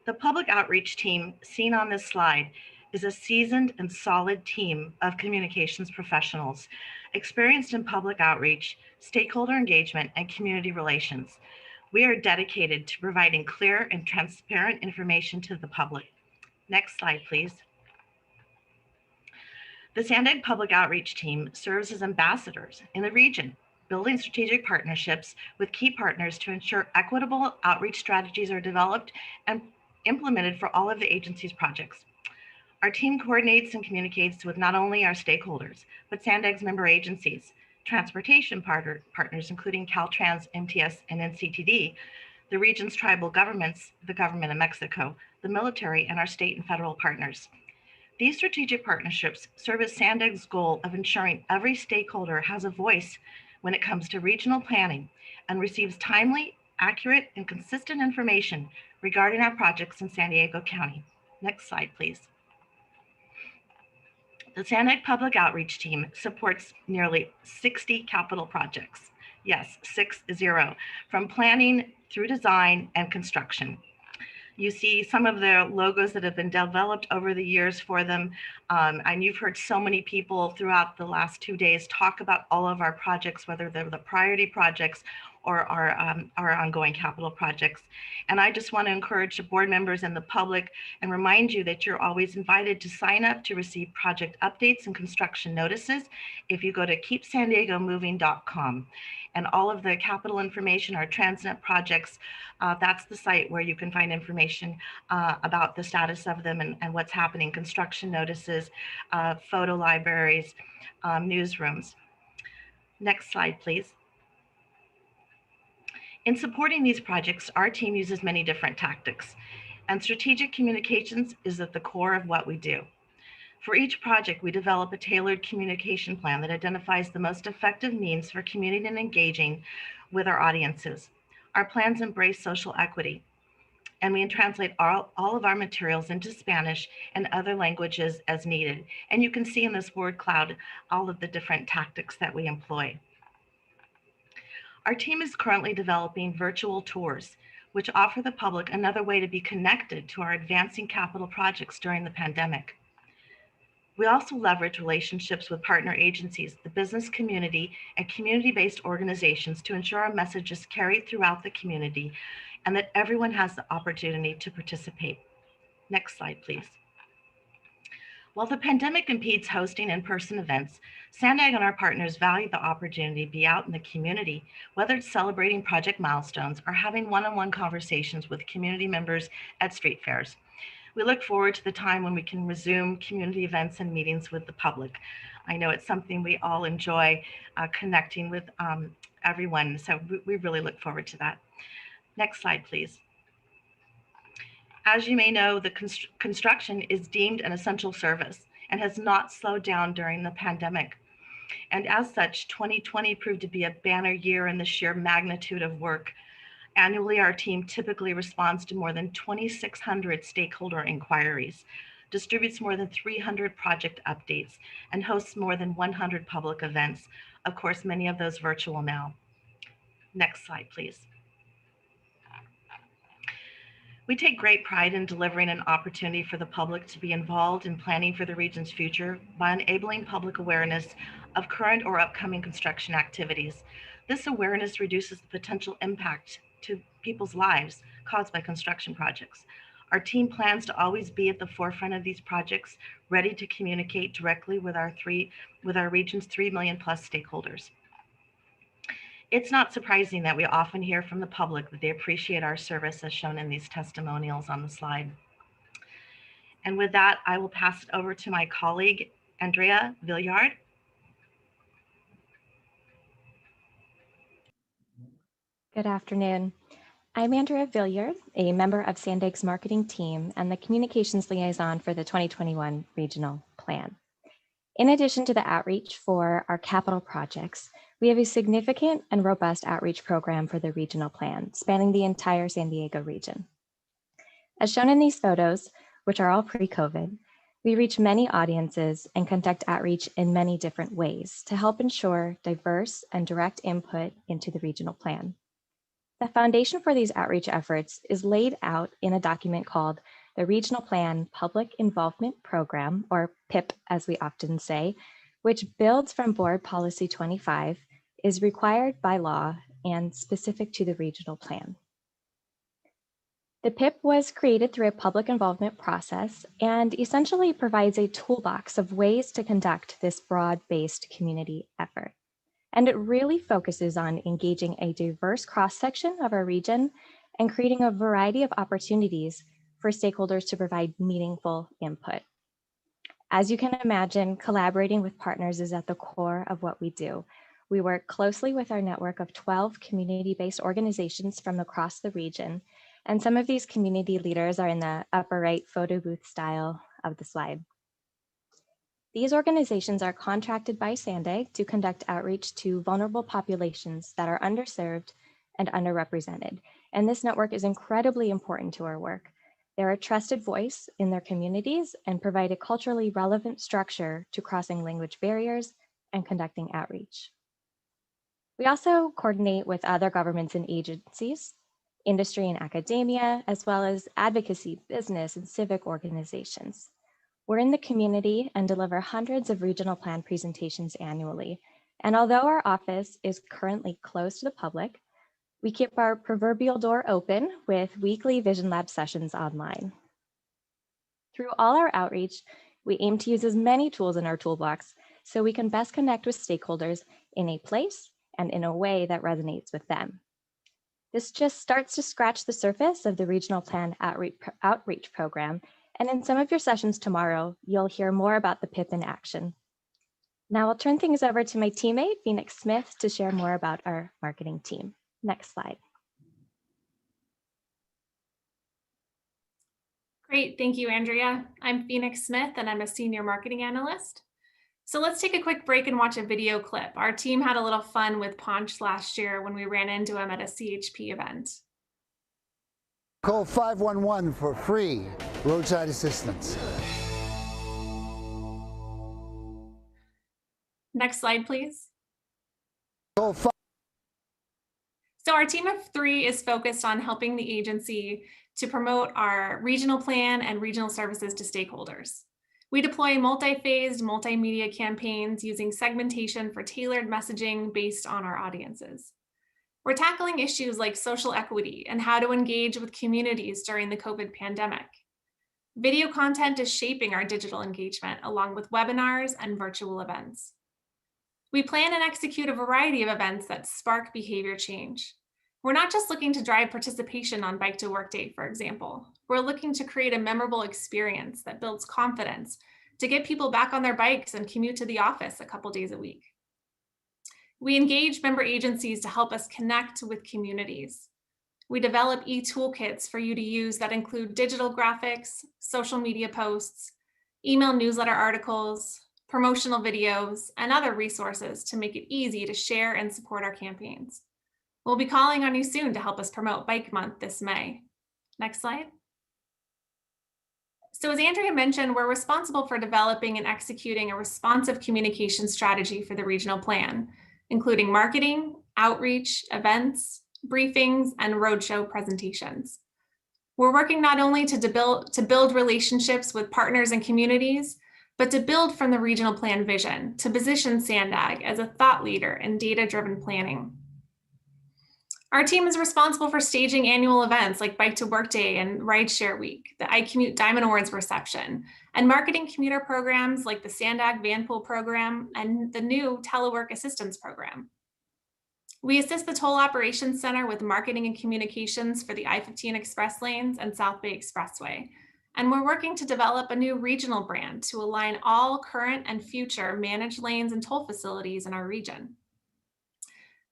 The public outreach team seen on this slide is a seasoned and solid team of communications professionals, experienced in public outreach, stakeholder engagement, and community relations. We are dedicated to providing clear and transparent information to the public. Next slide, please. The Sandag Public Outreach Team serves as ambassadors in the region, building strategic partnerships with key partners to ensure equitable outreach strategies are developed and implemented for all of the agency's projects. Our team coordinates and communicates with not only our stakeholders, but Sandag's member agencies, transportation partners, including Caltrans, MTS, and NCTD, the region's tribal governments, the government of Mexico, the military, and our state and federal partners. These strategic partnerships serve as Sandag's goal of ensuring every stakeholder has a voice when it comes to regional planning and receives timely, accurate, and consistent information regarding our projects in San Diego County. Next slide, please. The Sandag Public Outreach Team supports nearly 60 capital projects. Yes, 60, from planning through design and construction. You see some of the logos that have been developed over the years for them. And you've heard so many people throughout the last 2 days talk about all of our projects, whether they're the priority projects or our ongoing capital projects. And I just want to encourage the board members and the public and remind you that you're always invited to sign up to receive project updates and construction notices if you go to keepsandiegomoving.com. And all of the capital information, our Transnet projects, that's the site where you can find information about the status of them and what's happening, construction notices, photo libraries, newsrooms. Next slide, please. In supporting these projects, our team uses many different tactics, and strategic communications is at the core of what we do. For each project, we develop a tailored communication plan that identifies the most effective means for communicating and engaging with our audiences. Our plans embrace social equity, and we translate all of our materials into Spanish and other languages as needed. And you can see in this word cloud all of the different tactics that we employ. Our team is currently developing virtual tours, which offer the public another way to be connected to our advancing capital projects during the pandemic. We also leverage relationships with partner agencies, the business community, and community-based organizations to ensure our message is carried throughout the community and that everyone has the opportunity to participate. Next slide, please. While the pandemic impedes hosting in-person events, Sandag and our partners value the opportunity to be out in the community, whether it's celebrating project milestones or having one-on-one conversations with community members at street fairs. We look forward to the time when we can resume community events and meetings with the public. I know it's something we all enjoy, connecting with everyone, so we really look forward to that. Next slide, please. As you may know, the construction is deemed an essential service and has not slowed down during the pandemic. And as such, 2020 proved to be a banner year in the sheer magnitude of work. Annually, our team typically responds to more than 2,600 stakeholder inquiries, distributes more than 300 project updates, and hosts more than 100 public events. Of course, many of those virtual now. Next slide, please. We take great pride in delivering an opportunity for the public to be involved in planning for the region's future by enabling public awareness of current or upcoming construction activities. This awareness reduces the potential impact to people's lives caused by construction projects. Our team plans to always be at the forefront of these projects, ready to communicate directly with our region's 3 million plus stakeholders. It's not surprising that we often hear from the public that they appreciate our service, as shown in these testimonials on the slide. And with that, I will pass it over to my colleague, Andrea Villard. Good afternoon. I'm Andrea Villard, a member of Sandag's marketing team and the communications liaison for the 2021 regional plan. In addition to the outreach for our capital projects, we have a significant and robust outreach program for the regional plan, spanning the entire San Diego region. As shown in these photos, which are all pre-COVID, we reach many audiences and conduct outreach in many different ways to help ensure diverse and direct input into the regional plan. The foundation for these outreach efforts is laid out in a document called the Regional Plan Public Involvement Program, or PIP as we often say, which builds from Board Policy 25, is required by law and specific to the regional plan. The PIP was created through a public involvement process and essentially provides a toolbox of ways to conduct this broad-based community effort. And it really focuses on engaging a diverse cross-section of our region and creating a variety of opportunities for stakeholders to provide meaningful input. As you can imagine, collaborating with partners is at the core of what we do. We work closely with our network of 12 community-based organizations from across the region, and some of these community leaders are in the upper right photo booth style of the slide. These organizations are contracted by Sandag to conduct outreach to vulnerable populations that are underserved and underrepresented, and this network is incredibly important to our work. They're a trusted voice in their communities and provide a culturally relevant structure to crossing language barriers and conducting outreach. We also coordinate with other governments and agencies, industry and academia, as well as advocacy, business, and civic organizations. We're in the community and deliver hundreds of regional plan presentations annually. And although our office is currently closed to the public, we keep our proverbial door open with weekly Vision Lab sessions online. Through all our outreach, we aim to use as many tools in our toolbox so we can best connect with stakeholders in a place and in a way that resonates with them. This just starts to scratch the surface of the Regional Plan Outreach Program, and in some of your sessions tomorrow, you'll hear more about the PIP in action. Now I'll turn things over to my teammate, Phoenix Smith, to share more about our marketing team. Next slide. Great, thank you, Andrea. I'm Phoenix Smith, and I'm a senior marketing analyst. So let's take a quick break and watch a video clip. Our team had a little fun with Ponch last year when we ran into him at a CHP event. Call 511 for free roadside assistance. Next slide, please. Call So our team of 3 is focused on helping the agency to promote our regional plan and regional services to stakeholders. We deploy multi-phased multimedia campaigns using segmentation for tailored messaging based on our audiences. We're tackling issues like social equity and how to engage with communities during the COVID pandemic. Video content is shaping our digital engagement along with webinars and virtual events. We plan and execute a variety of events that spark behavior change. We're not just looking to drive participation on Bike to Work Day, for example. We're looking to create a memorable experience that builds confidence to get people back on their bikes and commute to the office a couple days a week. We engage member agencies to help us connect with communities. We develop e-toolkits for you to use that include digital graphics, social media posts, email newsletter articles, promotional videos, and other resources to make it easy to share and support our campaigns. We'll be calling on you soon to help us promote Bike Month this May. Next slide. So as Andrea mentioned, we're responsible for developing and executing a responsive communication strategy for the regional plan, including marketing, outreach, events, briefings, and roadshow presentations. We're working not only to build relationships with partners and communities, but to build from the regional plan vision to position Sandag as a thought leader in data-driven planning. Our team is responsible for staging annual events like Bike to Work Day and Rideshare Week, the iCommute Diamond Awards reception, and marketing commuter programs like the Sandag Vanpool program and the new Telework Assistance program. We assist the Toll Operations Center with marketing and communications for the I-15 Express lanes and South Bay Expressway. And we're working to develop a new regional brand to align all current and future managed lanes and toll facilities in our region.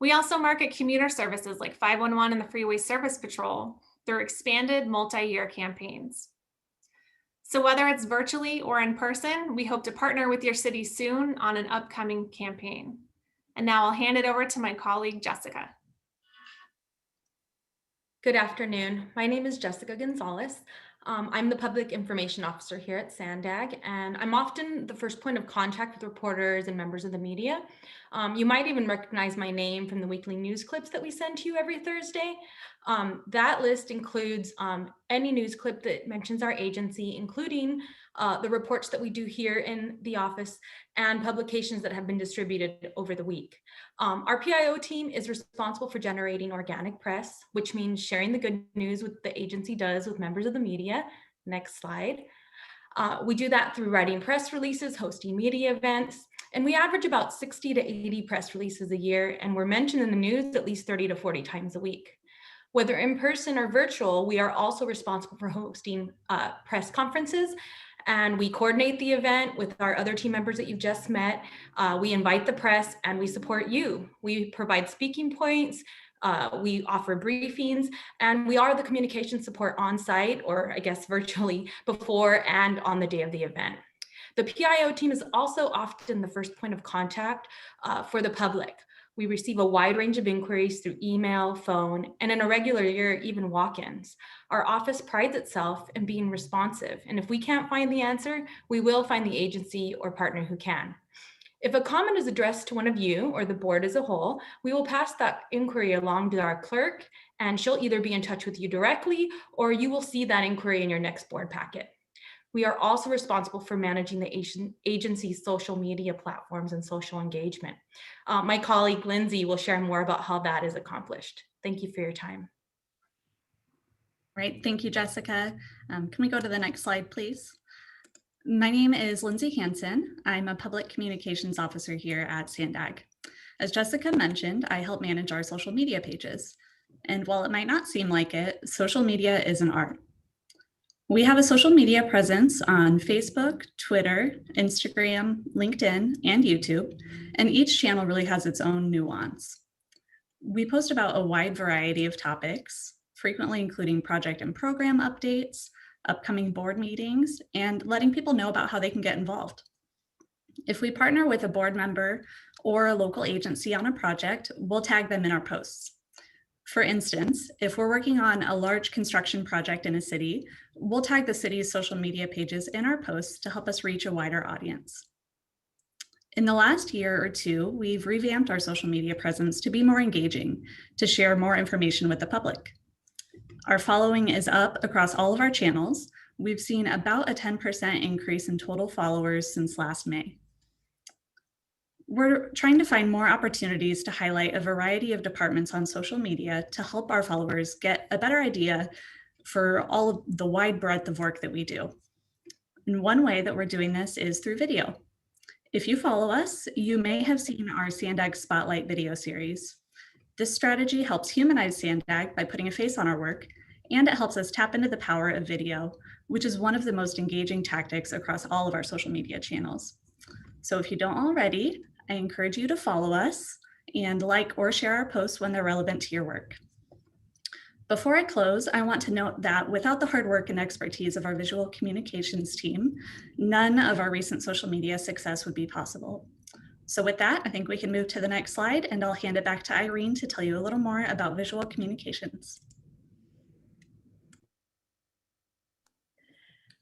We also market commuter services like 511 and the Freeway Service Patrol through expanded multi-year campaigns. So whether it's virtually or in person, we hope to partner with your city soon on an upcoming campaign. And now I'll hand it over to my colleague, Jessica. Good afternoon. My name is Jessica Gonzalez. I'm the public information officer here at Sandag, and I'm often the first point of contact with reporters and members of the media. You might even recognize my name from the weekly news clips that we send to you every Thursday. That list includes any news clip that mentions our agency, including the reports that we do here in the office and publications that have been distributed over the week. Our PIO team is responsible for generating organic press, which means sharing the good news what the agency does with members of the media. Next slide. We do that through writing press releases, hosting media events, and we average about 60 to 80 press releases a year, and we're mentioned in the news at least 30 to 40 times a week. Whether in person or virtual, we are also responsible for hosting press conferences, and we coordinate the event with our other team members that you've just met. We invite the press and we support you. We provide speaking points, we offer briefings, and we are the communication support on site, or I guess virtually, before and on the day of the event. The PIO team is also often the first point of contact for the public. We receive a wide range of inquiries through email, phone, and in a regular year, even walk-ins. Our office prides itself in being responsive, and if we can't find the answer, we will find the agency or partner who can. If a comment is addressed to one of you or the board as a whole, we will pass that inquiry along to our clerk, and she'll either be in touch with you directly or you will see that inquiry in your next board packet. We are also responsible for managing the agency's social media platforms and social engagement. My colleague Lindsay will share more about how that is accomplished. Thank you for your time. Right, thank you, Jessica. Can we go to the next slide, please? My name is Lindsay Hansen. I'm a public communications officer here at Sandag. As Jessica mentioned, I help manage our social media pages. And while it might not seem like it, social media is an art. We have a social media presence on Facebook, Twitter, Instagram, LinkedIn, and YouTube, and each channel really has its own nuance. We post about a wide variety of topics, frequently including project and program updates, upcoming board meetings, and letting people know about how they can get involved. If we partner with a board member or a local agency on a project, we'll tag them in our posts. For instance, if we're working on a large construction project in a city, we'll tag the city's social media pages in our posts to help us reach a wider audience. In the last year or two, we've revamped our social media presence to be more engaging, to share more information with the public. Our following is up across all of our channels. We've seen about a 10% increase in total followers since last May. We're trying to find more opportunities to highlight a variety of departments on social media to help our followers get a better idea for all of the wide breadth of work that we do. And one way that we're doing this is through video. If you follow us, you may have seen our Sandag Spotlight video series. This strategy helps humanize Sandag by putting a face on our work, and it helps us tap into the power of video, which is one of the most engaging tactics across all of our social media channels. So if you don't already, I encourage you to follow us and like or share our posts when they're relevant to your work. Before I close, I want to note that without the hard work and expertise of our visual communications team, none of our recent social media success would be possible. So with that, I think we can move to the next slide, and I'll hand it back to Irene to tell you a little more about visual communications.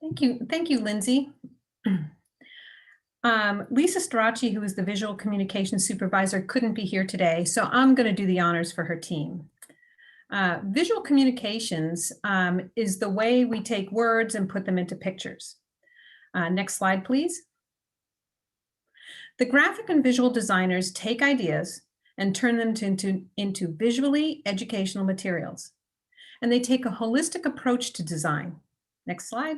Thank you, Lindsay. Lisa Strachey, who is the visual communications supervisor, couldn't be here today, so I'm going to do the honors for her team. Visual communications is the way we take words and put them into pictures. Next slide, please. The graphic and visual designers take ideas and turn them into visually educational materials, and they take a holistic approach to design. Next slide.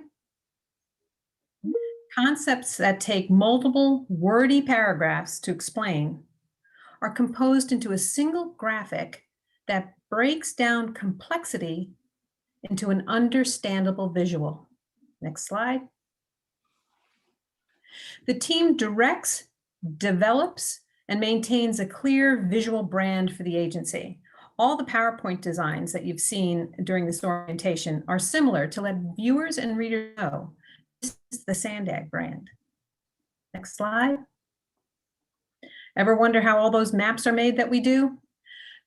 Concepts that take multiple wordy paragraphs to explain are composed into a single graphic that breaks down complexity into an understandable visual. Next slide. The team directs, develops, and maintains a clear visual brand for the agency. All the PowerPoint designs that you've seen during this orientation are similar to let viewers and readers know this is the Sandag brand. Next slide. Ever wonder how all those maps are made that we do?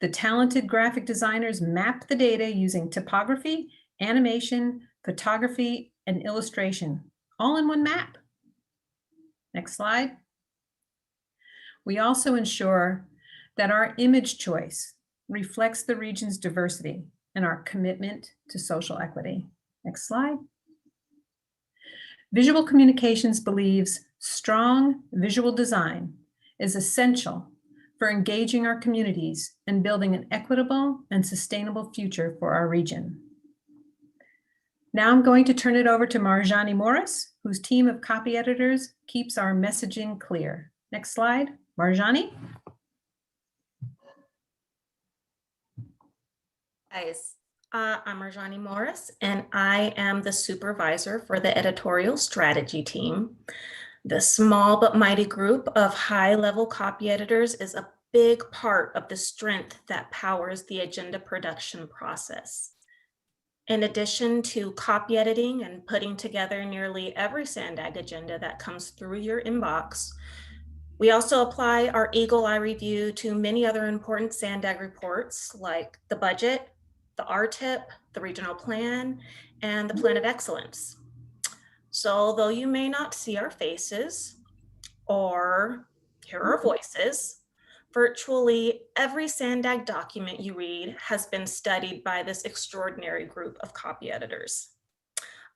The talented graphic designers map the data using typography, animation, photography, and illustration, all in one map. Next slide. We also ensure that our image choice reflects the region's diversity and our commitment to social equity. Next slide. Visual Communications believes strong visual design is essential for engaging our communities and building an equitable and sustainable future for our region. Now I'm going to turn it over to Marjani Morris, whose team of copy editors keeps our messaging clear. Next slide, Marjani. Guys, I'm Marjani Morris, and I am the supervisor for the editorial strategy team. The small but mighty group of high-level copy editors is a big part of the strength that powers the agenda production process. In addition to copy editing and putting together nearly every Sandag agenda that comes through your inbox, we also apply our eagle eye review to many other important Sandag reports like the budget, the RTIP, the regional plan, and the plan of excellence. So although you may not see our faces or hear our voices, virtually every Sandag document you read has been studied by this extraordinary group of copy editors.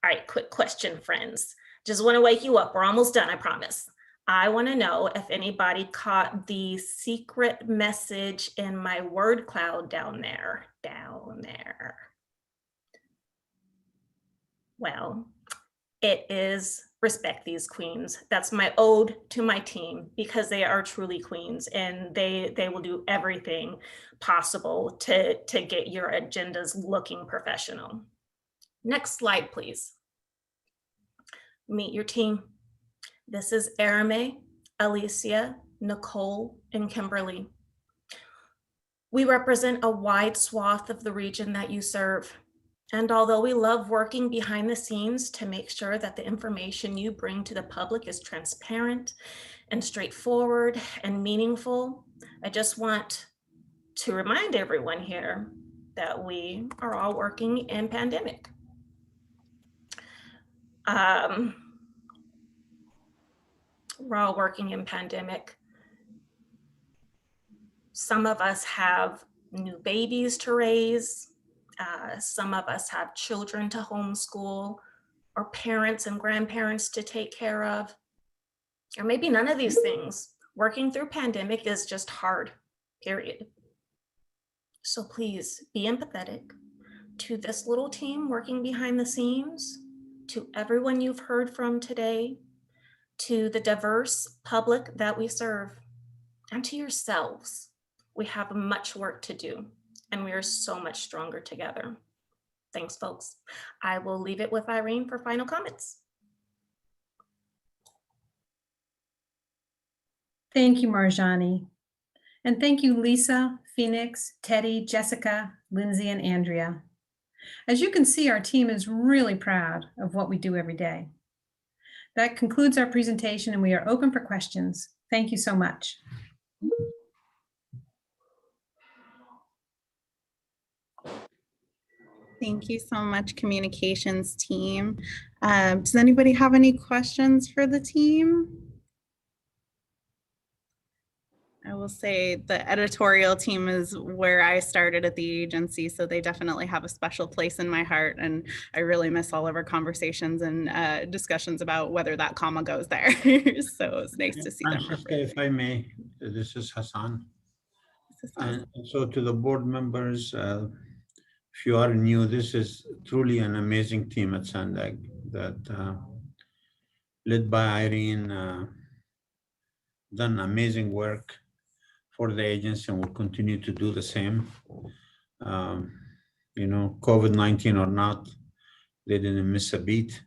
All right, quick question, friends. Just want to wake you up. We're almost done, I promise. I want to know if anybody caught the secret message in my word cloud down there. Well, it is respect these queens. That's my ode to my team because they are truly queens and they will do everything possible to get your agendas looking professional. Next slide, please. Meet your team. This is Arame, Alicia, Nicole, and Kimberly. We represent a wide swath of the region that you serve. And although we love working behind the scenes to make sure that the information you bring to the public is transparent and straightforward and meaningful, I just want to remind everyone here that we are all working in pandemic. We're all working in pandemic. Some of us have new babies to raise. Some of us have children to homeschool or parents and grandparents to take care of, or maybe none of these things. Working through pandemic is just hard, period. So please be empathetic to this little team working behind the scenes, to everyone you've heard from today, to the diverse public that we serve, and to yourselves. We have much work to do, and we are so much stronger together. Thanks, folks. I will leave it with Irene for final comments. Thank you, Marjani. And thank you, Lisa, Phoenix, Teddy, Jessica, Lindsay, and Andrea. As you can see, our team is really proud of what we do every day. That concludes our presentation, and we are open for questions. Thank you so much. Thank you so much, communications team. Does anybody have any questions for the team? I will say the editorial team is where I started at the agency, so they definitely have a special place in my heart, and I really miss all of our conversations and discussions about whether that comma goes there. So it's nice to see them. Francesca, if I may, this is Hassan. And so to the board members, if you are new, this is truly an amazing team at Sandag that led by Irene, done amazing work for the agency and will continue to do the same. You know, COVID-19 or not, they didn't miss a beat.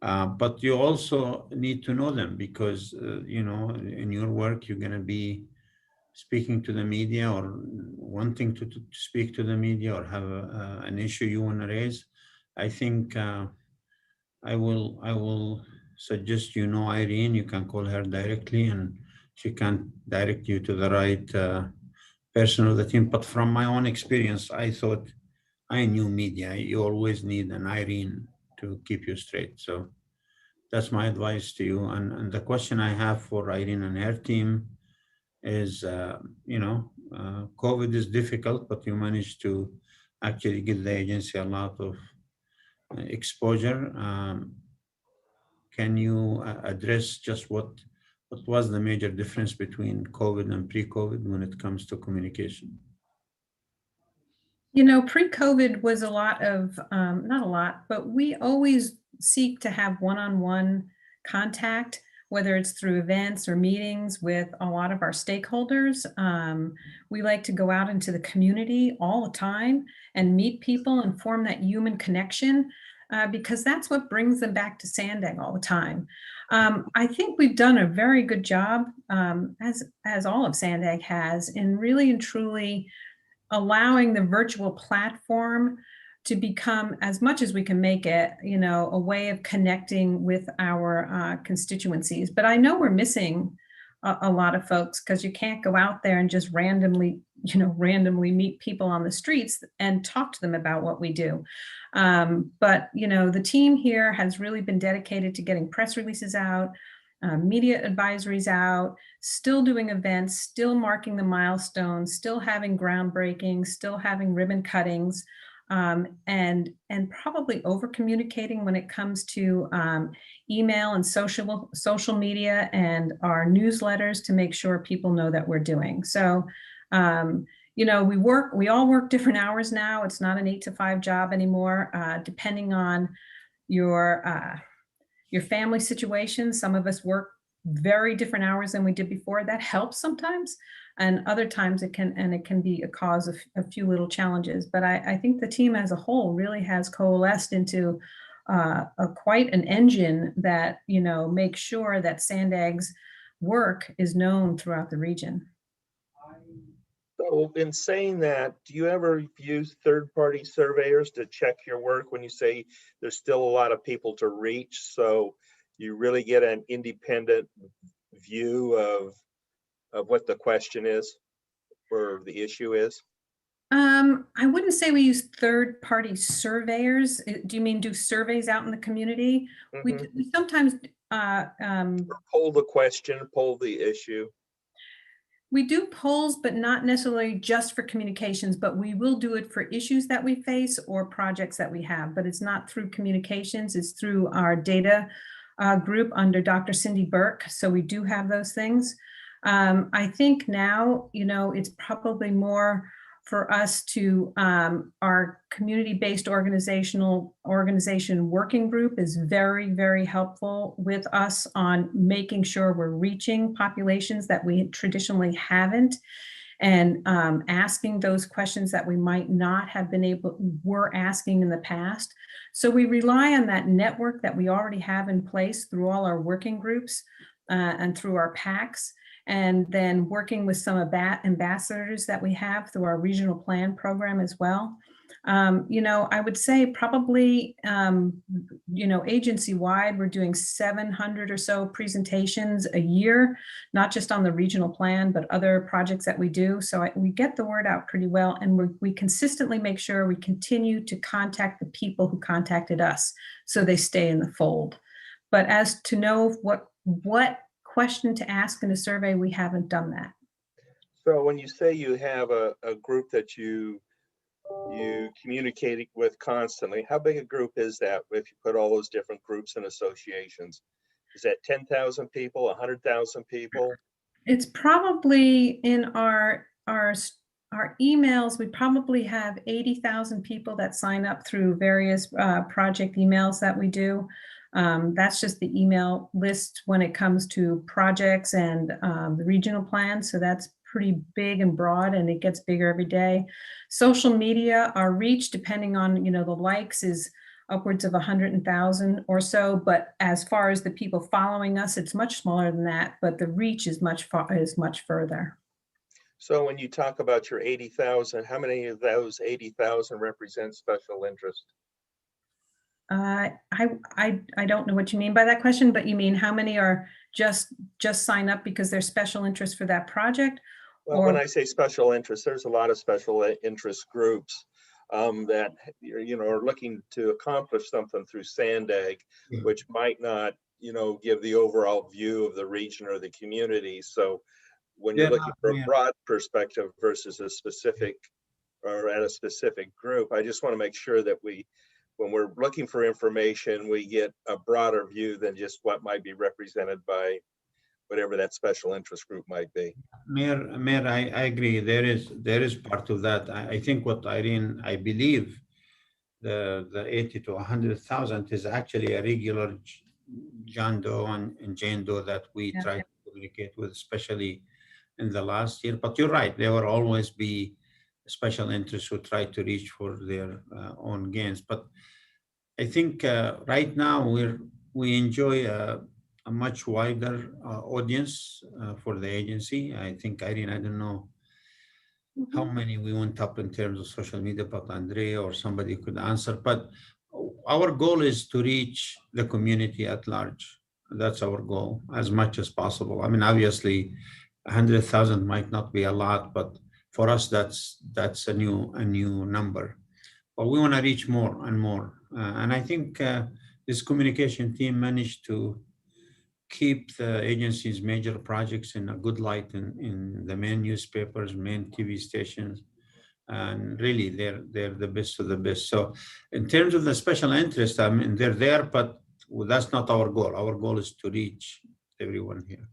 But you also need to know them because, you know, in your work, you're gonna be speaking to the media or wanting to speak to the media or have an issue you want to raise. I think I will suggest, you know, Irene, you can call her directly and she can direct you to the right person of the team. But from my own experience, I thought I knew media, you always need an Irene to keep you straight. So that's my advice to you. And the question I have for Irene and her team is, COVID is difficult, but you managed to actually give the agency a lot of exposure. Can you address just what was the major difference between COVID and pre-COVID when it comes to communication? Pre-COVID was a lot of, not a lot, but we always seek to have one-on-one contact, whether it's through events or meetings with a lot of our stakeholders. We like to go out into the community all the time and meet people and form that human connection, because that's what brings them back to Sandag all the time. I think we've done a very good job, as all of Sandag has, in really and truly allowing the virtual platform to become, as much as we can make it, a way of connecting with our constituencies. But I know we're missing a lot of folks, because you can't go out there and just randomly meet people on the streets and talk to them about what we do. But the team here has really been dedicated to getting press releases out, media advisories out, still doing events, still marking the milestones, still having groundbreaking, still having ribbon cuttings, and probably over communicating when it comes to email and social media and our newsletters to make sure people know that we're doing. So, we all work different hours now. It's not an 8 to 5 job anymore, depending on your family situation. Some of us work very different hours than we did before. That helps sometimes, and other times it can be a cause of a few little challenges. But I think the team as a whole really has coalesced into quite an engine that makes sure that Sandag's work is known throughout the region. So in saying that, do you ever use third-party surveyors to check your work when you say there's still a lot of people to reach, so you really get an independent view of what the question is or the issue is? I wouldn't say we use third-party surveyors. Do you mean do surveys out in the community? Mm-hmm. We sometimes poll the question, poll the issue. We do polls, but not necessarily just for communications, but we will do it for issues that we face or projects that we have, but it's not through communications, it's through our data group under Dr. Cindy Burke. So we do have those things. I think now, it's probably more for us to, our community-based organization working group is very, very helpful with us on making sure we're reaching populations that we traditionally haven't, and asking those questions that we might not have were asking in the past. So we rely on that network that we already have in place through all our working groups and through our PACs. And then working with some ambassadors that we have through our regional plan program as well. I would say probably, agency-wide, we're doing 700 or so presentations a year, not just on the regional plan, but other projects that we do. So we get the word out pretty well, and we consistently make sure we continue to contact the people who contacted us so they stay in the fold. But as to know what question to ask in a survey, we haven't done that. So when you say you have a group that you communicate with constantly, how big a group is that if you put all those different groups and associations? Is that 10,000 people, 100,000 people? It's probably in our emails, we probably have 80,000 people that sign up through various project emails that we do. That's just the email list when it comes to projects and the regional plan. So that's pretty big and broad, and it gets bigger every day. Social media, our reach, depending on the likes, is upwards of 100,000 or so. But as far as the people following us, it's much smaller than that. But the reach is much further. So when you talk about your 80,000, how many of those 80,000 represent special interest? I don't know what you mean by that question, but you mean how many are just sign up because they're special interest for that project? Well, when I say special interest, there's a lot of special interest groups. that are looking to accomplish something through Sandag, which might not give the overall view of the region or the community. So when you're looking for a broad perspective versus a specific or at a specific group, I just want to make sure that when we're looking for information, we get a broader view than just what might be represented by whatever that special interest group might be. Mayor, I agree. There is part of that. I think what Irene, I believe the 80 to 100,000 is actually a regular John Doe and Jane Doe that we try to communicate with, especially in the last year. But you're right, there will always be special interests who try to reach for their own gains. But I think right now we enjoy a much wider audience for the agency. I think, Irene, I don't know how many we went up in terms of social media, but Andrea or somebody could answer. But our goal is to reach the community at large. That's our goal as much as possible. I mean, obviously, 100,000 might not be a lot, but for us, that's a new number. But we want to reach more and more. And I think this communication team managed to keep the agency's major projects in a good light in the main newspapers, main TV stations, and really they're the best of the best. So in terms of the special interest, I mean, they're there, but that's not our goal. Our goal is to reach everyone here.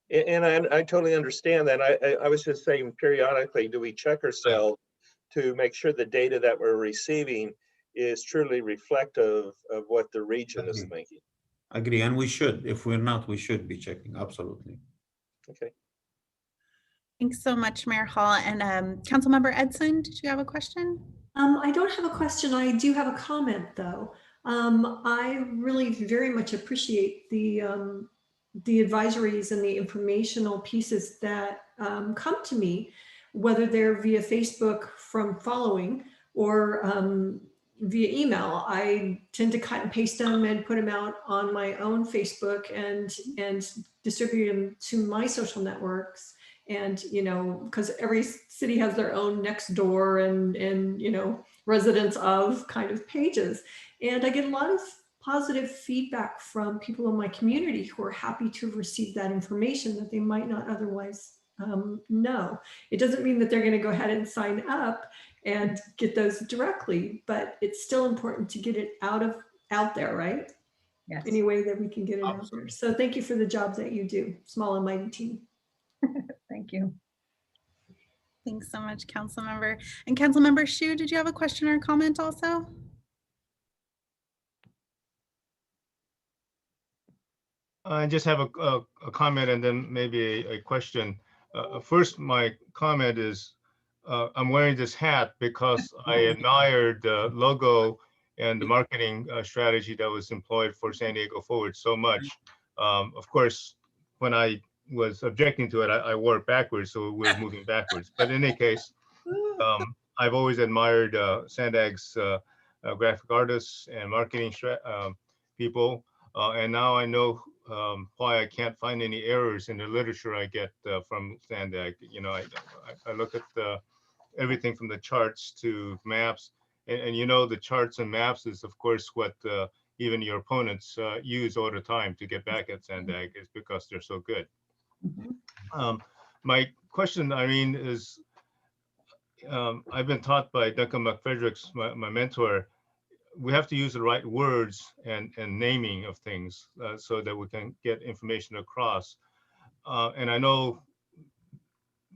And I totally understand that. I was just saying, periodically, do we check ourselves to make sure the data that we're receiving is truly reflective of what the region is thinking? Agree, and we should. If we're not, we should be checking, absolutely. Okay. Thanks so much, Mayor Hall. And Councilmember Edson, did you have a question? I don't have a question. I do have a comment, though. I really very much appreciate the advisories and the informational pieces that come to me, whether they're via Facebook from following or via email. I tend to cut and paste them and put them out on my own Facebook and distribute them to my social networks. And, because every city has their own next door and residents of kind of pages. And I get a lot of positive feedback from people in my community who are happy to receive that information that they might not otherwise know. It doesn't mean that they're going to go ahead and sign up and get those directly, but it's still important to get it out there, right? Yes. Any way that we can get it out there. So thank you for the job that you do, small and mighty team. Thank you. Thanks so much, Councilmember. And Councilmember Shu, did you have a question or comment also? I just have a comment and then maybe a question. First, my comment is I'm wearing this hat because I admired the logo and the marketing strategy that was employed for San Diego Forward so much. Of course, when I was objecting to it, I wore it backwards, so we're moving backwards. But in any case, I've always admired Sandag's graphic artists and marketing people. And now I know why I can't find any errors in the literature I get from Sandag. I look at everything from the charts to maps, and the charts and maps is of course what even your opponents use all the time to get back at Sandag, is because they're so good. My question, Irene, is I've been taught by Duncan McFredericks, my mentor, we have to use the right words and naming of things so that we can get information across. And I know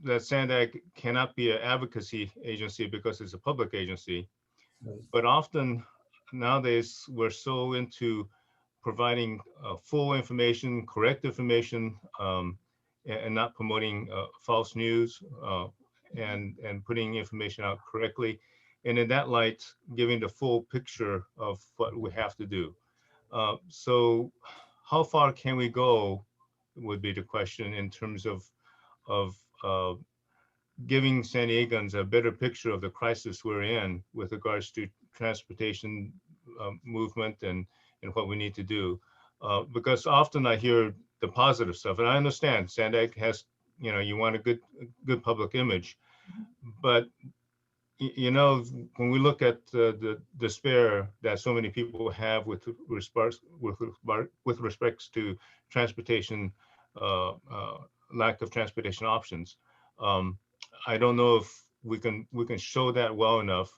that Sandag cannot be an advocacy agency because it's a public agency, but often nowadays we're so into providing full information, correct information, and not promoting false news and putting information out correctly. And in that light, giving the full picture of what we have to do. So how far can we go would be the question in terms of giving San Diegans a better picture of the crisis we're in with regards to transportation movement and what we need to do. Because often I hear the positive stuff, and I understand Sandag has, you want a good public image, but You know, when we look at the despair that so many people have with respects to transportation, lack of transportation options, I don't know if we can show that well enough,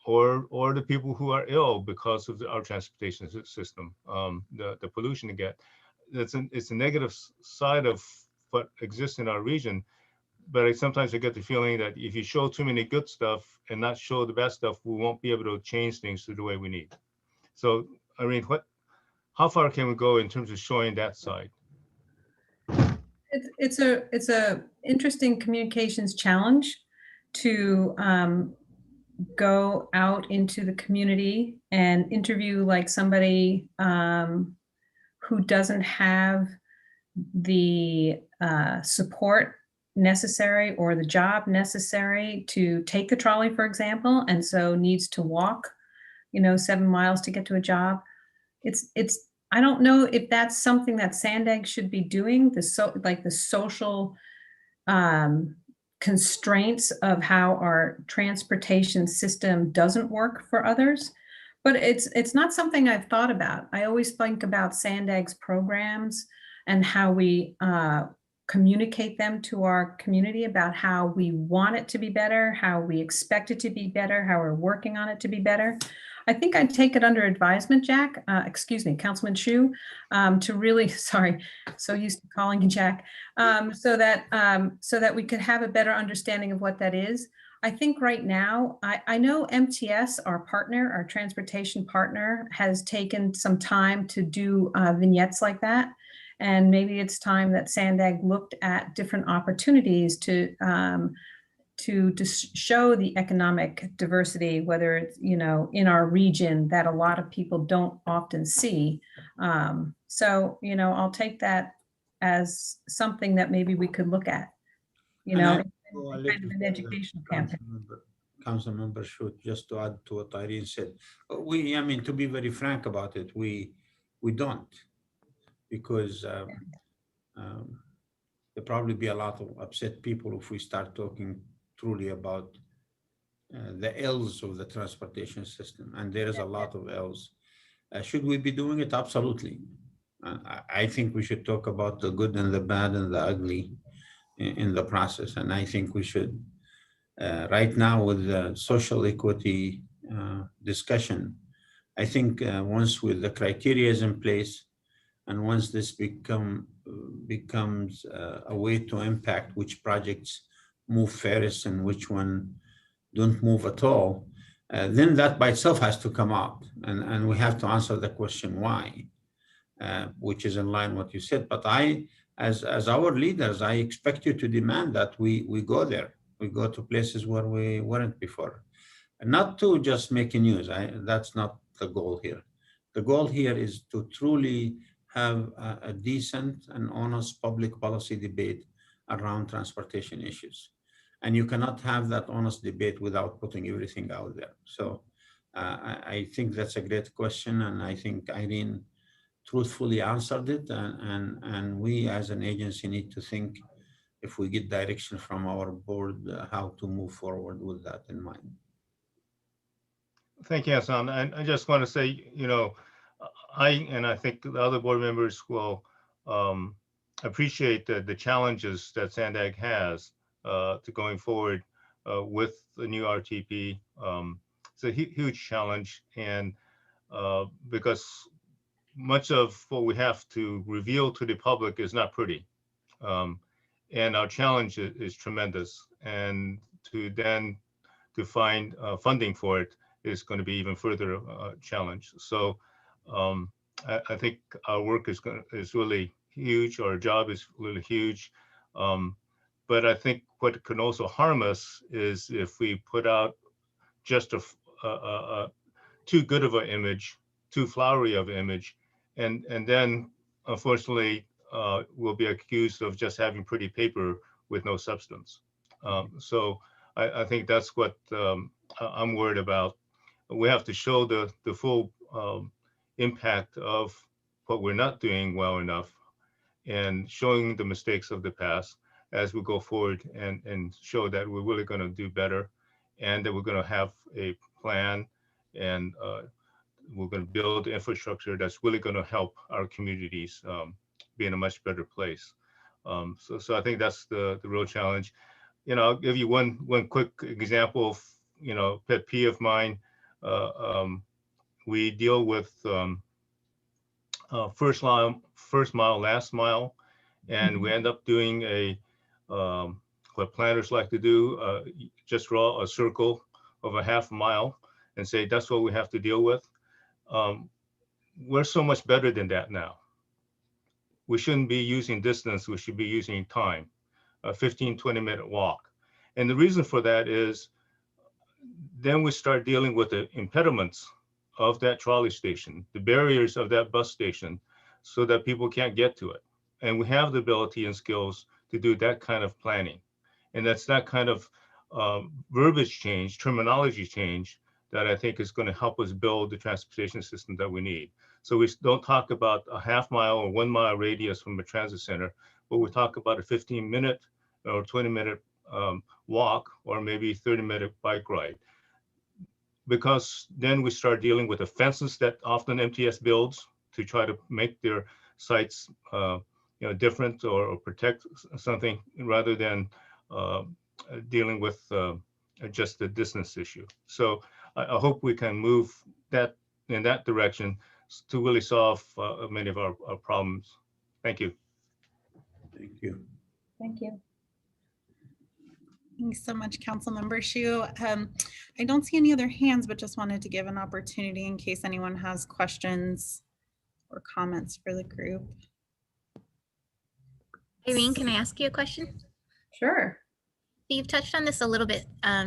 or the people who are ill because of our transportation system, the pollution they get. It's a negative side of what exists in our region. But sometimes I get the feeling that if you show too many good stuff and not show the bad stuff, we won't be able to change things to the way we need. So, I mean, how far can we go in terms of showing that side? It's a interesting communications challenge to go out into the community and interview like somebody who doesn't have the support necessary or the job necessary to take the trolley, for example, and so needs to walk, 7 miles to get to a job. I don't know if that's something that Sandag should be doing, the social constraints of how our transportation system doesn't work for others. But it's not something I've thought about. I always think about Sandag's programs and how we communicate them to our community about how we want it to be better, how we expect it to be better, how we're working on it to be better. I think I'd take it under advisement, Councilman Shu, to really, sorry, so used to calling you Jack, so that we could have a better understanding of what that is. I think right now, I know MTS, our partner, our transportation partner, has taken some time to do vignettes like that. And maybe it's time that Sandag looked at different opportunities to show the economic diversity, whether it's, in our region that a lot of people don't often see. So, I'll take that as something that maybe we could look at, kind of an educational campaign. Councilmember Schutt, just to add to what Irene said, to be very frank about it, we don't, because there'll probably be a lot of upset people if we start talking truly about the ills of the transportation system, and there is a lot of ills. Should we be doing it? Absolutely. I think we should talk about the good and the bad and the ugly in the process, and I think we should. Right now, with the social equity discussion, I think once with the criteria is in place, and once this becomes a way to impact which projects move fairest and which one don't move at all, then that by itself has to come out, and we have to answer the question why, which is in line with what you said. But as our leaders, I expect you to demand that we go there. We go to places where we weren't before, and not to just make news. That's not the goal here. The goal here is to truly have a decent and honest public policy debate around transportation issues. And you cannot have that honest debate without putting everything out there. So I think that's a great question. And I think Irene truthfully answered it. And we as an agency need to think, if we get direction from our board, how to move forward with that in mind. Thank you, Hassan. And I just want to say, I think the other board members will appreciate the challenges that Sandag has to going forward with the new RTP. It's a huge challenge, and because much of what we have to reveal to the public is not pretty. And our challenge is tremendous. And to find funding for it is going to be even further challenge. So I think our work is really huge. Our job is really huge. But I think what can also harm us is if we put out just a too good of an image, too flowery of an image, and then unfortunately we'll be accused of just having pretty paper with no substance. So I think that's what I'm worried about. We have to show the full impact of what we're not doing well enough, and showing the mistakes of the past as we go forward, and show that we're really going to do better. and that we're going to have a plan, and we're going to build infrastructure that's really going to help our communities be in a much better place. So I think that's the real challenge. I'll give you one quick example of, pet peeve of mine. We deal with first mile, last mile, and we end up doing what planners like to do, just draw a circle of a half mile and say that's what we have to deal with. We're so much better than that now. We shouldn't be using distance, we should be using time, a 15, 20-minute walk. And the reason for that is then we start dealing with the impediments of that trolley station, the barriers of that bus station, so that people can't get to it. And we have the ability and skills to do that kind of planning. And that's that kind of verbiage change, terminology change, that I think is going to help us build the transportation system that we need. So we don't talk about a half mile or 1 mile radius from a transit center, but we talk about a 15-minute or 20-minute walk, or maybe 30-minute bike ride. Because then we start dealing with the fences that often MTS builds to try to make their sites different or protect something, rather than dealing with just the distance issue. So I hope we can move that in that direction to really solve many of our problems. Thank you. Thank you. Thank you. Thanks so much, Councilmember Shu. I don't see any other hands, but just wanted to give an opportunity in case anyone has questions or comments for the group. Irene, can I ask you a question? Sure. You've touched on this a little bit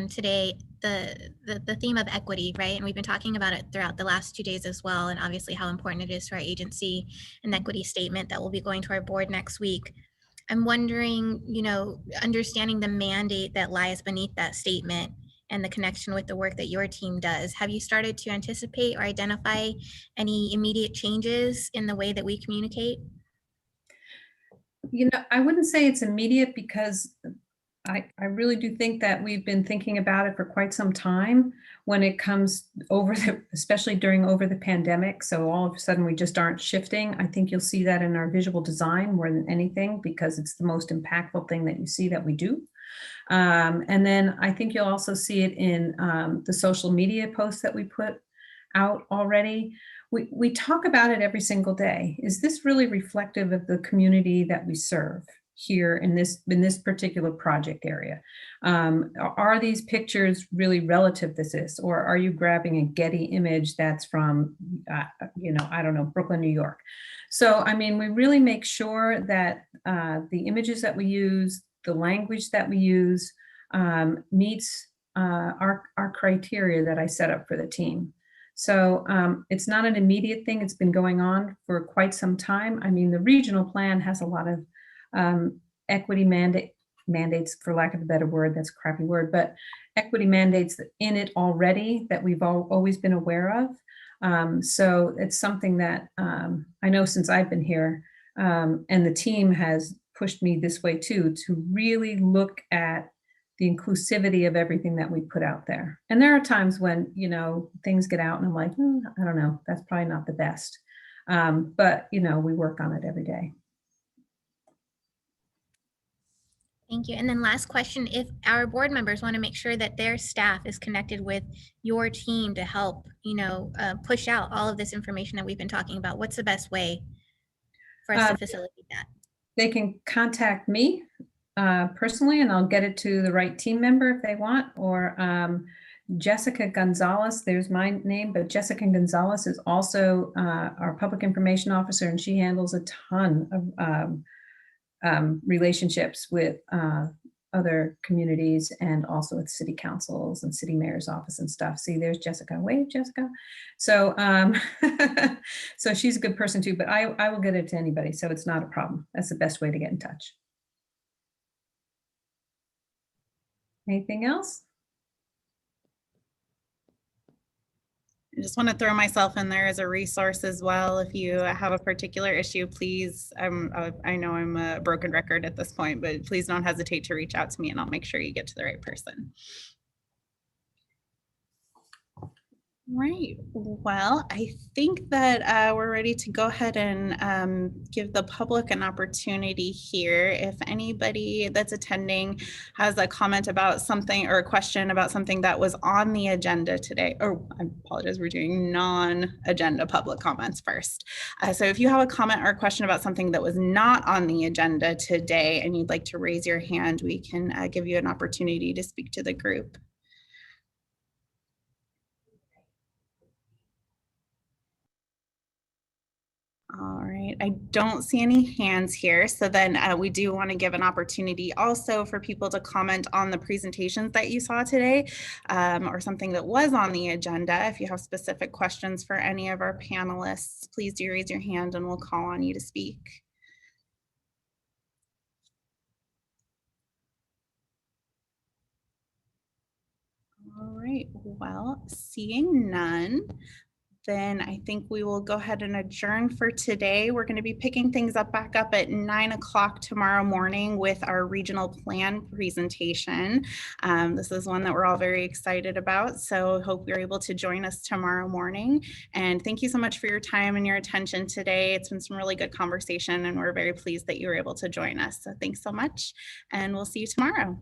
today, the theme of equity, right? And we've been talking about it throughout the last 2 days as well, and obviously how important it is to our agency, an equity statement that will be going to our board next week. I'm wondering, understanding the mandate that lies beneath that statement and the connection with the work that your team does, have you started to anticipate or identify any immediate changes in the way that we communicate? I wouldn't say it's immediate, because I really do think that we've been thinking about it for quite some time when it comes especially during the pandemic. So all of a sudden we just aren't shifting. I think you'll see that in our visual design more than anything, because it's the most impactful thing that you see that we do. And then I think you'll also see it in the social media posts that we put out already. We talk about it every single day. Is this really reflective of the community that we serve here in this particular project area? Are these pictures really relative to this, or are you grabbing a Getty image that's from, I don't know, Brooklyn, New York? So, I mean, we really make sure that the images that we use, the language that we use meets our criteria that I set up for the team. So it's not an immediate thing. It's been going on for quite some time. I mean, the regional plan has a lot of equity mandates, for lack of a better word, that's a crappy word, but equity mandates in it already that we've always been aware of. So it's something that I know since I've been here, and the team has pushed me this way too, to really look at the inclusivity of everything that we put out there. And there are times when, things get out and I'm like, I don't know, that's probably not the best. But, we work on it every day. Thank you. And then last question, if our board members want to make sure that their staff is connected with your team to help, push out all of this information that we've been talking about, what's the best way for us to facilitate that? They can contact me personally, and I'll get it to the right team member if they want, or Jessica Gonzalez, there's my name, but Jessica Gonzalez is also our public information officer, and she handles a ton of relationships with other communities, and also with city councils and city mayor's office and stuff. See, there's Jessica. Wave, Jessica. So, so she's a good person too, but I will get it to anybody, so it's not a problem. That's the best way to get in touch. Anything else? I just want to throw myself in there as a resource as well. If you have a particular issue, please, I know I'm a broken record at this point, but please don't hesitate to reach out to me and I'll make sure you get to the right person. Right. Well, I think that we're ready to go ahead and give the public an opportunity here. If anybody that's attending has a comment about something or a question about something that was on the agenda today, or I apologize, we're doing non-agenda public comments first. So if you have a comment or a question about something that was not on the agenda today and you'd like to raise your hand, we can give you an opportunity to speak to the group. All right, I don't see any hands here. So then we do want to give an opportunity also for people to comment on the presentations that you saw today or something that was on the agenda. If you have specific questions for any of our panelists, please do raise your hand and we'll call on you to speak. All right, well, seeing none, then I think we will go ahead and adjourn for today. We're going to be picking things up back up at 9 o'clock tomorrow morning with our regional plan presentation. This is one that we're all very excited about, so hope you're able to join us tomorrow morning. And thank you so much for your time and your attention today. It's been some really good conversation and we're very pleased that you were able to join us. So thanks so much and we'll see you tomorrow.